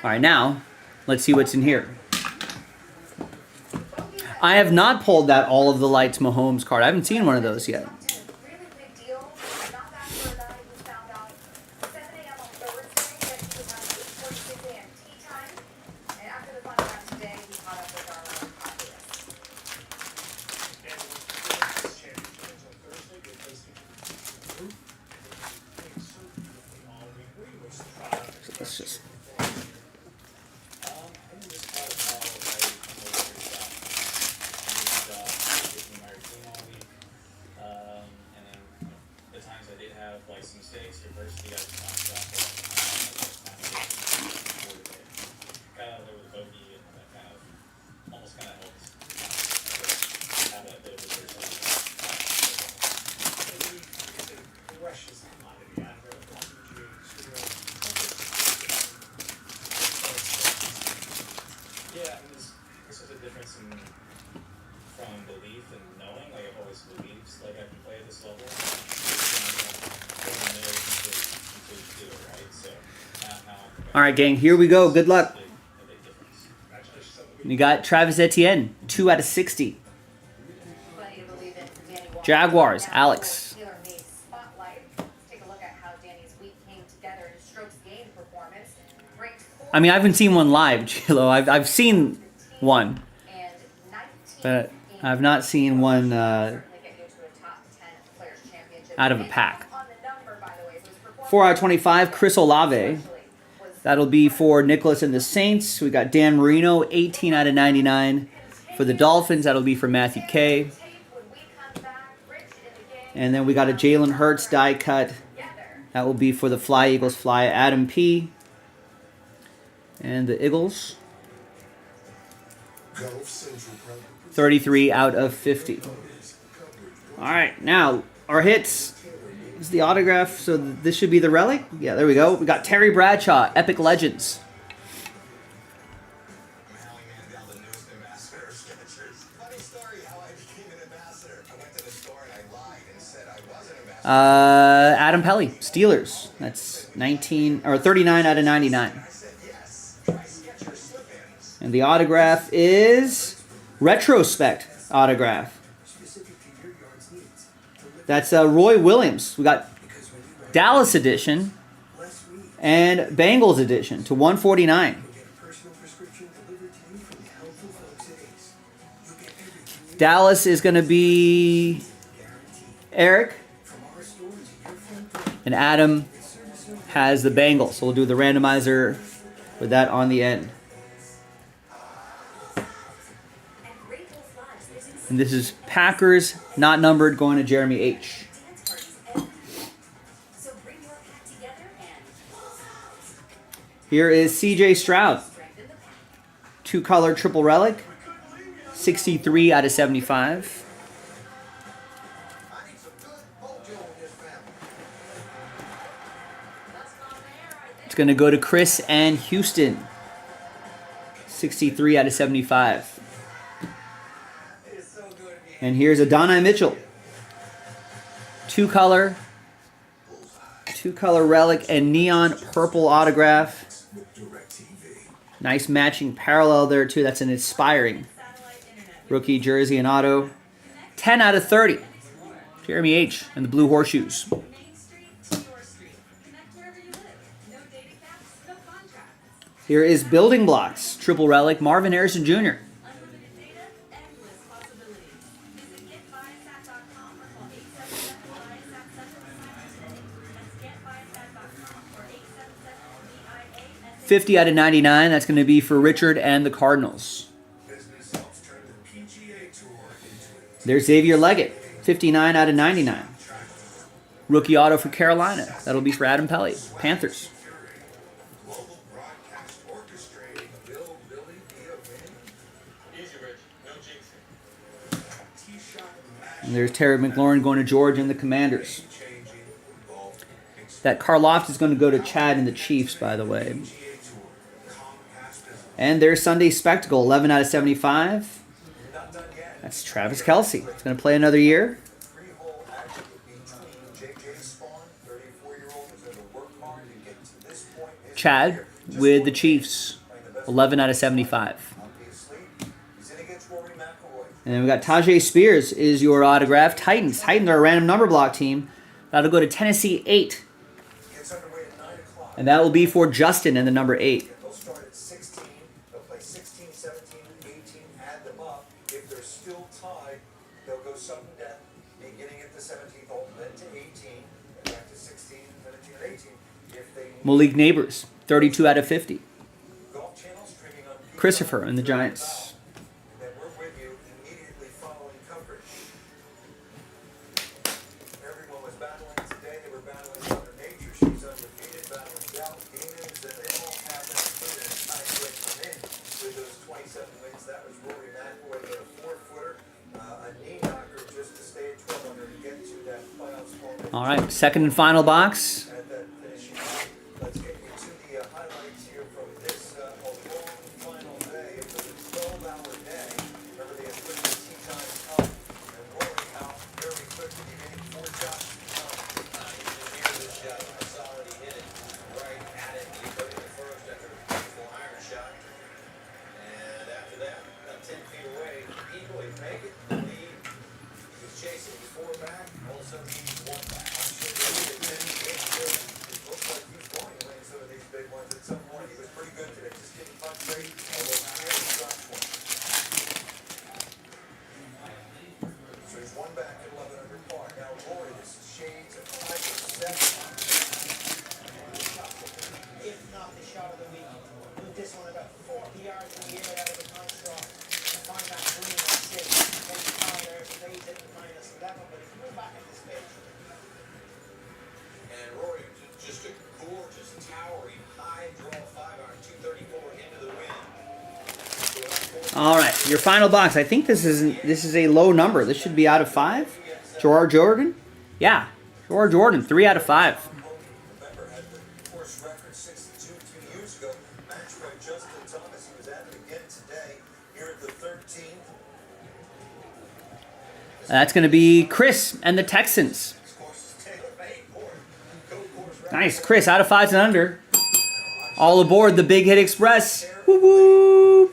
All right, now let's see what's in here. I have not pulled that All of the Lights Mahomes card. I haven't seen one of those yet. Just The times I did have like some mistakes, adversity, I just bounced back. Got out there with a bogey, and that kind of almost kind of helps have that bit of adversity. Rushes come out of the under, Yeah, I mean, this is a difference from belief and knowing. Like I've always believed, like I can play at this level. all right, gang. Here we go. Good luck. You got Travis Etienne, 2 out of 60. Funny to believe it for Danny Walker. Jaguars, Now, Alex. Taylor May's spotlight. Let's take a look at how Danny's week came together in his strokes gained performance. Ranked fourth I mean, I haven't seen one live, Chilo. I've seen one, and 19th but in I've not seen one certainly get you to a top 10 players championship. out of a pack. On the number, by the way, so his performance 4 out of 25, Chris Olave. was That'll be for Nicholas and the Saints. We got Dan Marino, 18 out of 99. For the Dolphins, that'll be for Matthew K. when we come back, Rich in the game. And then we got a Jalen Hurts die cut. That will be for the Fly Eagles Fly, Adam P. And the Eagles, 33 out of 50. All right, now our hits. This is the autograph, so this should be the relic. Yeah, there we go. We got Terry Bradshaw, Epic Legends. Adam Pelly, Steelers. That's 39 out of 99. And the autograph is Retrospect autograph. That's Roy Williams. We got Dallas edition and Bengals edition to 149. Dallas is going to be Eric. And Adam has the Bengals. So we'll do the randomizer with that on the end. And this is Packers, not numbered, going to Jeremy H. Here is CJ Stroud. 2-color triple relic. 63 out of 75. It's going to go to Chris and Houston. 63 out of 75. And here's Adonai Mitchell. 2-color relic and neon purple autograph. Nice matching parallel there too. That's an inspiring rookie jersey and auto. 10 out of 30. Jeremy H. and the Blue Horseshoes. Here is Building Blocks, triple relic, Marvin Harrison Jr. $50 out of 99. That's going to be for Richard and the Cardinals. There's Xavier Leggett. 59 out of 99. Rookie auto for Carolina. That'll be for Adam Pelly. Panthers. And there's Terry McLaurin going to George and the Commanders. That Karloff is going to go to Chad and the Chiefs, by the way. And there's Sunday Spectacle, 11 out of 75. That's Travis Kelce. It's going to play another year. Chad with the Chiefs, 11 out of 75. And then we got Tajay Spears is your autograph. Titans. Titans are a random number block team. That'll go to Tennessee 8. And that will be for Justin in the number 8. They'll start at 16. They'll play 16, 17, 18, add them up. If they're still tied, they'll go sudden death, beginning at the 17th hole, then to 18, and back to 16, 17, and 18. If they Malik Neighbors, 32 out of 50. Golf Channel streaming on Christopher and the Giants. that we're with you immediately following coverage. Everyone was battling today. They were battling Mother Nature. She's undefeated, battling gout, demons, and they all have that included. Time to come in with those 27 wins. That was Rory McIlroy, the 4-footer, a knee knocker just to stay at 12 under to get to that playoff spot. All right, second and final box. At that finishing line. Let's get you to the highlights here from this a long final day. It was a 12-hour day. Remember, they had put the tee times up, and Rory out very quickly. He made 4 shots. You can hear this shot. I saw it. He hit it right at it. He put it in the first after a beautiful iron shot. And after that, about 10 feet away, eagle, he'd make it. The lead. He was chasing. He was 4 back. All of a sudden, he was 1 back. I'm sure they would have been It looked like he was going to win some of these big ones at some point. He was pretty good today. Just didn't punch straight, although he really struck one. So he's 1 back at 11 under par. Now Rory, this is shades of Tiger 7. If not the shot of the week. Move this one about 40 yards in the air out of the pine straw. And find that green at 6. Take the car there, stays it in -11. But if you move back at this stage, And Rory, just a gorgeous, towering, high draw 5-iron, 234 into the wind. All right, your final box. I think this is a low number. This should be out of 5. Gerard Jordan? Yeah, Gerard Jordan, 3 out of 5. Remember, had the course record 62 a few years ago. Matched by Justin Thomas. He was at it again today. Here at the 13th. That's going to be Chris and the Texans. This course is tailor-made for go course record. Nice, Chris, out of 5s and under. All aboard the Big Hit Express. Woo woo!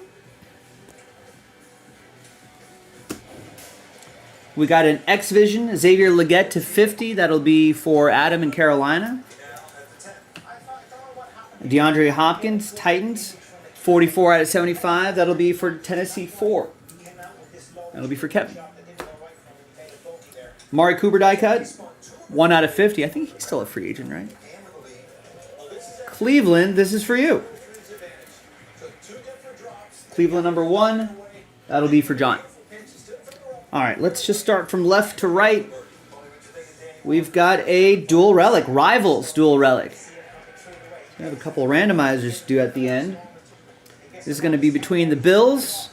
We got an X Vision, Xavier Legette to 50. That'll be for Adam in Carolina. DeAndre Hopkins, Titans, 44 out of 75. That'll be for Tennessee 4. That'll be for Kevin. Mari Cooper die cut, 1 out of 50. I think he's still a free agent, right? Cleveland, this is for you. Cleveland number 1. That'll be for John. All right, let's just start from left to right. We've got a dual relic, Rivals dual relic. We have a couple of randomizers to do at the end. This is going to be between the Bills.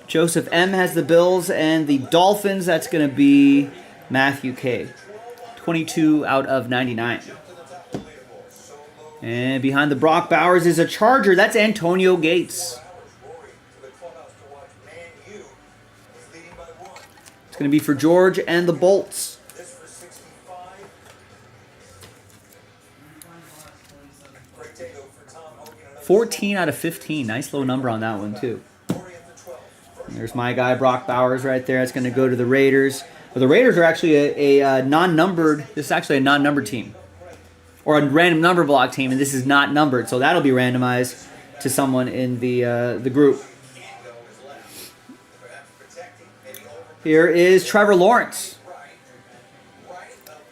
Joseph M has the Bills, and the Dolphins, that's going to be Matthew K. 22 out of 99. And behind the Brock Bowers is a Charger. That's Antonio Gates. It's going to be for George and the Bolts. 14 out of 15. Nice low number on that one, too. There's my guy, Brock Bowers, right there. It's going to go to the Raiders. But the Raiders are actually a non-numbered. This is actually a non-numbered team. Or a random number block team, and this is not numbered. So that'll be randomized to someone in the group. Here is Trevor Lawrence.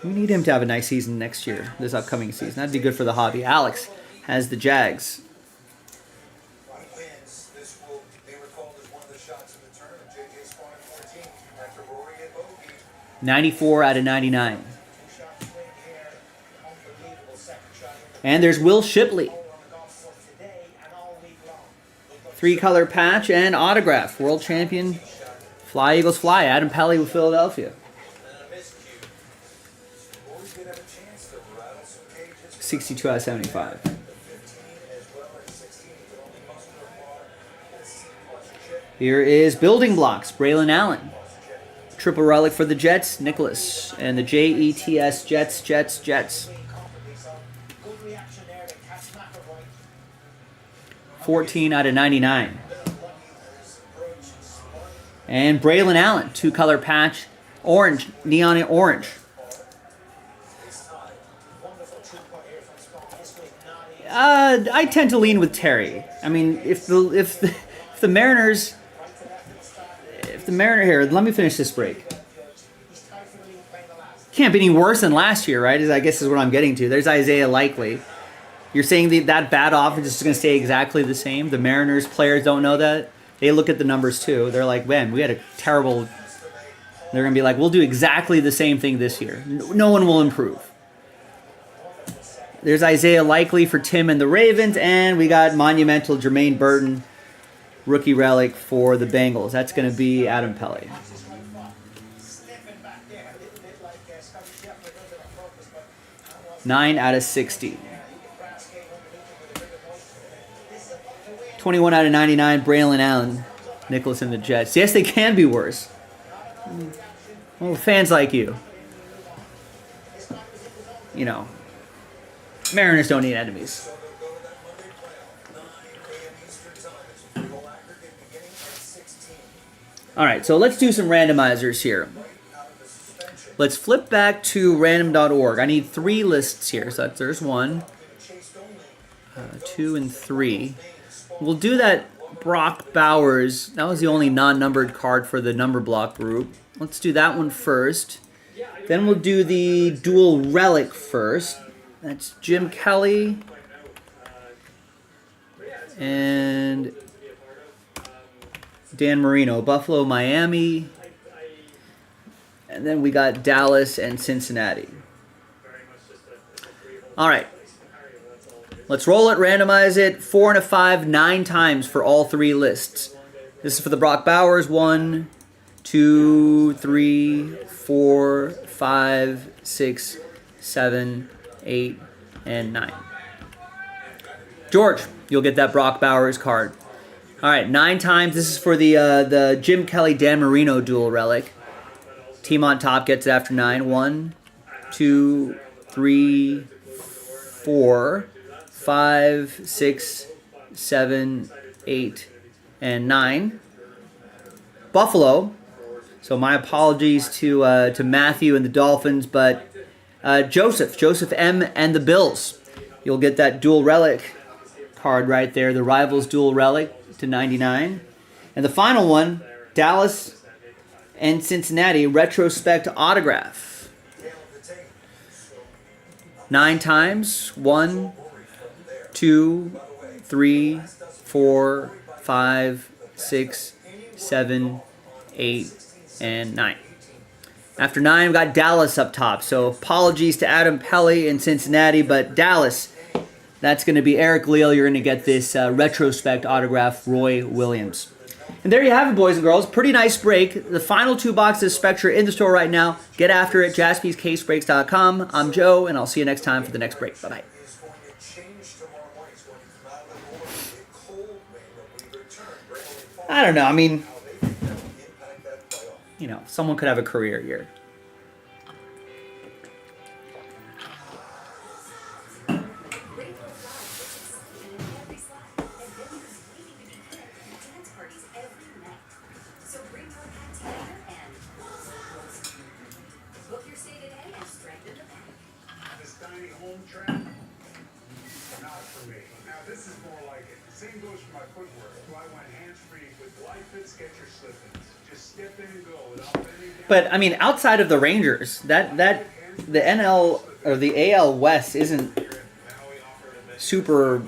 We need him to have a nice season next year, this upcoming season. That'd be good for the hobby. Alex has the Jags. 94 out of 99. And there's Will Shipley. 3-color patch and autograph. World champion. Fly Eagles Fly. Adam Pelly with Philadelphia. 62 out of 75. Here is Building Blocks. Braylon Allen. Triple relic for the Jets, Nicholas. And the Jets, Jets. 14 out of 99. And Braylon Allen, 2-color patch, orange, neon orange. I tend to lean with Terry. I mean, if the Mariners, here, let me finish this break. Can't be any worse than last year, right? I guess is what I'm getting to. There's Isaiah Likely. You're saying that bad offense is going to stay exactly the same? The Mariners players don't know that? They look at the numbers too. They're like, man, we had a terrible... They're going to be like, we'll do exactly the same thing this year. No one will improve. There's Isaiah Likely for Tim and the Ravens, and we got monumental Jermaine Burton, rookie relic for the Bengals. That's going to be Adam Pelly. 9 out of 60. 21 out of 99, Braylon Allen, Nicholas and the Jets. Yes, they can be worse. Well, fans like you. You know, Mariners don't need enemies. All right, so let's do some randomizers here. Let's flip back to random.org. I need 3 lists here. So there's 1, 2, and 3. We'll do that Brock Bowers. That was the only non-numbered card for the number block group. Let's do that one first. Then we'll do the dual relic first. That's Jim Kelly and Dan Marino. Buffalo, Miami. And then we got Dallas and Cincinnati. All right. Let's roll it, randomize it. 4 and a 5, 9 times for all 3 lists. This is for the Brock Bowers. 1, 2, 3, 4, 5, 6, 7, 8, and 9. George, you'll get that Brock Bowers card. All right, 9 times. This is for the Jim Kelly Dan Marino dual relic. Team on top gets it after 9. 1, 2, 3, 4, 5, 6, 7, 8, and 9. Buffalo. So my apologies to Matthew and the Dolphins, but Joseph M. and the Bills. You'll get that dual relic card right there, the Rivals dual relic to 99. And the final one, Dallas and Cincinnati retrospect autograph. 9 times. 1, 2, 3, 4, 5, 6, 7, 8, and 9. After 9, we got Dallas up top. So apologies to Adam Pelly in Cincinnati, but Dallas, that's going to be Eric Leal. You're going to get this retrospect autograph, Roy Williams. And there you have it, boys and girls. Pretty nice break. The final 2 boxes of Spectra in the store right now. Get after it, jaspyscasebreaks.com. I'm Joe, and I'll see you next time for the next break. Bye-bye. I don't know. I mean, you know, someone could have a career year. This tiny home trap, not for me. Now this is more like it. The same goes for my footwear. So I went hands-free with Glide Fit Skechers slip-ins. Just step in and go without bending down. But I mean, outside of the Rangers, that the NL or the AL West isn't super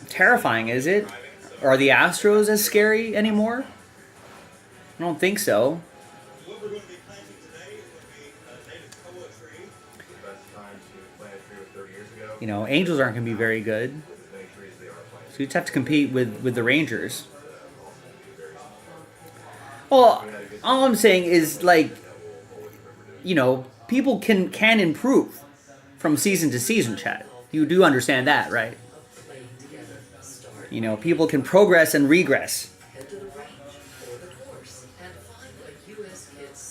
terrifying, is it? Are the Astros as scary anymore? I don't think so. You know, Angels aren't going to be very good. So you just have to compete with the Rangers. Well, all I'm saying is, like, you know, people can improve from season to season, Chad. You do understand that, right? You know, people can progress and regress.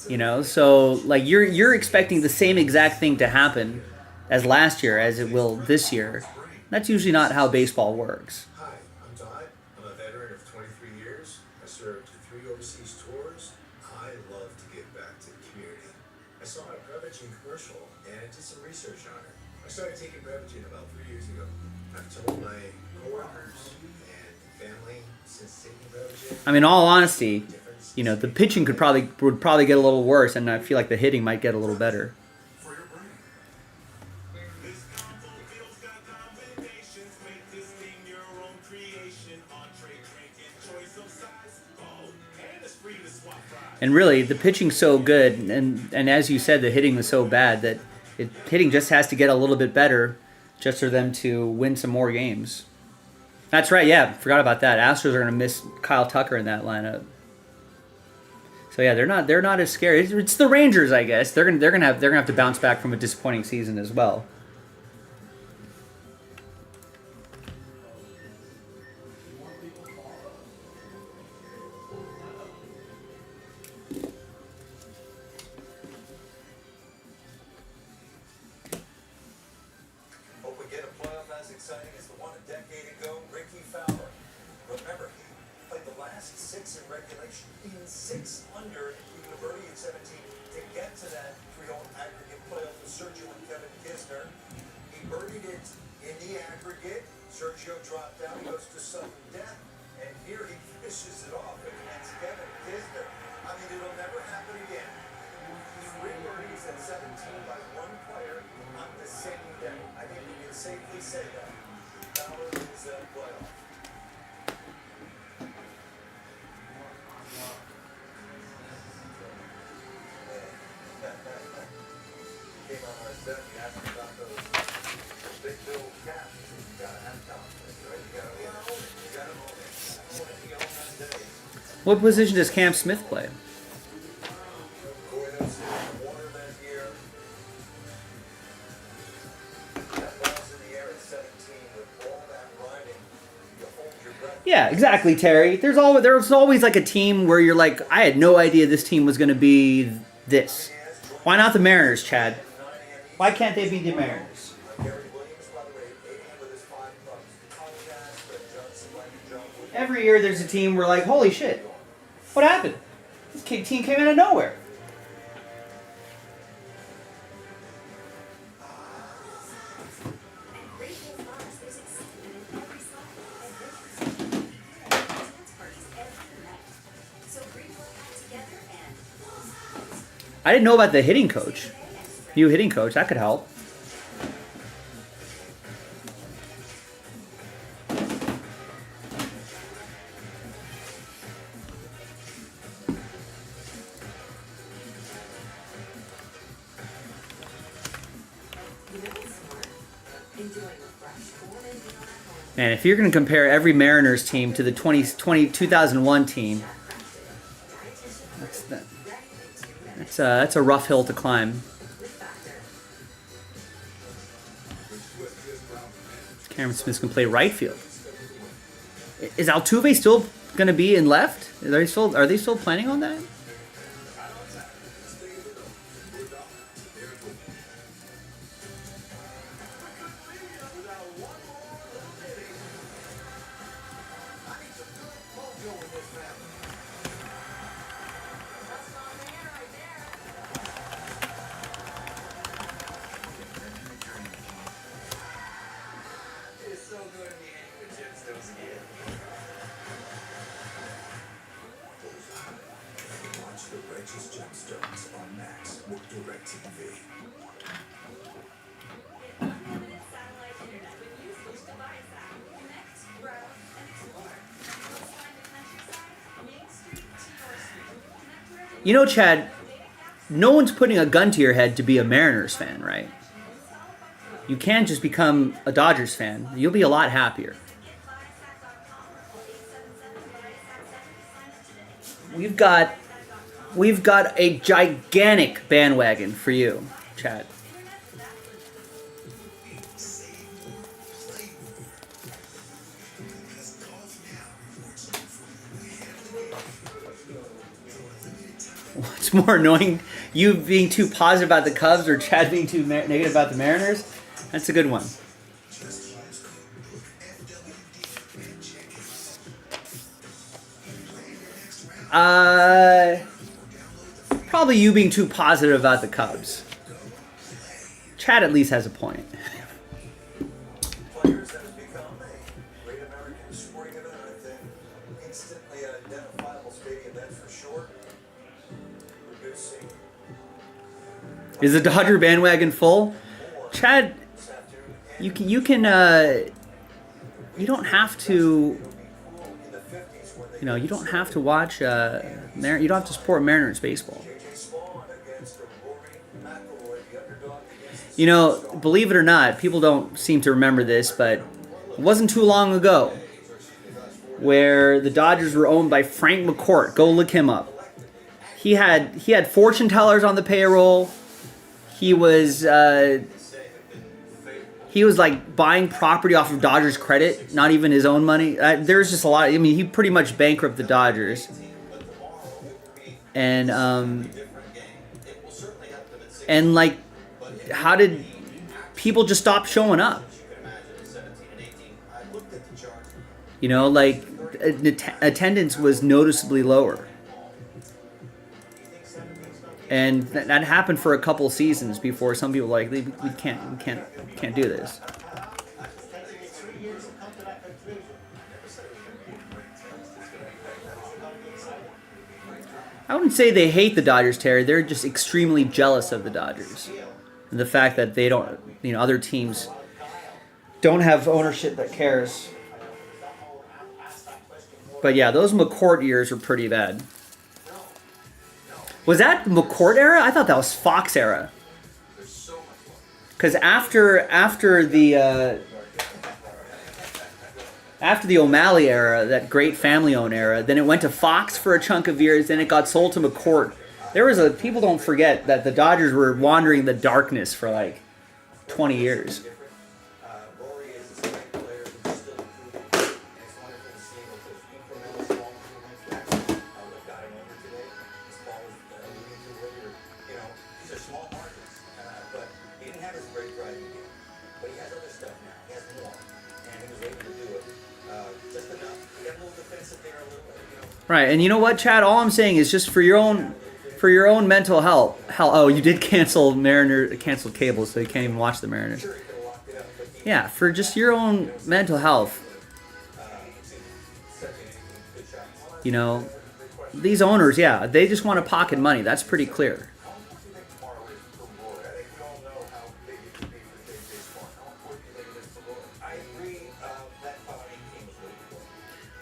You know, so, like, you're expecting the same exact thing to happen as last year as it will this year. That's usually not how baseball works. Hi, I'm Todd. I'm a veteran of 23 years. I served 3 overseas tours. I love to give back to the community. I saw a Prevagen commercial and I did some research on it. I started taking Prevagen about 3 years ago. I've told my coworkers and family since taking Prevagen. I mean, in all honesty, you know, the pitching would probably get a little worse, and I feel like the hitting might get a little better. And really, the pitching's so good, and as you said, the hitting was so bad that hitting just has to get a little bit better just for them to win some more games. That's right, yeah, forgot about that. Astros are going to miss Kyle Tucker in that lineup. So yeah, they're not as scary. It's the Rangers, I guess. They're gonna have to bounce back from a disappointing season as well. Hope we get a playoff as exciting as the one a decade ago. Ricky Fowler. Remember, he played the last 6 in regulation in 6 under, even a birdie at 17 to get to that 3-0 aggregate playoff with Sergio and Kevin Kisner. He birdied it in the aggregate. Sergio dropped out. He goes to sudden death. And here he finishes it off against Kevin Kisner. I mean, it'll never happen again. 3 birdies at 17 by one player on the same day. I think we can safely say that. Fowler is a playoff. Came on our set, he asked me about those big bill caps. You gotta have confidence, right? You gotta own it. You gotta own it. Own it, you own that day. What position does Cam Smith play? Coriolis in water that year. That ball's in the air at 17 with all that riding. You hold your breath. Yeah, exactly, Terry. There's always like a team where you're like, I had no idea this team was going to be this. Why not the Mariners, Chad? Why can't they be the Mariners? Gary Williams, by the way, 80 with his 5 clubs. Conrad, Fred Johnson, Mike John Wood. Every year there's a team where like, holy shit, what happened? This team came out of nowhere. At Great Hills Bars, there's excitement in every spot, adventures, and dance parties every night. So bring your pack together and I didn't know about the hitting coach. New hitting coach, that could help. you know what's smart? Enjoying a fresh morning meal at home. And if you're going to compare every Mariners team to the 2001 team, that's a rough hill to climb. Cameron Smith's going to play right field. Is Altuve still going to be in left? Are they still planning on that? It's so good in the end when Jim still scared. Watch the righteous gemstones on Max with DirecTV. Unlimited satellite internet when you switch to Viasat. Connect, browse, and explore. Coastline to countryside, Main Street to your street. Connect wherever You know, Chad, no one's putting a gun to your head to be a Mariners fan, right? You can just become a Dodgers fan. You'll be a lot happier. We've got a gigantic bandwagon for you, Chad. What's more annoying, you being too positive about the Cubs or Chad being too negative about the Mariners? That's a good one. Probably you being too positive about the Cubs. Chad at least has a point. Players that have become a great American sporting event, I think. Instantly identifiable stadium, that's for sure. Producing Is the Dodger bandwagon full? Chad, this afternoon. you don't have to. In the 50s, where they You know, you don't have to watch. You don't have to support Mariners baseball. You know, believe it or not, people don't seem to remember this, but it wasn't too long ago where the Dodgers were owned by Frank McCourt. Go look him up. He had fortune tellers on the payroll. He was like buying property off of Dodgers credit, not even his own money. There's just a lot. I mean, he pretty much bankrupted the Dodgers. And like, how did people just stop showing up? You know, like attendance was noticeably lower. And that happened for a couple seasons before some people were like, we can't do this. I wouldn't say they hate the Dodgers, Terry. They're just extremely jealous of the Dodgers. And the fact that they don't, you know, other teams don't have ownership that cares. But yeah, those McCourt years were pretty bad. Was that McCourt era? I thought that was Fox era. Because after the O'Malley era, that great family-owned era, then it went to Fox for a chunk of years. Then it got sold to McCourt. People don't forget that the Dodgers were wandering the darkness for like 20 years. Right, and you know what, Chad? All I'm saying is just for your own mental health. Oh, you did cancel cable, so you can't even watch the Mariners. Yeah, for just your own mental health. You know, these owners, yeah, they just want to pocket money. That's pretty clear.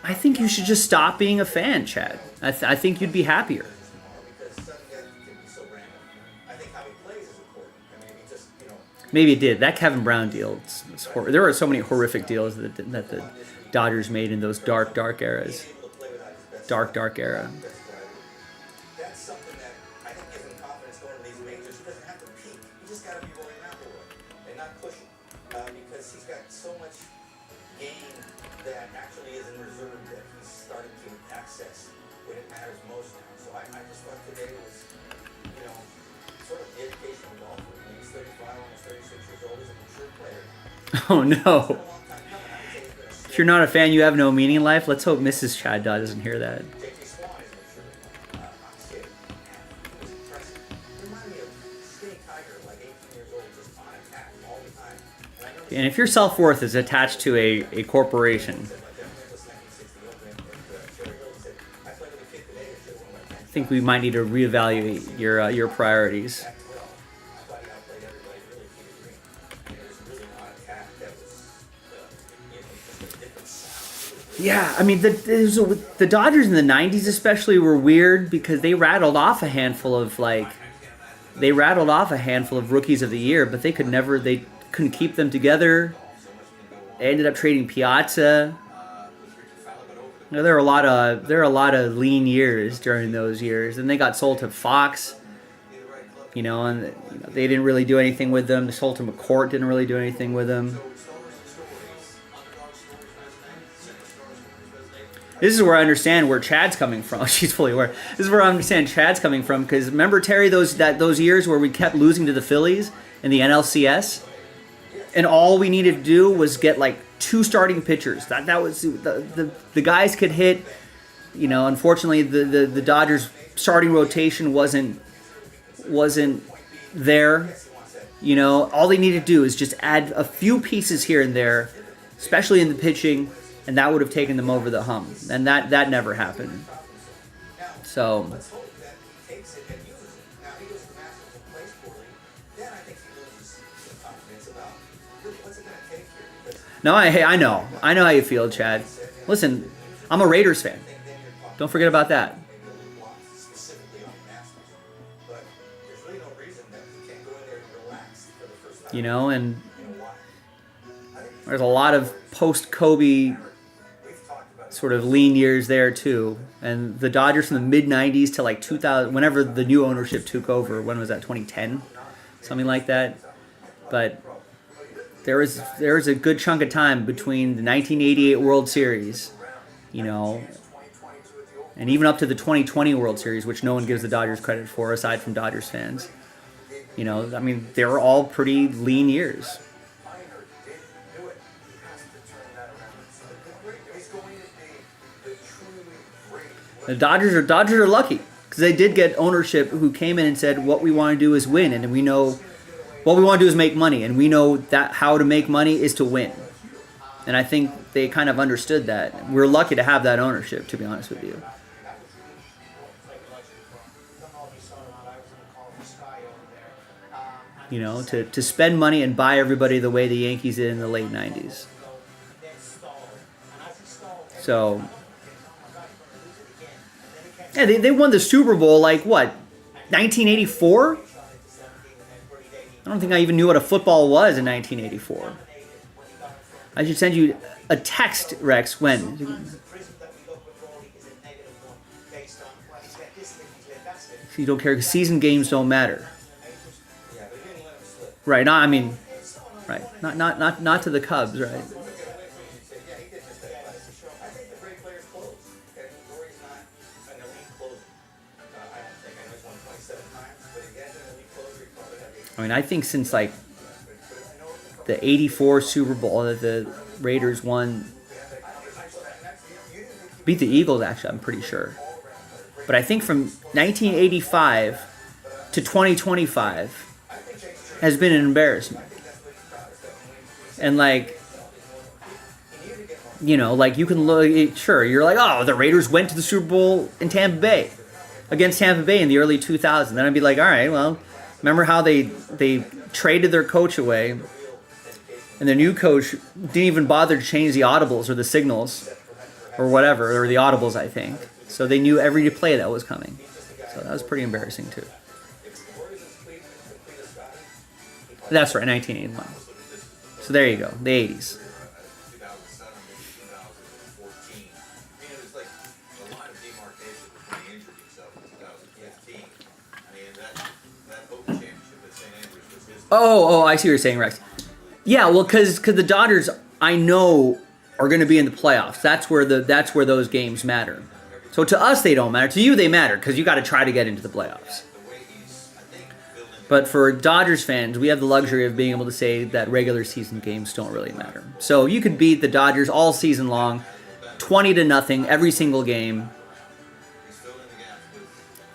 I think you should just stop being a fan, Chad. I think you'd be happier. Maybe it did. That Kevin Brown deal. There were so many horrific deals that the Dodgers made in those dark eras. Dark era. That's something that I think gives them confidence going to these majors. He doesn't have to peak. He just got to be rolling out the way and not pushing. Because he's got so much game that actually is in reserve that he's starting to access when it matters most now. So I just thought today was, you know, sort of the educational golfer. He's 35, almost 36 years old. He's a mature player. Oh no. If you're not a fan, you have no meaning in life. Let's hope Mrs. Chad doesn't hear that. And if your self-worth is attached to a corporation, I think we might need to reevaluate your priorities. Yeah, I mean, the Dodgers in the 90s especially were weird because they rattled off a handful of rookies of the year, but they couldn't keep them together. They ended up trading Piazza. You know, there were a lot of lean years during those years, and they got sold to Fox. You know, and they didn't really do anything with them. They sold to McCourt, didn't really do anything with them. This is where I understand where Chad's coming from. She's fully aware. This is where I understand Chad's coming from because remember, Terry, those years where we kept losing to the Phillies in the NLCS, and all we needed to do was get like 2 starting pitchers. That was the guys could hit. You know, unfortunately, the Dodgers starting rotation wasn't there. You know, all they needed to do is just add a few pieces here and there, especially in the pitching. And that would have taken them over the hump. And that never happened. So. No, I know. I know how you feel, Chad. Listen, I'm a Raiders fan. Don't forget about that. Specifically on Masters. But there's really no reason that you can't go in there and relax for the first time. You know, and You know why? I think there's a lot of post-Kobe we've talked about sort of lean years there too. And the Dodgers from the mid-90s to like 2000, whenever the new ownership took over, when was that, 2010? Something like that. But there was a good chunk of time between the 1988 World Series, you know, and even up to the 2020 World Series, which no one gives the Dodgers credit for aside from Dodgers fans. You know, I mean, they were all pretty lean years. The Dodgers are lucky because they did get ownership who came in and said, what we want to do is win, and we know what we want to do is make money, and we know that how to make money is to win. And I think they kind of understood that. We're lucky to have that ownership, to be honest with you. You know, to spend money and buy everybody the way the Yankees did in the late 90s. So, yeah, they won the Super Bowl like, what, 1984? I don't think I even knew what a football was in 1984. I should send you a text, Rex, when. So you don't care because season games don't matter. Right, not, I mean, right, not to the Cubs, right? I mean, I think since like the '84 Super Bowl that the Raiders won, beat the Eagles. Actually, I'm pretty sure. But I think from 1985 to 2025 has been an embarrassment. And like, you know, like you can look. Sure, you're like, oh, the Raiders went to the Super Bowl in Tampa Bay against Tampa Bay in the early 2000s. Then I'd be like, all right, well. Remember how they traded their coach away, and their new coach didn't even bother to change the audibles or the signals or whatever, or the audibles, I think. So they knew every play that was coming. So that was pretty embarrassing, too. That's right, 1981. So there you go, the 80s. Oh, I see what you're saying, Rex. Yeah, well, because the Dodgers, I know, are going to be in the playoffs. That's where those games matter. So to us, they don't matter. To you, they matter because you got to try to get into the playoffs. But for Dodgers fans, we have the luxury of being able to say that regular season games don't really matter. So you could beat the Dodgers all season long, 20-0 every single game.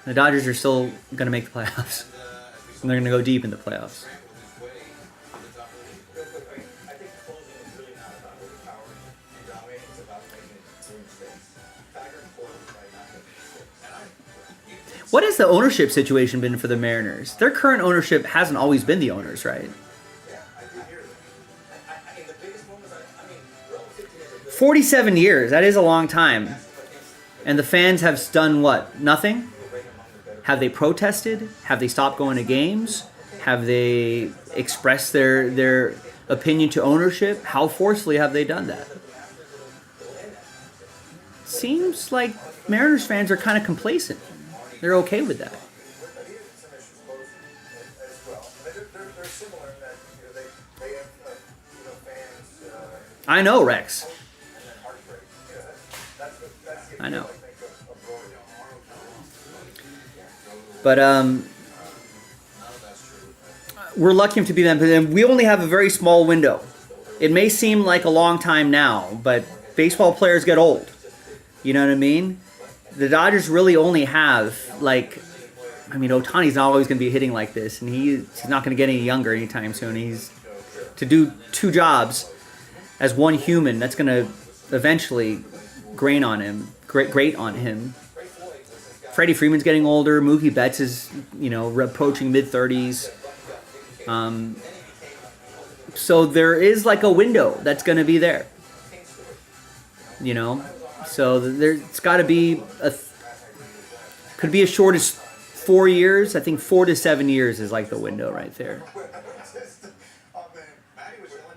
The Dodgers are still going to make the playoffs, and they're going to go deep in the playoffs. What has the ownership situation been for the Mariners? Their current ownership hasn't always been the owners, right? 47 years. That is a long time. And the fans have done what? Nothing? Have they protested? Have they stopped going to games? Have they expressed their opinion to ownership? How forcefully have they done that? Seems like Mariners fans are kind of complacent. They're okay with that. I know, Rex. I know. But we're lucky to be them, but we only have a very small window. It may seem like a long time now, but baseball players get old. You know what I mean? The Dodgers really only have, like, I mean, Ohtani's not always going to be hitting like this, and he's not going to get any younger anytime soon. He's to do two jobs as one human. That's going to eventually grate on him. Freddie Freeman's getting older. Mookie Betts is, approaching mid-30s. So there is like a window that's going to be there. So there's got to be could be as short as 4 years. I think 4 to 7 years is like the window right there.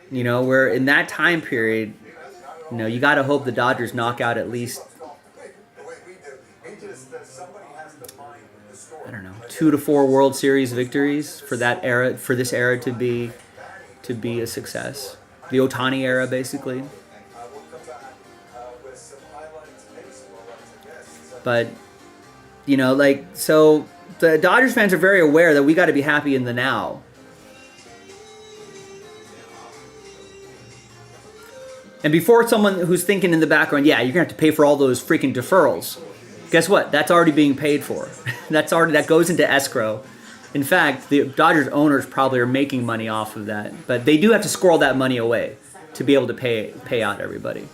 You know, where in that time period, you know, you got to hope the Dodgers knock out at least, I don't know, 2 to 4 World Series victories for that era, for this era to be a success. The Ohtani era, basically. But, you know, like, so the Dodgers fans are very aware that we got to be happy in the now. And before someone who's thinking in the background, yeah, you're going to have to pay for all those freaking deferrals. Guess what? That's already being paid for. That goes into escrow. In fact, the Dodgers owners probably are making money off of that. But they do have to squirrel that money away to be able to pay out everybody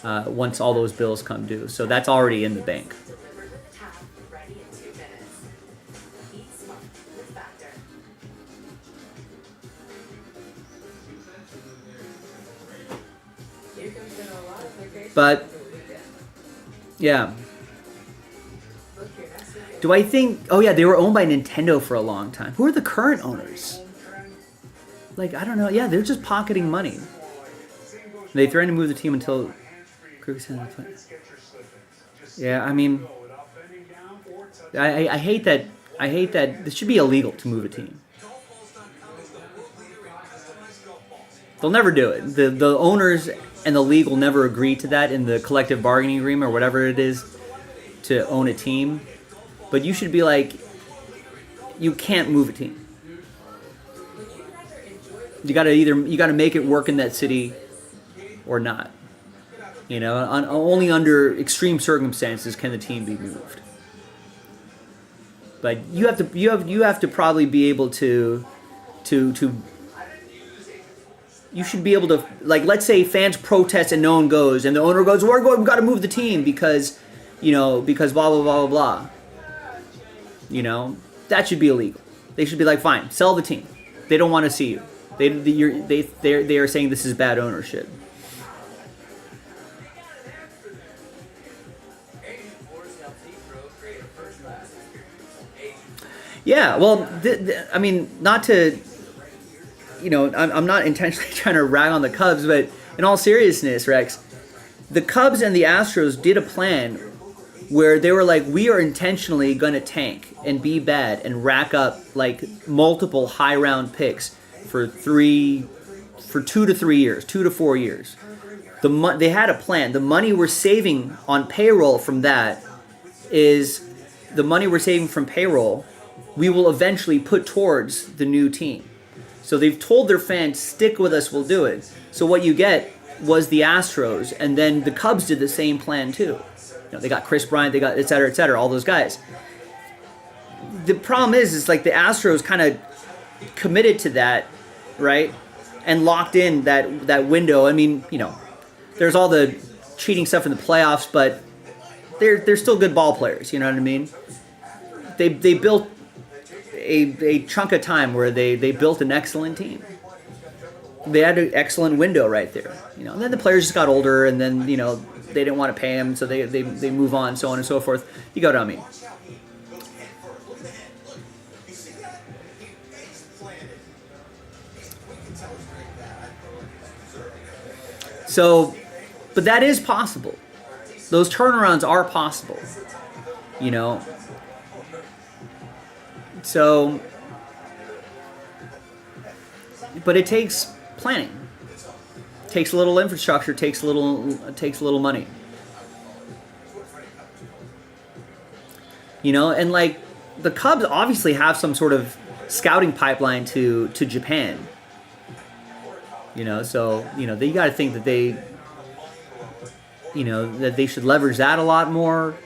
once all those bills come due. So that's already in the bank. But, yeah. Do I think... Oh, yeah, they were owned by Nintendo for a long time. Who are the current owners? Like, I don't know. Yeah, they're just pocketing money. They threatened to move the team until... Yeah, I mean... I hate that... I hate that... This should be illegal to move a team. They'll never do it. The owners... and the league will never agree to that in the collective bargaining agreement or whatever it is to own a team. But you should be like, you can't move a team. You gotta make it work in that city or not. You know, only under extreme circumstances can the team be moved. But you have to probably be able to you should be able to, like, let's say fans protest and no one goes, and the owner goes, we've got to move the team because, you know, because blah, blah, blah, blah, blah. You know, that should be illegal. They should be like, fine, sell the team. They don't want to see you. They are saying this is bad ownership. Yeah, well, I mean, not to... You know, I'm not intentionally trying to rag on the Cubs, but in all seriousness, Rex, the Cubs and the Astros did a plan where they were like, we are intentionally going to tank and be bad and rack up like multiple high round picks for 2 to 3 years, 2 to 4 years. They had a plan. The money we're saving on payroll from that is the money we're saving from payroll we will eventually put towards the new team. So they've told their fans, stick with us, we'll do it. So what you get was the Astros, and then the Cubs did the same plan too. You know, they got Chris Bryant, they got et cetera, all those guys. The problem is like the Astros kind of committed to that, right? And locked in that window. I mean, you know, there's all the cheating stuff in the playoffs, but they're still good ball players, you know what I mean? They built a chunk of time where they built an excellent team. They had an excellent window right there, you know. And then the players just got older, and then, you know, they didn't want to pay them, so they move on, so on and so forth. You got what I mean? So, but that is possible. Those turnarounds are possible, you know. So, but it takes planning. It takes a little infrastructure. It takes a little money. You know, and like the Cubs obviously have some sort of scouting pipeline to Japan. You know, so you know you got to think that they, you know, that they should leverage that a lot more.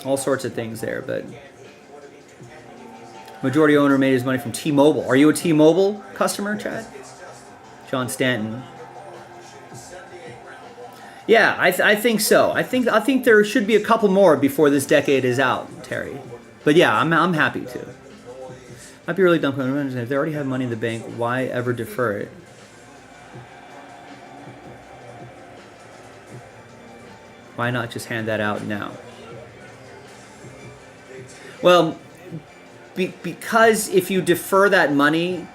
All sorts of things there, but majority owner made his money from T-Mobile. Are you a T-Mobile customer, Chad? John Stanton. Yeah, I think so. I think there should be a couple more before this decade is out, Terry. But yeah, I'm happy to. Might be really dumb. If they already have money in the bank, why ever defer it? Why not just hand that out now? Well, because if you defer that money,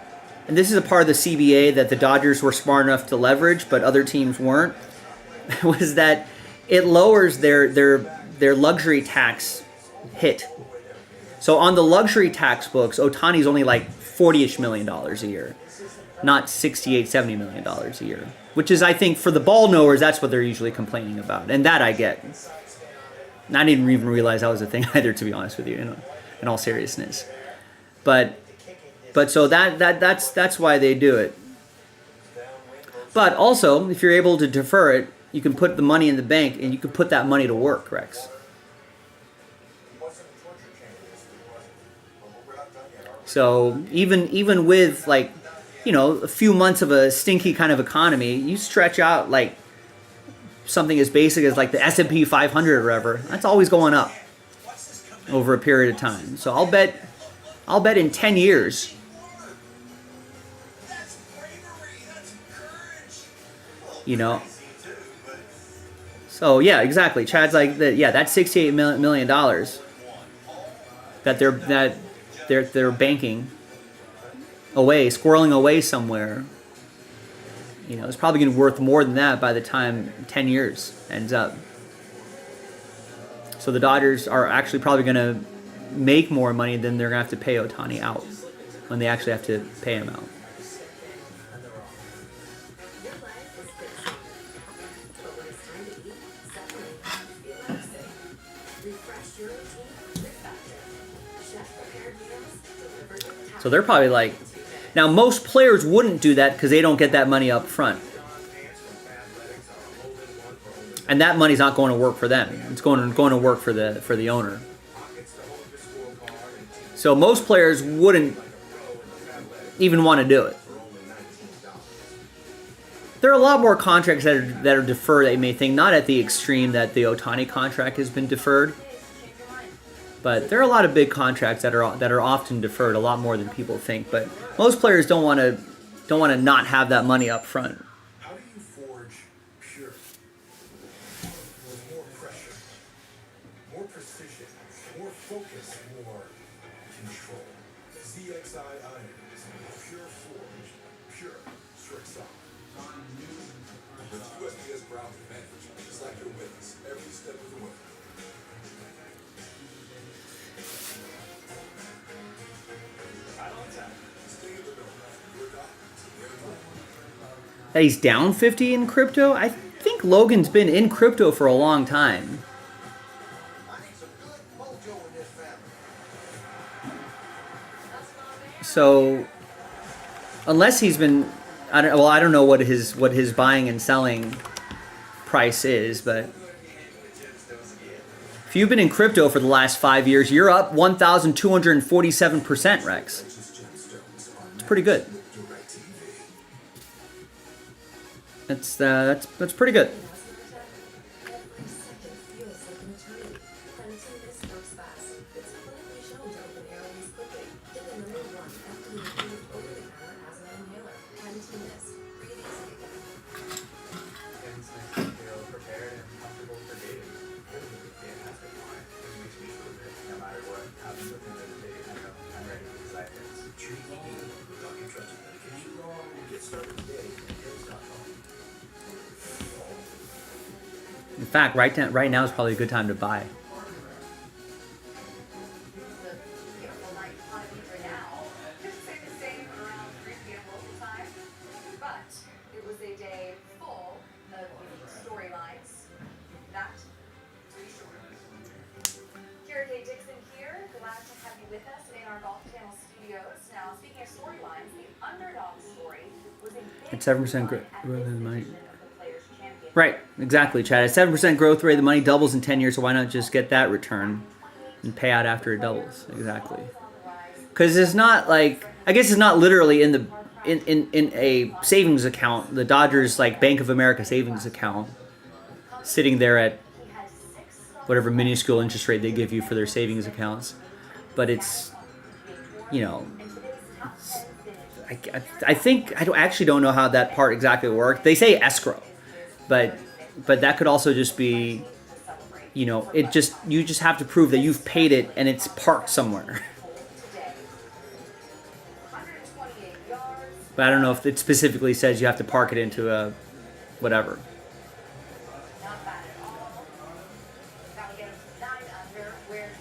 and this is a part of the CBA that the Dodgers were smart enough to leverage, but other teams weren't, was that it lowers their luxury tax hit. So on the luxury tax books, Ohtani's only like $40-ish million a year, not $68-70 million a year. Which is, I think, for the ball knowers, that's what they're usually complaining about. And that I get. And I didn't even realize that was a thing either, to be honest with you, in all seriousness. But so that's why they do it. But also, if you're able to defer it, you can put the money in the bank and you can put that money to work, Rex. So even with like, you know, a few months of a stinky kind of economy, you stretch out like something as basic as like the S&P 500 or whatever. That's always going up over a period of time. So I'll bet in 10 years, you know. So yeah, exactly. Chad's like that. Yeah, that's $68 million that they're banking away, squirreling away somewhere. You know, it's probably going to be worth more than that by the time 10 years ends up. So the Dodgers are actually probably going to make more money than they're going to have to pay Ohtani out when they actually have to pay him out. So they're probably like, now most players wouldn't do that because they don't get that money up front. And that money's not going to work for them. It's going to work for the owner. So most players wouldn't even want to do it. There are a lot more contracts that are deferred that you may think, not at the extreme that the Ohtani contract has been deferred. But there are a lot of big contracts that are often deferred, a lot more than people think. But most players don't want to not have that money up front. How do you forge pure? With more pressure, more precision, more focus, more control. ZXI Iron is pure forged, pure strict solid. With USPS ground advantage, just like your witness, every step of the way. That he's down 50 in crypto? I think Logan's been in crypto for a long time. So, unless he's been, I don't know what his buying and selling price is, but if you've been in crypto for the last 5 years, you're up 1,247%, Rex. It's pretty good. That's pretty good. In fact, right now is probably a good time to buy. At 7% growth in the money. Right, exactly, Chad. At 7% growth rate, the money doubles in 10 years, so why not just get that return and pay out after it doubles? Exactly. Because it's not like, I guess it's not literally in a savings account, the Dodgers like Bank of America savings account, sitting there at whatever minuscule interest rate they give you for their savings accounts. But it's, you know, I think, I actually don't know how that part exactly worked. They say escrow. But that could also just be you know, you just have to prove that you've paid it and it's parked somewhere. But I don't know if it specifically says you have to park it into a whatever.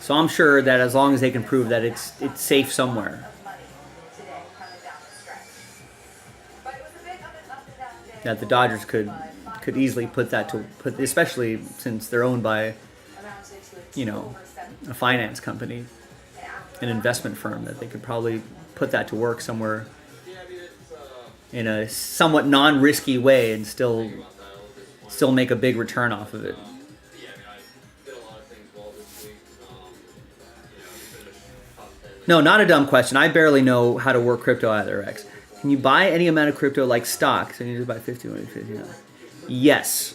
So I'm sure that as long as they can prove that it's safe somewhere, that the Dodgers could easily put especially since they're owned by, you know, a finance company, an investment firm, that they could probably put that to work somewhere in a somewhat non-risky way and still make a big return off of it. No, not a dumb question. I barely know how to work crypto either, X. Can you buy any amount of crypto like stocks? And you just buy 50, 50. Yes,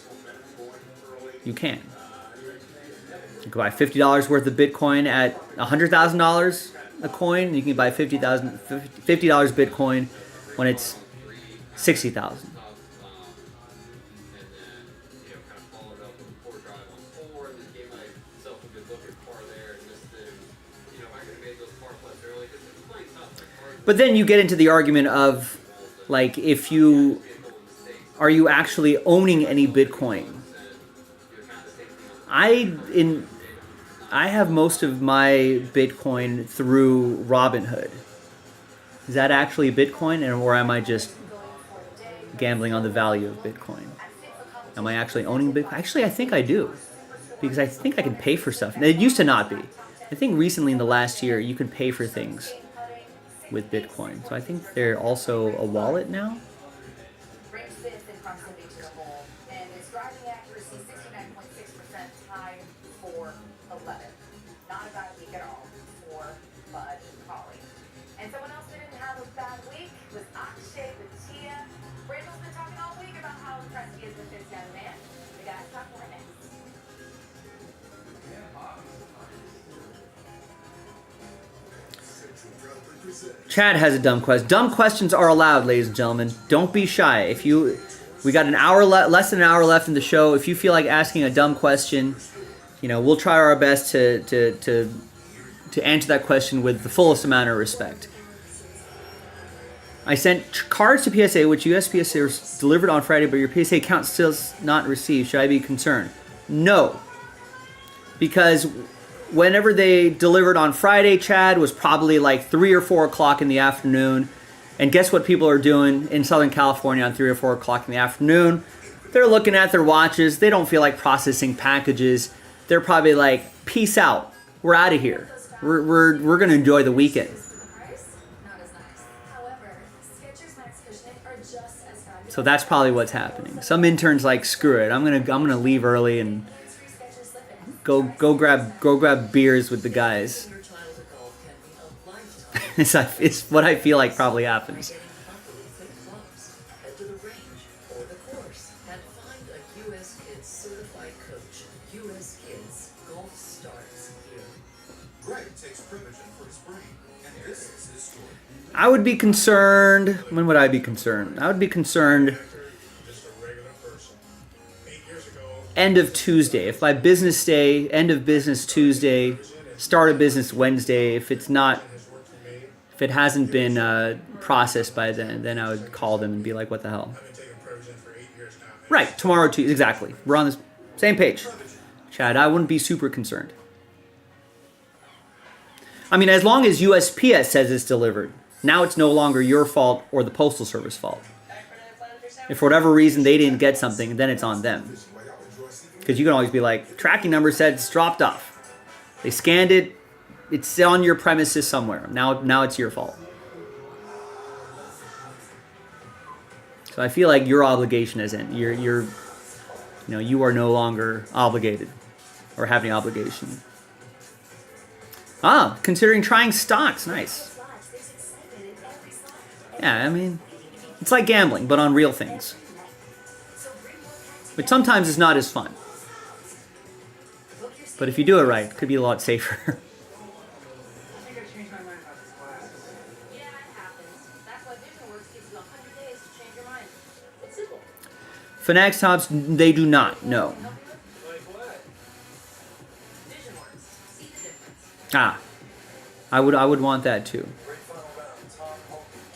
you can. You can buy $50 worth of Bitcoin at $100,000 a coin. You can buy $50 Bitcoin when it's 60,000. But then you get into the argument of, like, are you actually owning any Bitcoin? I have most of my Bitcoin through Robinhood. Is that actually Bitcoin, or am I just gambling on the value of Bitcoin? Am I actually owning Bitcoin? Actually, I think I do, because I think I can pay for stuff. It used to not be. I think recently in the last year you can pay for things with Bitcoin. So I think they're also a wallet now. Chad has a dumb question. Dumb questions are allowed, ladies and gentlemen. Don't be shy. We got an hour less than an hour left in the show. If you feel like asking a dumb question, you know, we'll try our best to answer that question with the fullest amount of respect. I sent cards to PSA, which USPSA was delivered on Friday, but your PSA account still not received. Should I be concerned? No, because whenever they delivered on Friday, Chad, was probably like 3 or 4 o'clock in the afternoon. And guess what people are doing in Southern California on 3 or 4 o'clock in the afternoon? They're looking at their watches. They don't feel like processing packages. They're probably like, peace out. We're out of here. We're going to enjoy the weekend. So that's probably what's happening. Some interns like, screw it. I'm gonna leave early and Go grab beers with the guys. It's what I feel like probably happens. I would be concerned. When would I be concerned? I would be concerned end of Tuesday. If by business day, end of business Tuesday, start of business Wednesday, if it hasn't been processed by then I would call them and be like, what the hell? Right, tomorrow, Tuesday, exactly. We're on the same page. Chad, I wouldn't be super concerned. I mean, as long as USPS says it's delivered, now it's no longer your fault or the Postal Service fault. If for whatever reason they didn't get something, then it's on them. Because you can always be like, tracking number said it's dropped off. They scanned it. It's on your premises somewhere. Now it's your fault. So I feel like your obligation is in. You are no longer obligated or have any obligation. Considering trying stocks. Nice. Yeah, I mean, it's like gambling, but on real things. But sometimes it's not as fun. But if you do it right, it could be a lot safer. I think I changed my mind about this class. Yeah, it happens. That's why VisionWorks gives you 100 days to change your mind. It's simple. Fanatics Tops, they do not, no. Ah, I would want that too. Great final round. Tom Hoagie.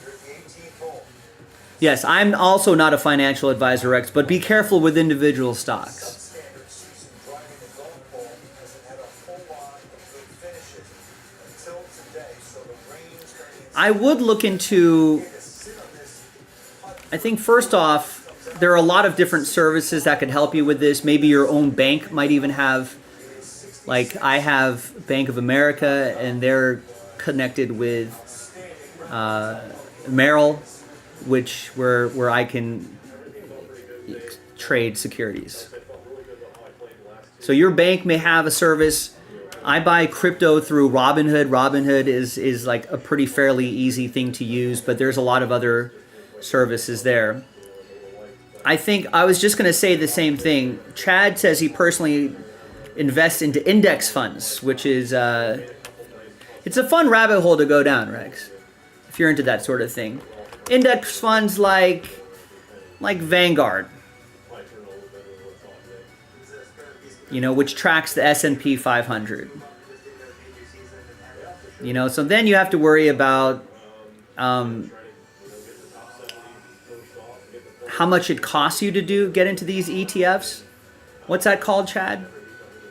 You're at the 18th hole. Yes, I'm also not a financial advisor, Rex, but be careful with individual stocks. Substandard season driving the golf ball hasn't had a whole lot of good finishes until today. So the rain's going to I would look into, sit on this I think first off, there are a lot of different services that could help you with this. Maybe your own bank might even have, like I have Bank of America, and they're connected with Merrill, where I can trade securities. So your bank may have a service. I buy crypto through Robinhood. Robinhood is like a pretty fairly easy thing to use, but there's a lot of other services there. I think I was just going to say the same thing. Chad says he personally invests into index funds, which is it's a fun rabbit hole to go down, Rex, if you're into that sort of thing. Index funds like Vanguard, you know, which tracks the S&P 500. You know, so then you have to worry about how much it costs you to get into these ETFs. What's that called, Chad?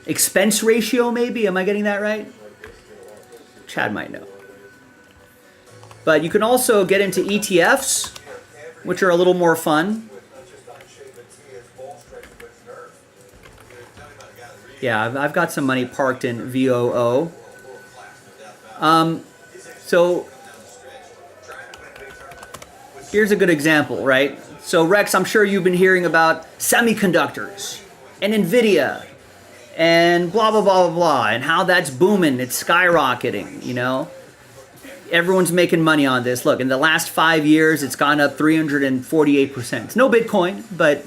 Expense ratio, maybe? Am I getting that right? Chad might know. But you can also get into ETFs, which are a little more fun. Yeah, I've got some money parked in VOO. So here's a good example, right? So Rex, I'm sure you've been hearing about semiconductors and NVIDIA and blah, blah, blah, blah, blah, and how that's booming, it's skyrocketing, you know? Everyone's making money on this. Look, in the last 5 years, it's gone up 348%. It's no Bitcoin, but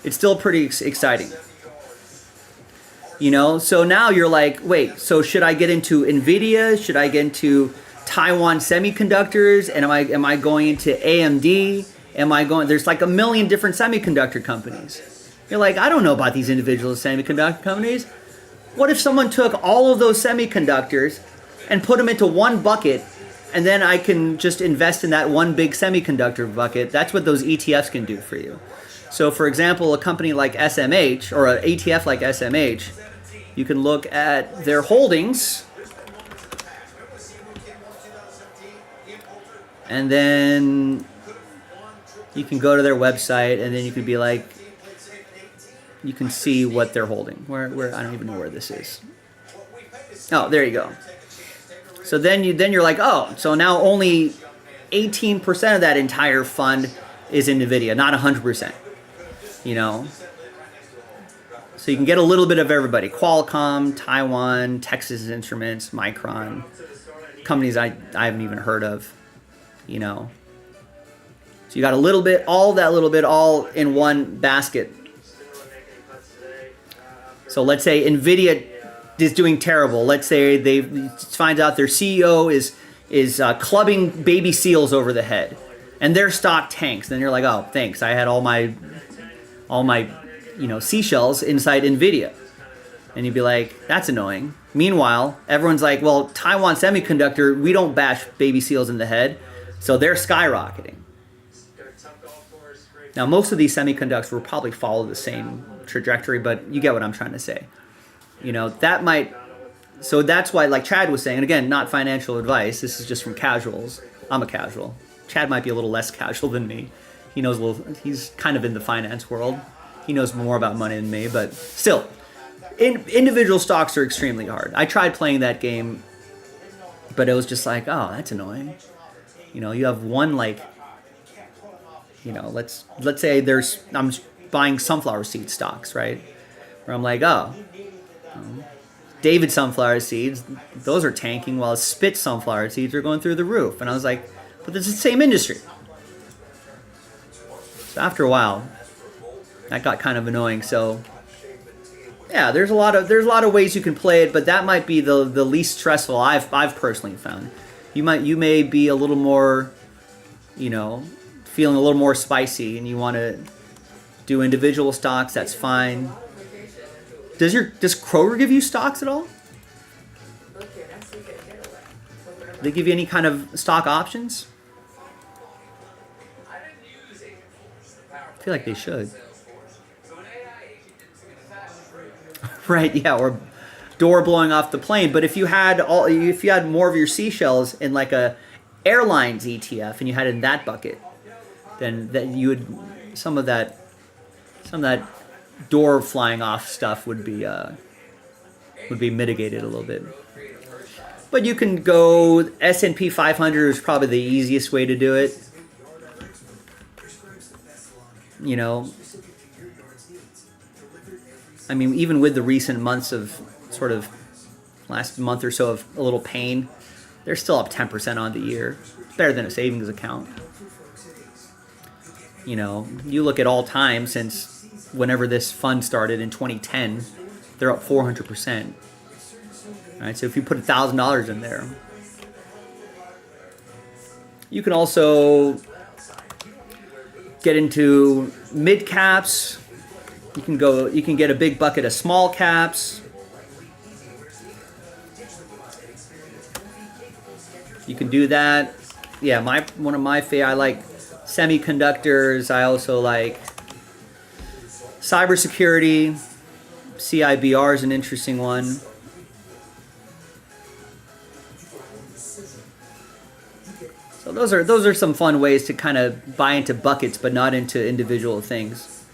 it's still pretty exciting. You know, so now you're like, wait, so should I get into NVIDIA? Should I get into Taiwan Semiconductors? And am I going into AMD? There's like a million different semiconductor companies. You're like, I don't know about these individual semiconductor companies. What if someone took all of those semiconductors and put them into one bucket, and then I can just invest in that one big semiconductor bucket? That's what those ETFs can do for you. So for example, a company like SMH, or an ETF like SMH, you can look at their holdings, and then you can go to their website, and then you can be like, you can see what they're holding. Where I don't even know where this is. Oh, there you go. So then you're like, oh, so now only 18% of that entire fund is in NVIDIA, not 100%. You know, so you can get a little bit of everybody: Qualcomm, Taiwan, Texas Instruments, Micron, companies I haven't even heard of. You know, so you got a little bit, all in one basket. So let's say NVIDIA is doing terrible. Let's say they find out their CEO is clubbing baby seals over the head, and their stock tanks. Then you're like, oh, thanks. I had all my seashells inside NVIDIA. And you'd be like, that's annoying. Meanwhile, everyone's like, well, Taiwan Semiconductor, we don't bash baby seals in the head, so they're skyrocketing. Now, most of these semiconductors will probably follow the same trajectory, but you get what I'm trying to say. You know, so that's why, like Chad was saying, and again, not financial advice, this is just from casuals. I'm a casual. Chad might be a little less casual than me. He's kind of in the finance world. He knows more about money than me, but still, individual stocks are extremely hard. I tried playing that game, but it was just like, oh, that's annoying. You know, you have one, like, you know, let's say I'm buying sunflower seed stocks, right? Where I'm like, oh, David sunflower seeds, those are tanking, while Spit sunflower seeds are going through the roof. And I was like, but it's the same industry. So after a while, that got kind of annoying. So yeah, there's a lot of ways you can play it, but that might be the least stressful I've personally found. You may be a little more, you know, feeling a little more spicy, and you want to do individual stocks. That's fine. Does Kroger give you stocks at all? Do they give you any kind of stock options? I didn't use Agent Force, the powerful I feel like they AI should. Salesforce. So an AI agent didn't seem the fastest route. Right, yeah, or door blowing off the plane. But if you had more of your seashells in like a airlines ETF and you had it in that bucket, then that you would some of that door flying off stuff would be mitigated a little bit. But you can go S&P 500 is probably the easiest way to do it. You know, I mean, even with the recent months of sort of last month or so of a little pain, they're still up 10% on the year. It's better than a savings account. You know, you look at all time since whenever this fund started in 2010, they're up 400%. All right, so if you put $1,000 in there, you can also get into mid caps. You can get a big bucket of small caps. You can do that. Yeah, one of my favorite. I like semiconductors. I also like cybersecurity. CIBR is an interesting one. So those are some fun ways to kind of buy into buckets, but not into individual things.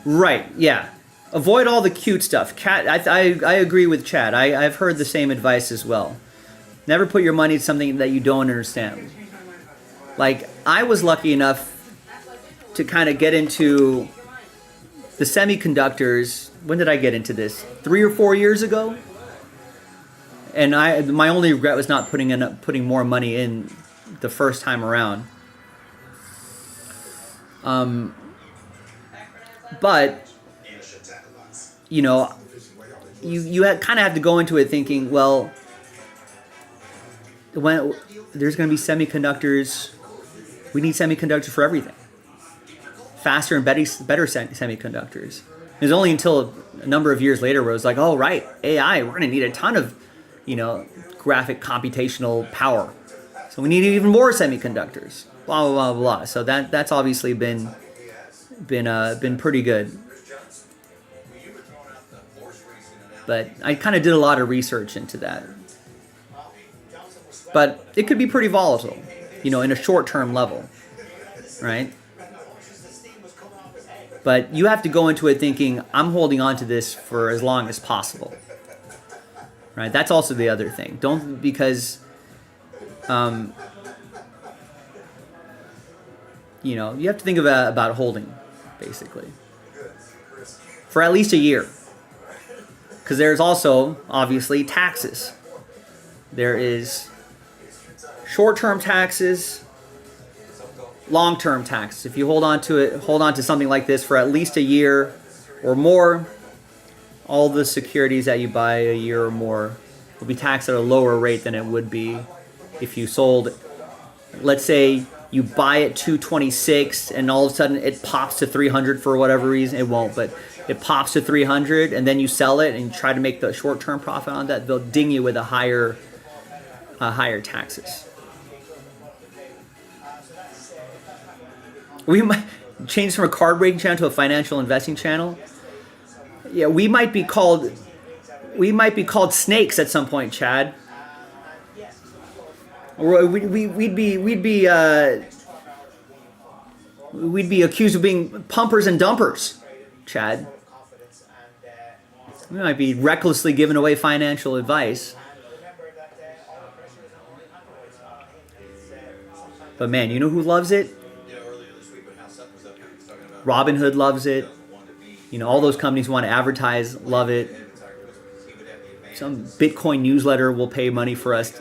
Right? Yeah. Avoid all the cute stuff. I agree with Chad. I've heard the same advice as well. Never put your money in something that you don't understand. Like, I was lucky enough to kind of get into the semiconductors. When did I get into this? 3 or 4 years ago? And my only regret was not putting more money in the first time around. But you know, you kind of have to go into it thinking, well, when there's going to be semiconductors, we need semiconductors for everything. Faster and better semiconductors. It was only until a number of years later where it was like, oh, right, AI, we're going to need a ton of, graphic computational power. So we need even more semiconductors. Blah, blah, blah, blah. So that's obviously been pretty good. But I kind of did a lot of research into that. But it could be pretty volatile, in a short-term level, right? But you have to go into it thinking, I'm holding on to this for as long as possible, right? That's also the other thing. Don't, because, you have to think about holding, basically, for at least a year. Because there's also, obviously, taxes. There is short-term taxes, long-term taxes. If you hold on to something like this for at least a year or more, all the securities that you buy a year or more will be taxed at a lower rate than it would be if you sold. Let's say you buy at 226 and all of a sudden it pops to 300 for whatever reason. It won't, but it pops to 300 and then you sell it and you try to make the short-term profit on that, they'll ding you with a higher taxes. We might change from a card breaking channel to a financial investing channel. Yeah, we might be called snakes at some point, Chad. Or we'd be accused of being pumpers and dumpers, Chad. We might be recklessly giving away financial advice. But man, you know who loves it? Robinhood loves it. All those companies who want to advertise love it. Some Bitcoin newsletter will pay money for us.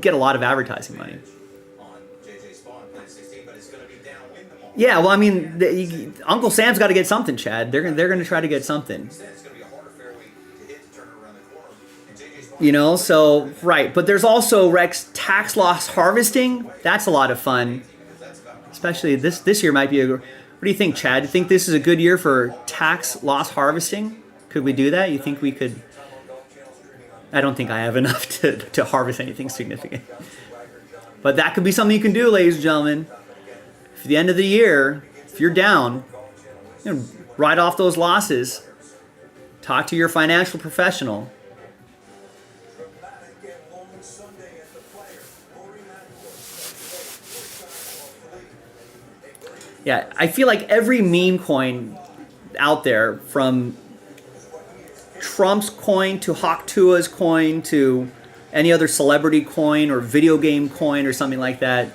Get a lot of advertising money. Yeah, well, I mean, Uncle Sam's got to get something, Chad. They're going to try to get something. So, right. But there's also, Rex, tax loss harvesting. That's a lot of fun. Especially this year might be what do you think, Chad? Do you think this is a good year for tax loss harvesting? Could we do that? You think we could I don't think I have enough to harvest anything significant. But that could be something you can do, ladies and gentlemen. At the end of the year, if you're down, write off those losses. Talk to your financial professional. Yeah, I feel like every meme coin out there, from Trump's coin to Hawk Tua's coin to any other celebrity coin or video game coin or something like that,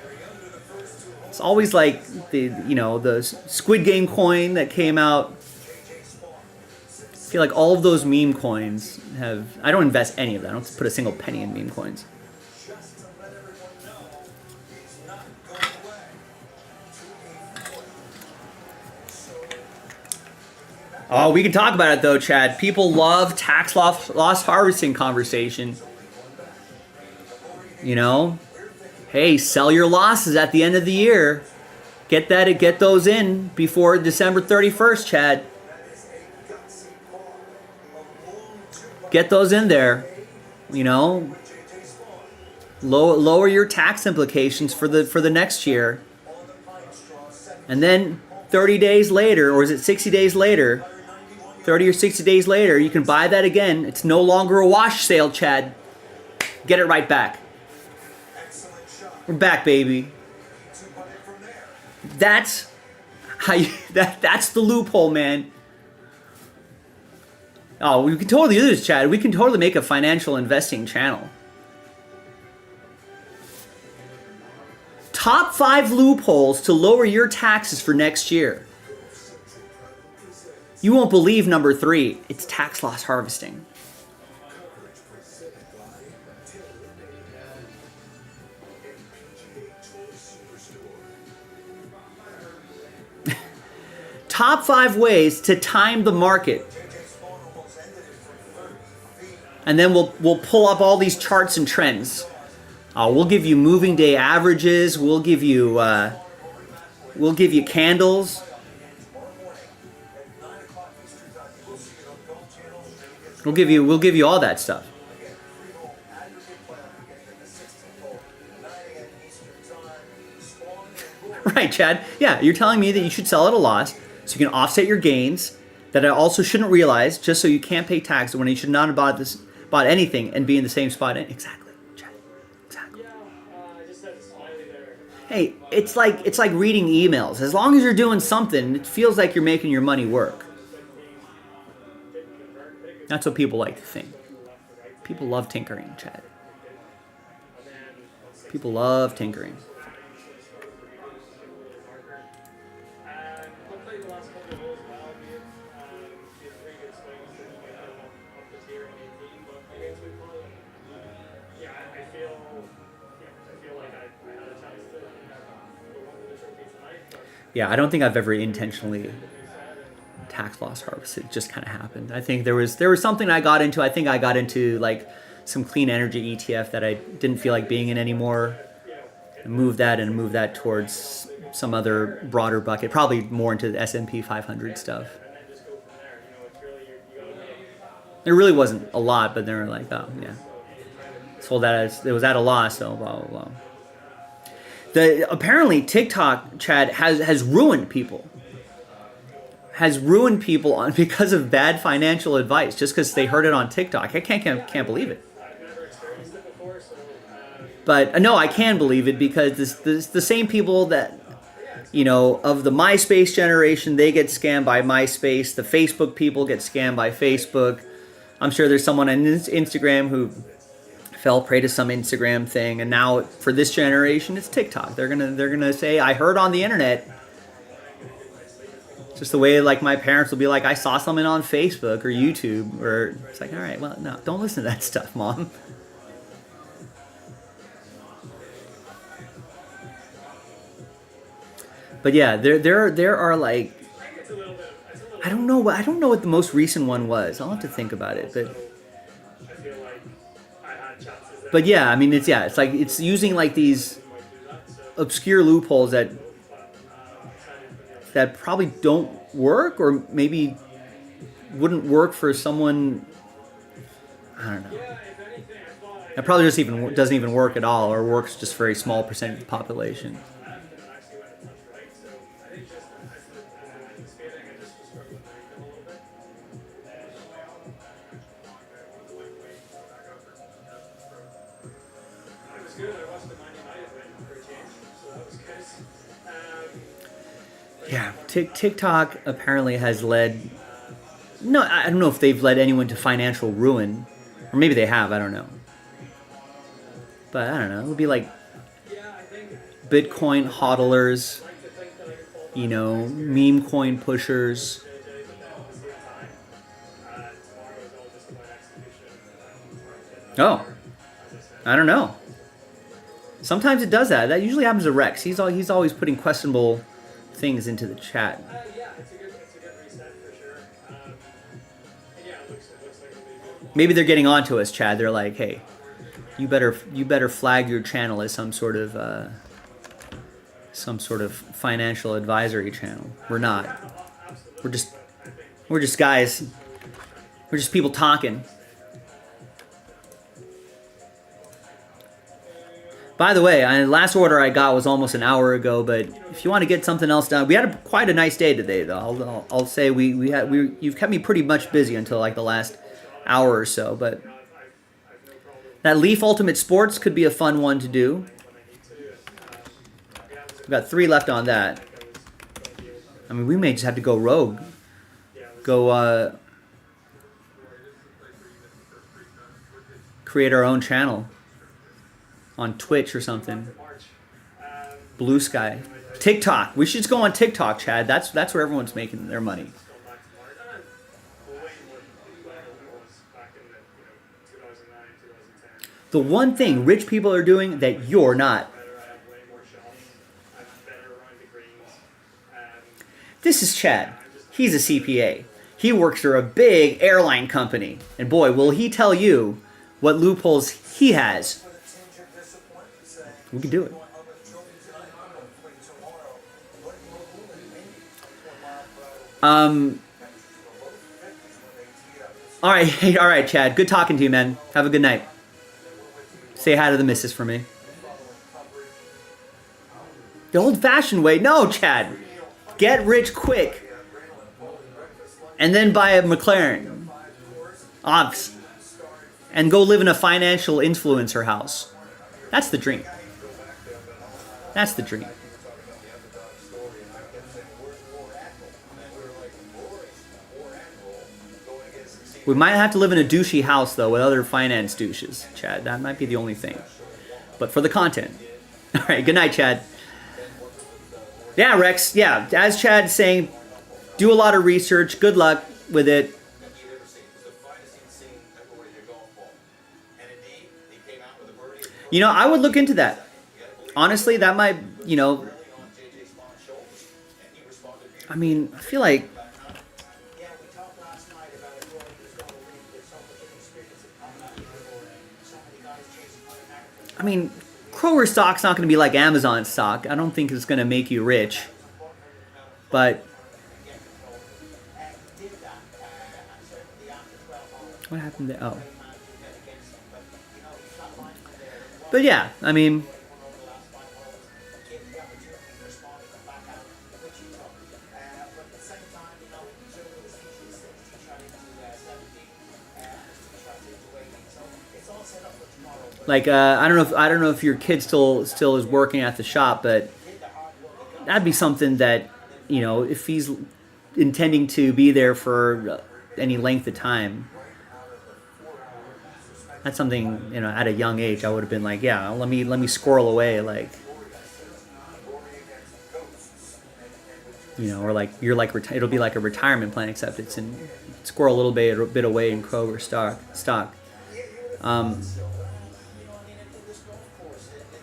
it's always like the Squid Game coin that came out. I feel like all of those meme coins have. I don't invest any of that. I don't put a single penny in meme coins. Oh, we can talk about it though, Chad. People love tax loss harvesting conversation. Hey, sell your losses at the end of the year. Get those in before December 31st, Chad. Get those in there. Lower your tax implications for the next year. And then 30 days later, or is it 60 days later? 30 or 60 days later, you can buy that again. It's no longer a wash sale, Chad. Get it right back. We're back, baby. That's how that's the loophole, man. Oh, we can totally do this, Chad. We can totally make a financial investing channel. Top 5 loopholes to lower your taxes for next year. You won't believe number 3. It's tax loss harvesting. Top 5 ways to time the market. And then we'll pull up all these charts and trends. We'll give you moving day averages. We'll give you candles. We'll give you all that stuff. Right, Chad. Yeah, you're telling me that you should sell at a loss so you can offset your gains. That I also shouldn't realize, just so you can't pay tax when you should not have bought anything and be in the same spot. Exactly, Chad. Exactly. Hey, it's like reading emails. As long as you're doing something, it feels like you're making your money work. That's what people like to think. People love tinkering, Chad. People love tinkering. Yeah, I don't think I've ever intentionally tax loss harvested. It just kind of happened. I think there was something I got into. I think I got into like some clean energy ETF that I didn't feel like being in anymore. Move that towards some other broader bucket, probably more into the S&P 500 stuff. There really wasn't a lot, but they were like, oh yeah, sold that as it was at a loss, so blah blah blah. Apparently TikTok, Chad, has ruined people. Has ruined people because of bad financial advice, just because they heard it on TikTok. I can't believe it. But no, I can believe it because this the same people that, of the MySpace generation, they get scammed by MySpace. The Facebook people get scammed by Facebook. I'm sure there's someone on Instagram who fell prey to some Instagram thing, and now for this generation, it's TikTok. They're gonna say, "I heard on the internet." Just the way like my parents will be like, "I saw something on Facebook or YouTube," or it's like, "All right, well, no, don't listen to that stuff, Mom." But yeah, there are like, I don't know what the most recent one was. I'll have to think about it, but yeah, I mean it's like it's using like these obscure loopholes that probably don't work, or maybe wouldn't work for someone. I don't know. That probably doesn't even work at all, or works just for a small percentage of the population. Yeah, TikTok apparently has led. No, I don't know if they've led anyone to financial ruin, or maybe they have. I don't know. But I don't know. It would be like Bitcoin hodlers, you know, meme coin pushers. Oh, I don't know. Sometimes it does that. That usually happens to Rex. He's always putting questionable things into the chat. Maybe they're getting onto us, Chad. They're like, hey, you better flag your channel as some sort of financial advisory channel. We're not. We're just guys. We're just people talking. By the way, the last order I got was almost an hour ago, but if you want to get something else done, we had quite a nice day today, though. I'll say you've kept me pretty much busy until like the last hour or so, but that Leaf Ultimate Sports could be a fun one to do. We've got 3 left on that. I mean, we may just have to go rogue. Go create our own channel on Twitch or something. Blue Sky. TikTok. We should just go on TikTok, Chad. That's where everyone's making their money. The one thing rich people are doing that you're not. This is Chad. He's a CPA. He works for a big airline company. And boy, will he tell you what loopholes he has. We can do it. All right, Chad. Good talking to you, man. Have a good night. Say hi to the missus for me. The old-fashioned way. No, Chad. Get rich quick. And then buy a McLaren. Obs. And go live in a financial influencer house. That's the dream. That's the dream. We might have to live in a douchey house, though, with other finance douches, Chad. That might be the only thing. But for the content. All right, good night, Chad. Yeah, Rex, yeah. As Chad's saying, do a lot of research. Good luck with it. You know, I would look into that. Honestly, that might, you know... I mean, I feel like... I mean, Kroger stock's not going to be like Amazon stock. I don't think it's going to make you rich. But... what happened there? Oh. But yeah, I mean... like, I don't know if your kid still is working at the shop, but that'd be something that, you know, if he's intending to be there for any length of time, that's something, you know, at a young age I would have been like, yeah, let me squirrel away, like, you know, or like you're like it'll be like a retirement plan, except it's in squirrel a little bit away in Kroger stock.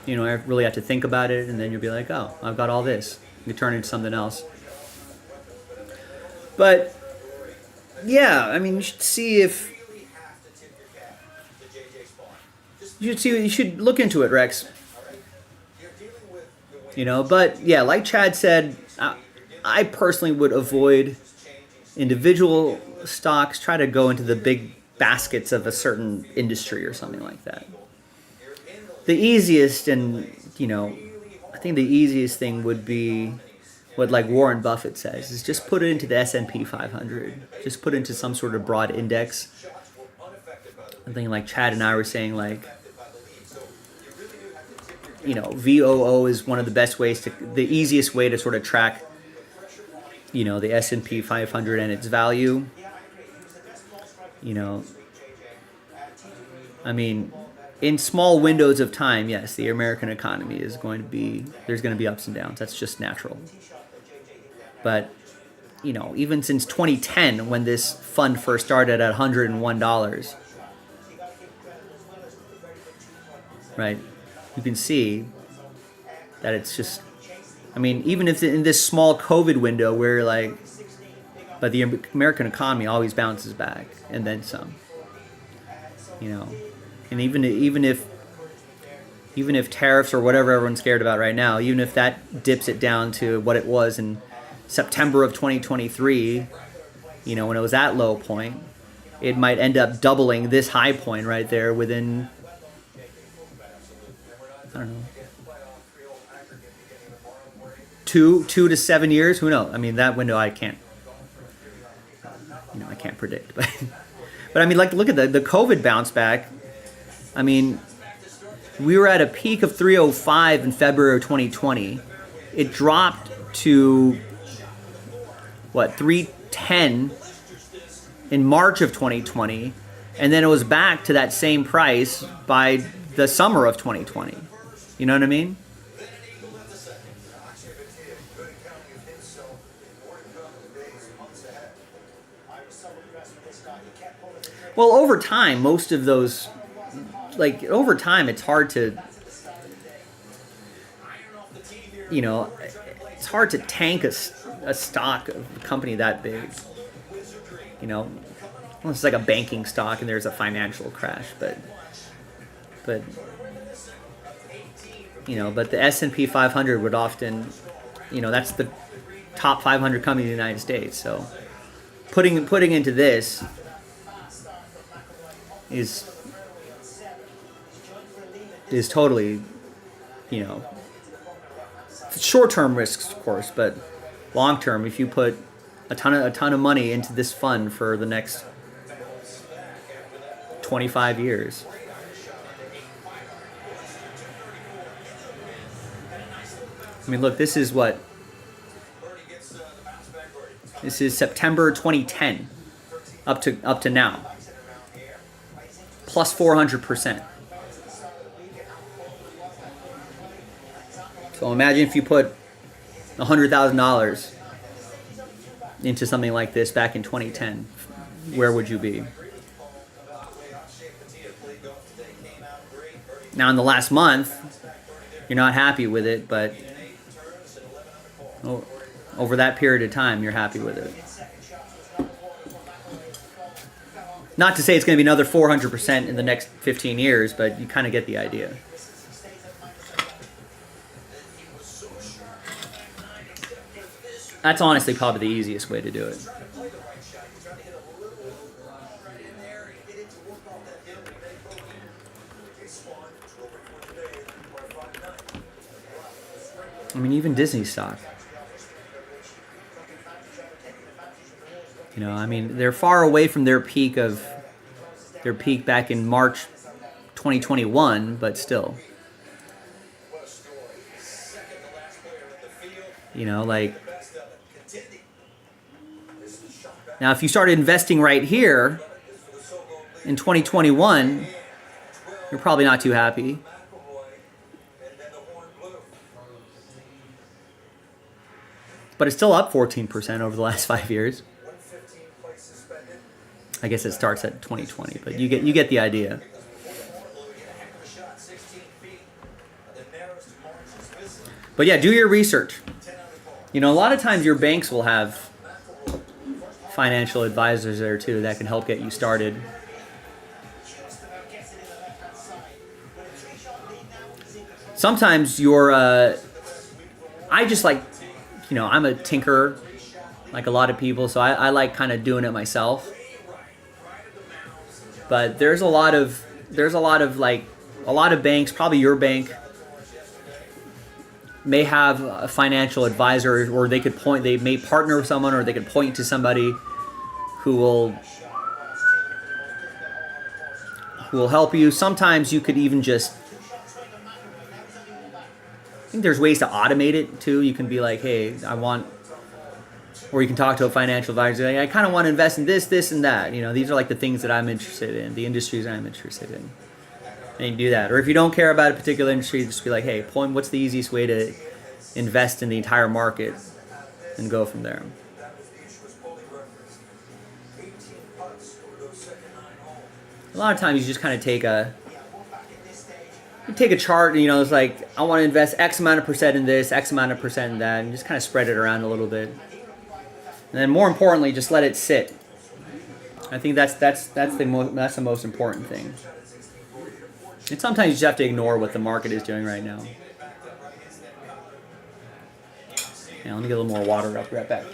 You know, I really have to think about it, and then you'll be like, oh, I've got all this. You turn it into something else. But yeah, I mean, you should see if you should look into it, Rex. You know, but yeah, like Chad said, I personally would avoid individual stocks. Try to go into the big baskets of a certain industry or something like that. the easiest, and I think the easiest thing would be what like Warren Buffett says is just put it into the S&P 500. Just put it into some sort of broad index. I think like Chad and I were saying, like, VOO is one of the best ways the easiest way to sort of track, the S&P 500 and its value. I mean, in small windows of time, yes, the American economy is there's going to be ups and downs. That's just natural. But, even since 2010, when this fund first started at $101, right, you can see that it's just, I mean, even if in this small COVID window where but the American economy always bounces back and then some, and even if tariffs or whatever everyone's scared about right now, even if that dips it down to what it was in September of 2023, when it was at low point, it might end up doubling this high point right there within, I don't know, 2 to 7 years. Who knows? I mean, that window I can't predict. But I mean, like, look at the COVID bounce back. I mean, we were at a peak of 305 in February of 2020. It dropped to 310 in March of 2020, and then it was back to that same price by the summer of 2020. You know what I mean? Well, over time, most of those, over time, it's hard to, it's hard to tank a stock of a company that big. Unless it's like a banking stock and there's a financial crash, but but the S&P 500 would often, that's the top 500 companies in the United States. So putting into this is totally, short-term risks, of course, but long-term, if you put a ton of money into this fund for the next 25 years. I mean, look, this is September 2010 up to now. Plus 400%. So imagine if you put $100,000 into something like this back in 2010. Where would you be? Now, in the last month, you're not happy with it, but over that period of time, you're happy with it. Not to say it's going to be another 400% in the next 15 years, but you kind of get the idea. That's honestly probably the easiest way to do it. I mean, even Disney stock. I mean, they're far away from their peak back in March 2021, but still. Now, if you started investing right here in 2021, you're probably not too happy. But it's still up 14% over the last 5 years. I guess it starts at 2020, but you get the idea. But yeah, do your research. A lot of times your banks will have financial advisors there too that can help get you started. Sometimes I just like, I'm a tinkerer, like a lot of people, so I like kind of doing it myself. But there's a lot of like a lot of banks, probably your bank, may have a financial advisor, or they may partner with someone, or they could point to somebody who will help you. Sometimes you could even just, I think there's ways to automate it too. You can be like, hey, or you can talk to a financial advisor. Like, I kind of want to invest in this, and that. These are like the things that I'm interested in, the industries I'm interested in. And you do that. Or if you don't care about a particular industry, just be like, hey, what's the easiest way to invest in the entire market, and go from there. A lot of times you just kind of take a chart, and it's like, I want to invest X amount of percent in this, X amount of percent in that, and just kind of spread it around a little bit. And then more importantly, just let it sit. I think that's the most important thing. And sometimes you just have to ignore what the market is doing right now. Yeah, let me get a little more water up right back.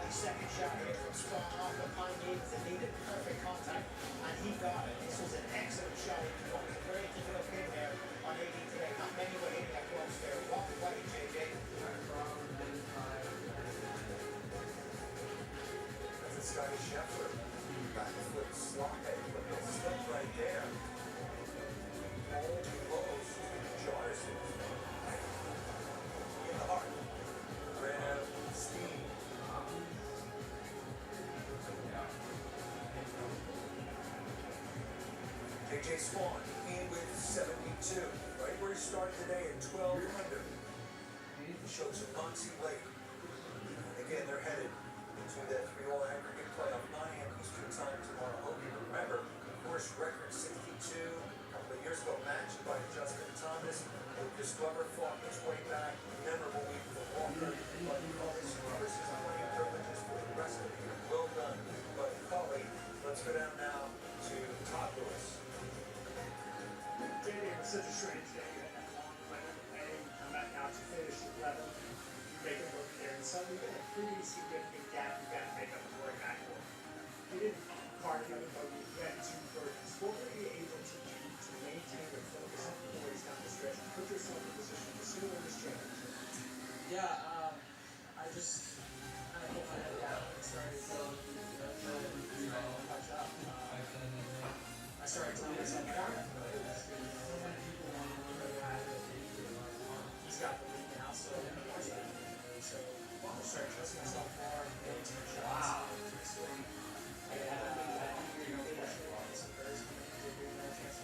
Second shot here from Spawn off the pine gates that needed perfect contact, and he got it. This was an excellent shot. It was a very difficult hit there on 18 today. Not many were hitting that close there. Well played, JJ. That's a Scotty Scheffler. Back foot slide, but the step right there. All close to JASPY. In the heart. Ran out of steam. JJ Spawn in with 72, right where he started today at 12 under. He showed some bouncy late. Again, they're headed to that 3-all aggregate playoff, 9 a.m. Eastern time tomorrow. Hope you remember, of course, record 62 a couple of years ago, matched by Justin Thomas. Lucas Glover fought his way back. Memorable week for Walker. But Colley's first is playing privileges for the rest of the year. Well done. But Colley, let's go down now to Todd Lewis. It was such a strange day. You had that long final day, you come back out to finish 11th, you make it over there, and suddenly you get a pretty significant gap you got to make up for it back home. You didn't park another bogey, you had 2 birdies. What were you able to do to maintain your focus on the boys down the stretch and put yourself in position to still win this championship? Yeah, I just kind of put my head down and started to catch up. I started telling myself, he's got the lead now, so I started trusting myself more, getting some shots, swing. I had some birds coming in, did a chance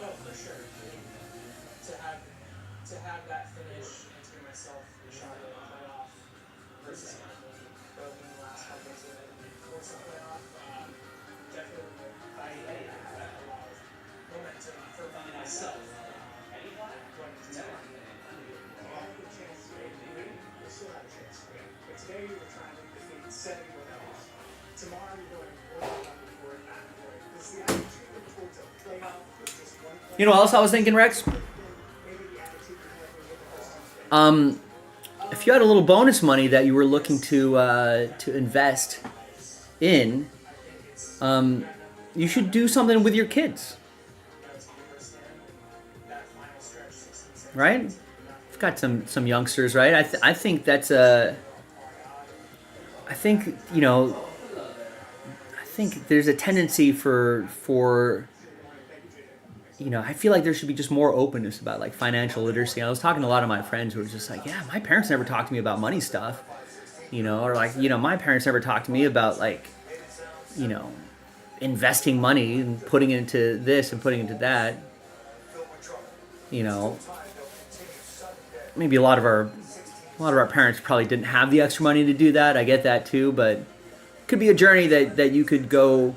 oh, for sure. To have that finish and to give myself the shot at the playoff versus both in the last couple of years towards the playoff, definitely I had a lot of momentum for myself going into tonight. You had a good chance today. You still have a chance today. But today you were trying to defeat 71 others. Tomorrow you're going one on the board, not the board. Is the attitude towards a playoff with just one player? You know what else I was thinking, Rex? If you had a little bonus money that you were looking to invest in, you should do something with your kids, right? I've got some youngsters, right? I think that's I think there's a tendency for I feel like there should be just more openness about like financial literacy. I was talking to a lot of my friends who were just like, yeah, my parents never talked to me about money stuff, or like, my parents never talked to me about like, investing money and putting it into this and putting it into that. Maybe a lot of our parents probably didn't have the extra money to do that. I get that too, but it could be a journey that you could go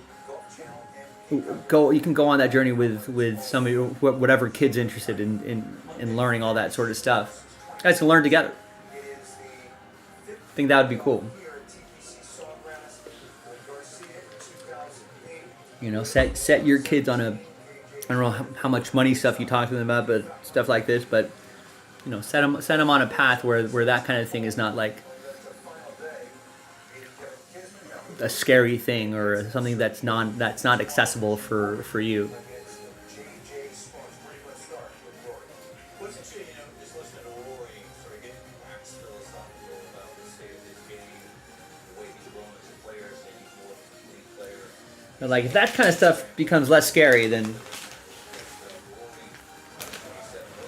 you can go on that journey with some of your, whatever kid's interested in learning all that sort of stuff. You guys can learn together. I think that would be cool. You know, set your kids on a, I don't know how much money stuff you talk to them about, but stuff like this, but you know, set them on a path where that kind of thing is not like a scary thing or something that's not accessible for you. What's interesting, you know, just listening to Rory sort of getting wax philosophical about the state of his game, the way he's grown as a player, saying he's more of a complete player. But like if that kind of stuff becomes less scary, then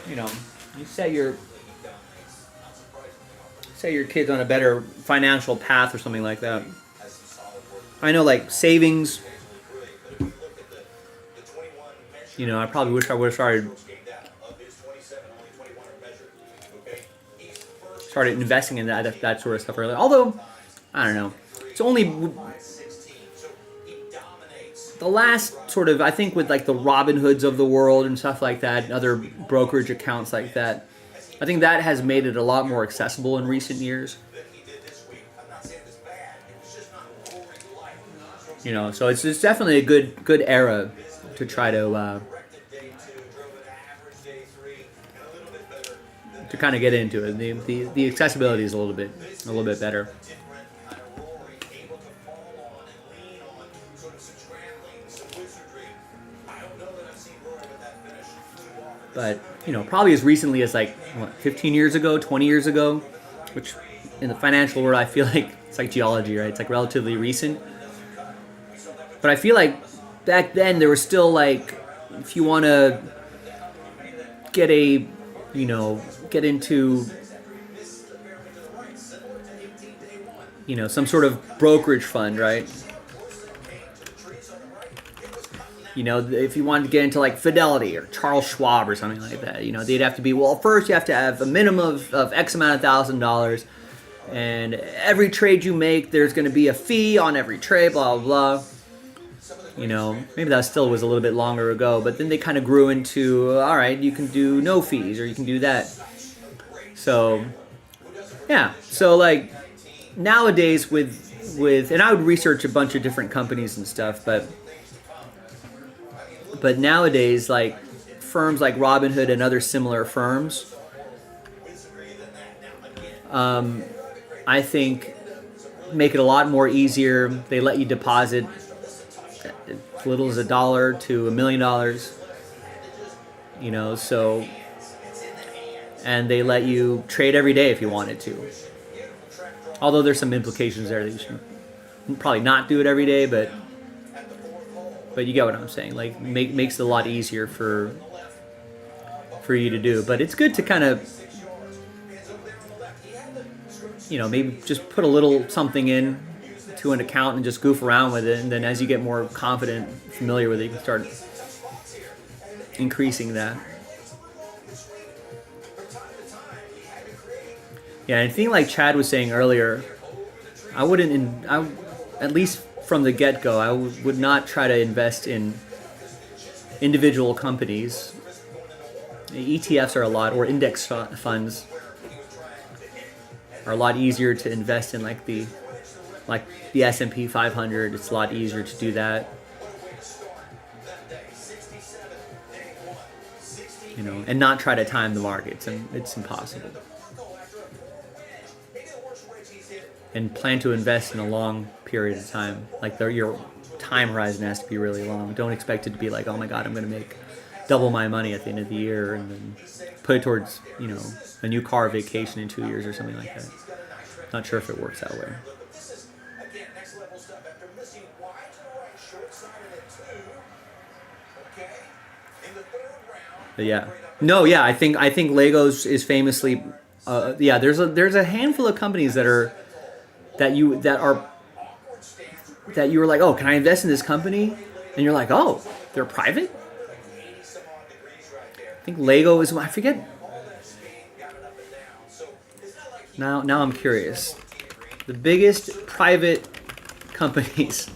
you know, you set your kids on a better financial path or something like that. I know, like savings. You know, I probably wish I would have started investing in that sort of stuff earlier. Although, I don't know, it's only the last sort of, I think, with like the Robin Hoods of the world and stuff like that, and other brokerage accounts like that. I think that has made it a lot more accessible in recent years. You know, so it's definitely a good era to try to kind of get into it. The accessibility is a little bit better. But you know, probably as recently as like 15 years ago, 20 years ago, which in the financial world I feel like it's like geology, right? It's like relatively recent. But I feel like back then there was still like, if you want to get into, you know, some sort of brokerage fund, right? You know, if you wanted to get into like Fidelity or Charles Schwab or something like that, you know, they'd have to be, well, first you have to have a minimum of X amount of $1,000, and every trade you make, there's going to be a fee on every trade, blah, blah, blah. You know, maybe that still was a little bit longer ago, but then they kind of grew into, all right, you can do no fees or you can do that. So, yeah. So, like, nowadays with and I would research a bunch of different companies and stuff, but nowadays, like, firms like Robinhood and other similar firms, I think make it a lot more easier. They let you deposit as little as $1 to $1 million, you know, so, and they let you trade every day if you wanted to. Although there's some implications there that you should probably not do it every day, but you get what I'm saying. Like, makes it a lot easier for you to do. But it's good to kind of, you know, maybe just put a little something in to an account and just goof around with it, and then as you get more confident, familiar with it, you can start increasing that. Yeah, I think like Chad was saying earlier, at least from the get-go, I would not try to invest in individual companies. ETFs are a lot, or index funds are a lot easier to invest in, like the S&P 500. It's a lot easier to do that. You know, and not try to time the markets, and it's impossible. And plan to invest in a long period of time. Like, your time horizon has to be really long. Don't expect it to be like, oh my God, I'm going to make double my money at the end of the year, and then put it towards, you know, a new car vacation in 2 years or something like that. Not sure if it works that way. But yeah, no, yeah, I think Legos is famously, yeah. There's a handful of companies that you were like, oh, can I invest in this company? And you're like, oh, they're private? I think Lego is, I forget. Now I'm curious. The biggest private companies.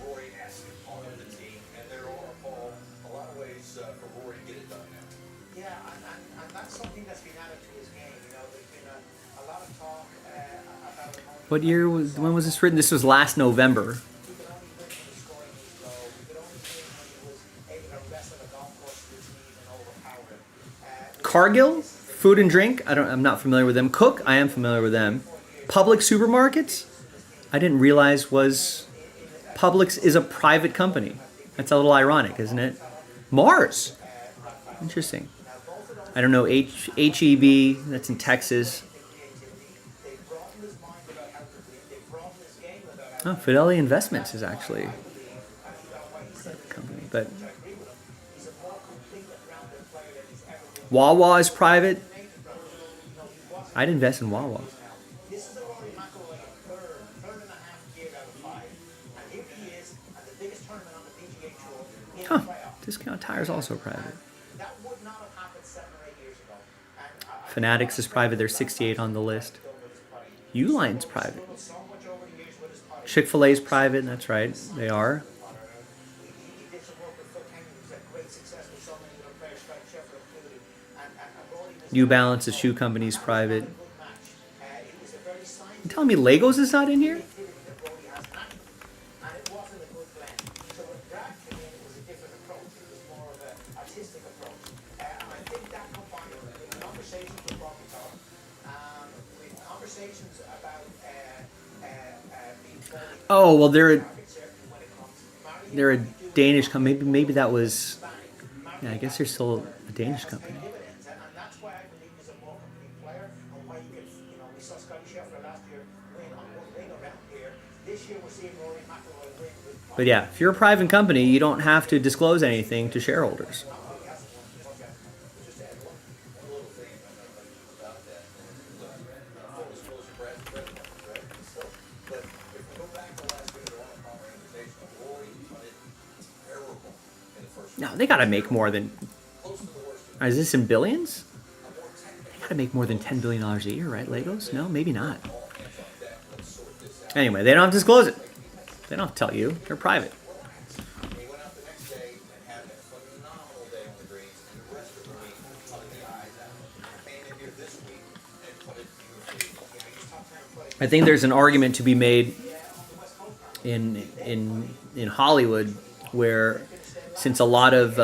What year was? When was this written? This was last November. He could only win when the scoring was low. He could only win when he was able to wrestle a golf course to his knees and overpower it. Cargill, Food and Drink. I'm not familiar with them. Cook, I am familiar with them. Public Supermarkets, I didn't realize was Publix is a private company. That's a little ironic, isn't it? Mars, interesting. I don't know. HEB, that's in Texas. Oh, Fidelity Investments is actually a private company, but Wawa is private. I'd invest in Wawa. This is a Rory McIlroy third and a half year out of 5. And here he is at the biggest tournament on the PGA Tour in the Huh. playoff. Discount Tire's also private. That would not have happened 7 or 8 years ago. And Fanatics is private. They're 68 on the list. Uline's private. so much over the years with his putting. Chick-fil-A's private. That's right. They are. He did some work with Phil Kenyon, who's had great success with so many other players, Frank Sheffer included. And Rory was New Balance, a shoe company, is private. a good match. It was a very scientific You telling me Legos is not in here? activity that Rory has had. And it wasn't a good blend. So when Brad came in, it was a different approach. It was more of an artistic approach. And I think that combined with conversations with Robbie Todd, with conversations about being fully Oh well, they're certainly when it comes. they're a Danish company. Maybe that was. Yeah, I guess they're still a Danish company. Dividends, and that's why I believe he's a more complete player, and why you can, we saw Scotty Scheffler last year win on one ring around here. This year we're seeing Rory McIlroy win with. But yeah, if you're a private company, you don't have to disclose anything to shareholders. Just to add one little thing about that. Look, full disclosure, Brad's credit numbers, right? So, but if we go back to last week, the Arnold Palmer Invitational, Rory putted terrible in the first. No, they gotta make more than. Close to the worst. Is this in billions? A more technical They gotta make more than $10 billion a year, right? Legos? No, maybe not. all hands on deck. Let's sort this out. Anyway, they don't have to disclose it. They don't have to tell you. They're private. He went out the next day and had a phenomenal day on the greens, and the rest of the week putting the eyes out. Came in here this week and put it beautifully. I think there's an argument to be made in Hollywood where since a lot of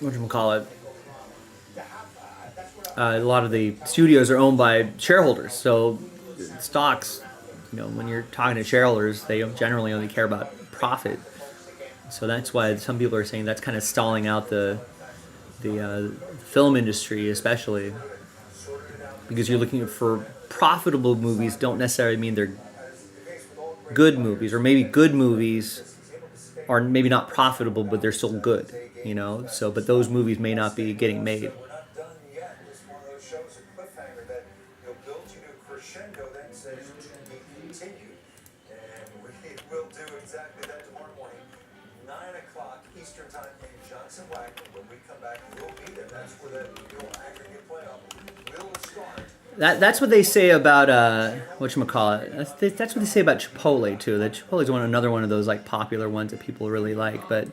whatchamacallit, a lot of the studios are owned by shareholders. So stocks, when you're talking to shareholders, they generally only care about profit. So that's why some people are saying that's kind of stalling out the film industry, especially because you're looking for profitable movies. Don't necessarily mean they're good movies, or maybe good movies are maybe not profitable, but they're still good. So but those movies may not be getting made. We're not done yet. It's one of those shows, a cliffhanger that builds you to a crescendo, then says to be continued. And we will do exactly that tomorrow morning, 9 o'clock Eastern Time in Johnson Wagner. When we come back, we'll be there. That's where that real aggregate playoff will start. That's what they say about whatchamacallit. That's what they say about Chipotle too. That Chipotle is another one of those like popular ones that people really like. But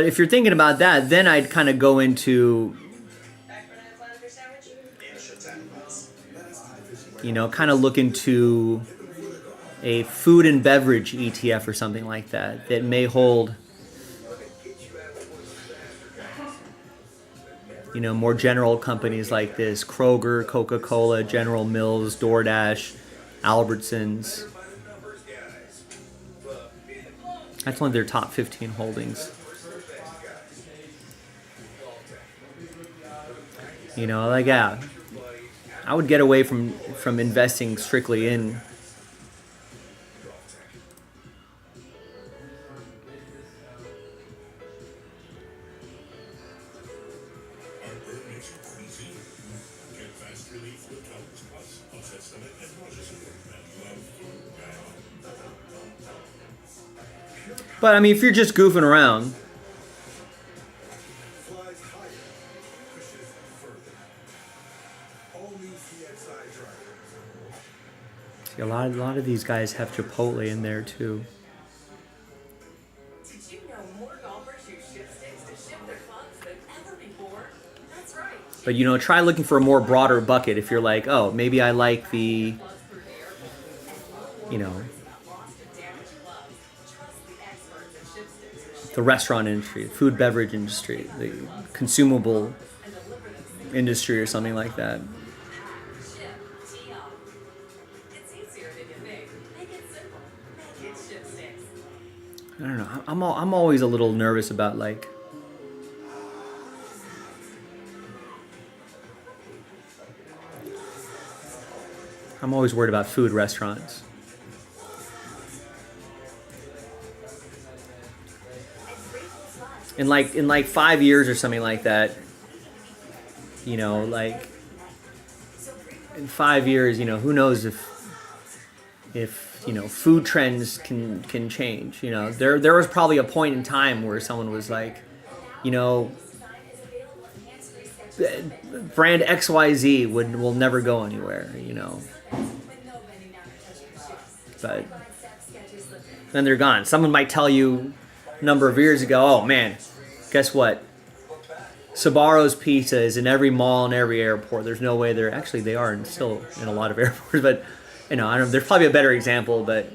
if you're thinking about that, then I'd kind of go into kind of look into a food and beverage ETF or something like that that may hold more general companies like this: Kroger, Coca-Cola, General Mills, DoorDash, Albertsons. That's one of their top 15 holdings. I would get away from investing strictly in But I mean, if you're just goofing around, see, a lot of these guys have Chipotle in there too. Did you know more golfers use ship sticks to That's right. But you know, try looking for a more broader bucket. If you're like, oh, maybe I like the, you know, the restaurant industry, food beverage industry, the consumable industry, or something like that. It's easier than you think. Make it simple. Make it Ship Sticks. I don't know. I'm always a little nervous about like. I'm always worried about food restaurants. In like 5 years or something like that, you know, like in 5 years, you know, who knows if you know, food trends can change. You know, there was probably a point in time where someone was like, you know, brand XYZ will never go anywhere. You know, but then they're gone. Someone might tell you a number of years ago, oh man, guess what? Sbarro's pizza is in every mall and every airport. There's no way they're actually they are still in a lot of airports, but you know, I don't know. There's probably a better example, but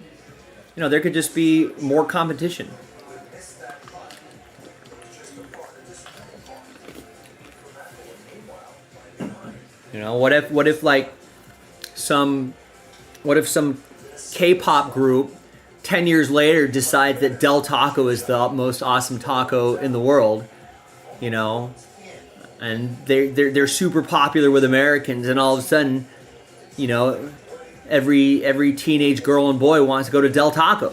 you know, there could just be more competition. You know, what if like some K-pop group 10 years later decides that Del Taco is the most awesome taco in the world, you know, and they're super popular with Americans, and all of a sudden, you know, every teenage girl and boy wants to go to Del Taco.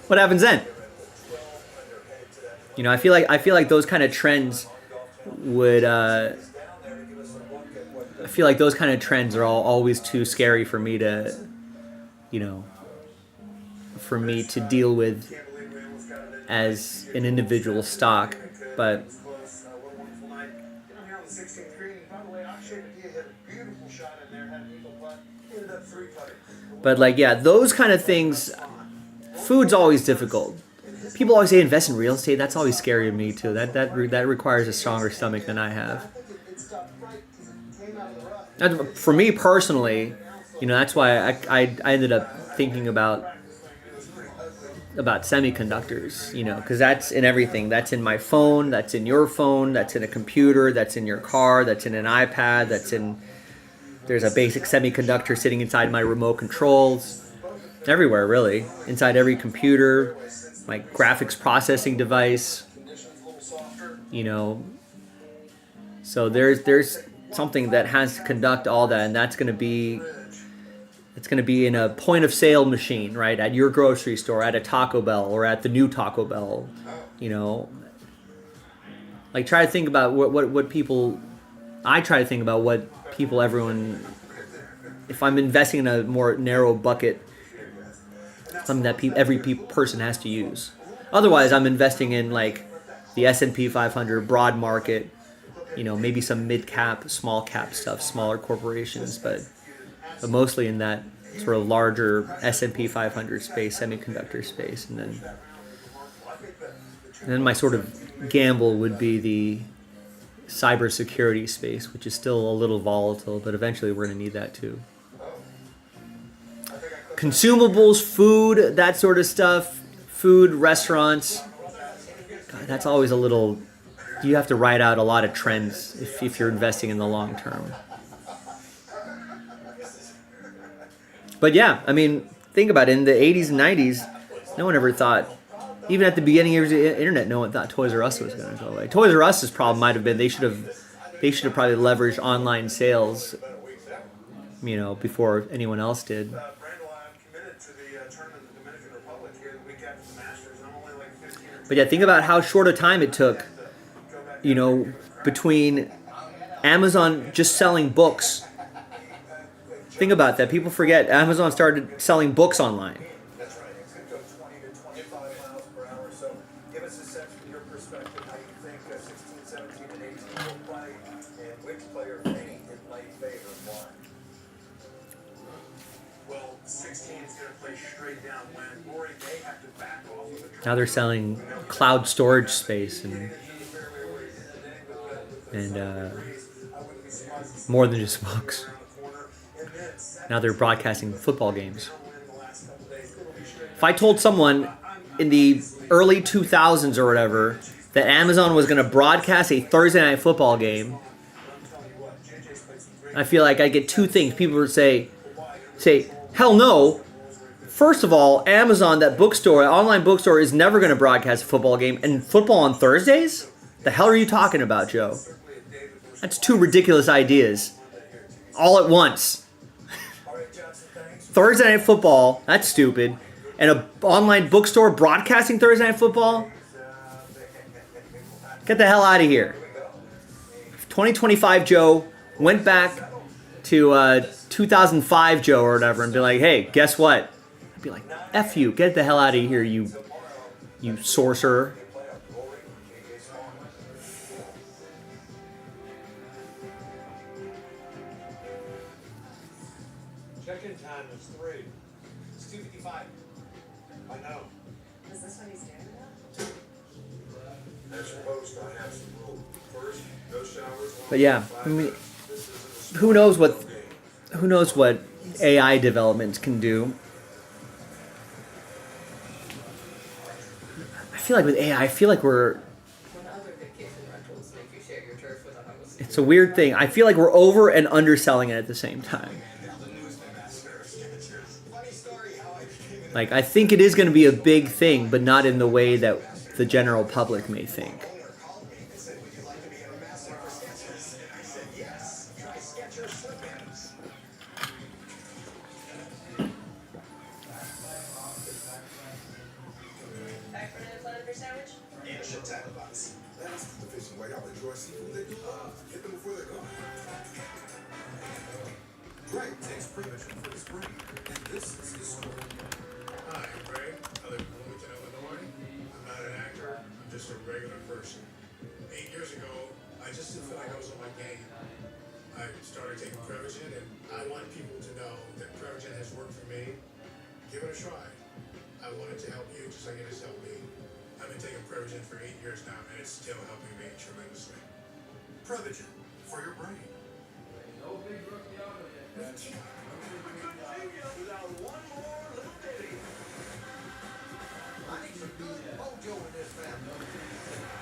What happens then? You know, I feel like those kind of trends would. I feel like those kind of trends are always too scary for me to, you know, for me to deal with as an individual stock. But like, yeah, those kind of things, food's always difficult. People always say invest in real estate. That's always scary to me too. That requires a stronger stomach than I have. For me personally, you know, that's why I ended up thinking about semiconductors, you know, because that's in everything. That's in my phone, that's in your phone, that's in a computer, that's in your car, that's in an iPad, there's a basic semiconductor sitting inside my remote controls. Everywhere, really. Inside every computer, my graphics processing device, you know. So there's something that has to conduct all that, and it's going to be in a point of sale machine, right, at your grocery store, at a Taco Bell, or at the new Taco Bell, you know. Like, try to think about what people. I try to think about what people, everyone. If I'm investing in a more narrow bucket, something that every person has to use. Otherwise, I'm investing in like the S&P 500 broad market. You know, maybe some mid-cap, small-cap stuff, smaller corporations, but mostly in that sort of larger S&P 500 space, semiconductor space, and then my sort of gamble would be the cybersecurity space, which is still a little volatile, but eventually we're going to need that too. Consumables, food, that sort of stuff, food, restaurants, God, that's always a little. You have to write out a lot of trends if you're investing in the long term. But yeah, I mean, think about it. In the 80s and 90s, no one ever thought, even at the beginning of the internet, no one thought Toys R Us was going to go away. Toys R Us's problem might have been they should have probably leveraged online sales, you know, before anyone else did. But yeah, think about how short a time it took, you know, between Amazon just selling books. Think about that. People forget Amazon started selling books online. That's right. It could go 20 to 25 miles per hour. So give us a sense from your perspective how you think 16, 17, and 18 will play, and which player may it might favor why. Well, 16 is going to play straight downwind. Rory may have to back off of the. Now they're selling cloud storage space and and more than just books. Now they're broadcasting football games. If I told someone in the early 2000s or whatever that Amazon was going to broadcast a Thursday night football game, I feel like I get two things. People would say, hell no. First of all, Amazon, that bookstore, online bookstore, is never going to broadcast a football game. And football on Thursdays? The hell are you talking about, Joe? That's two ridiculous ideas. All at once. Thursday night football, that's stupid. And an online bookstore broadcasting Thursday night football? Get the hell out of here. 2025 Joe went back to 2005 Joe or whatever and be like, hey, guess what? I'd be like, F you, get the hell out of here, you sorcerer. Check-in time is 3. It's 2:55. I know. Is this what he's doing now? As your host, I have some rules. First, no showers. But yeah, I mean, who knows what AI developments can do. I feel like with AI, When other vacation rentals make you share your turf with a host. it's a weird thing. I feel like we're over and underselling it at the same time. Like, I think it is going to be a big thing, but not in the way that the general public may think. Back for another platter for sandwich? Yeah, shit tackle box. That's the fishing way. Y'all enjoy seafood. They do get them before they're gone. Greg takes permission for the spring, and this is his story. Hi, I'm Greg. I live in Wilmington, Illinois. I'm not an actor. I'm just a regular person. 8 years ago, I just didn't feel like I was on my game. I started taking Prevagen, and I want people to know that Prevagen has worked for me. Give it a try. I wanted to help you just like it has helped me. I've been taking Prevagen for 8 years now, and it's still helping me tremendously. Prevagen for your brain.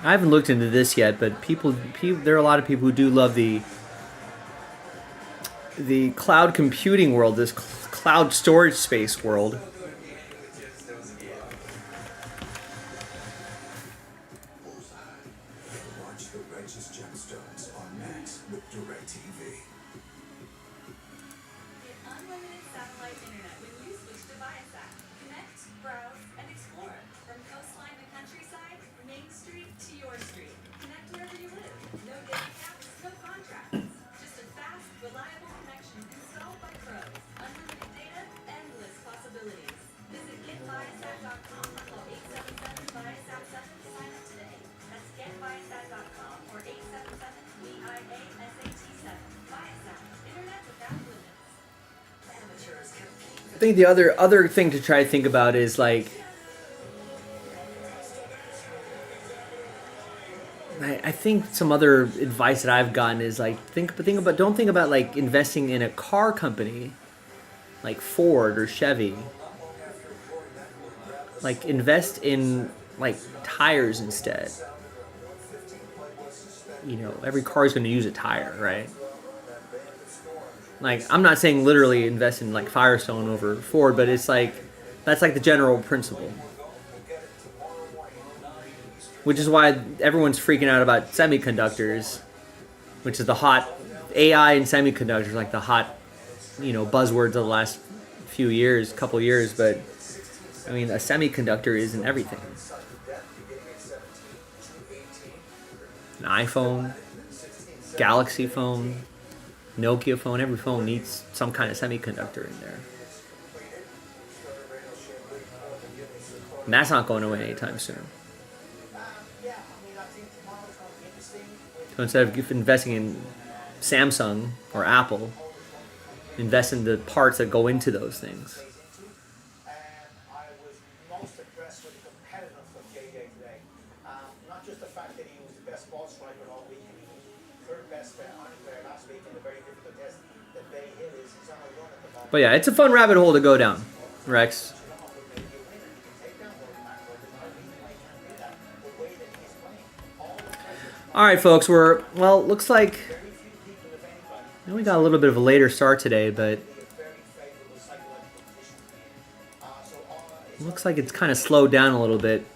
I haven't looked into this yet, but there are a lot of people who do love the cloud computing world, this cloud storage space world. Watch the righteous gemstones on Max with DirecTV. Get unlimited satellite internet when you switch to Viasat. Connect, browse, and explore. From coastline to countryside, Main Street to your street. Connect wherever you live. No data caps, no contracts. Just a fast, reliable connection installed by pros. Unlimited data, endless possibilities. Visit getviasat.com or call 877-VIASAT-7 to sign up today. That's getviasat.com or 877-VIASAT-7. Viasat. Internet without limits. Amateurs compete. I think the other thing to try to think about is like, I think some other advice that I've gotten is like don't think about like investing in a car company like Ford or Chevy. Like invest in like tires instead. You know, every car is going to use a tire, right? Like, I'm not saying literally invest in like Firestone over Ford, but it's like that's like the general principle. Which is why everyone's freaking out about semiconductors, which is the hot AI and semiconductors, like the hot, buzzwords of the last couple years. But I mean, a semiconductor isn't everything. An iPhone, Galaxy phone, Nokia phone, every phone needs some kind of semiconductor in there. And that's not going away anytime soon. So instead of investing in Samsung or Apple, invest in the parts that go into those things. I was most impressed with the competitiveness of JJ today. Not just the fact that he was the best ball striker all week, he third best iron player last week in the very difficult test that Bay Hill is. He's on a run at the moment. But yeah, it's a fun rabbit hole to go down, Rex. All right, folks. Looks like we got a little bit of a later start today, but looks like it's kind of slowed down a little bit.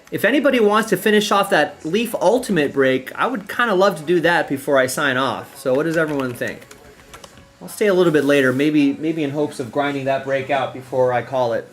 If anybody wants to finish off that Leaf Ultimate break, I would kind of love to do that before I sign off. So what does everyone think? I'll stay a little bit later, maybe in hopes of grinding that break out before I call it.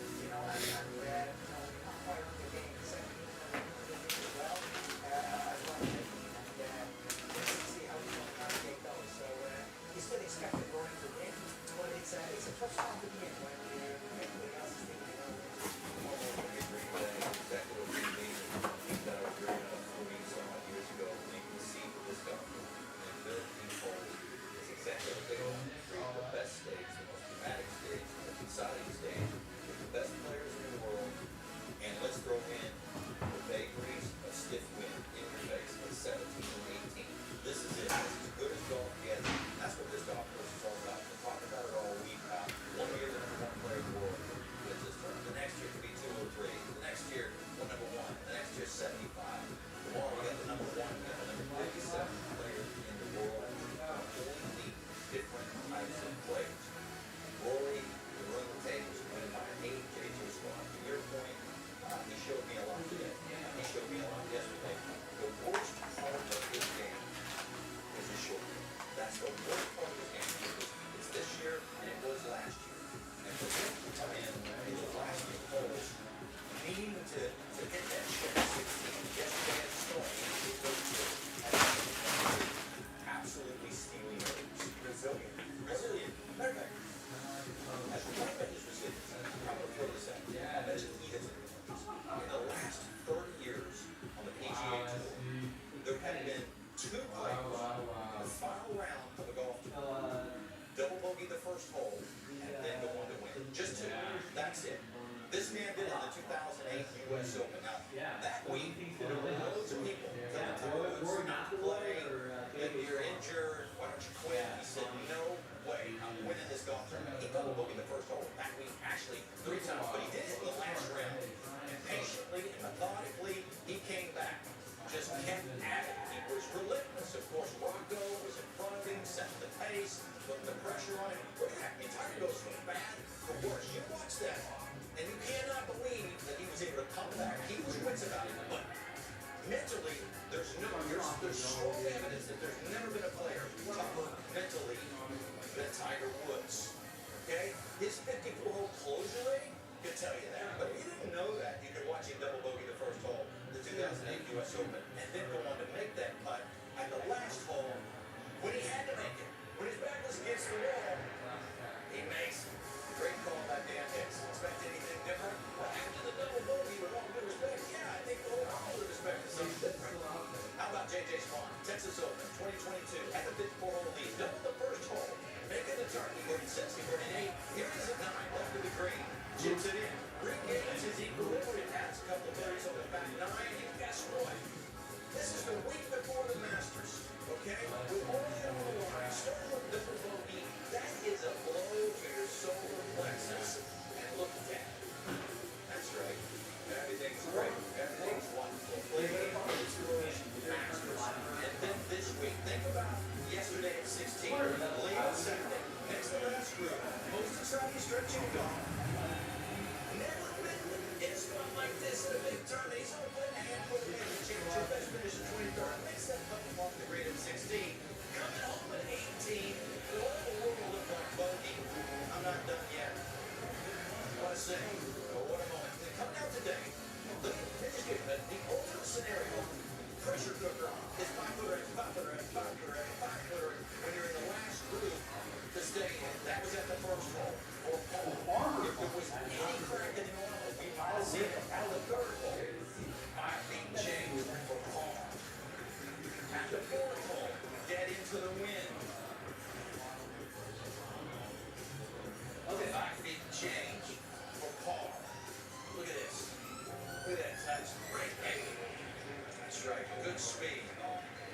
Good speed.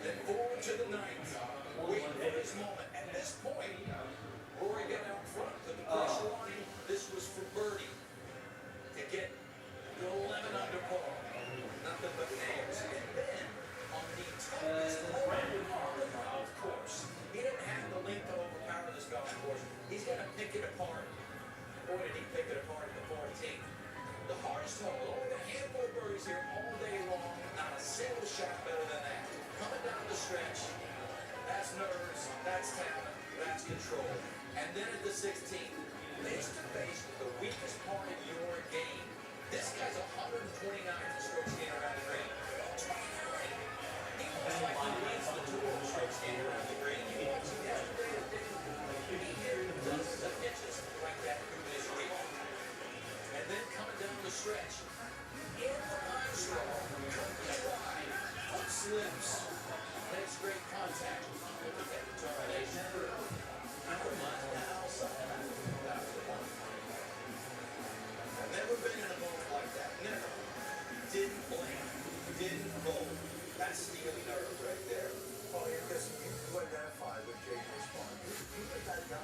Then forward to the ninth, waiting for this moment. At this point, Rory got out front, put the pressure on him. This was for birdie to get the 11 under par. Nothing but names. And then on the 10th hole on the golf course, he didn't have the length to overpower this golf course. He's going to pick it apart. Boy, did he pick it apart at the 14th. The hardest hole, only a handful of birdies here all day long. Not a single shot better than that. Coming down the stretch, that's nerves, that's talent, that's control. And then at the 16th, face to face with the weakest part of your game. This guy's 129th in strokes gained around the green. 29! He looks like he leads the tour of strokes gained around the green. You watch him yesterday at Denver. He hit dozens of pitches like that through this week. And then coming down the stretch, in the line straw, comes wide, foot slips, makes great contact with the determination. Never mind the outside. That's the one. I've never been in a moment like that. Never. Didn't blink. Didn't fold. That's steely nerve right there. Well, listen, you identify with JJ's farm. You were that guy.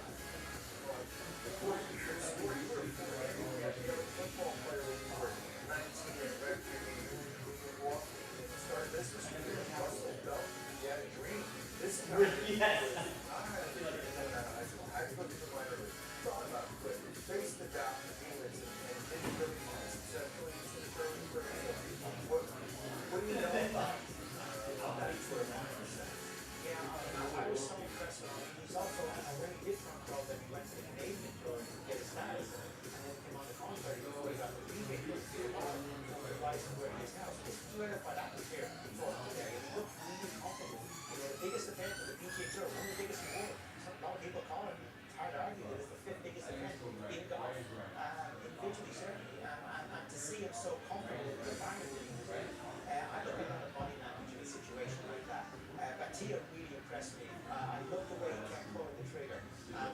Before you were a football player when you were 19 and red started business with your Russell Belt. You had a dream. This guy, I had a dream coming out of high school. I looked at the minor league, thought about it, but faced the doubt, the demons, and didn't really want successfully into the early 30s. What do you know about that's where mine was at? Yeah, I was so impressed with him. He's also already did front row that he went to the Canadian tour to get his status, and then came on the contract before he got the rebate from the license where he is now. So just to verify that was here before today. It looked really comfortable. You know, the biggest event of the PGA Tour, one of the biggest in the world. A lot of people call it. It's hard to argue that it's the fifth biggest event in golf, individually certainly, and to see him so comfortable with the environment that he was in. I look at a body language in a situation like that. Batia really impressed me. I love the way he kept pulling the trigger.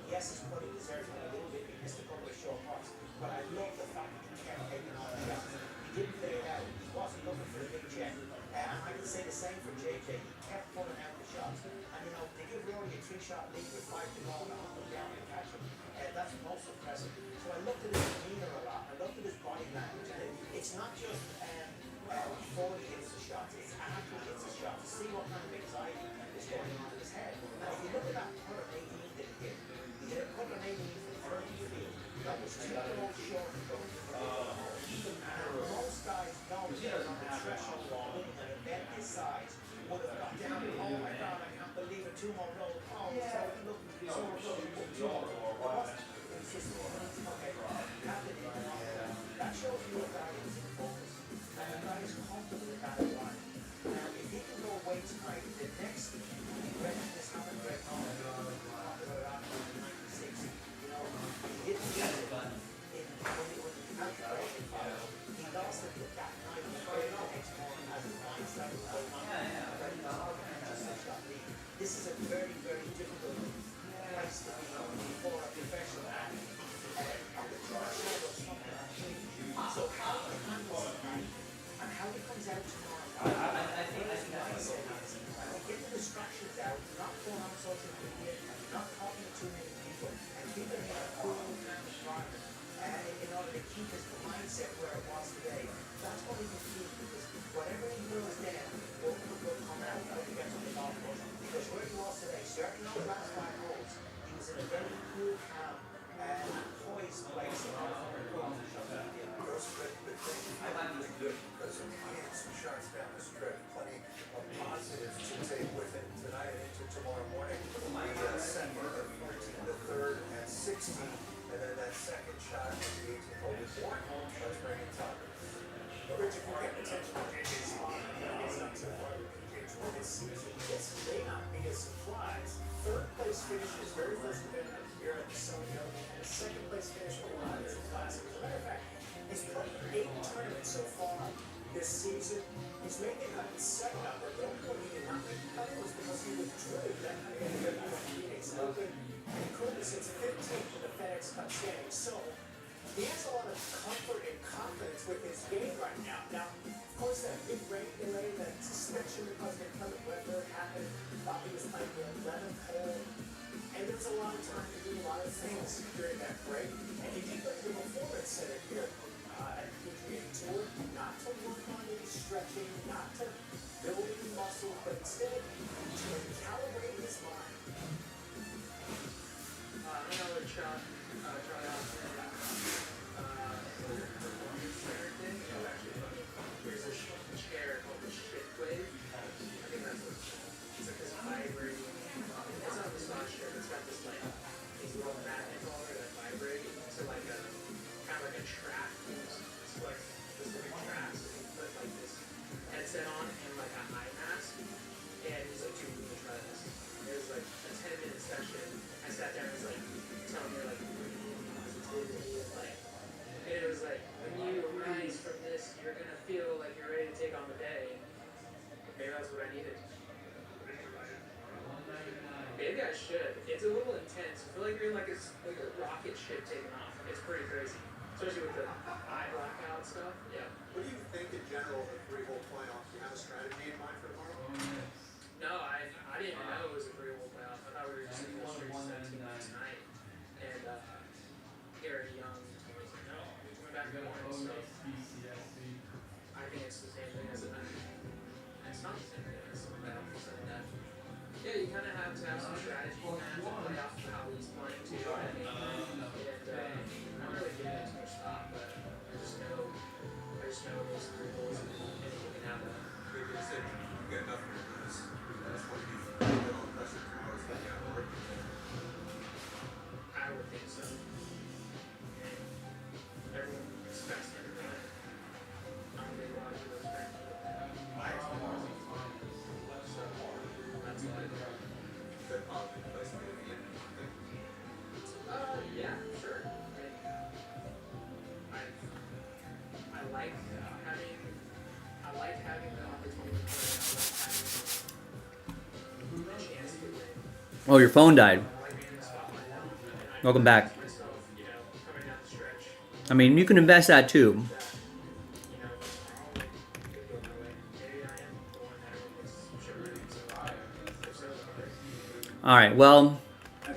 Yes, his putting deserves it a little bit. He missed a couple of short putts, but I love the fact that he kept taking on the shots. He didn't play it out. He wasn't looking for a big check. I can say the same for JJ. He kept pulling out the shots. And you know, they give Rory a 3-shot lead with 5 to go and hunt him down and catch him. That's most impressive. So I looked at his demeanor a lot. I looked at his body language. And it's not just before he hits the shots, it's after he hits the shots to see what kind of anxiety is going on in his head. Now, if you look at that putter 18 that he hit a putter 18 from 30 feet. That was 2 holes short of going to the hole. Most guys know that they're on the threshold of winning an event this size would have got down, oh my God, I can't believe it, 2 more rolls. Oh, so look, 2 more rolls. It's just, okay, captain, that shows you a guy who's in focus. And the guy is comfortable with that environment. Now, if he can go away tonight, the next this happened right now, talked about it after 96. You know, he hit the when the calculation file, he lost it that night. He tried the next morning as his mind started to go on. This is a very, very difficult place to be for a professional athlete. On the threshold of something. So how he handles it and how he comes out tomorrow. I think his mindset is get the distractions out, not going on social media, not talking to too many people, and keeping it in a cool, calm environment in order to keep his mindset where it was today. That's what he can keep, because whatever he does then will come out when he gets on the golf course. Because where he was today, certainly those last 5 holes, he was in a very cool, calm, and poised place in order for him to go on the social media. I like it good because he hit some shots down the stretch, plenty of positives to take with him tonight and into tomorrow morning. The second, the 14th, the third, and 16th, and then that second shot on the 18th hole with 4 home. Let's bring in Tucker. Rich, if you get attention to JJ's spot, it's not so far with the PGA Tour this season. This may not be a surprise. 3rd place finish his very first event of the year at the Sonia, and a 2nd place finish for the Lions Classic. As a matter of fact, he's played 8 tournaments so far this season. He's made the cut in 7 of them. The only one he did not make the cut was because he withdrew that night at the Phoenix Open, and he couldn't since 15th in the FedEx Cup standings. So he has a lot of comfort and confidence with his game right now. Now, of course, that big rain delay, that suspension because of inclement weather happened. It was like the 11th hole, and there was a lot of time to do a lot of things during that break. And he did like the performance center here at the PGA Tour, not to work on any stretching, not to build any muscle, but instead to calibrate his mind. Another shot, try out the performance center thing. It was actually funny. There's a chair called the shit wave. I think that's what it's called. It's like this vibrating. It's not a massage chair. It's got this like these little magnets all over that vibrate to like a kind of like a track. It's like this little track. So you put like this headset on and like a eye mask. And he's like, dude, we can try this. It was like a 10-minute session. I sat there and was like telling me like positivity and like, and it was like when you rise from this, you're gonna feel like you're ready to take on the day. Maybe that's what I needed. Maybe I should. It's a little intense. I feel like you're in like a rocket ship taking off. It's pretty crazy, especially with the eye blackout stuff. Yeah. What do you think in general of the three-hole playoff? Do you have a strategy in mind for tomorrow? No, I didn't even know it was a 3-hole playoff. I thought we were just going to go straight 17 last night. And Gary Young told me, no, we're coming back in the morning. So I think it's the same thing as a night. It's not the same thing as a playoff. Yeah, you kind of have to have some strategy. You kind of have to play off of how he's playing too. And I'm not really giving it too much thought, but I just know those 3 holes and anything can happen. Maybe you said you got nothing to lose. That's what you feel on pressure tomorrow is that you have work. I would think so. Everyone expects everyone. I'm a big Roger respect. I expect Roger. So that's why. Is that positive place to be in? Yeah, sure. I like having the opportunity to play. I like having the chance to win. Oh, your phone died. I like being in the spotlight. And I Welcome back. myself, coming down the stretch. I mean, you can invest that too. Tomorrow, like, could go my way. Maybe I am the one that everyone puts shit ready. So, if so, then All right, well,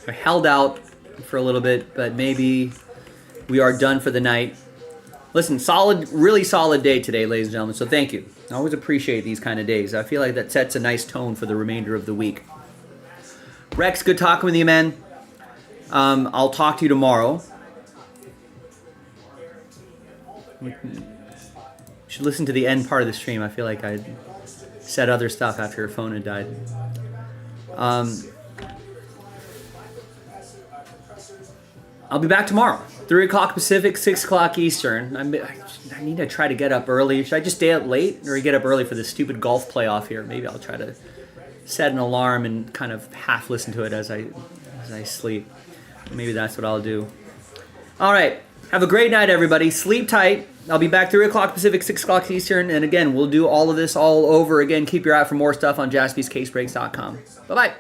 I held out for a little bit, but maybe we are done for the night. Listen, really solid day today, ladies and gentlemen, so thank you. I always appreciate these kind of days. I feel like that sets a nice tone for the remainder of the week. Rex, good talking with you, man. I'll talk to you tomorrow. You should listen to the end part of the stream. I feel like I said other stuff after your phone had died. I'll be back tomorrow. 3 o'clock Pacific, 6 o'clock Eastern. I need to try to get up early. Should I just stay up late or get up early for this stupid golf playoff here? Maybe I'll try to set an alarm and kind of half listen to it as I sleep. Maybe that's what I'll do. All right. Have a great night, everybody. Sleep tight. I'll be back 3 o'clock Pacific, 6 o'clock Eastern. And again, we'll do all of this all over again. Keep your eye out for more stuff on JaspysCaseBreaks.com. Bye-bye.